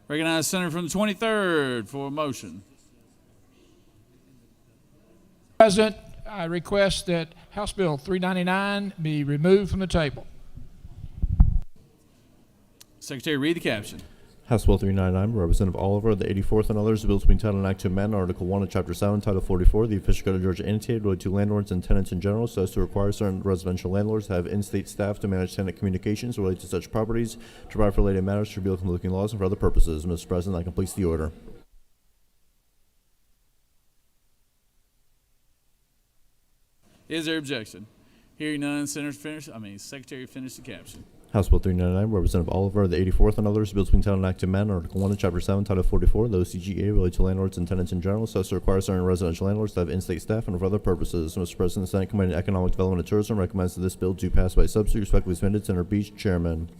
S1: Recognize the senator from the 23rd for a motion.
S14: President, I request that House Bill 399 be removed from the table.
S1: Secretary, read the caption.
S10: House Bill 399, Representative Oliver of the 84th and others, a bill to be entitled an act to amend Article 1 of Chapter 7, Title 44 of the Official Code of Georgia annotated related to landlords and tenants in general, so as to require certain residential landlords to have in-state staff to manage tenant communications related to such properties, to provide for related matters, to repeal conflicting laws, and for other purposes. Mr. President, that completes the order.
S1: Is there objection? Hearing none, Secretary, finish the caption.
S10: House Bill 399, Representative Oliver of the 84th and others, a bill to be entitled an act to amend Article 1 of Chapter 7, Title 44 of the OCGA related to landlords and tenants in general, so as to require certain residential landlords to have in-state staff and for other purposes. Mr. President, the Senate Committee on Economic Development and Tourism recommends that this bill do pass by substitute. Respectfully submitted, Senator Beach, Chairman.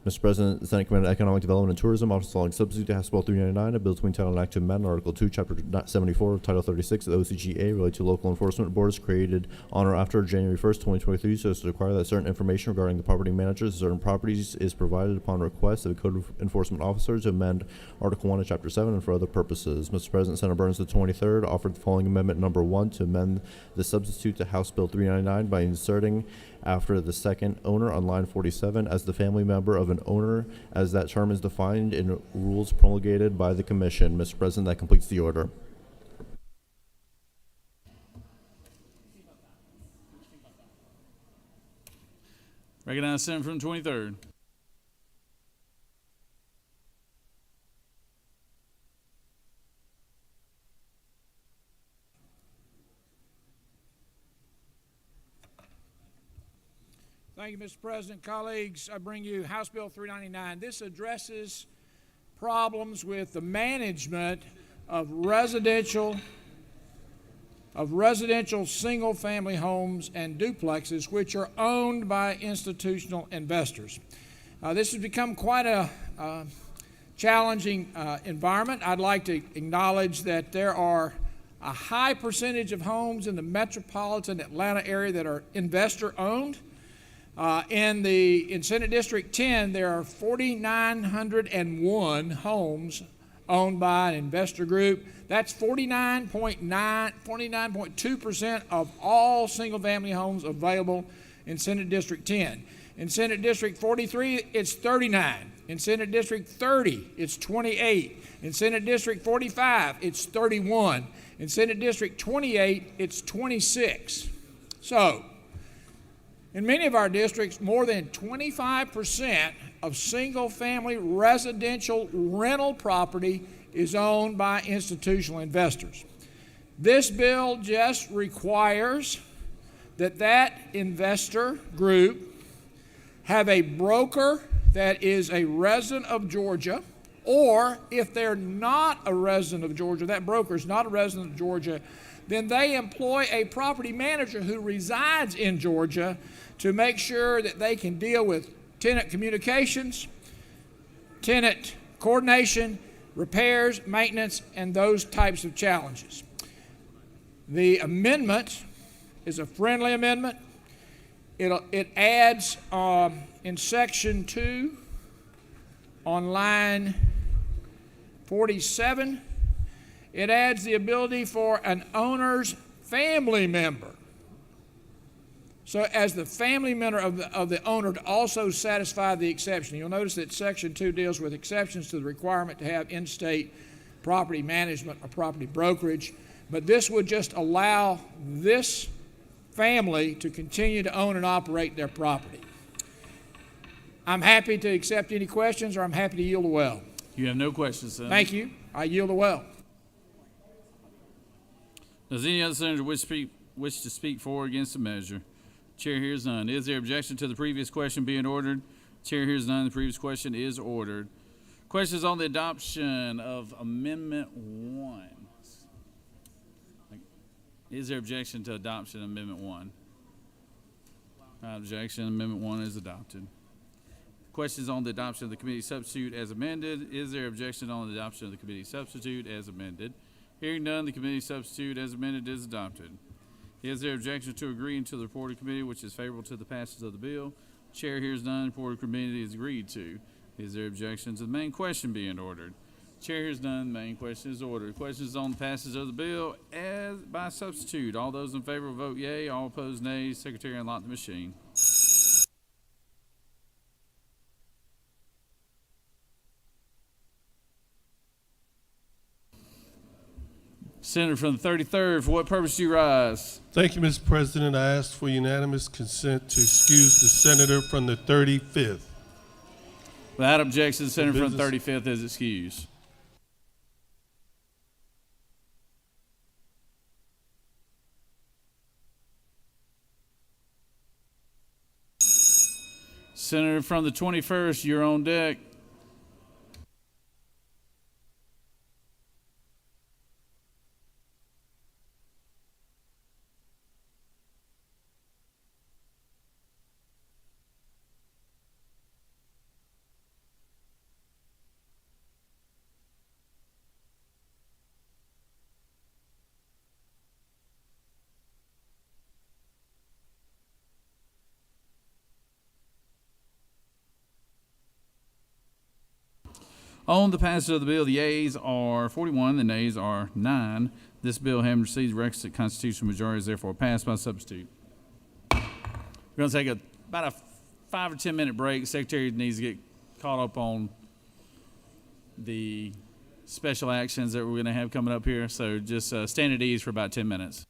S10: Mr. President, the Senate Committee on Economic Development and Tourism offers the following substitute to House Bill 399, a bill to entitle an act to amend Article 2, Chapter 74 of Title 36 of the OCGA related to local enforcement boards created on or after January 1st, 2023, so as to require that certain information regarding the property managers of certain properties is provided upon request of a code enforcement officer to amend Article 1 of Chapter 7 and for other purposes. Mr. President, Senator Burns, the 23rd, offered the following amendment number 1 to amend the substitute to House Bill 399 by inserting after the second owner on line 47 as the family member of an owner, as that term is defined in rules promulgated by the Commission. Mr. President, that completes the order.
S1: Recognize Senator from the 23rd.
S14: Thank you, Mr. President. Colleagues, I bring you House Bill 399. This addresses problems with the management of residential single-family homes and duplexes which are owned by institutional investors. This has become quite a challenging environment. I'd like to acknowledge that there are a high percentage of homes in the metropolitan Atlanta area that are investor-owned. In Senate District 10, there are 4,901 homes owned by an investor group. That's 49.2% of all single-family homes available in Senate District 10. In Senate District 43, it's 39. In Senate District 30, it's 28. In Senate District 45, it's 31. In Senate District 28, it's 26. So, in many of our districts, more than 25% of single-family residential rental property is owned by institutional investors. This bill just requires that investor group have a broker that is a resident of Georgia, or if they're not a resident of Georgia, that broker is not a resident of Georgia, then they employ a property manager who resides in Georgia to make sure that they can deal with tenant communications, tenant coordination, repairs, maintenance, and those types of challenges. The amendment is a friendly amendment. It adds in Section 2 on line 47, it adds the ability for an owner's family member, so as the family member of the owner, to also satisfy the exception. You'll notice that Section 2 deals with exceptions to the requirement to have in-state property management or property brokerage, but this would just allow this family to continue to own and operate their property. I'm happy to accept any questions, or I'm happy to yield the well.
S1: You have no questions, Senator.
S14: Thank you. I yield the well.
S1: Does any other senator wish to speak for or against the measure? Chair hears none. Is there objection to the previous question being ordered? Chair hears none. The previous question is ordered. Questions on the adoption of Amendment 1. Is there objection to adoption of Amendment 1? Without objection, Amendment 1 is adopted. Questions on the adoption of the committee substitute as amended. Is there objection on the adoption of the committee substitute as amended? Hearing none, the committee substitute as amended is adopted. Is there objection to agreeing to the report of committee which is favorable to the passage of the bill? Chair hears none. The report of committee is agreed to. Is there objection to the main question being ordered? Chair hears none. The main question is ordered. Questions on the passage of the bill as by substitute. All those in favor will vote yea. All opposed nay. Secretary, unlock the machine. Senator from the 33rd, for what purpose do you rise?
S2: Thank you, Mr. President. I ask for unanimous consent to excuse the senator from the 35th.
S1: Without objection, the senator from the 35th is excused. Senator from the 21st, you're on deck. On the passage of the bill, the yeas are 41, the nays are 9. This bill, having received the requisite constitutional majority, is therefore passed by substitute. We're going to take about a 5 or 10 minute break. The Secretary needs to get caught up on the special actions that we're going to have coming up here. So just stand at ease for about 10 minutes.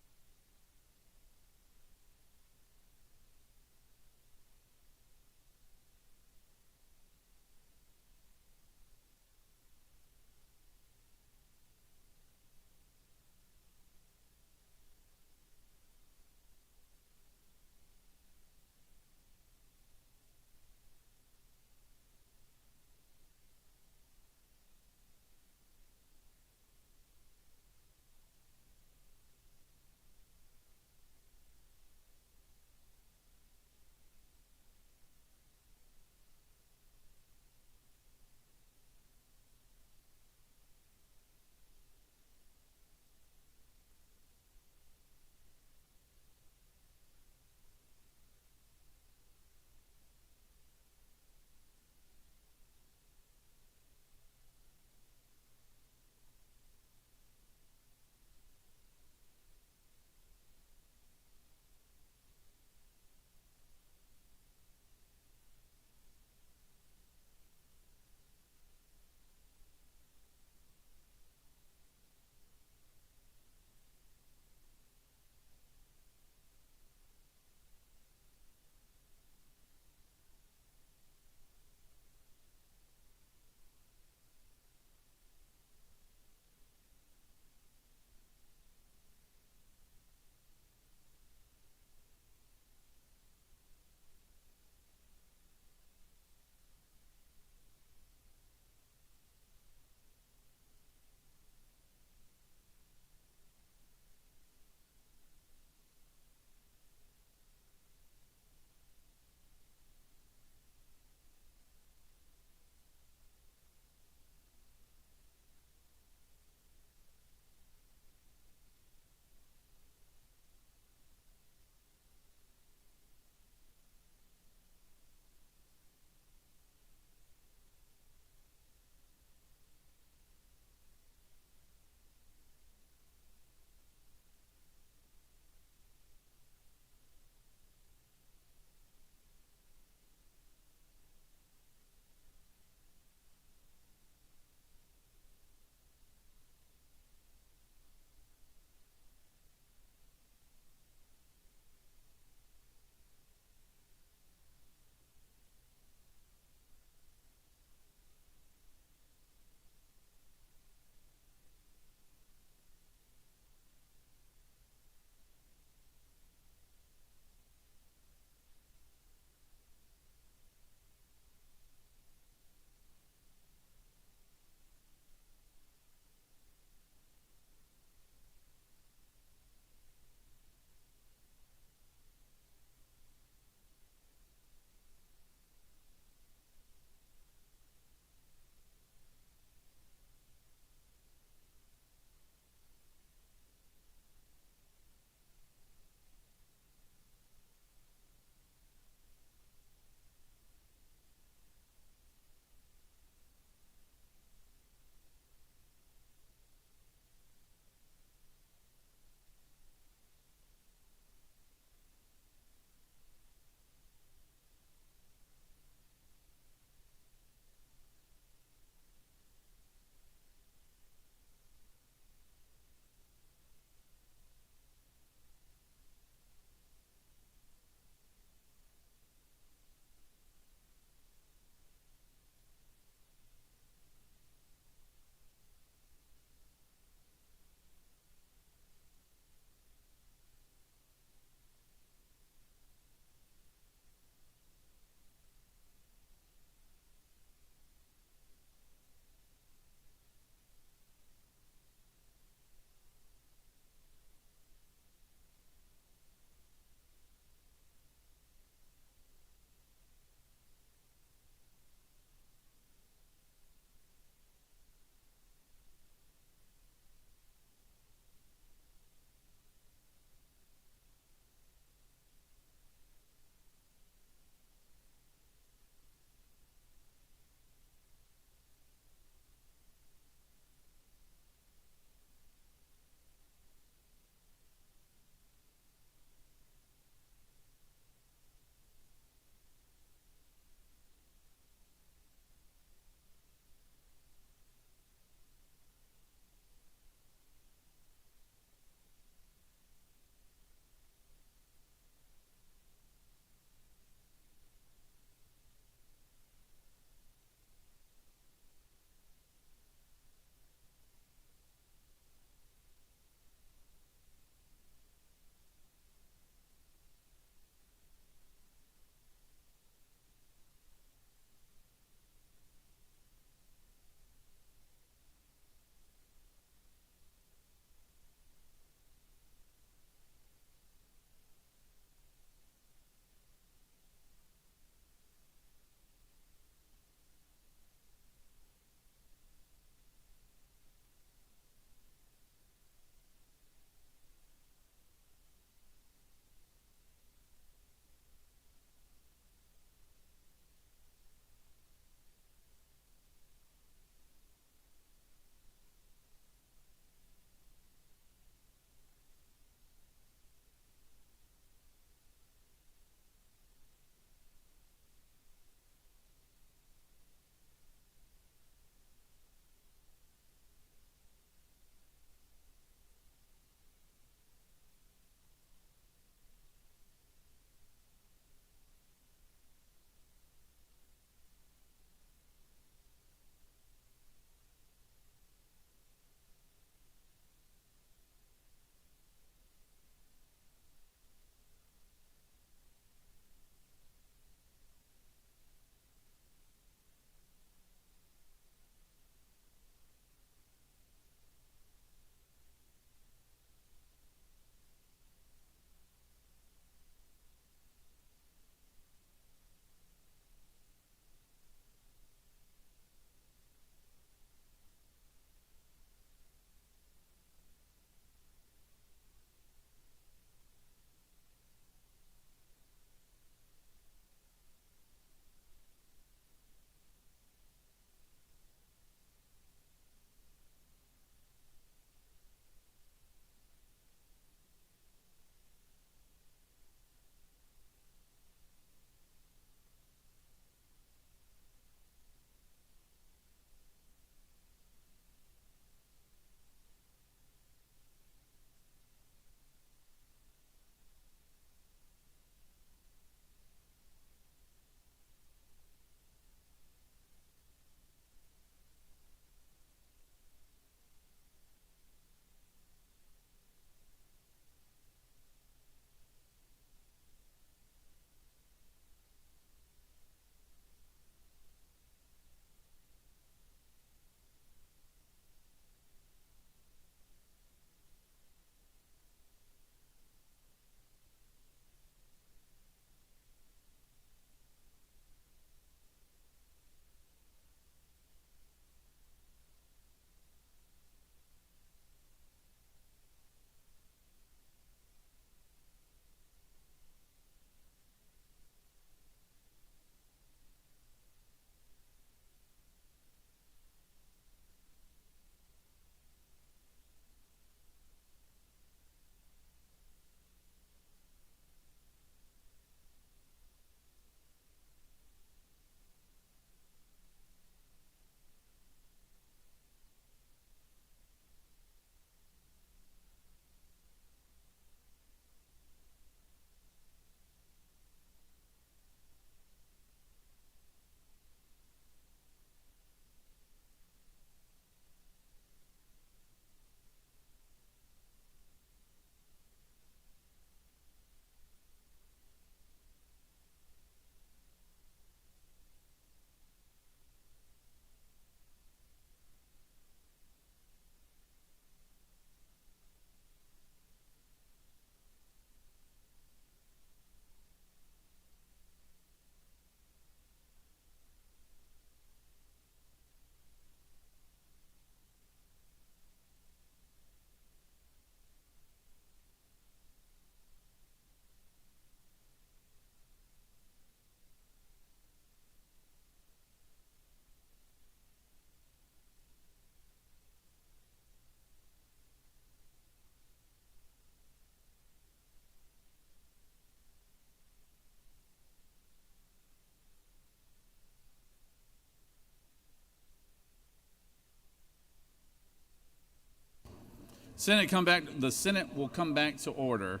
S1: The Senate will come back to order.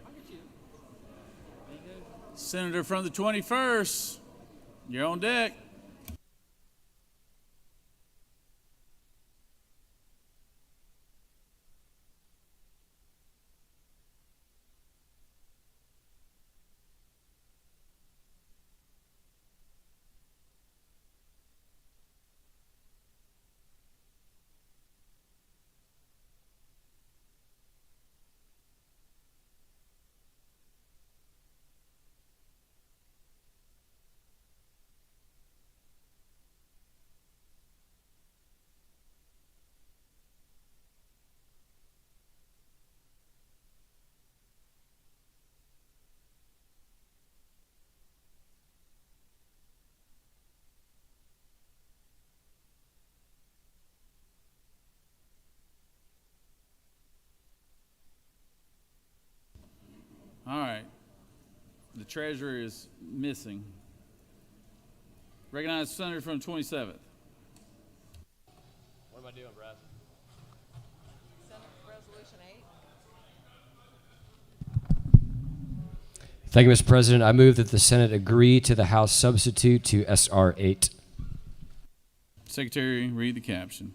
S1: Senator from the 21st, you're on deck. All right. The treasurer is missing. Recognize Senator from the 27th.
S9: What am I doing, Brad?
S19: Senate Resolution 8.
S15: Thank you, Mr. President. I move that the Senate agree to the House substitute to SR 8.
S1: Secretary, read the caption.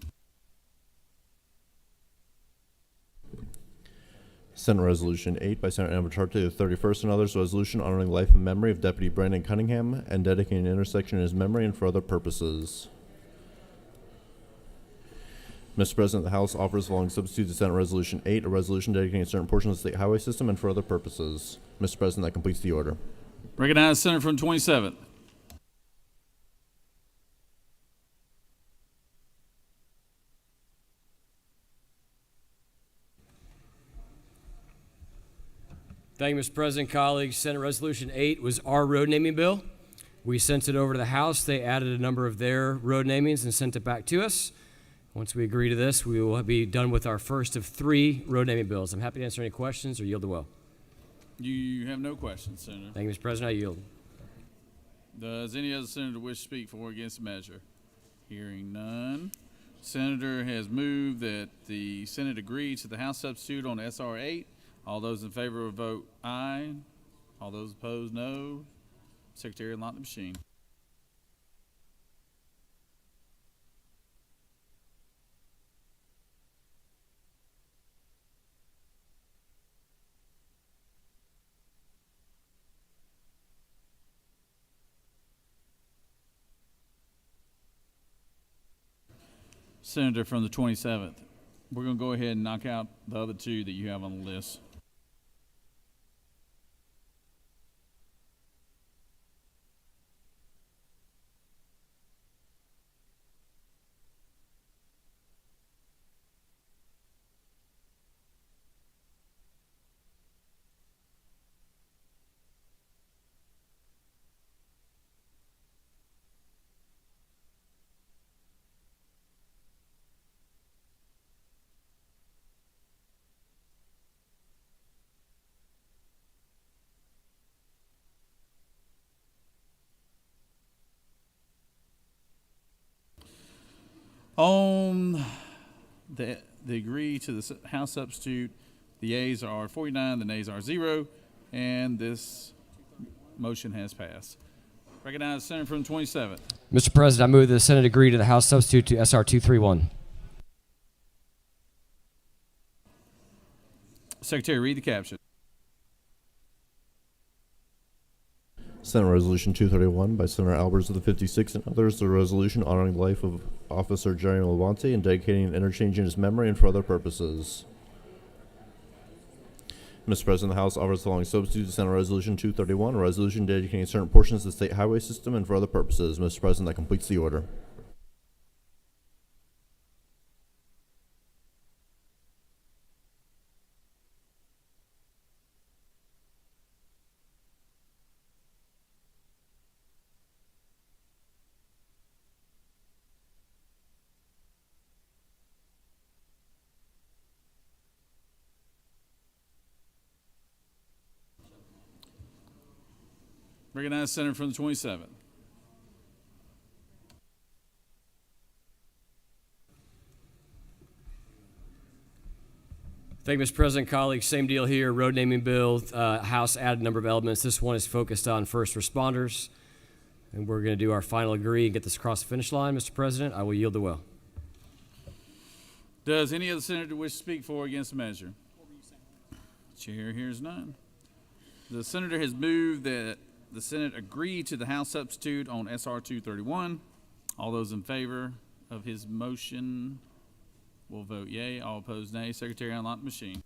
S10: Senate Resolution 8 by Senator Ambatarte, the 31st, and others, resolution honoring the life and memory of Deputy Brandon Cunningham and dedicating an intersection in his memory and for other purposes. Mr. President, the House offers the following substitute to Senate Resolution 8, a resolution dedicating a certain portion of the state highway system and for other purposes. Mr. President, that completes the order.
S1: Recognize Senator from the 27th.
S9: Thank you, Mr. President, colleagues. Senate Resolution 8 was our road naming bill. We sent it over to the House. They added a number of their road namings and sent it back to us. Once we agree to this, we will be done with our first of 3 road naming bills. I'm happy to answer any questions or yield the will.
S1: You have no questions, Senator.
S9: Thank you, Mr. President. I yield.
S1: Does any other senator wish to speak for or against the measure? Hearing none. Senator has moved that the Senate agree to the House substitute on SR 8. All those in favor will vote aye. All those opposed, no. Secretary, unlock the machine. Senator from the 27th. We're going to go ahead and knock out the other 2 that you have on the list. On the agree to the House substitute, the yeas are 49, the nays are 0, and this motion has passed. Recognize the Senator from the 27th.
S15: Mr. President, I move that the Senate agree to the House substitute to SR 231.
S1: Secretary, read the caption.
S10: Senate Resolution 231 by Senator Albers of the 56th and others, the resolution honoring the life of Officer Jerry Levante and dedicating an interchange in his memory and for other purposes. Mr. President, the House offers the following substitute to Senate Resolution 231, a resolution dedicating certain portions of the state highway system and for other purposes. Mr. President, that completes the order.
S1: Recognize Senator from the 27th.
S9: Thank you, Mr. President, colleagues. Same deal here. Road naming bill. House added a number of elements. This one is focused on first responders. And we're going to do our final agree and get this across the finish line, Mr. President. I will yield the will.
S1: Does any other senator wish to speak for or against the measure? Chair hears none. The senator has moved that the Senate agree to the House substitute on SR 231. All those in favor of his motion will vote yea. All opposed, nay. Secretary, unlock the machine.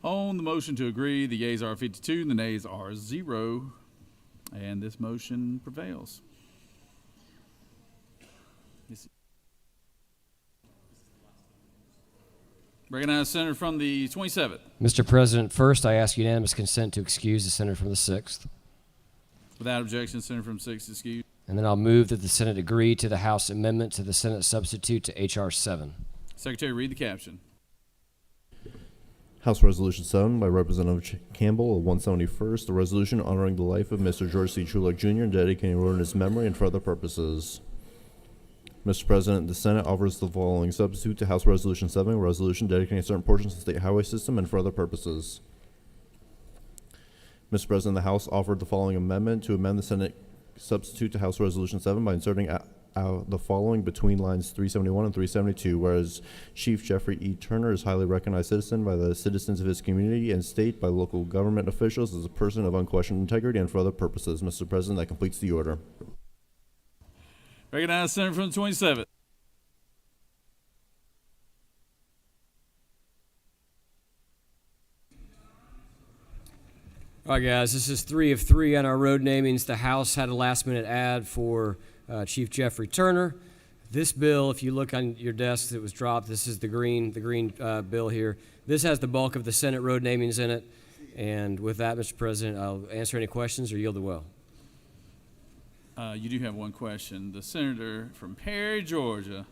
S1: On the motion to agree, the yeas are 52 and the nays are 0, and this motion prevails. Recognize Senator from the 27th.
S9: Mr. President, first I ask unanimous consent to excuse the senator from the 6th.
S1: Without objection, Senator from 6th excused.
S9: And then I'll move that the Senate agree to the House amendment to the Senate substitute to H.R. 7.
S1: Secretary, read the caption.
S10: House Resolution 7 by Representative Campbell of 171st, a resolution honoring the life of Mr. George C. Trulock Jr. and dedicating a road in his memory and for other purposes. Mr. President, the Senate offers the following substitute to House Resolution 7, a resolution dedicating certain portions of the state highway system and for other purposes. Mr. President, the House offered the following amendment to amend the Senate substitute to House Resolution 7 by inserting the following between lines 371 and 372, whereas Chief Jeffrey E. Turner is highly recognized citizen by the citizens of his community and state, by local government officials, as a person of unquestioned integrity and for other purposes. Mr. President, that completes the order.
S1: Recognize Senator from the 27th.
S9: All right, guys, this is 3 of 3 on our road namings. The House had a last-minute ad for Chief Jeffrey Turner. This bill, if you look on your desk, it was dropped. This is the green bill here. This has the bulk of the Senate road namings in it. And with that, Mr. President, I'll answer any questions or yield the will.
S1: You do have one question. The senator from Perry, Georgia.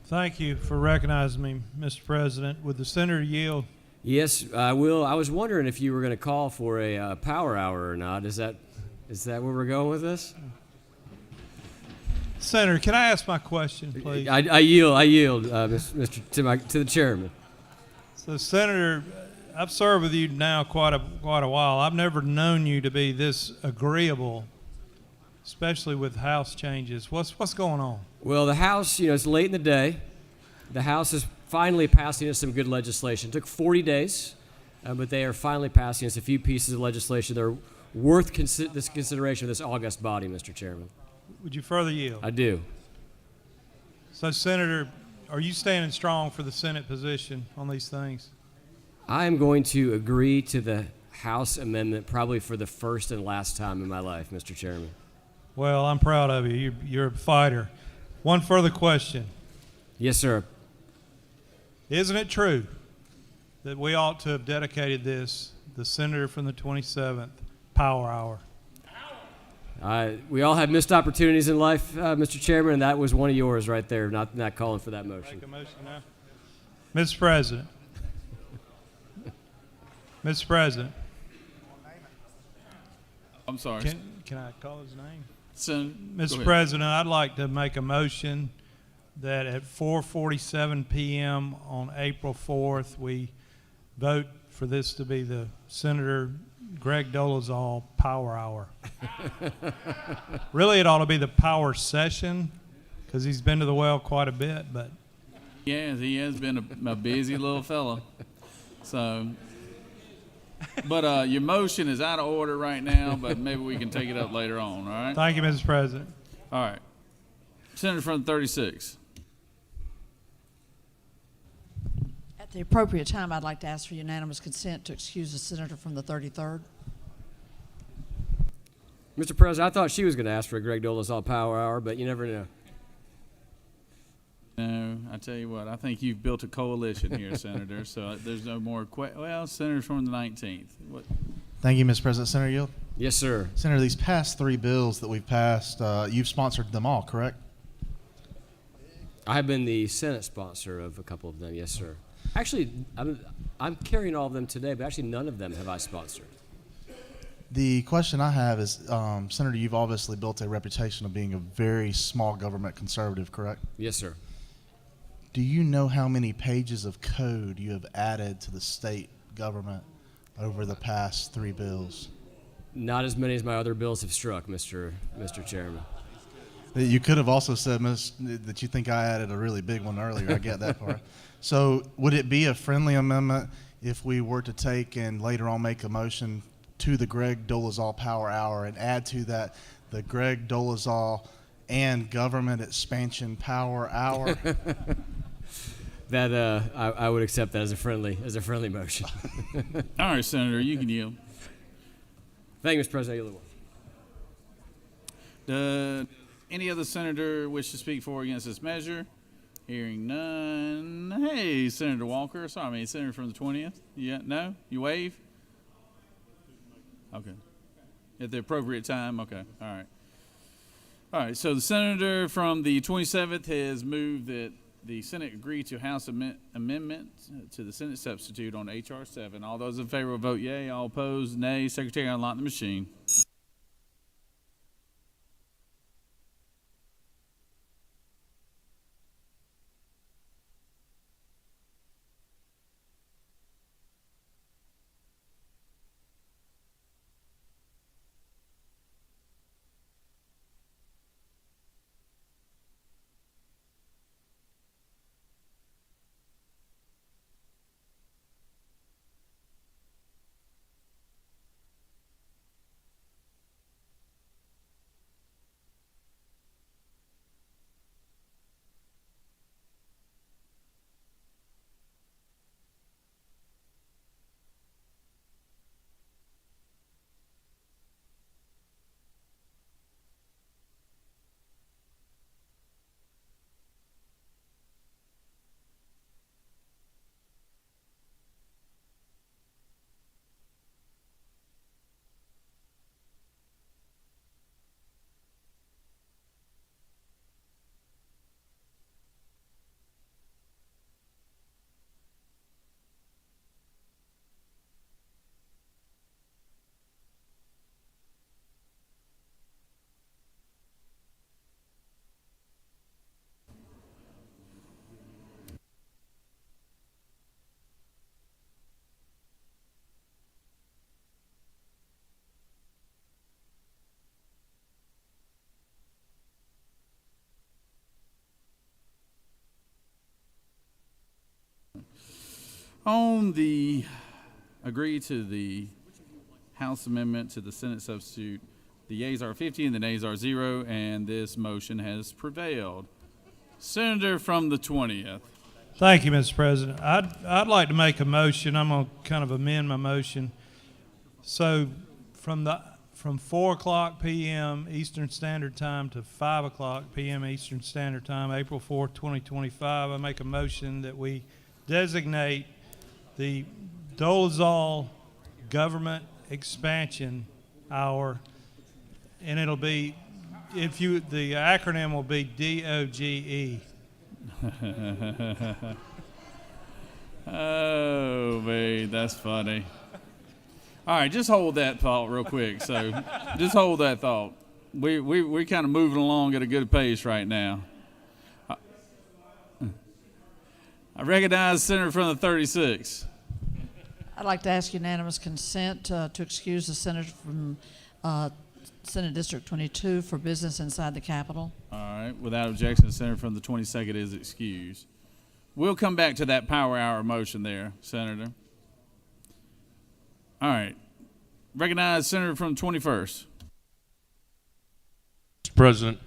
S7: Thank you for recognizing me, Mr. President. Would the senator yield?
S9: Yes, I will. I was wondering if you were going to call for a power hour or not. Is that where we're going with this?
S7: Senator, can I ask my question, please?
S9: I yield, Mr. to the chairman.
S7: So, Senator, I've served with you now quite a while. I've never known you to be this agreeable, especially with House changes. What's going on?
S9: Well, the House, it's late in the day. The House is finally passing us some good legislation. It took 40 days, but they are finally passing us a few pieces of legislation that are worth this consideration of this august body, Mr. Chairman.
S7: Would you further yield?
S9: I do.
S7: So, Senator, are you standing strong for the Senate position on these things?
S9: I am going to agree to the House amendment probably for the first and last time in my life, Mr. Chairman.
S7: Well, I'm proud of you. You're a fighter. One further question.
S9: Yes, sir.
S7: Isn't it true that we ought to have dedicated this, the senator from the 27th, Power Hour?
S9: We all have missed opportunities in life, Mr. Chairman, and that was one of yours right there, not calling for that motion.
S7: Make a motion now. Mr. President. Mr. President.
S1: I'm sorry.
S7: Can I call his name?
S1: Mr.
S7: President, I'd like to make a motion that at 4:47 p.m. on April 4th, we vote for this to be the Senator Greg Dolezal Power Hour. Really, it ought to be the Power Session, because he's been to the well quite a bit, but.
S1: Yeah, he has been a busy little fella. So, but your motion is out of order right now, but maybe we can take it up later on, all right?
S7: Thank you, Mr. President.
S1: All right. Senator from 36.
S19: At the appropriate time, I'd like to ask for unanimous consent to excuse the senator from the 33rd.
S9: Mr. President, I thought she was going to ask for a Greg Dolezal Power Hour, but you never know.
S1: No, I tell you what, I think you've built a coalition here, Senator, so there's no more well, Senator from the 19th. What?
S21: Thank you, Mr. President. Senator Yield?
S9: Yes, sir.
S21: Senator, these past 3 bills that we've passed, you've sponsored them all, correct?
S9: I have been the Senate sponsor of a couple of them, yes, sir. Actually, I'm carrying all of them today, but actually none of them have I sponsored.
S21: The question I have is, Senator, you've obviously built a reputation of being a very small government conservative, correct?
S9: Yes, sir.
S21: Do you know how many pages of code you have added to the state government over the past 3 bills?
S9: Not as many as my other bills have struck, Mr. Chairman.
S21: You could have also said that you think I added a really big one earlier. I get that part. So would it be a friendly amendment if we were to take and later on make a motion to the Greg Dolezal Power Hour and add to that the Greg Dolezal and Government Expansion Power Hour?
S9: That I would accept that as a friendly motion.
S1: All right, Senator, you can yield.
S9: Thank you, Mr. President.
S1: Any other senator wish to speak for or against this measure? Hearing none. Hey, Senator Walker. Sorry, Senator from the 20th. Yeah, no? You wave? Okay. At the appropriate time? Okay. All right. All right, so the senator from the 27th has moved that the Senate agree to House amendment to the Senate substitute on H.R. 7. All those in favor will vote yea. All opposed, nay. Secretary, unlock the machine. On the agree to the House amendment to the Senate substitute, the yeas are 50 and the nays are 0, and this motion has prevailed. Senator from the 20th.
S7: Thank you, Mr. President. I'd like to make a motion. I'm going to kind of amend my motion. So from 4:00 p.m. Eastern Standard Time to 5:00 p.m. Eastern Standard Time, April 4th, 2025, I make a motion that we designate the Dolezal Government Expansion Hour, and it'll be, the acronym will be DOGE.
S1: Oh, man, that's funny. All right, just hold that thought real quick. So just hold that thought. We're kind of moving along at a good pace right now. I recognize the senator from the 36.
S19: I'd like to ask unanimous consent to excuse the senator from Senate District 22 for business inside the Capitol.
S1: All right. Without objection, the senator from the 22nd is excused. We'll come back to that power hour motion there, Senator. All right. Recognize Senator from the 21st.
S5: Mr. President,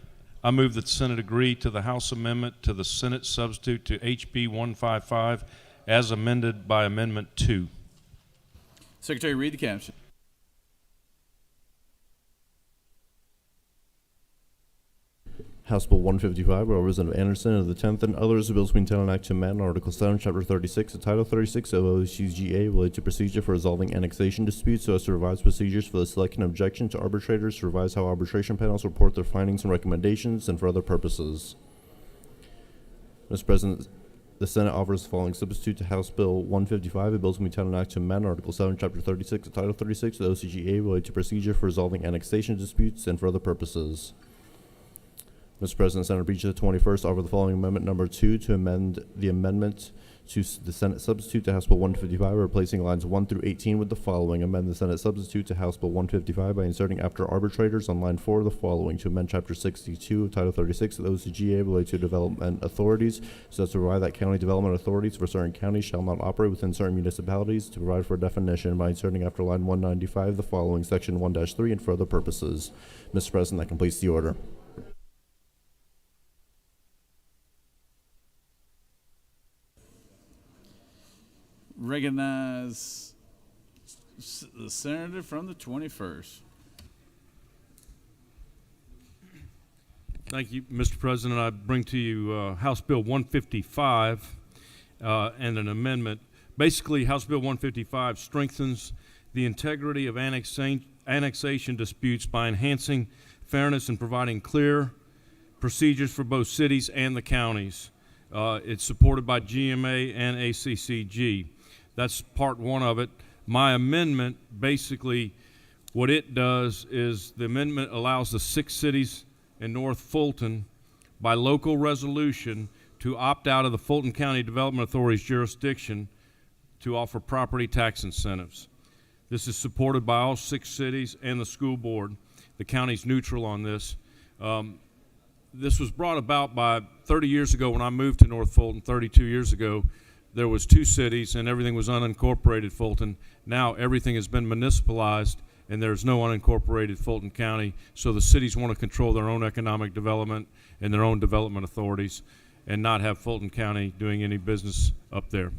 S5: I move that the Senate agree to the House amendment to the Senate substitute to HB 155 as amended by Amendment 2.
S1: Secretary, read the caption.
S10: House Bill 155 by Representative Anderson of the 10th and others, bills being entitled an act to amend Article 7, Chapter 36, of Title 36 of OCGA related to procedure for resolving annexation disputes so as to revise procedures for the selection of objection to arbitrators, to revise how arbitration panels report their findings and recommendations, and for other purposes. Mr. President, the Senate offers the following substitute to House Bill 155. A bill being entitled an act to amend Article 7, Chapter 36 of Title 36 of the OCGA related to procedure for resolving annexation disputes and for other purposes. Mr. President, Senator Beach of the 21st offer the following amendment number 2 to amend the amendment to the Senate substitute to House Bill 155, replacing lines 1 through 18 with the following. Amend the Senate substitute to House Bill 155 by inserting after arbitrators on line 4 the following: to amend Chapter 62 of Title 36 of the OCGA related to development authorities so as to provide that county development authorities for certain counties shall not operate within certain municipalities, to provide for a definition by inserting after line 195 the following: Section 1-3 and for other purposes. Mr. President, that completes the order.
S1: Recognize the senator from the 21st.
S5: Thank you, Mr. President. I bring to you House Bill 155 and an amendment. Basically, House Bill 155 strengthens the integrity of annexation disputes by enhancing fairness and providing clear procedures for both cities and the counties. It's supported by GMA and ACCG. That's part one of it. My amendment, basically, what it does is the amendment allows the 6 cities in North Fulton, by local resolution, to opt out of the Fulton County Development Authority's jurisdiction to offer property tax incentives. This is supported by all 6 cities and the school board. The county's neutral on this. This was brought about by 30 years ago when I moved to North Fulton, 32 years ago. There was 2 cities and everything was unincorporated Fulton. Now everything has been municipalized and there's no unincorporated Fulton County, so the cities want to control their own economic development and their own development authorities and not have Fulton County doing any business up there.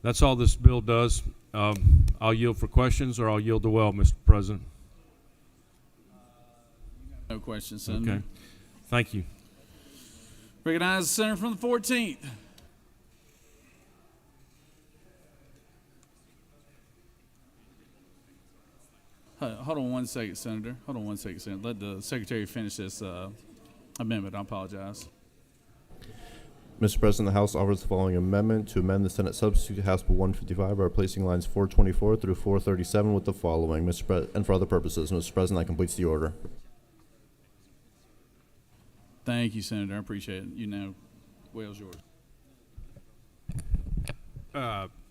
S5: That's all this bill does. I'll yield for questions, or I'll yield to well, Mr. President.
S1: No questions, Senator.
S5: Okay. Thank you.
S1: Recognize the senator from the 14th. Hold on one second, Senator. Hold on one second, Senator. Let the Secretary finish this amendment. I apologize.
S10: Mr. President, the House offers the following amendment to amend the Senate substitute to House Bill 155 by replacing lines 424 through 437 with the following, and for other purposes. Mr. President, that completes the order.
S1: Thank you, Senator. I appreciate it. You know, well's yours.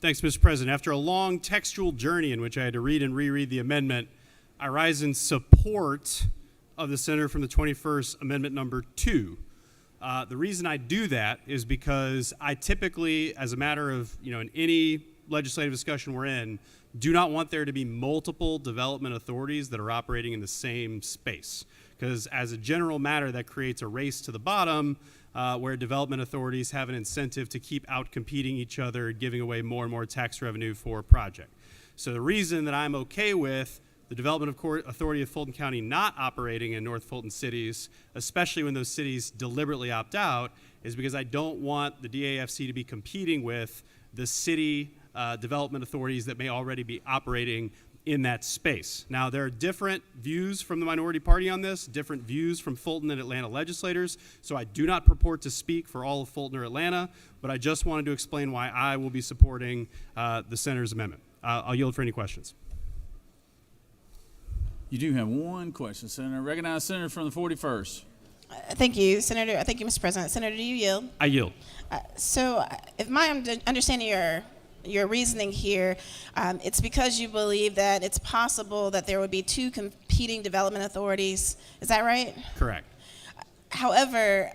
S6: Thanks, Mr. President. After a long textual journey in which I had to read and reread the amendment, I rise in support of the senator from the 21st, amendment number 2. The reason I do that is because I typically, as a matter of, in any legislative discussion we're in, do not want there to be multiple development authorities that are operating in the same space. Because as a general matter, that creates a race to the bottom where development authorities have an incentive to keep out-competing each other, giving away more and more tax revenue for a project. So the reason that I'm okay with the Development Authority of Fulton County not operating in North Fulton cities, especially when those cities deliberately opt out, is because I don't want the DAFC to be competing with the city development authorities that may already be operating in that space. Now, there are different views from the minority party on this, different views from Fulton and Atlanta legislators, so I do not purport to speak for all of Fulton or Atlanta, but I just wanted to explain why I will be supporting the senator's amendment. I'll yield for any questions.
S1: You do have one question, Senator. Recognize Senator from the 41st.
S22: Thank you, Senator. Thank you, Mr. President. Senator, do you yield?
S6: I yield.
S22: So, if my understanding your your reasoning here, it's because you believe that it's possible that there would be two competing development authorities. Is that right?
S6: Correct.
S22: However,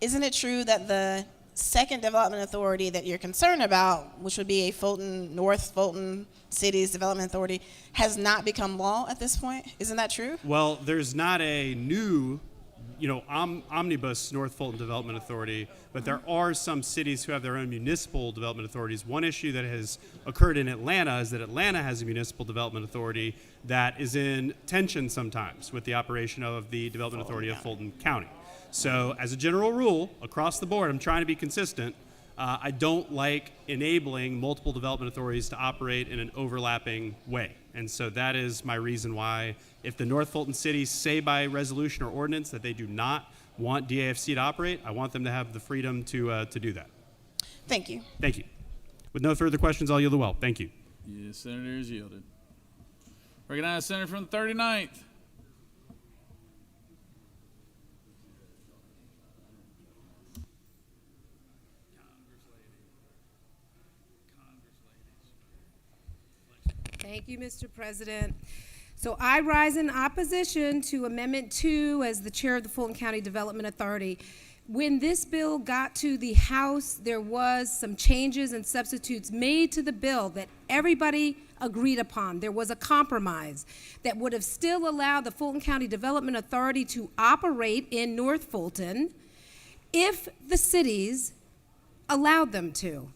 S22: isn't it true that the second development authority that you're concerned about, which would be a North Fulton Cities Development Authority, has not become law at this point? Isn't that true?
S6: Well, there's not a new, omnibus North Fulton Development Authority, but there are some cities who have their own municipal development authorities. One issue that has occurred in Atlanta is that Atlanta has a municipal development authority that is in tension sometimes with the operation of the Development Authority of Fulton County. So as a general rule, across the board, I'm trying to be consistent. I don't like enabling multiple development authorities to operate in an overlapping way. And so that is my reason why, if the North Fulton cities say by resolution or ordinance that they do not want DAFC to operate, I want them to have the freedom to do that.
S22: Thank you.
S6: Thank you. With no further questions, I'll yield the well. Thank you.
S1: Yes, Senator is yielded. Recognize Senator from the 39th.
S8: Thank you, Mr. President. So I rise in opposition to Amendment 2 as the chair of the Fulton County Development Authority. When this bill got to the House, there was some changes and substitutes made to the bill that everybody agreed upon. There was a compromise that would have still allowed the Fulton County Development Authority to operate in North Fulton if the cities allowed them to.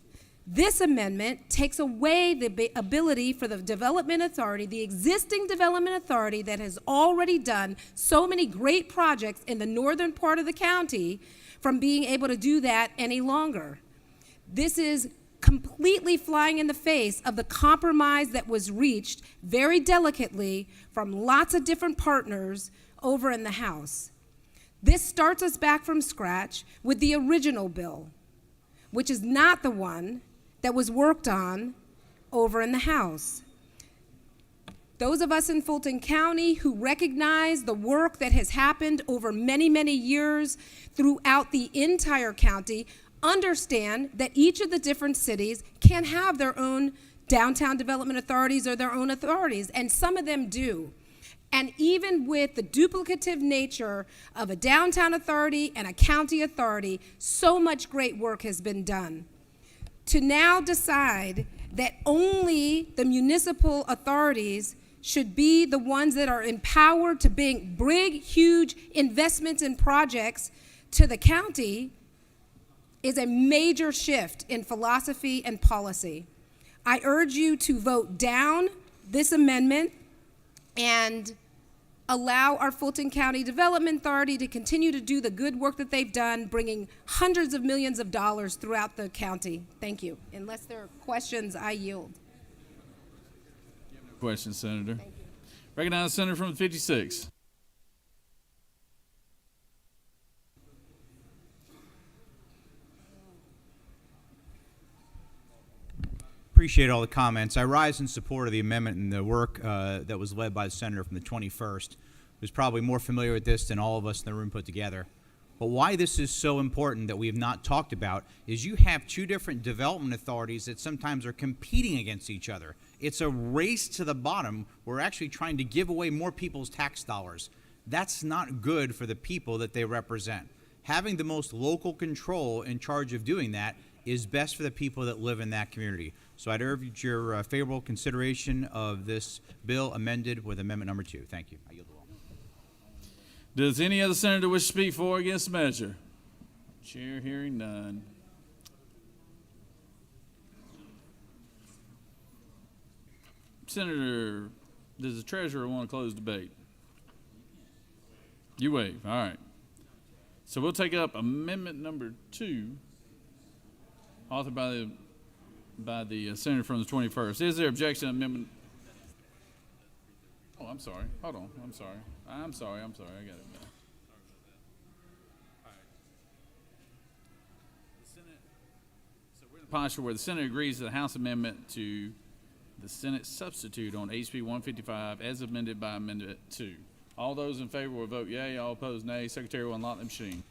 S8: This amendment takes away the ability for the development authority, the existing development authority that has already done so many great projects in the northern part of the county, from being able to do that any longer. This is completely flying in the face of the compromise that was reached very delicately from lots of different partners over in the House. This starts us back from scratch with the original bill, which is not the one that was worked on over in the House. Those of us in Fulton County who recognize the work that has happened over many, many years throughout the entire county understand that each of the different cities can have their own downtown development authorities or their own authorities, and some of them do. And even with the duplicative nature of a downtown authority and a county authority, so much great work has been done. To now decide that only the municipal authorities should be the ones that are empowered to bring big, huge investments and projects to the county is a major shift in philosophy and policy. I urge you to vote down this amendment and allow our Fulton County Development Authority to continue to do the good work that they've done, bringing hundreds of millions of dollars throughout the county. Thank you. Unless there are questions, I yield.
S1: Questions, Senator. Recognize the Senator from the 56.
S16: Appreciate all the comments. I rise in support of the amendment and the work that was led by the senator from the 21st, who's probably more familiar with this than all of us in the room put together. But why this is so important that we have not talked about is you have two different development authorities that sometimes are competing against each other. It's a race to the bottom. We're actually trying to give away more people's tax dollars. That's not good for the people that they represent. Having the most local control in charge of doing that is best for the people that live in that community. So I'd urge your favorable consideration of this bill amended with amendment number 2. Thank you. I yield the floor.
S1: Does any other senator wish to speak for or against the measure? Chair hearing none. Senator, does the treasurer want to close debate? You waive. All right. So we'll take up amendment number 2, authored by the senator from the 21st. Is there objection to amendment? Oh, I'm sorry. Hold on. I'm sorry. I got it now. So we're in a posture where the Senate agrees to the House amendment to the Senate substitute on HB 155 as amended by Amendment 2. All those in favor will vote yea. All opposed, nay. Secretary will unlock the machine.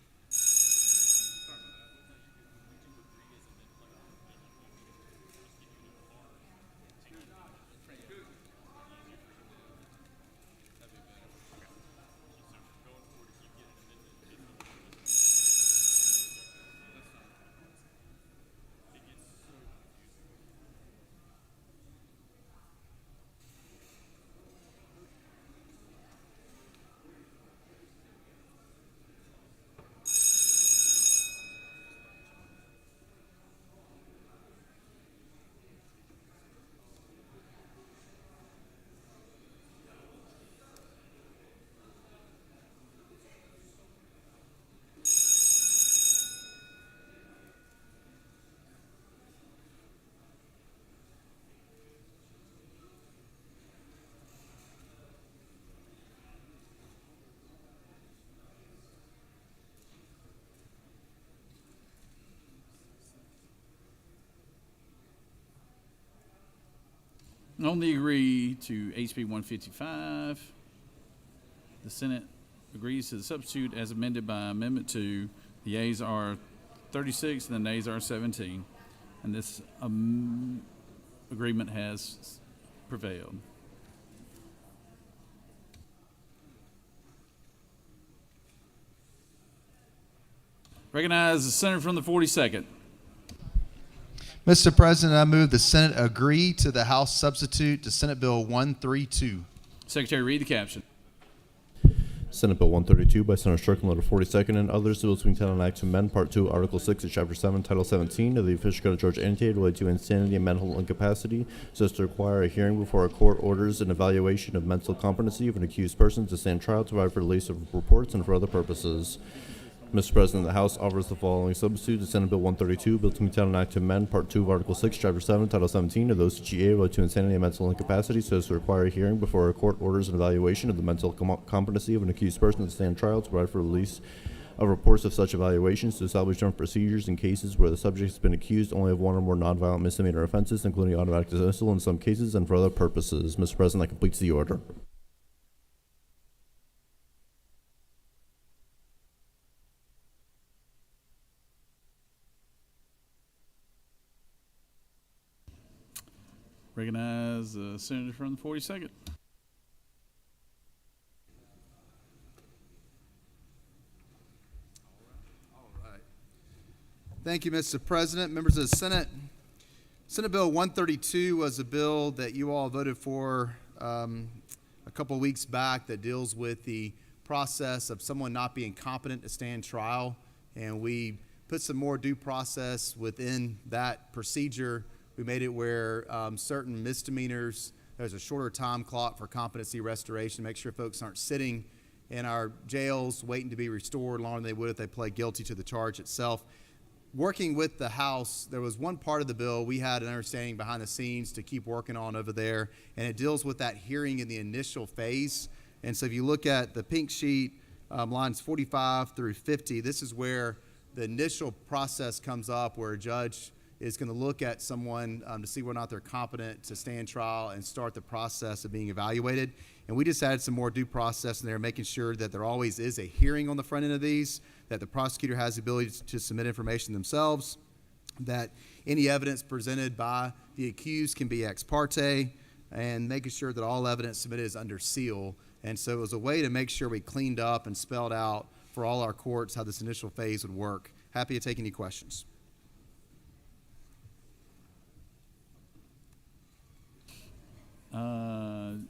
S1: On the agree to HB 155, the Senate agrees to the substitute as amended by Amendment 2. The yeas are 36 and the nays are 17. And this agreement has prevailed. Recognize the senator from the 42nd.
S4: Mr. President, I move the Senate agree to the House substitute to Senate Bill 132.
S1: Secretary, read the caption.
S10: Senate Bill 132 by Senator Strickland, letter 42nd, and others, the bill to entitle an act to amend Part 2, Article 6 of Chapter 7, Title 17 of the Official Code of Georgia annotated related to insanity and mental incapacity, so as to require a hearing before a court orders an evaluation of mental competency of an accused person to stand trial, to provide for release of reports, and for other purposes. Mr. President, the House offers the following substitute to Senate Bill 132, bill to entitle an act to amend Part 2 of Article 6, Chapter 7, Title 17 of the OCGA related to insanity and mental incapacity, so as to require a hearing before a court orders an evaluation of the mental competency of an accused person to stand trial, to provide for release of reports of such evaluations, to establish different procedures in cases where the subject has been accused only of one or more nonviolent misdemeanor offenses, including automatic dismissal in some cases, and for other purposes. Mr. President, that completes the order.
S1: Recognize the senator from the 42nd.
S4: Thank you, Mr. President. Members of the Senate, Senate Bill 132 was a bill that you all voted for a couple of weeks back that deals with the process of someone not being competent to stand trial, and we put some more due process within that procedure. We made it where certain misdemeanors, there's a shorter time clock for competency restoration, make sure folks aren't sitting in our jails waiting to be restored longer than they would if they pled guilty to the charge itself. Working with the House, there was one part of the bill we had an understanding behind the scenes to keep working on over there, and it deals with that hearing in the initial phase. And so if you look at the pink sheet, lines 45 through 50, this is where the initial process comes up, where a judge is going to look at someone to see whether or not they're competent to stand trial and start the process of being evaluated. And we just added some more due process in there, making sure that there always is a hearing on the front end of these, that the prosecutor has the ability to submit information themselves, that any evidence presented by the accused can be ex parte, and making sure that all evidence submitted is under seal. And so it was a way to make sure we cleaned up and spelled out for all our courts how this initial phase would work. Happy to take any questions.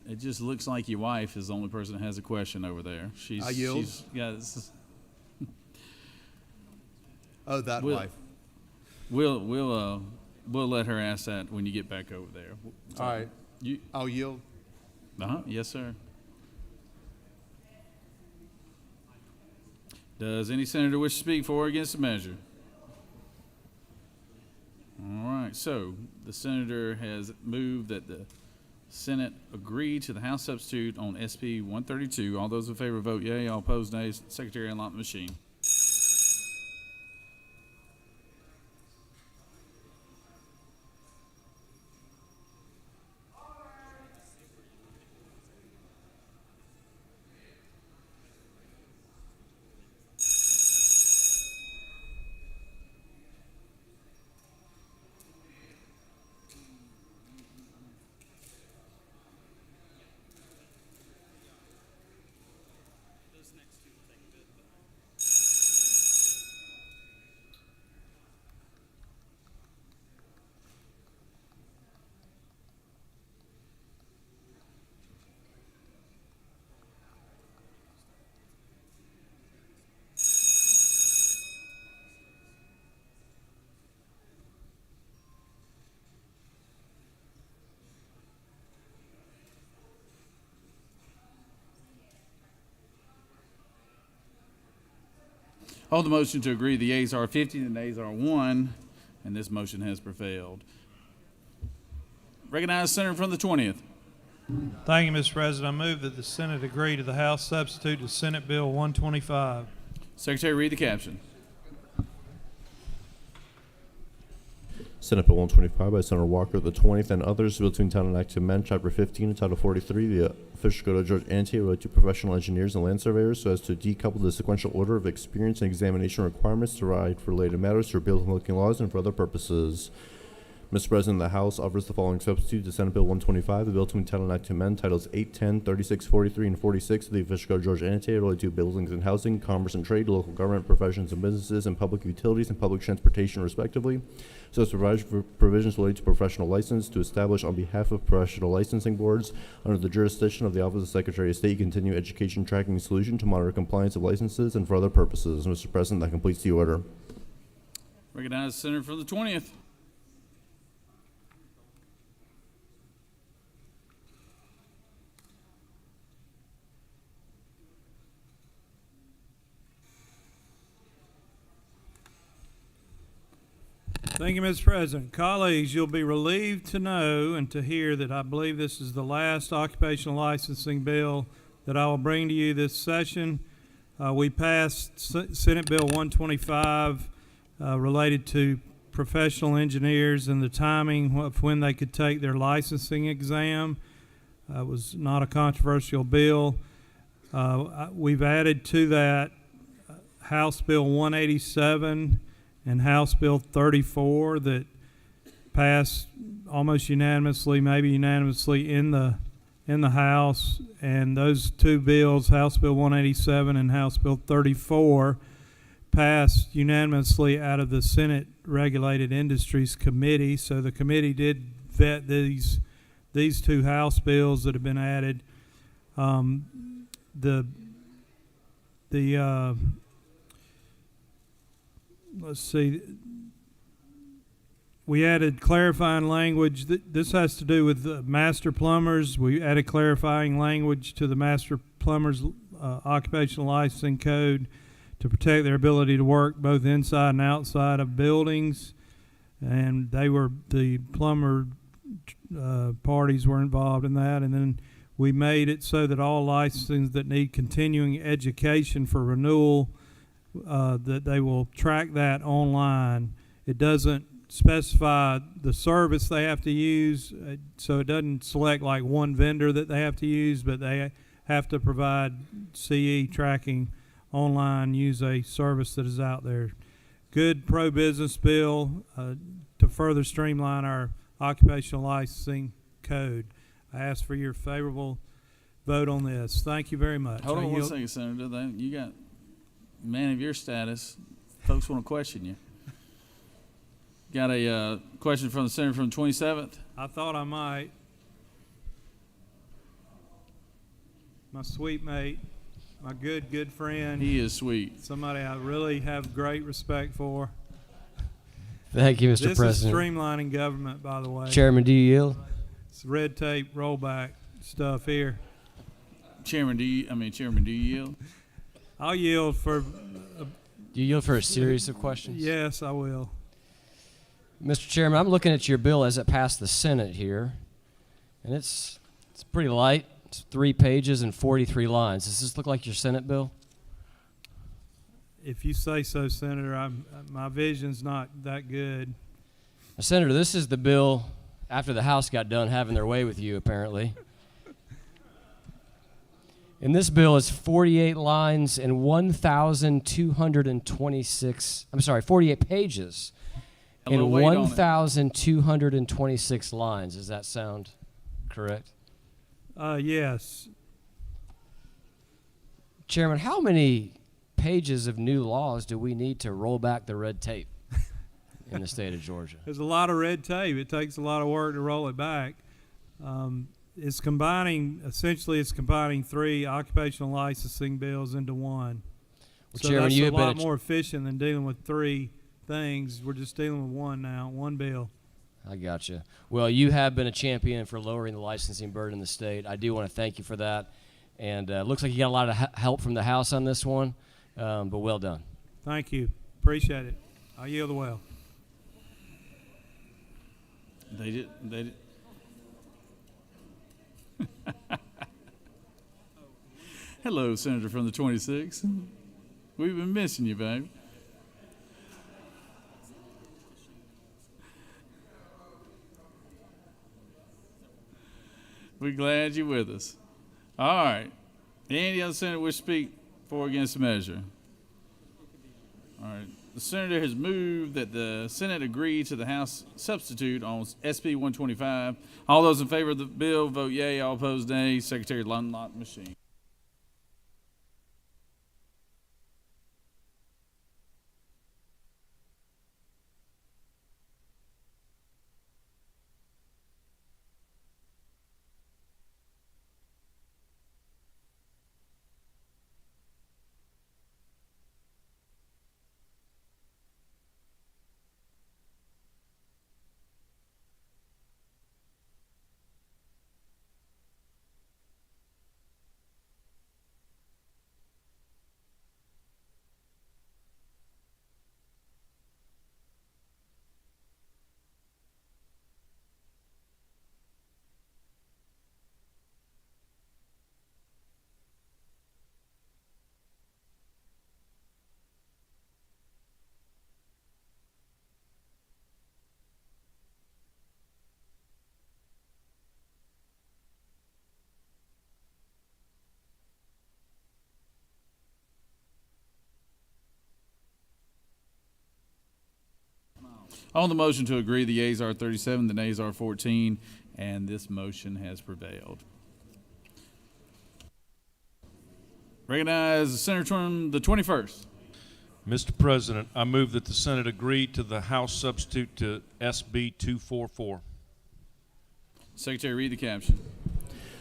S1: It just looks like your wife is the only person that has a question over there.
S4: I yield. Oh, that wife.
S1: We'll let her ask that when you get back over there.
S4: All right. I'll yield.
S1: Yes, sir. Does any senator wish to speak for or against the measure? All right. So the senator has moved that the Senate agree to the House substitute on SB 132. All those in favor vote yea. All opposed nay. Secretary, unlock the machine. On the motion to agree, the yeas are 50, the nays are 1, and this motion has prevailed. Recognize the senator from the 20th.
S7: Thank you, Mr. President. I move that the Senate agree to the House substitute to Senate Bill 125.
S1: Secretary, read the caption.
S10: Senate Bill 125 by Senator Walker the 20th and others, a bill to entitle an act to amend Chapter 15 and Title 43 the official code of Georgia annotated related to professional engineers and land surveyors so as to decouple the sequential order of experience and examination requirements derived for related matters to repeal conflicting laws and for other purposes. Mr. President, the House offers the following substitute to Senate Bill 125, the bill to entitle an act to amend Titles 8, 10, 36, 43, and 46 of the official code of Georgia annotated related to buildings and housing, commerce and trade, local government, professions and businesses, and public utilities and public transportation, respectively, so as to provide for provisions related to professional license to establish on behalf of professional licensing boards under the jurisdiction of the Office of Secretary of State continuing education tracking solution to monitor compliance of licenses and for other purposes. Mr. President, that completes the order.
S1: Recognize the senator from the 20th.
S7: Thank you, Mr. President. Colleagues, you'll be relieved to know and to hear that I believe this is the last occupational licensing bill that I will bring to you this session. We passed Senate Bill 125 related to professional engineers and the timing of when they could take their licensing exam. It was not a controversial bill. We've added to that House Bill 187 and House Bill 34 that passed almost unanimously, maybe unanimously in the House, and those two bills, House Bill 187 and House Bill 34, passed unanimously out of the Senate Regulated Industries Committee. So the committee did vet these two House bills that have been added. Let's see, we added clarifying language. This has to do with master plumbers. We added clarifying language to the master plumbers occupational licensing code to protect their ability to work both inside and outside of buildings. And the plumber parties were involved in that. And then we made it so that all licenses that need continuing education for renewal, that they will track that online. It doesn't specify the service they have to use, so it doesn't select like one vendor that they have to use, but they have to provide CE tracking online, use a service that is out there. Good pro-business bill to further streamline our occupational licensing code. I ask for your favorable vote on this. Thank you very much.
S1: Hold on one second, Senator. You got man of your status. Folks want to question you. Got a question from the senator from the 27th.
S7: I thought I might. My sweet mate, my good friend.
S1: He is sweet.
S7: Somebody I really have great respect for.
S15: Thank you, Mr.
S7: This
S15: President.
S7: Is streamlining government, by the way.
S15: Chairman, do you yield?
S7: It's red tape rollback stuff here.
S1: Chairman, do you yield?
S7: I'll yield for.
S15: Do you yield for a series of questions?
S7: Yes, I will.
S15: Mr. Chairman, I'm looking at your bill as it passed the Senate here, and it's pretty light. It's 3 pages and 43 lines. Does this look like your Senate bill?
S7: If you say so, Senator, my vision's not that good.
S15: Now, Senator, this is the bill after the House got done having their way with you, apparently. And this bill is 48 lines and 48 pages and 1,226 lines. Does that sound correct?
S7: Yes.
S15: Chairman, how many pages of new laws do we need to roll back the red tape in the state of Georgia?
S7: There's a lot of red tape. It takes a lot of work to roll it back. It's combining 3 occupational licensing bills into one.
S15: Well,
S7: So
S15: Chairman,
S7: that's
S15: you
S7: a
S15: have been
S7: lot more efficient than dealing with 3 things. We're just dealing with one now, one bill.
S15: I gotcha. Well, you have been a champion for lowering the licensing burden in the state. I do want to thank you for that. And it looks like you got a lot of help from the House on this one, but well done.
S7: Thank you. Appreciate it. I yield the well.
S1: They did. Hello, Senator from the 26th. We've been missing you, babe. We're glad you're with us. All right. Any other senator wish to speak for or against the measure? All right. The senator has moved that the Senate agree to the House substitute on SB 125. All those in favor of the bill vote yea. All opposed nay. Secretary unlock machine. On the motion to agree, the yeas are 37, the nays are 14, and this motion has prevailed. Recognize the senator from the 21st.
S5: Mr. President, I move that the Senate agree to the House substitute to SB 244.
S1: Secretary, read the caption.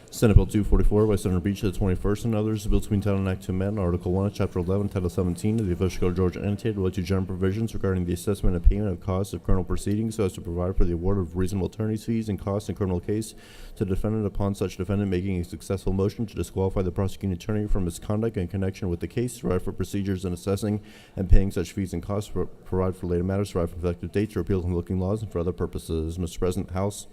S10: Senate Bill 244 by Senator Beach to the 21st and others. A bill to be entitled an act to amend Article 1 of Chapter 11, Title 17 of the Official Code of Georgia annotated related to general provisions regarding the assessment and payment of costs of criminal proceedings so as to provide for the award of reasonable attorney's fees and costs in criminal case to the defendant upon such defendant making a successful motion to disqualify the prosecuting attorney from misconduct in connection with the case, provide for procedures in assessing and paying such fees and costs, provide for related matters, provide for effective dates, repeal conflicting laws, and for other purposes. Mr. President, House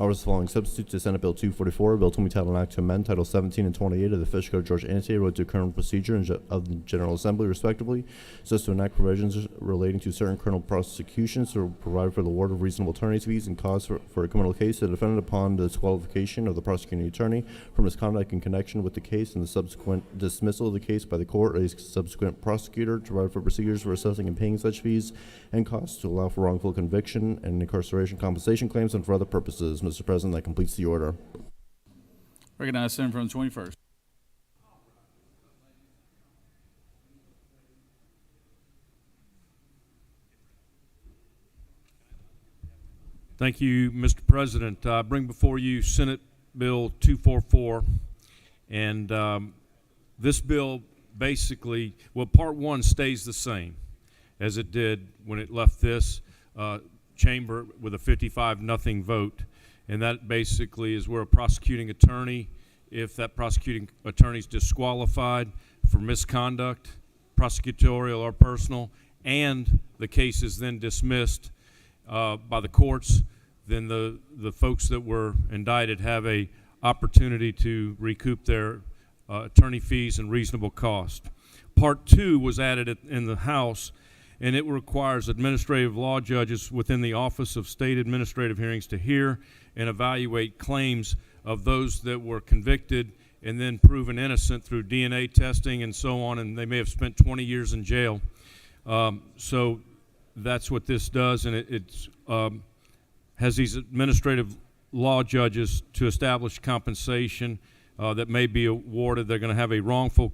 S10: offers the following substitutes to Senate Bill 244, a bill to be entitled an act to amend Title 17 and 28 of the Official Code of Georgia annotated related to criminal procedure of the General Assembly, respectively, so as to enact provisions relating to certain criminal prosecutions to provide for the award of reasonable attorney's fees and costs for a criminal case to the defendant upon the disqualification of the prosecuting attorney for misconduct in connection with the case and the subsequent dismissal of the case by the court or a subsequent prosecutor, to provide for procedures for assessing and paying such fees and costs, to allow for wrongful conviction and incarceration compensation claims, and for other purposes. Mr. President, that completes the order.
S1: Recognize senator from the 21st.
S5: Thank you, Mr. President. I bring before you Senate Bill 244, and this bill basically, well, Part 1 stays the same as it did when it left this chamber with a 55-0 vote, and that basically is where a prosecuting attorney, if that prosecuting attorney is disqualified for misconduct, prosecutorial or personal, and the case is then dismissed by the courts, then the folks that were indicted have a opportunity to recoup their attorney fees and reasonable cost. Part 2 was added in the House, and it requires administrative law judges within the Office of State Administrative Hearings to hear and evaluate claims of those that were convicted and then proven innocent through DNA testing and so on, and they may have spent 20 years in jail. So that's what this does, and it has these administrative law judges to establish compensation that may be awarded. They're going to have a wrongful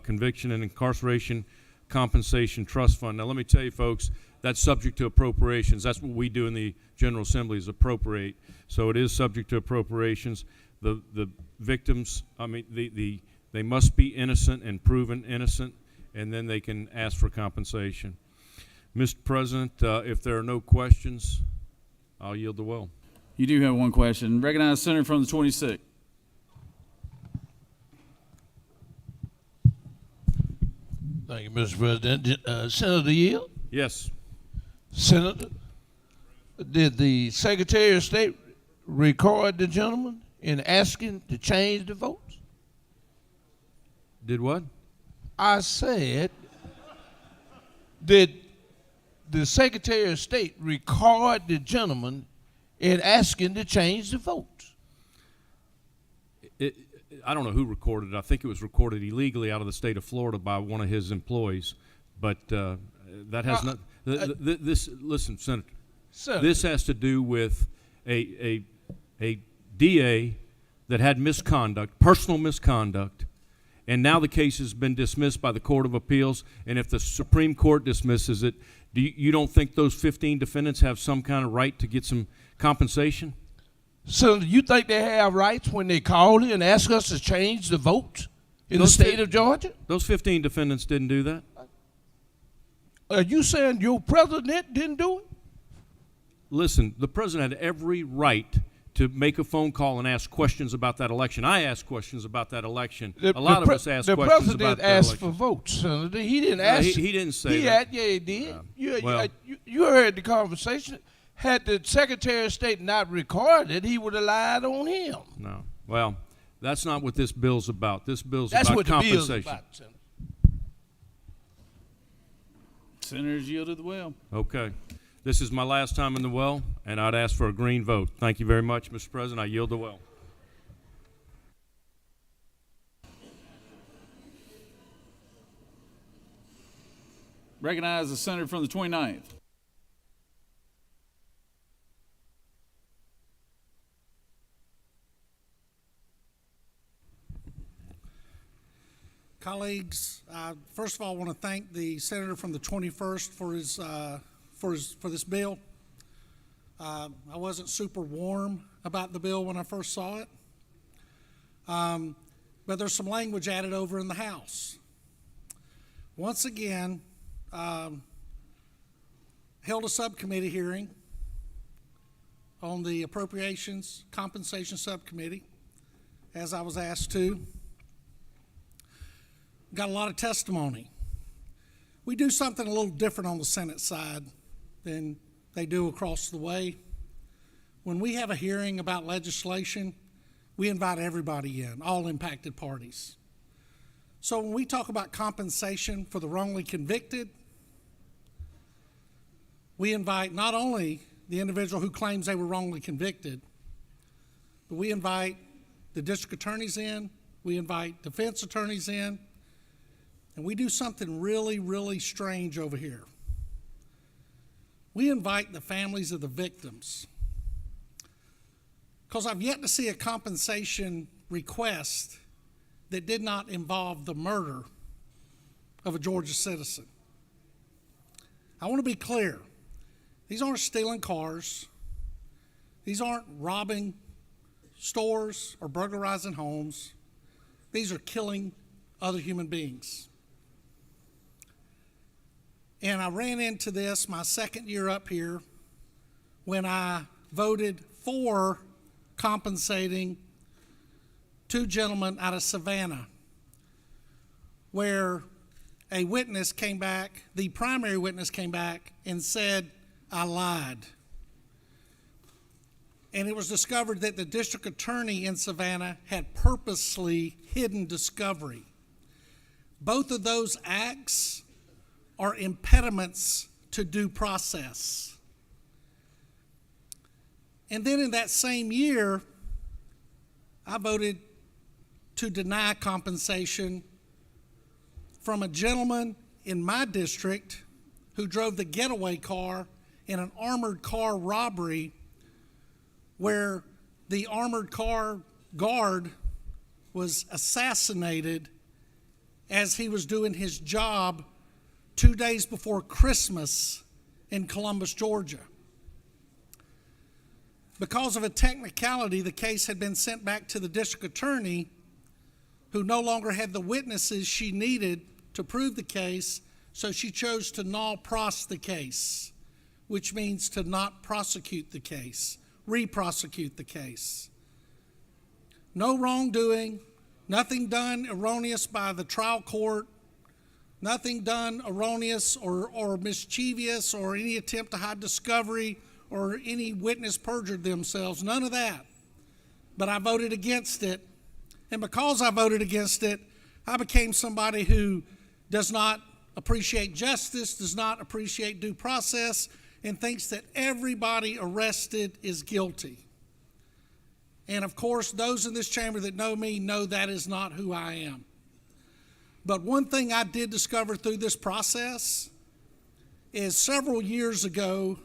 S5: conviction and incarceration compensation trust fund. Now, let me tell you, folks, that's subject to appropriations. That's what we do in the General Assembly, is appropriate. So it is subject to appropriations. The victims, I mean, they must be innocent and proven innocent, and then they can ask for compensation. Mr. President, if there are no questions, I'll yield the will.
S1: You do have one question. Recognize senator from the 26th.
S13: Thank you, Mr. President. Senator Yield?
S5: Yes.
S13: Senator, did the Secretary of State record the gentleman in asking to change the votes?
S5: Did what?
S13: I said, did the Secretary of State record the gentleman in asking to change the votes?
S5: I don't know who recorded it. I think it was recorded illegally out of the state of Florida by one of his employees. But that has not. This listen, Senator. This has to do with a DA that had misconduct, personal misconduct, and now the case has been dismissed by the Court of Appeals. And if the Supreme Court dismisses it, you don't think those 15 defendants have some kind of right to get some compensation?
S13: So you think they have rights when they call in and ask us to change the vote in the state of Georgia?
S5: Those 15 defendants didn't do that.
S13: Are you saying your president didn't do it?
S5: Listen, the president had every right to make a phone call and ask questions about that election. I asked questions about that election. A lot of us asked questions about that election.
S13: The president asked for votes, Senator. He didn't ask.
S5: He didn't say that.
S13: Yeah, he did. You heard the conversation. Had the Secretary of State not recorded, he would have lied on him.
S5: No. Well, that's not what this bill's about. This bill's
S13: That's
S5: about
S13: what
S5: compensation.
S13: The bill's about, Senator.
S1: Senators yielded the well.
S5: Okay. This is my last time in the well, and I'd ask for a green vote. Thank you very much, Mr. President. I yield the well.
S1: Recognize the senator from the 29th.
S3: Colleagues, first of all, I want to thank the senator from the 21st for this bill. I wasn't super warm about the bill when I first saw it, but there's some language added over in the House. Once again, held a subcommittee hearing on the Appropriations Compensation Subcommittee, as I was asked to. Got a lot of testimony. We do something a little different on the Senate side than they do across the way. When we have a hearing about legislation, we invite everybody in, all impacted parties. So when we talk about compensation for the wrongly convicted, we invite not only the individual who claims they were wrongly convicted, but we invite the district attorneys in, we invite defense attorneys in, and we do something really, really strange over here. We invite the families of the victims, because I've yet to see a compensation request that did not involve the murder of a Georgia citizen. I want to be clear. These aren't stealing cars. These aren't robbing stores or burglarizing homes. These are killing other human beings. And I ran into this my second year up here when I voted for compensating two gentlemen out of Savannah, where a witness came back, the primary witness came back and said, I lied. And it was discovered that the district attorney in Savannah had purposely hidden discovery. Both of those acts are impediments to due process. And then in that same year, I voted to deny compensation from a gentleman in my district who drove the getaway car in an armored car robbery where the armored car guard was assassinated as he was doing his job 2 days before Christmas in Columbus, Georgia. Because of a technicality, the case had been sent back to the district attorney, who no longer had the witnesses she needed to prove the case, so she chose to null pros the case, which means to not prosecute the case, re-prosecute the case. No wrongdoing, nothing done erroneous by the trial court, nothing done erroneous or mischievous or any attempt to hide discovery or any witness perjured themselves, none of that. But I voted against it. And because I voted against it, I became somebody who does not appreciate justice, does not appreciate due process, and thinks that everybody arrested is guilty. And of course, those in this chamber that know me know that is not who I am. But one thing I did discover through this process is several years ago,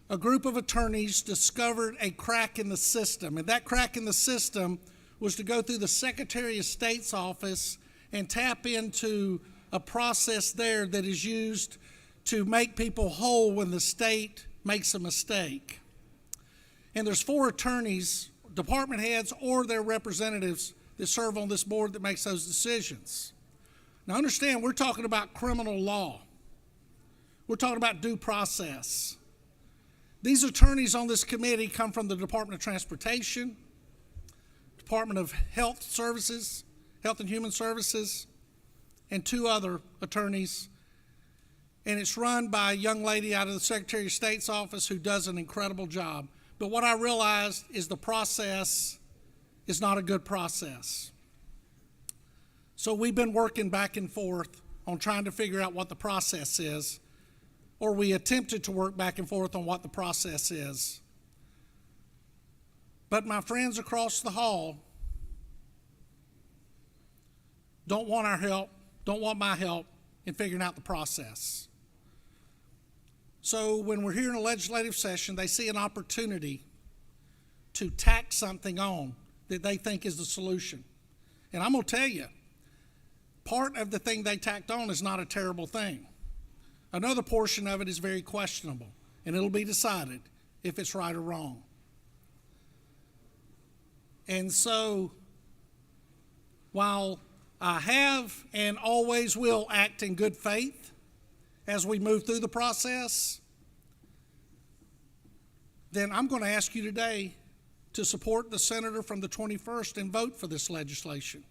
S3: a group of attorneys discovered a crack in the system. And that crack in the system was to go through the Secretary of State's office and tap into a process there that is used to make people whole when the state makes a mistake. And there's 4 attorneys, department heads, or their representatives that serve on this board that makes those decisions. Now understand, we're talking about criminal law. We're talking about due process. These attorneys on this committee come from the Department of Transportation, Department of Health Services, Health and Human Services, and 2 other attorneys. And it's run by a young lady out of the Secretary of State's office who does an incredible job. But what I realized is the process is not a good process. So we've been working back and forth on trying to figure out what the process is, or we attempted to work back and forth on what the process is. But my friends across the hall don't want our help, don't want my help in figuring out the process. So when we're here in a legislative session, they see an opportunity to tack something on that they think is the solution. And I'm going to tell you, part of the thing they tacked on is not a terrible thing. Another portion of it is very questionable, and it'll be decided if it's right or wrong. And so, while I have and always will act in good faith as we move through the process, then I'm going to ask you today to support the senator from the 21st and vote for this legislation.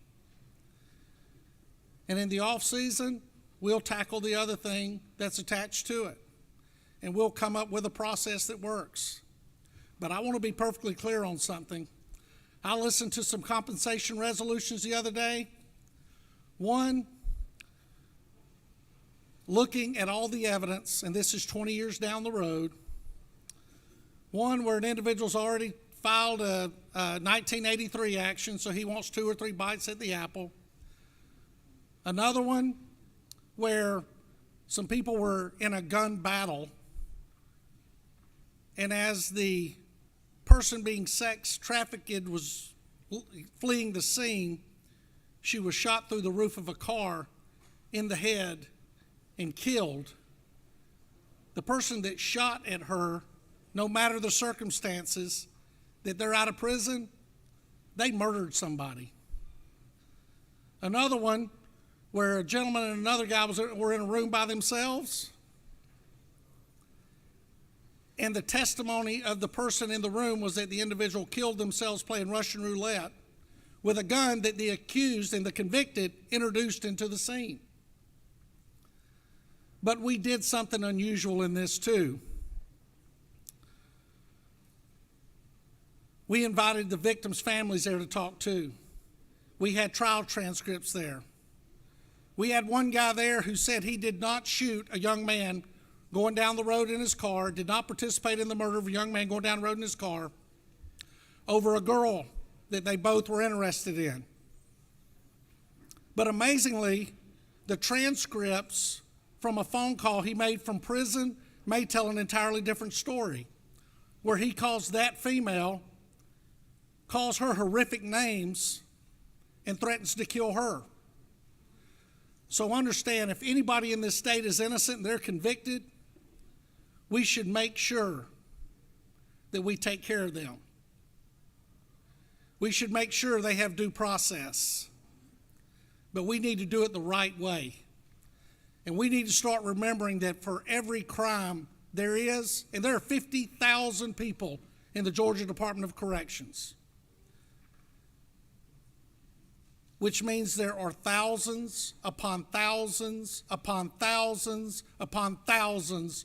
S3: And in the off season, we'll tackle the other thing that's attached to it. And we'll come up with a process that works. But I want to be perfectly clear on something. I listened to some compensation resolutions the other day. One, looking at all the evidence, and this is 20 years down the road. One where an individual's already filed a 1983 action, so he wants 2 or 3 bites at the apple. Another one where some people were in a gun battle, and as the person being sex trafficked was fleeing the scene, she was shot through the roof of a car in the head and killed. The person that shot at her, no matter the circumstances, that they're out of prison, they murdered somebody. Another one where a gentleman and another guy were in a room by themselves, and the testimony of the person in the room was that the individual killed themselves playing Russian roulette with a gun that the accused and the convicted introduced into the scene. But we did something unusual in this too. We invited the victims' families there to talk too. We had trial transcripts there. We had one guy there who said he did not shoot a young man going down the road in his car, did not participate in the murder of a young man going down the road in his car, over a girl that they both were interested in. But amazingly, the transcripts from a phone call he made from prison may tell an entirely different story, where he calls that female, calls her horrific names, and threatens to kill her. So understand, if anybody in this state is innocent and they're convicted, we should make sure that we take care of them. We should make sure they have due process. But we need to do it the right way. And we need to start remembering that for every crime there is, and there are 50,000 people in the Georgia Department of Corrections, which means there are thousands upon thousands upon thousands upon thousands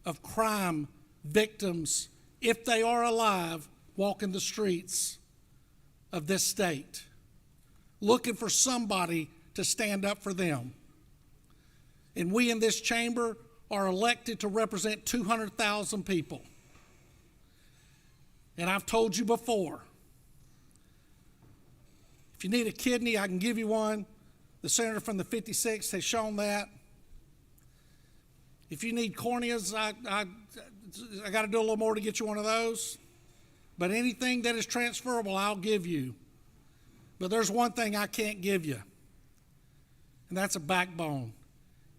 S3: of crime victims, if they are alive, walking the streets of this state, looking for somebody to stand up for them. And we in this chamber are elected to represent 200,000 people. And I've told you before, If you need a kidney, I can give you one. The senator from the 56th has shown that. If you need corneas, I got to do a little more to get you one of those. But anything that is transferable, I'll give you. But there's one thing I can't give you, and that's a backbone.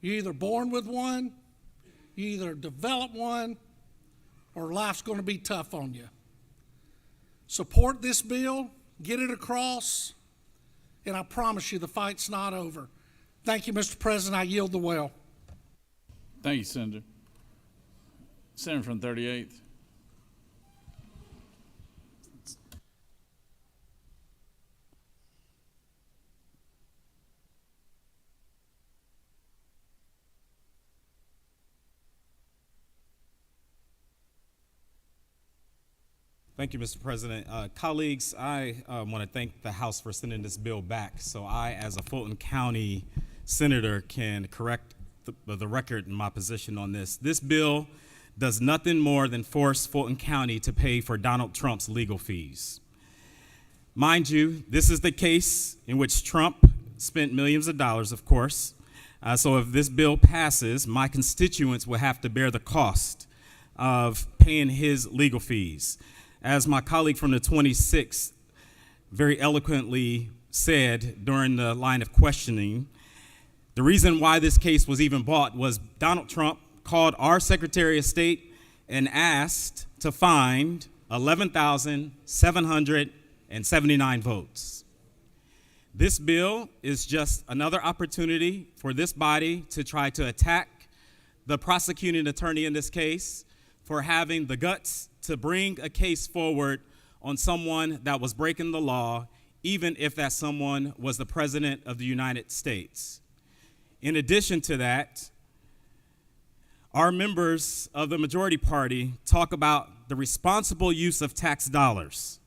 S3: You're either born with one, you either develop one, or life's going to be tough on you. Support this bill, get it across, and I promise you the fight's not over. Thank you, Mr. President. I yield the well.
S1: Thank you, Senator. Senator from 38th.
S17: Thank you, Mr. President. Colleagues, I want to thank the House for sending this bill back so I, as a Fulton County Senator, can correct the record in my position on this. This bill does nothing more than force Fulton County to pay for Donald Trump's legal fees. Mind you, this is the case in which Trump spent millions of dollars, of course. So if this bill passes, my constituents will have to bear the cost of paying his legal fees. As my colleague from the 26th very eloquently said during the line of questioning, the reason why this case was even brought was Donald Trump called our Secretary of State and asked to find 11,779 votes. This bill is just another opportunity for this body to try to attack the prosecuting attorney in this case for having the guts to bring a case forward on someone that was breaking the law, even if that someone was the President of the United States. In addition to that, our members of the majority party talk about the responsible use of tax dollars.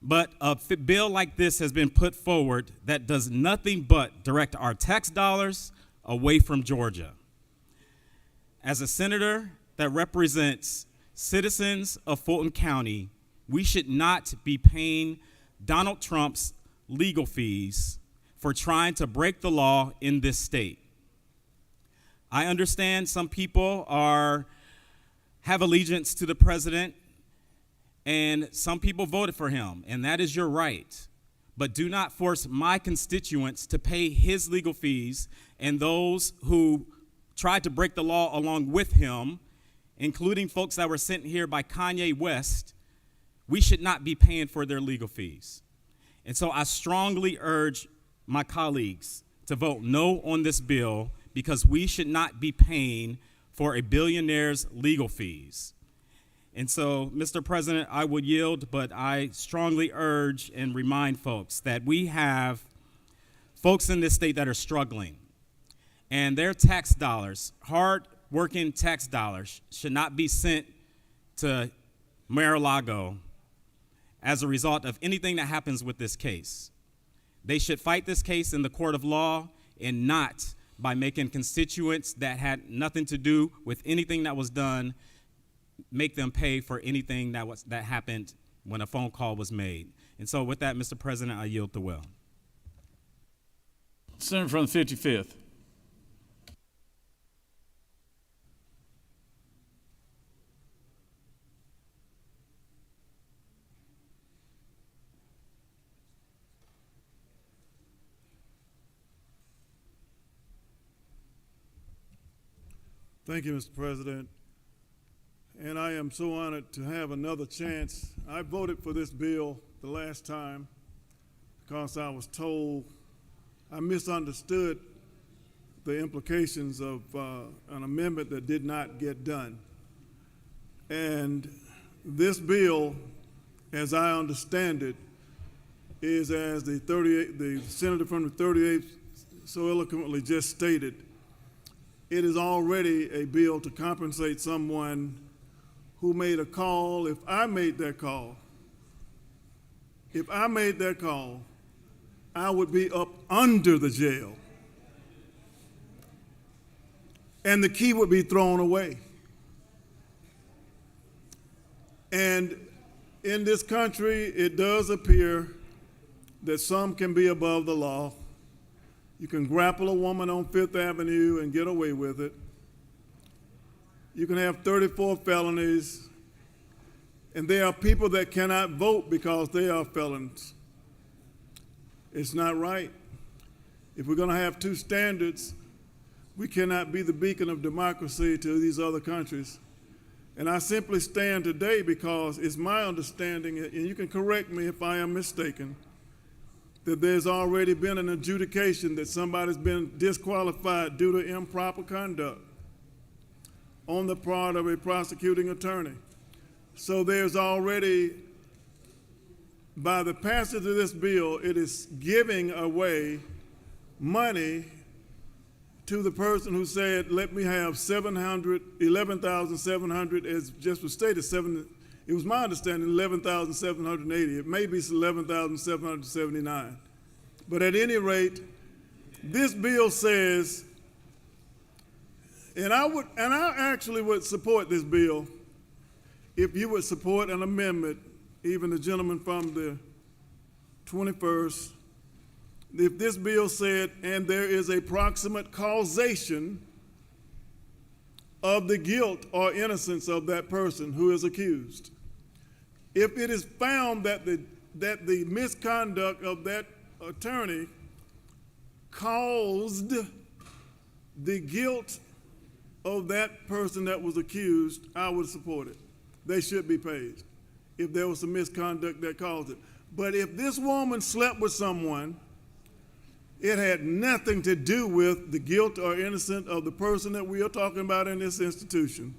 S17: But a bill like this has been put forward that does nothing but direct our tax dollars away from Georgia. As a senator that represents citizens of Fulton County, we should not be paying Donald Trump's legal fees for trying to break the law in this state. I understand some people have allegiance to the president, and some people voted for him, and that is your right. But do not force my constituents to pay his legal fees, and those who tried to break the law along with him, including folks that were sent here by Kanye West, we should not be paying for their legal fees. And so I strongly urge my colleagues to vote no on this bill because we should not be paying for a billionaire's legal fees. And so, Mr. President, I would yield, but I strongly urge and remind folks that we have folks in this state that are struggling, and their tax dollars, hard-working tax dollars, should not be sent to Mar-a-Lago as a result of anything that happens with this case. They should fight this case in the court of law and not by making constituents that had nothing to do with anything that was done make them pay for anything that happened when a phone call was made. And so with that, Mr. President, I yield the will.
S1: Senator from the 55th.
S2: Thank you, Mr. President. And I am so honored to have another chance. I voted for this bill the last time because I was told I misunderstood the implications of an amendment that did not get done. And this bill, as I understand it, is as the senator from the 38th so eloquently just stated, it is already a bill to compensate someone who made a call. If I made that call, I would be up under the jail, and the key would be thrown away. And in this country, it does appear that some can be above the law. You can grapple a woman on Fifth Avenue and get away with it. You can have 34 felonies, and there are people that cannot vote because they are felons. It's not right. If we're going to have two standards, we cannot be the beacon of democracy to these other countries. And I simply stand today because it's my understanding, and you can correct me if I am mistaken, that there's already been an adjudication that somebody's been disqualified due to improper conduct on the part of a prosecuting attorney. So there's already, by the passage of this bill, it is giving away money to the person who said, let me have 11,700, as just was stated, it was my understanding 11,780. It may be 11,779. But at any rate, this bill says, and I actually would support this bill if you would support an amendment, even the gentleman from the 21st, if this bill said, and there is a proximate causation of the guilt or innocence of that person who is accused. If it is found that the misconduct of that attorney caused the guilt of that person that was accused, I would support it. They should be paid if there was some misconduct that caused it. But if this woman slept with someone, it had nothing to do with the guilt or innocence of the person that we are talking about in this institution.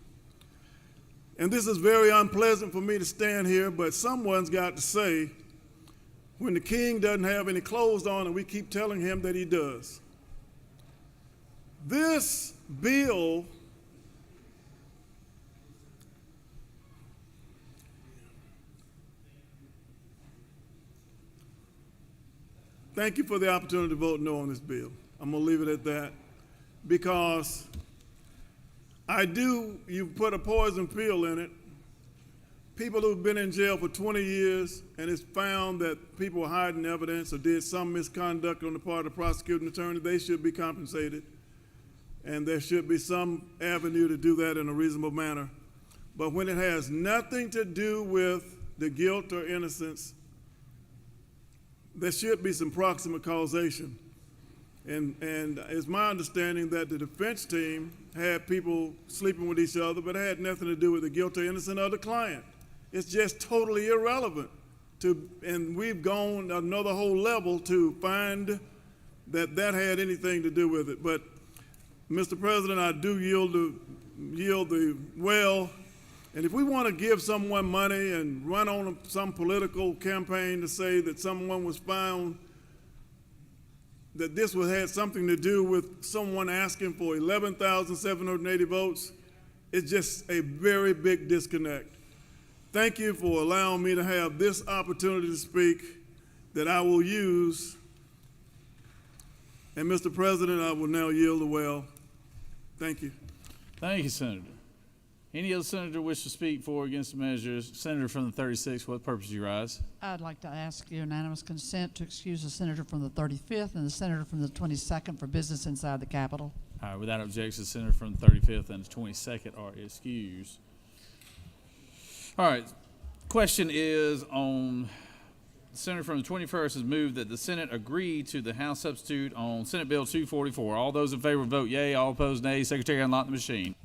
S2: And this is very unpleasant for me to stand here, but someone's got to say, when the king doesn't have any clothes on and we keep telling him that he does. This bill thank you for the opportunity to vote no on this bill. I'm going to leave it at that because you put a poison pill in it. People who've been in jail for 20 years and it's found that people were hiding evidence or did some misconduct on the part of the prosecuting attorney, they should be compensated. And there should be some avenue to do that in a reasonable manner. But when it has nothing to do with the guilt or innocence, there should be some proximate causation. And it's my understanding that the defense team had people sleeping with each other, but it had nothing to do with the guilt or innocence of the client. It's just totally irrelevant. And we've gone another whole level to find that had anything to do with it. But, Mr. President, I do yield the well. And if we want to give someone money and run on some political campaign to say that someone was found, that this had something to do with someone asking for 11,780 votes, it's just a very big disconnect. Thank you for allowing me to have this opportunity to speak that I will use. And Mr. President, I will now yield the well. Thank you.
S1: Thank you, Senator. Any other senator wish to speak for or against the measures? Senator from the 36th, what purpose do you rise?
S19: I'd like to ask unanimous consent to excuse the senator from the 35th and the senator from the 22nd for business inside the Capitol.
S1: All right, without objection, the senator from the 35th and the 22nd are excused. All right, question is on the senator from the 21st has moved that the Senate agree to the House substitute on Senate Bill 244. All those in favor vote yea, all opposed nay. Secretary, unlock the machine.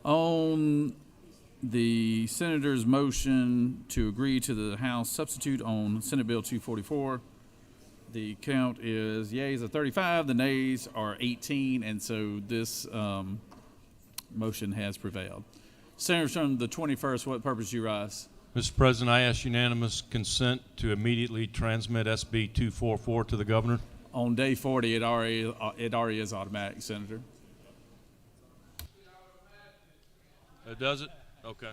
S1: On the senator's motion to agree to the House substitute on Senate Bill 244, the count is yeas are 35, the nays are 18, and so this motion has prevailed. Senators from the 21st, what purpose do you rise?
S5: Mr. President, I ask unanimous consent to immediately transmit SB 244 to the governor.
S1: On day 40, it already is automatic, Senator.
S5: Does it? Okay.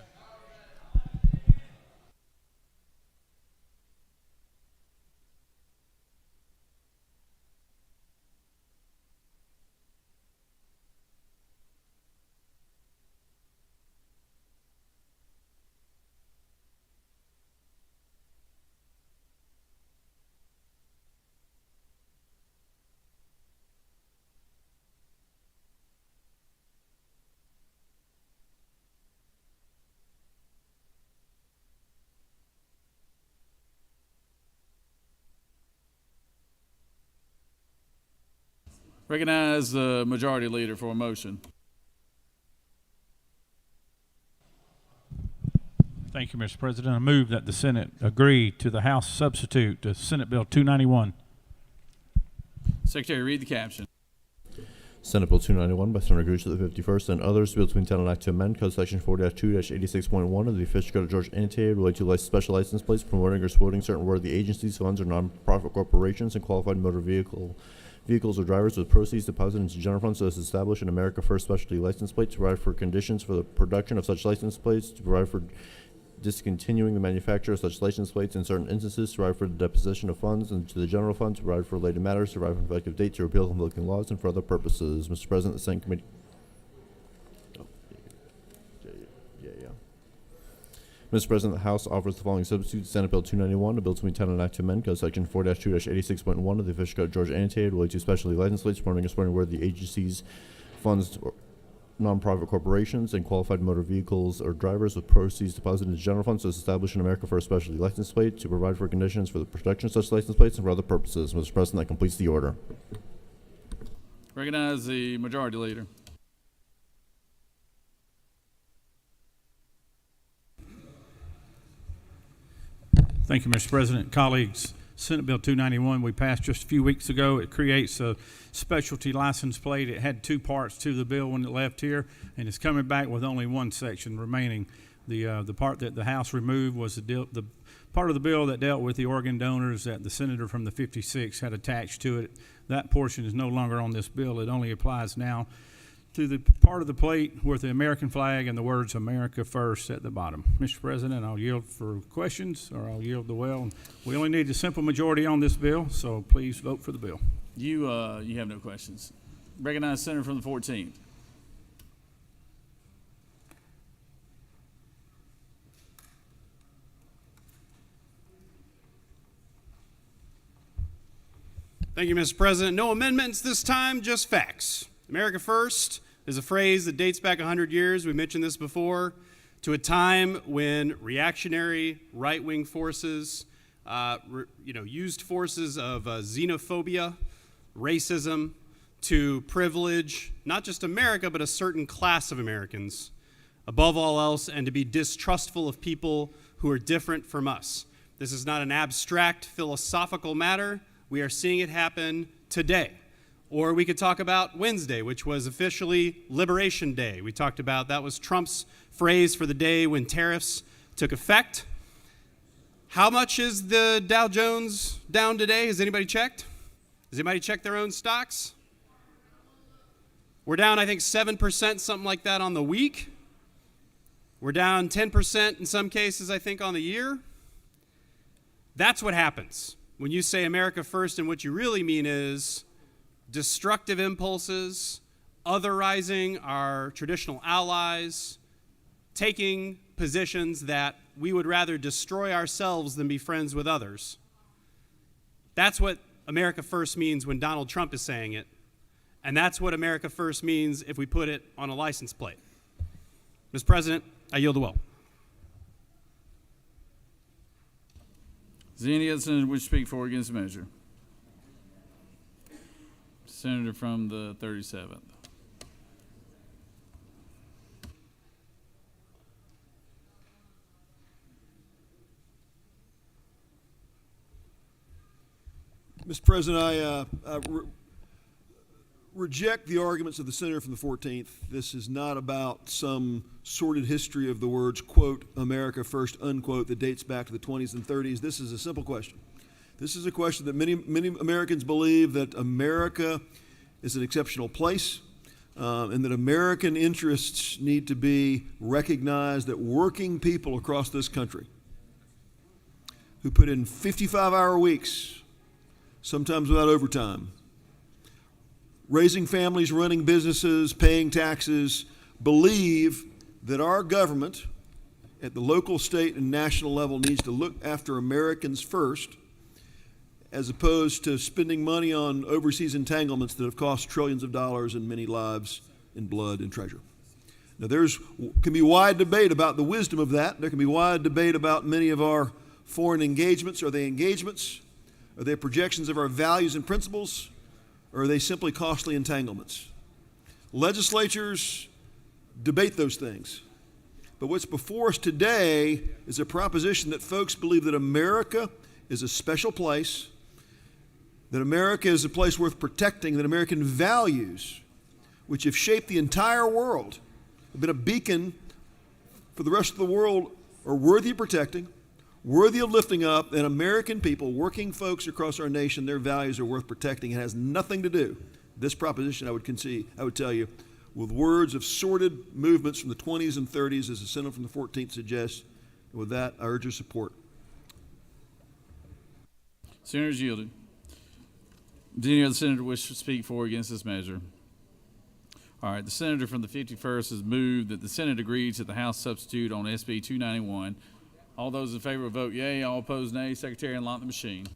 S1: Recognize the majority leader for a motion.
S18: Thank you, Mr. President. I move that the Senate agree to the House substitute to Senate Bill 291.
S1: Secretary, read the caption.
S10: Senate Bill 291 by Senator Gooch of the 51st and others, Bill 2010 an act to amend Code Section 4-2-86.1 of the official code of Georgia annotated related to special license plates promoting or supporting certain worthy agencies, funds, or nonprofit corporations and qualified motor vehicles or drivers with proceeds deposited into general funds so as to establish an America First specialty license plate, to provide for conditions for the production of such license plates, to provide for discontinuing the manufacture of such license plates in certain instances, to provide for the deposition of funds into the general fund, to provide for related matters, to provide for an effective date, to repeal conflicting laws, and for other purposes. Mr. President, the Senate Committee. Mr. President, the House offers the following substitute: Senate Bill 291, a bill 2010 an act to amend Code Section 4-2-86.1 of the official code of Georgia annotated related to specialty license plates promoting or supporting worthy agencies, funds, or nonprofit corporations, and qualified motor vehicles or drivers with proceeds deposited into general funds to establish an America First specialty license plate, to provide for conditions for the protection of such license plates, and for other purposes. Mr. President, that completes the order.
S1: Recognize the majority leader.
S18: Thank you, Mr. President. Colleagues, Senate Bill 291 we passed just a few weeks ago. It creates a specialty license plate. It had two parts to the bill when it left here, and it's coming back with only one section remaining. The part that the House removed was the part of the bill that dealt with the organ donors that the senator from the 56 had attached to it. That portion is no longer on this bill. It only applies now to the part of the plate with the American flag and the words America First at the bottom. Mr. President, I'll yield for questions, or I'll yield the well. We only need a simple majority on this bill, so please vote for the bill.
S1: You have no questions. Recognize Senator from the 14th.
S6: Thank you, Mr. President. No amendments this time, just facts. America First is a phrase that dates back 100 years. We mentioned this before, to a time when reactionary right-wing forces, used forces of xenophobia, racism, to privilege not just America, but a certain class of Americans, above all else, and to be distrustful of people who are different from us. This is not an abstract philosophical matter. We are seeing it happen today. Or we could talk about Wednesday, which was officially Liberation Day. We talked about that was Trump's phrase for the day when tariffs took effect. How much is the Dow Jones down today? Has anybody checked? Has anybody checked their own stocks? We're down, I think, 7%, something like that on the week. We're down 10% in some cases, I think, on the year. That's what happens when you say America First, and what you really mean is destructive impulses, otherizing our traditional allies, taking positions that we would rather destroy ourselves than be friends with others. That's what America First means when Donald Trump is saying it, and that's what America First means if we put it on a license plate. Mr. President, I yield the will.
S1: Is there any other senator wish to speak for or against the measure? Senator from the 37th.
S11: Mr. President, I reject the arguments of the senator from the 14th. This is not about some sordid history of the words, quote, America first, unquote, that dates back to the 20s and 30s. This is a simple question. This is a question that many Americans believe that America is an exceptional place, and that American interests need to be recognized, that working people across this country who put in 55-hour weeks, sometimes without overtime, raising families, running businesses, paying taxes, believe that our government at the local, state, and national level needs to look after Americans first, as opposed to spending money on overseas entanglements that have cost trillions of dollars and many lives in blood and treasure. Now, can be wide debate about the wisdom of that. There can be wide debate about many of our foreign engagements. Are they engagements? Are they projections of our values and principles? Or are they simply costly entanglements? Legislatures debate those things. But what's before us today is a proposition that folks believe that America is a special place, that America is a place worth protecting, that American values, which have shaped the entire world, have been a beacon for the rest of the world, are worthy of protecting, worthy of lifting up, and American people, working folks across our nation, their values are worth protecting. It has nothing to do, this proposition, I would tell you, with words of sordid movements from the 20s and 30s, as the senator from the 14th suggests. And with that, I urge your support.
S1: Senators yielded. Does any other senator wish to speak for or against this measure? All right, the senator from the 51st has moved that the Senate agree to the House substitute on SB 291. All those in favor vote yea, all opposed nay. Secretary, unlock the machine.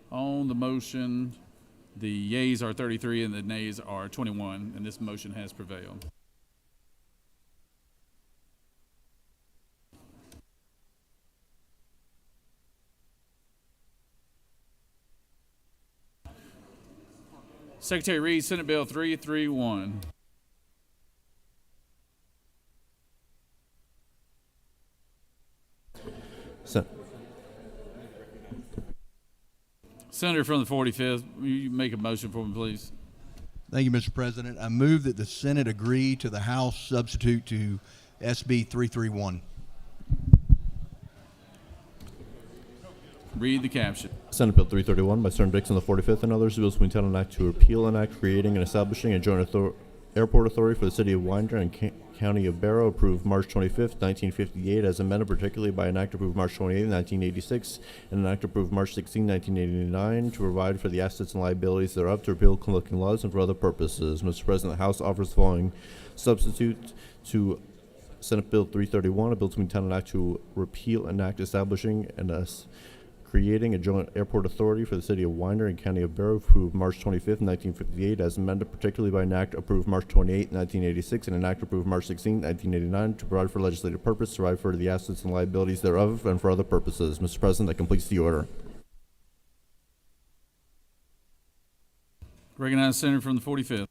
S1: On the motion, the yeas are 33 and the nays are 21, and this motion has prevailed. Secretary Reed, Senate Bill 331. Senator from the 45th, will you make a motion for me, please?
S20: Thank you, Mr. President. I move that the Senate agree to the House substitute to SB 331.
S1: Read the caption.
S10: Senate Bill 331 by Senator Dixon, the 45th, and others, bills to entitle an act to repeal an act creating and establishing a joint airport authority for the city of Winder and County of Barrow, approved March 25th, 1958, as amended particularly by an act approved March 28th, 1986, and an act approved March 16, 1989, to provide for the assets and liabilities thereof, to repeal conflicting laws, and for other purposes. Mr. President, the House offers the following substitute to Senate Bill 331, a bill to entitle an act to repeal an act establishing and creating a joint airport authority for the city of Winder and County of Barrow, approved March 25th, 1958, as amended particularly by an act approved March 28, 1986, and an act approved March 16, 1989, to provide for legislative purpose, to provide for the assets and liabilities thereof, and for other purposes. Mr. President, that completes the order.
S1: Recognize the senator from the 45th.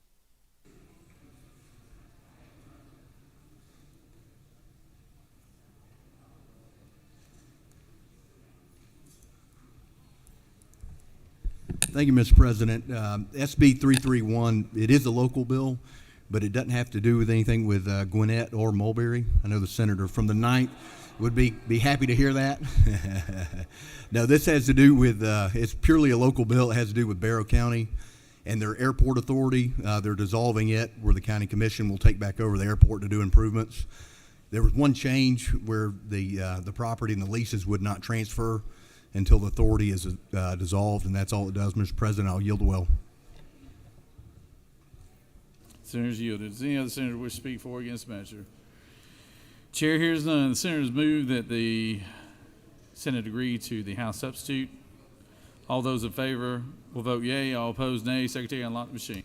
S20: Thank you, Mr. President. SB 331, it is a local bill. but it doesn't have to do with anything with Gwinnett or Mulberry. I know the senator from the 9th would be happy to hear that. No, this has to do with, it's purely a local bill. It has to do with Barrow County and their airport authority. They're dissolving it, where the county commission will take back over the airport to do improvements. There was one change where the property and the leases would not transfer until the authority is dissolved, and that's all it does, Mr. President. I'll yield the well.
S1: Senators yielded. Does any other senator wish to speak for or against the measure? Chair hears none. The senators move that the Senate agree to the House substitute. All those in favor will vote yea. All opposed, nay. Secretary, unlock the machine.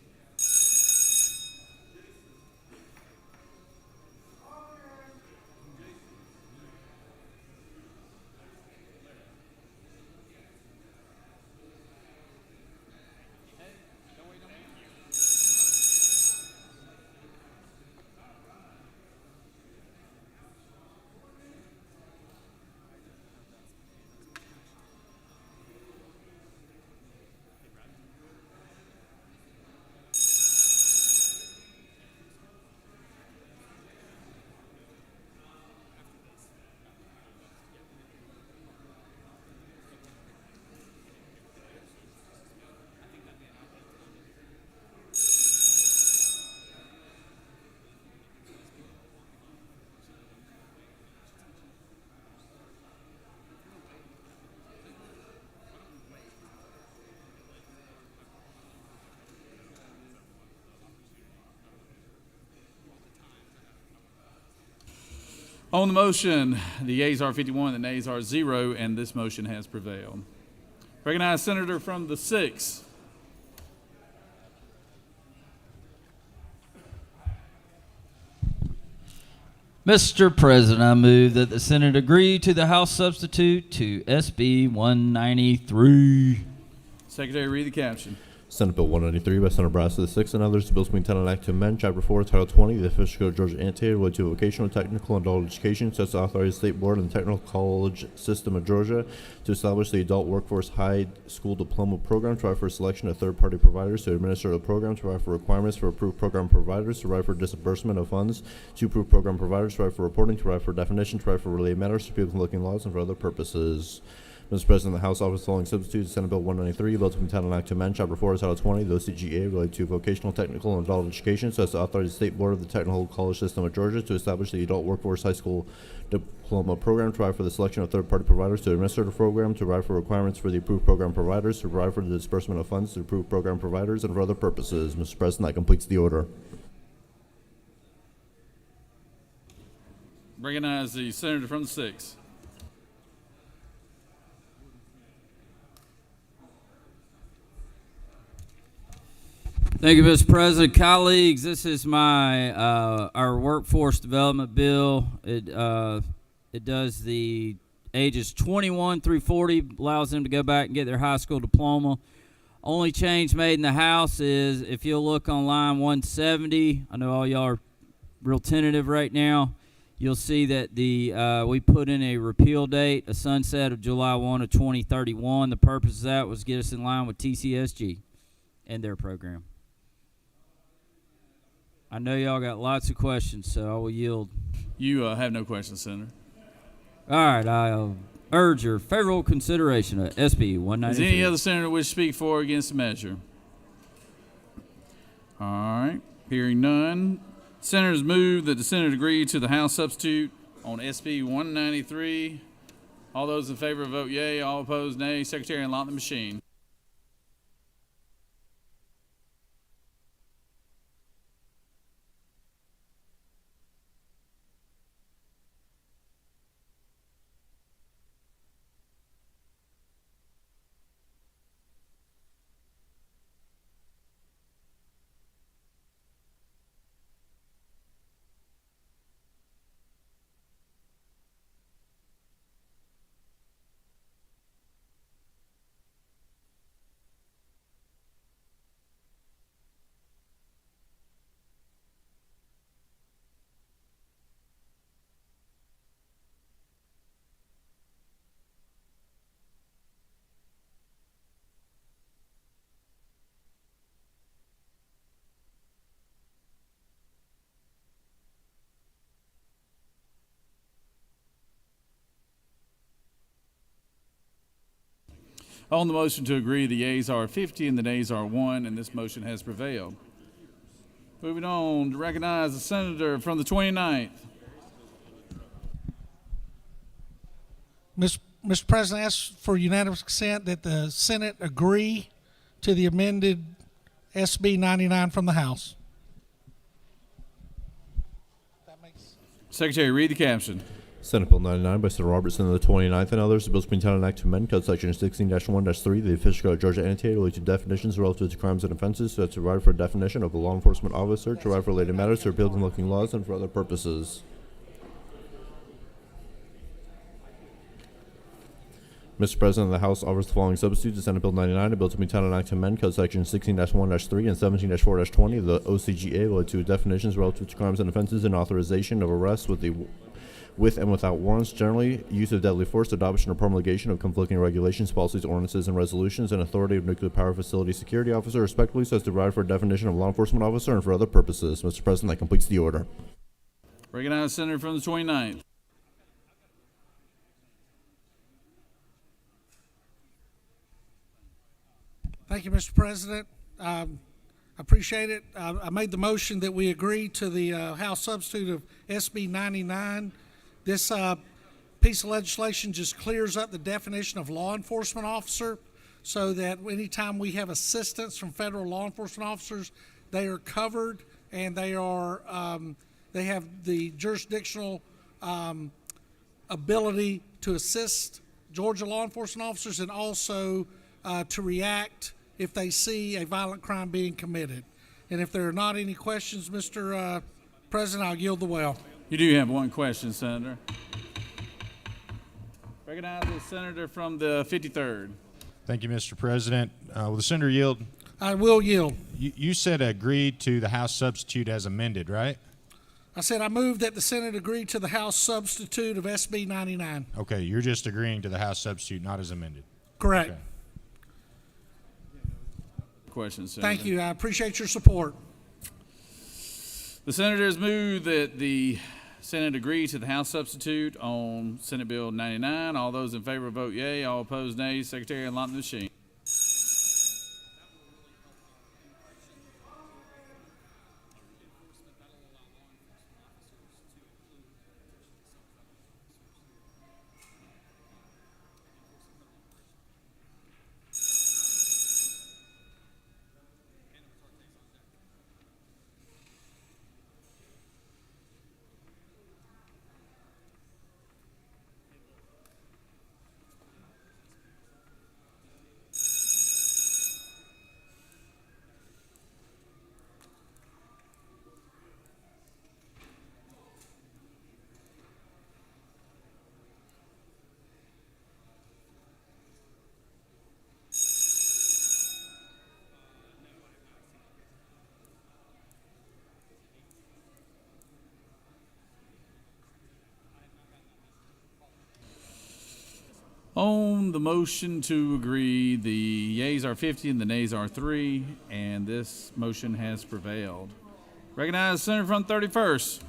S1: On the motion, the yeas are 51, the nays are 0, and this motion has prevailed. Recognize Senator from the 6th.
S12: Mr. President, I move that the Senate agree to the House substitute to SB 193.
S1: Secretary, read the caption.
S10: Senate Bill 193 by Senator Brass of the 6th and others, bills being an act to amend Chapter 4, Title 20 of the Official Code of Georgia annotated related to vocational, technical, and adult education, such as authorized State Board and the Technical College System of Georgia to establish the Adult Workforce High School Diploma Program, to provide for selection of third-party providers to administer the program, to provide for requirements for approved program providers, to provide for disbursement of funds to approved program providers, to provide for reporting, to provide for definition, to provide for related matters, to people looking laws, and for other purposes. Mr. President, the House offers the following substitutes. Senate Bill 193, bills from town and act to amend Chapter 4, Title 20, the OCGA related to vocational, technical, and adult education, so as to authorize the State Board of the Technical College System of Georgia to establish the Adult Workforce High School Diploma Program, to provide for the selection of third-party providers to administer the program, to provide for requirements for the approved program providers, to provide for the disbursement of funds to approved program providers, and for other purposes. Mr. President, that completes the order.
S1: Recognize the Senator from the 6th.
S14: Thank you, Mr. President. Colleagues, this is my our workforce development bill. It does the ages 21 through 40, allows them to go back and get their high school diploma. Only change made in the House is, if you'll look on line 170, I know all y'all are real tentative right now, you'll see that we put in a repeal date, a sunset of July 1 of 2031. The purpose of that was to get us in line with TCSG and their program. I know y'all got lots of questions, so I will yield.
S1: You have no questions, Senator.
S14: All right, I'll urge your favorable consideration of SB 193.
S1: Does any other senator wish to speak for or against the measure? All right, hearing none. Senators move that the Senate agree to the House substitute on SB 193. All those in favor vote yea, all opposed nay. Secretary, unlock the machine. On the motion to agree, the yeas are 50 and the nays are 1, and this motion has prevailed. Moving on to recognize the senator from the 29th.
S3: Mr. President, I ask for unanimous consent that the Senate agree to the amended SB 99 from the House.
S1: Secretary, read the caption.
S10: Senate Bill 99 by Senator Robertson of the 29th and others. The bill's being titled an act to amend Code Section 16-1-3 of the official code of Georgia annotated related to definitions relative to crimes and offenses, so as to provide for a definition of a law enforcement officer, to provide for related matters, to repeal conflicting laws, and for other purposes. Mr. President, the House offers the following substitutes to Senate Bill 99. A bill to be titled an act to amend Code Section 16-1-3 and 17-4-20 of the OCGA related to definitions relative to crimes and offenses and authorization of arrests with and without warrants, generally, use of deadly force, adoption or promulgation of conflicting regulations, policies, ordinances, and resolutions, and authority of nuclear power facility security officer, respectively, so as to provide for a definition of law enforcement officer and for other purposes. Mr. President, that completes the order.
S1: Recognize the senator from the 29th.
S3: Thank you, Mr. President. I appreciate it. I made the motion that we agree to the House substitute of SB 99. This piece of legislation just clears up the definition of law enforcement officer so that anytime we have assistance from federal law enforcement officers, they are covered and they have the jurisdictional ability to assist Georgia law enforcement officers and also to react if they see a violent crime being committed. And if there are not any questions, Mr. President, I'll yield the well.
S1: You do have one question, Senator. Recognize the senator from the 53rd.
S9: Thank you, Mr. President. Will the senator yield?
S3: I will yield.
S9: You said agree to the House substitute as amended, right?
S3: I said I move that the Senate agree to the House substitute of SB 99.
S9: Okay, you're just agreeing to the House substitute, not as amended.
S3: Correct.
S9: Okay.
S1: Questions, Senator.
S3: Thank you. I appreciate your support.
S1: The senators move that the Senate agree to the House substitute on Senate Bill 99. All those in favor vote yea. All opposed nay. Secretary, unlock the machine. On the motion to agree, the yeas are 50 and the nays are 3, and this motion has prevailed. Recognize the senator from 31st.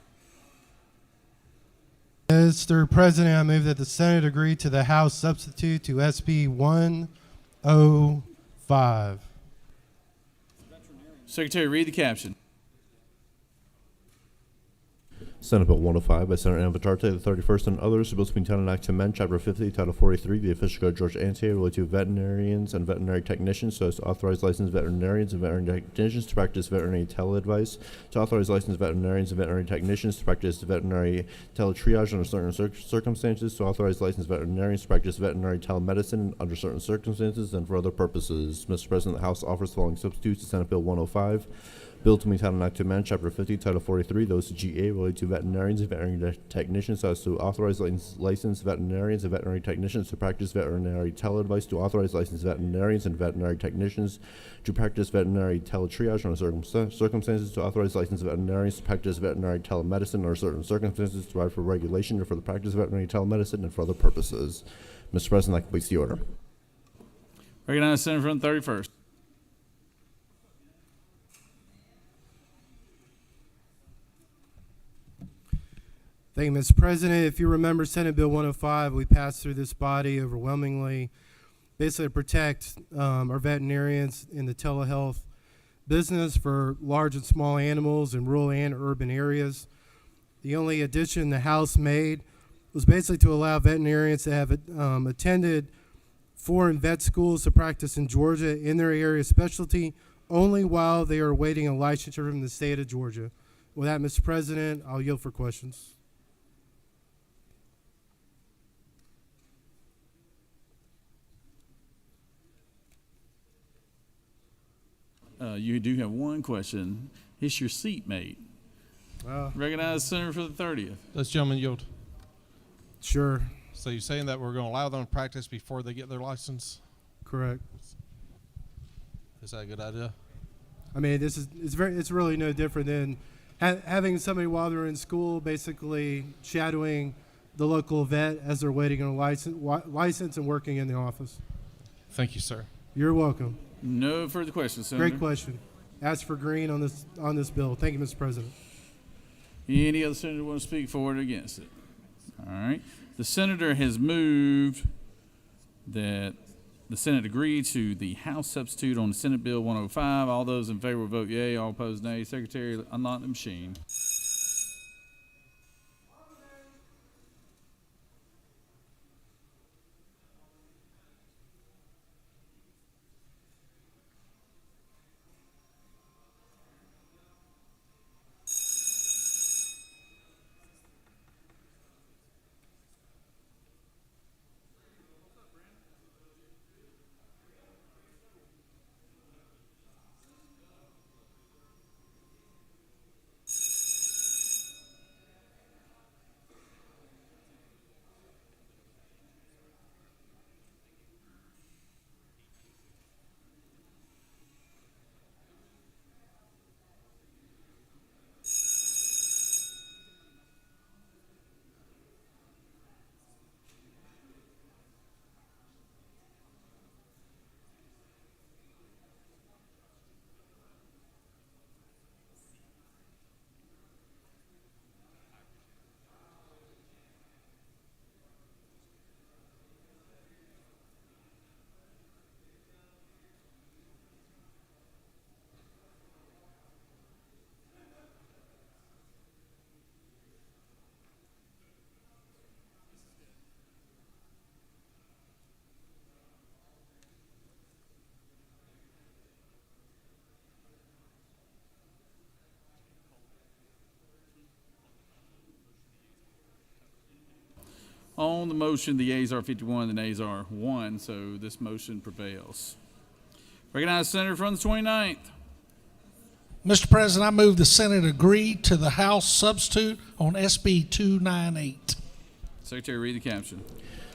S21: Mr. President, I move that the Senate agree to the House substitute to SB 105.
S1: Secretary, read the caption.
S10: Senate Bill 105 by Senator Anavitarte, the 31st, and others. The bill to be titled an act to amend Chapter 50, Title 43, the official code of Georgia annotated related to veterinarians and veterinary technicians, so as to authorize licensed veterinarians and veterinary technicians to practice veterinary teleadvice, to authorize licensed veterinarians and veterinary technicians to practice veterinary teletriage under certain circumstances, to authorize licensed veterinarians to practice veterinary telemedicine under certain circumstances, and for other purposes. Mr. President, the House offers the following substitutes to Senate Bill 105. Bill to be titled an act to amend Chapter 50, Title 43, the OCGA related to veterinarians and veterinary technicians, so as to authorize licensed veterinarians and veterinary technicians to practice veterinary teleadvice, to authorize licensed veterinarians and veterinary technicians to practice veterinary teletriage under certain circumstances, to authorize licensed veterinarians to practice veterinary telemedicine under certain circumstances, to provide for regulation or for the practice of veterinary telemedicine and for other purposes. Mr. President, that completes the order.
S1: Recognize the senator from the 31st.
S21: Thank you, Mr. President. If you remember Senate Bill 105, we passed through this body overwhelmingly. basically to protect our veterinarians in the telehealth business for large and small animals in rural and urban areas. The only addition the House made was basically to allow veterinarians to have attended foreign vet schools to practice in Georgia in their area of specialty only while they are awaiting a licensure from the state of Georgia. With that, Mr. President, I'll yield for questions.
S1: You do have one question. Is your seatmate? Recognize Senator for the 30th.
S8: Does gentleman yield?
S21: Sure.
S8: So you're saying that we're going to allow them to practice before they get their license?
S21: Correct.
S8: Is that a good idea?
S21: I mean, it's really no different than having somebody while they're in school basically shadowing the local vet as they're waiting on a license and working in the office.
S8: Thank you, sir.
S21: You're welcome.
S1: No further questions, Senator.
S21: Great question. Ask for green on this bill. Thank you, Mr. President.
S1: Any other senator want to speak for it or against it? All right. The senator has moved that the Senate agree to the House substitute on Senate Bill 105. All those in favor vote yea. All opposed nay. Secretary, unlock the machine. On the motion, the yeas are 51, the nays are 1, so this motion prevails. Recognize Senator from the 29th.
S3: Mr. President, I move the Senate agree to the House substitute on SB 298.
S1: Secretary, read the caption.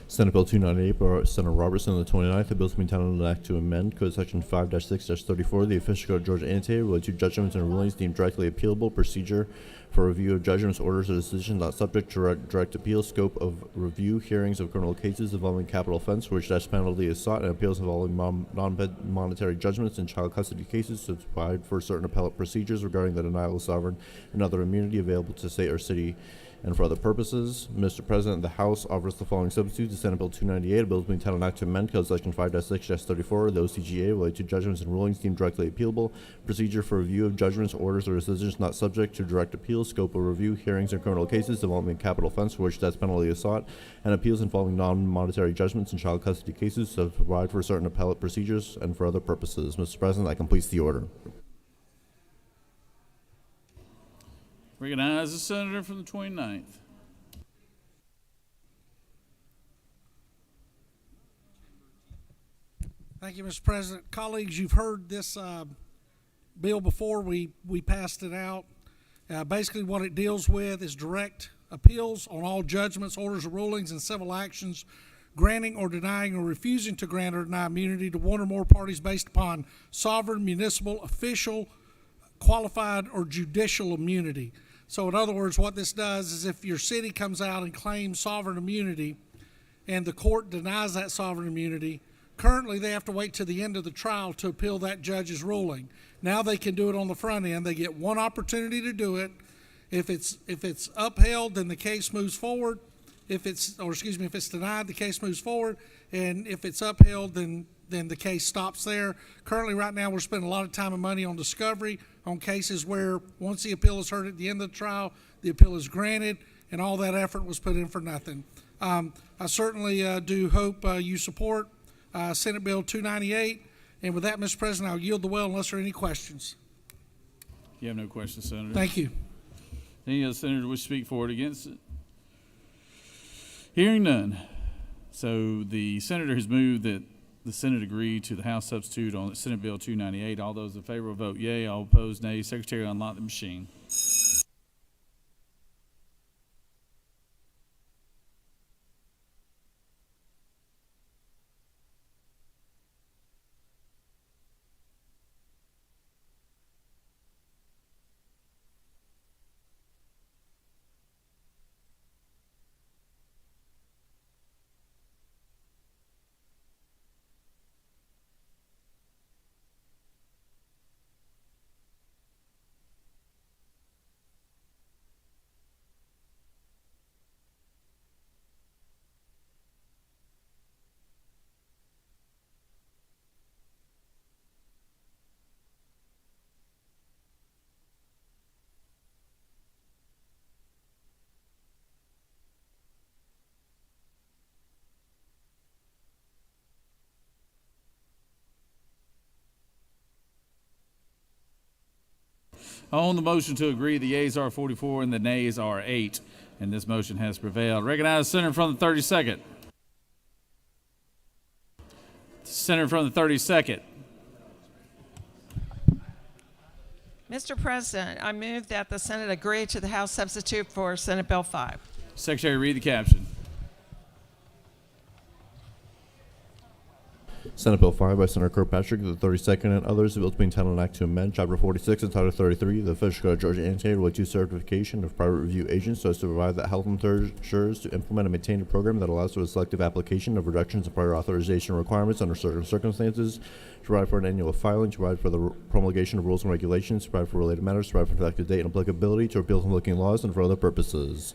S10: Senate Bill 298 by Senator Robertson on the 29th. The bill is being titled an act to amend Code Section 5-6-34 of the official code of Georgia annotated related to judgments and rulings deemed directly appealable, procedure for review of judgments, orders, or decisions not subject to direct appeal, scope of review, hearings of criminal cases involving capital offense for which death penalty is sought, and appeals involving non-monetary judgments and child custody cases to provide for certain appellate procedures regarding the denial of sovereign and other immunity available to state or city and for other purposes. Mr. President, the House offers the following substitute to Senate Bill 298. A bill is being titled an act to amend Code Section 5-6-34 of the OCGA related to judgments and rulings deemed directly appealable, procedure for review of judgments, orders, or decisions not subject to direct appeal, scope of review, hearings in criminal cases involving capital offense for which death penalty is sought, and appeals involving non-monetary judgments and child custody cases to provide for certain appellate procedures and for other purposes. Mr. President, that completes the order.
S1: Recognize the senator from the 29th.
S3: Thank you, Mr. President. Colleagues, you've heard this bill before. We passed it out. Basically, what it deals with is direct appeals on all judgments, orders, or rulings, and civil actions granting or denying or refusing to grant or deny immunity to one or more parties based upon sovereign, municipal, official, qualified, or judicial immunity. So in other words, what this does is if your city comes out and claims sovereign immunity and the court denies that sovereign immunity, currently they have to wait to the end of the trial to appeal that judge's ruling. Now they can do it on the front end. They get one opportunity to do it. If it's upheld, then the case moves forward. If it's denied, the case moves forward. and if it's upheld, then the case stops there. Currently, right now, we're spending a lot of time and money on discovery on cases where once the appeal is heard at the end of the trial, the appeal is granted, and all that effort was put in for nothing. I certainly do hope you support Senate Bill 298. And with that, Mr. President, I'll yield the well unless there are any questions.
S1: You have no questions, Senator.
S3: Thank you.
S1: Any other senator wish to speak for or against it? Hearing none. So the senator has moved that the Senate agree to the House substitute on Senate Bill 298. All those in favor will vote yea. All opposed, nay. Secretary, unlock the machine. On the motion to agree, the yeas are 44 and the nays are 8. And this motion has prevailed. Recognize the senator from the 32nd. Senator from the 32nd.
S16: Mr. President, I move that the Senate agree to the House substitute for Senate Bill 5.
S1: Secretary, read the caption.
S10: Senate Bill 5 by Senator Kirkpatrick, the 32nd, and others, the bill to be entitled an act to amend Chapter 46 and Title 33 of the Official Code of Georgia annotated relating to certification of private review agents so as to provide that health insurers to implement and maintain a program that allows for the selective application of reductions in prior authorization requirements under certain circumstances, to provide for an annual filing, to provide for the promulgation of rules and regulations, to provide for related matters, to provide for effective date and applicability, to repeal conflicting laws, and for other purposes.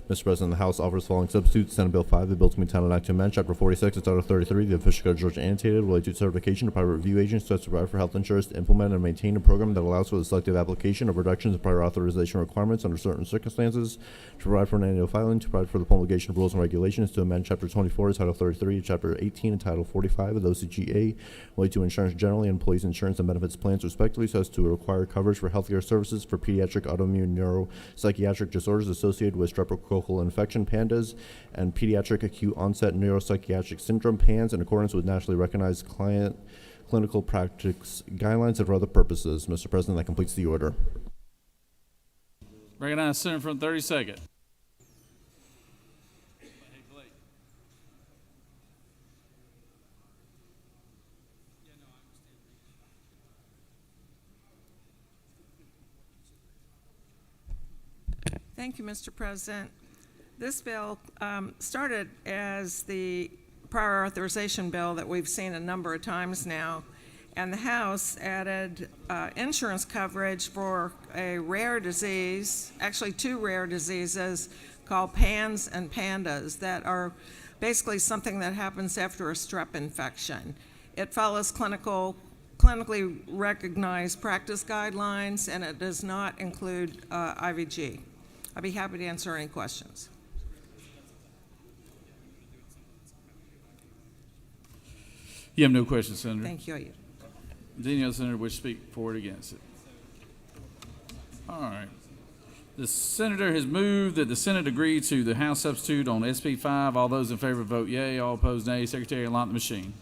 S10: Mr. President, the House offers following substitutes. Senate Bill 5, the bill to be entitled an act to amend Chapter 46 and Title 33 of the Official Code of Georgia annotated related to certification of private review agents so as to provide for health insurers to implement and maintain a program that allows for the selective application of reductions in prior authorization requirements under certain circumstances, to provide for an annual filing, to provide for the promulgation of rules and regulations, to amend Chapter 24, Title 33, Chapter 18, and Title 45 of the OCGA related to insurance generally and employees insurance and benefits plans respectively so as to require coverage for healthcare services for pediatric autoimmune neuropsychiatric disorders associated with streptococcal infection PANDAS and pediatric acute onset neuropsychiatric syndrome PANS in accordance with nationally recognized clinical practice guidelines and for other purposes. Mr. President, that completes the order.
S1: Recognize Senator from the 32nd.
S16: Thank you, Mr. President. This bill started as the prior authorization bill that we've seen a number of times now, and the House added insurance coverage for a rare disease, actually 2 rare diseases called PANS and PANDAS that are basically something that happens after a strep infection. It follows clinically recognized practice guidelines, and it does not include IVG. I'd be happy to answer any questions.
S1: You have no questions, Senator.
S16: Thank you.
S1: Does any other senator wish to speak for or against it? All right. The senator has moved that the Senate agree to the House substitute on SB 5. All those in favor vote yea. All opposed, nay. Secretary, unlock the machine.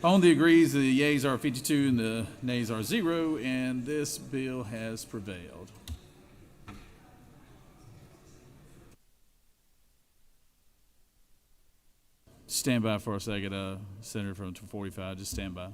S1: On the agrees, the yeas are 52 and the nays are 0, and this bill has prevailed. Stand by for a second, Senator from 245. Just stand by.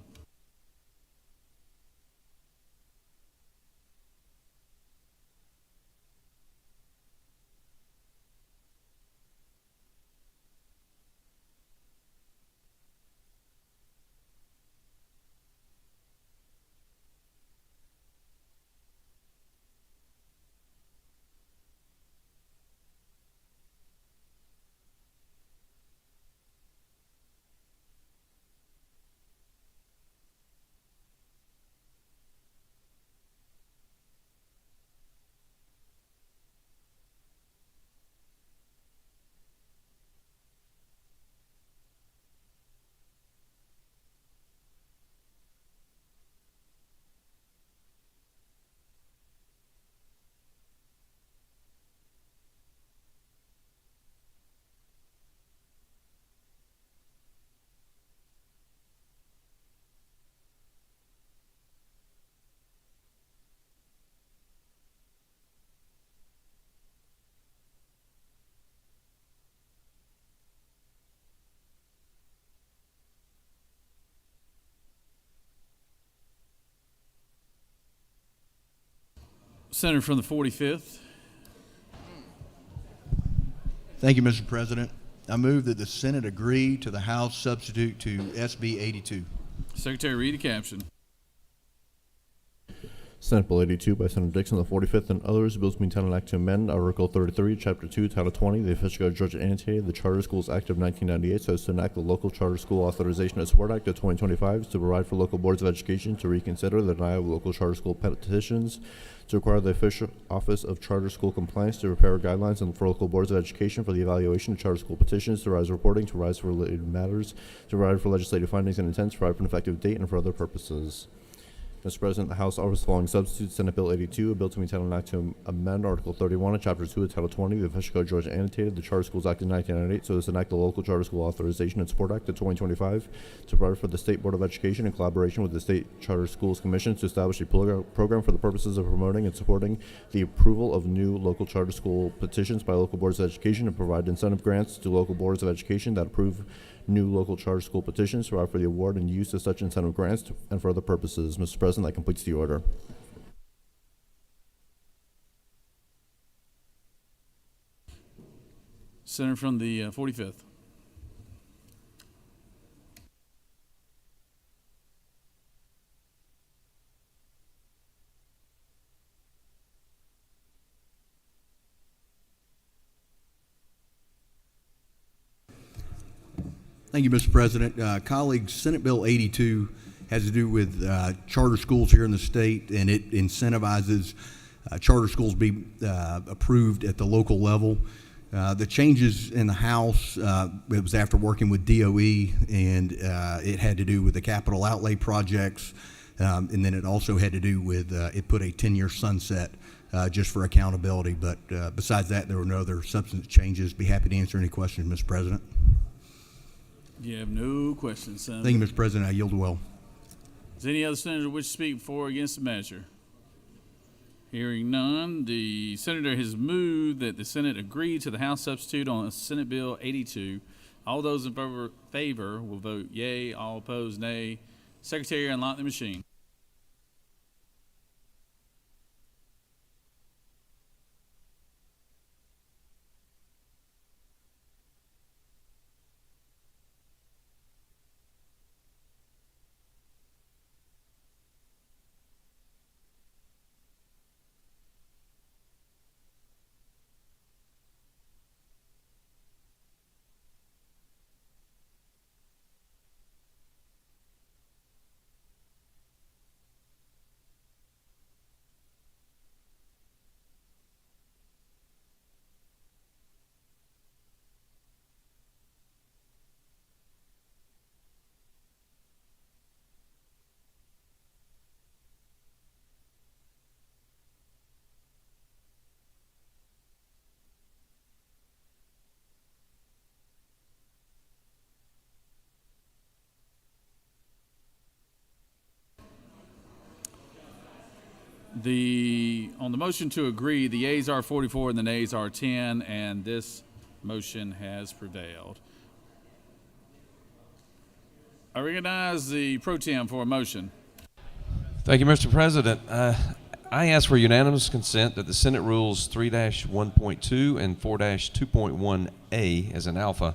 S1: Senator from the 45th.
S20: Thank you, Mr. President. I move that the Senate agree to the House substitute to SB 82.
S1: Secretary, read the caption.
S10: Senate Bill 82 by Senator Dixon, the 45th, and others. Bills being titled Act to amend Article 33, Chapter 2, Title 20, the Official Code of Georgia annotated the Charter Schools Act of 1998, so as to enact the Local Charter School Authorization and Support Act of 2025, to provide for local boards of education to reconsider the denial of local charter school petitions, to require the official office of charter school compliance to prepare guidelines and for local boards of education for the evaluation of charter school petitions, to rise reporting, to rise for related matters, to provide for legislative findings and intents, to provide for an effective date, and for other purposes. Mr. President, the House offers the following substitutes: Senate Bill 82, a bill to be entitled an act to amend Article 31 of Chapter 2 of Title 20, the Official Code of Georgia annotated the Charter Schools Act of 1998, so as to enact the Local Charter School Authorization and Support Act of 2025, to provide for the State Board of Education in collaboration with the State Charter Schools Commission to establish a program for the purposes of promoting and supporting the approval of new local charter school petitions by local boards of education, and provide incentive grants to local boards of education that approve new local charter school petitions, provide for the award and use of such incentive grants and for other purposes. Mr. President, that completes the order.
S1: Senator from the 45th.
S20: Thank you, Mr. President. Colleagues, Senate Bill 82 has to do with charter schools here in the state, and it incentivizes charter schools be approved at the local level. The changes in the House, it was after working with DOE, and it had to do with the capital outlay projects, and then it also had to do with, it put a 10-year sunset just for accountability. But besides that, there were no other substantive changes. Be happy to answer any questions, Mr. President.
S1: You have no questions, Senator.
S20: Thank you, Mr. President. I yield well.
S1: Does any other senator wish to speak for or against the measure? Hearing none, the senator has moved that the Senate agree to the House substitute on Senate Bill 82. All those in favor will vote yea. All opposed, nay. Secretary, unlock the machine. On the motion to agree, the yeas are 44 and the nays are 10, and this motion has prevailed. I recognize the pro tem for a motion.
S4: Thank you, Mr. President. I ask for unanimous consent that the Senate Rules 3-1.2 and 4-2.1A as an alpha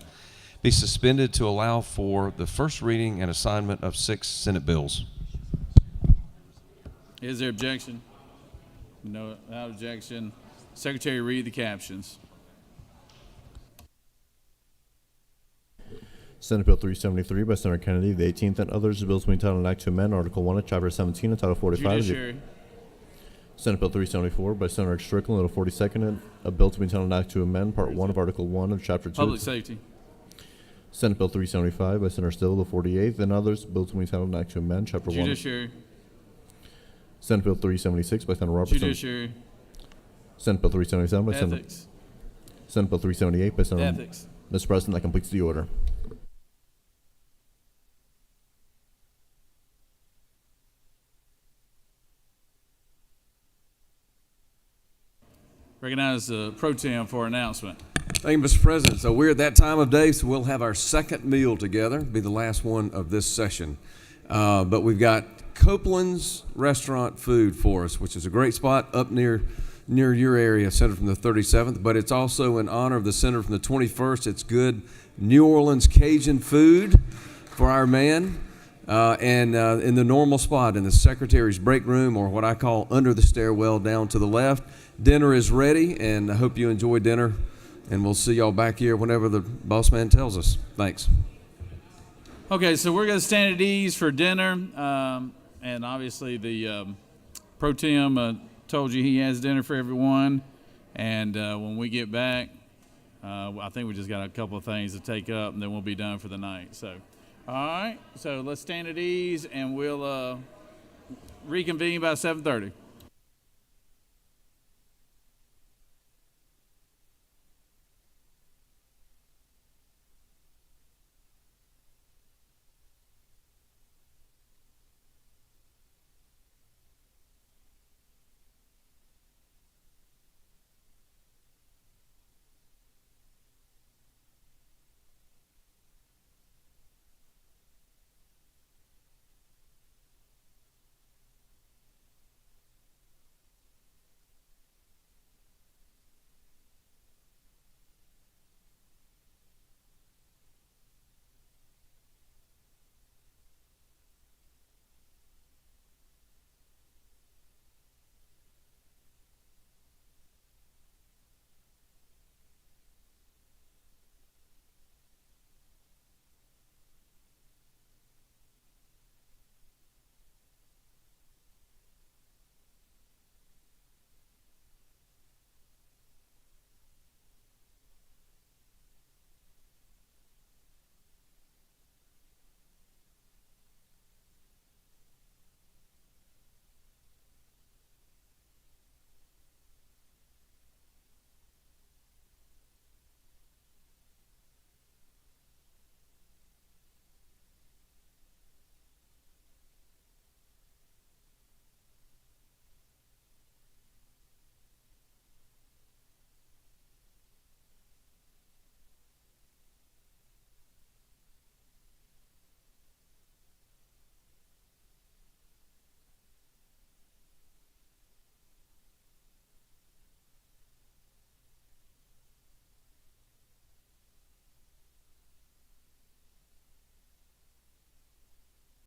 S4: be suspended to allow for the first reading and assignment of 6 Senate bills.
S1: Is there objection? No, without objection. Secretary, read the captions.
S10: Senate Bill 373 by Senator Kennedy, the 18th, and others. Bills being titled an act to amend Article 1 of Chapter 17 of Title 45.
S1: Judiciary.
S10: Senate Bill 374 by Senator Strickland, the 42nd, a bill to be entitled an act to amend Part 1 of Article 1 of Chapter 2.
S1: Public safety.
S10: Senate Bill 375 by Senator Still, the 48th, and others. Bill to be entitled an act to amend Chapter 1.
S1: Judiciary.
S10: Senate Bill 376 by Senator Robertson.
S1: Judiciary.
S10: Senate Bill 377 by Senator.
S1: Ethics.
S10: Senate Bill 378 by Senator.
S1: Ethics.
S10: Mr. President, that completes the order.
S1: Recognize the pro tem for announcement.
S22: Thank you, Mr. President. So we're at that time of day, so we'll have our second meal together. It'll be the last one of this session. But we've got Copeland's Restaurant Food for us, which is a great spot up near your area, Senator from the 37th. But it's also in honor of the Senator from the 21st. It's good New Orleans Cajun food for our man. And in the normal spot in the Secretary's break room, or what I call under the stairwell down to the left. Dinner is ready, and I hope you enjoy dinner. And we'll see y'all back here whenever the boss man tells us. Thanks.
S1: Okay, so we're going to stand at ease for dinner. And obviously the pro tem told you he has dinner for everyone. And when we get back, I think we just got a couple of things to take up, and then we'll be done for the night. So, all right, so let's stand at ease, and we'll reconvene by 7:30.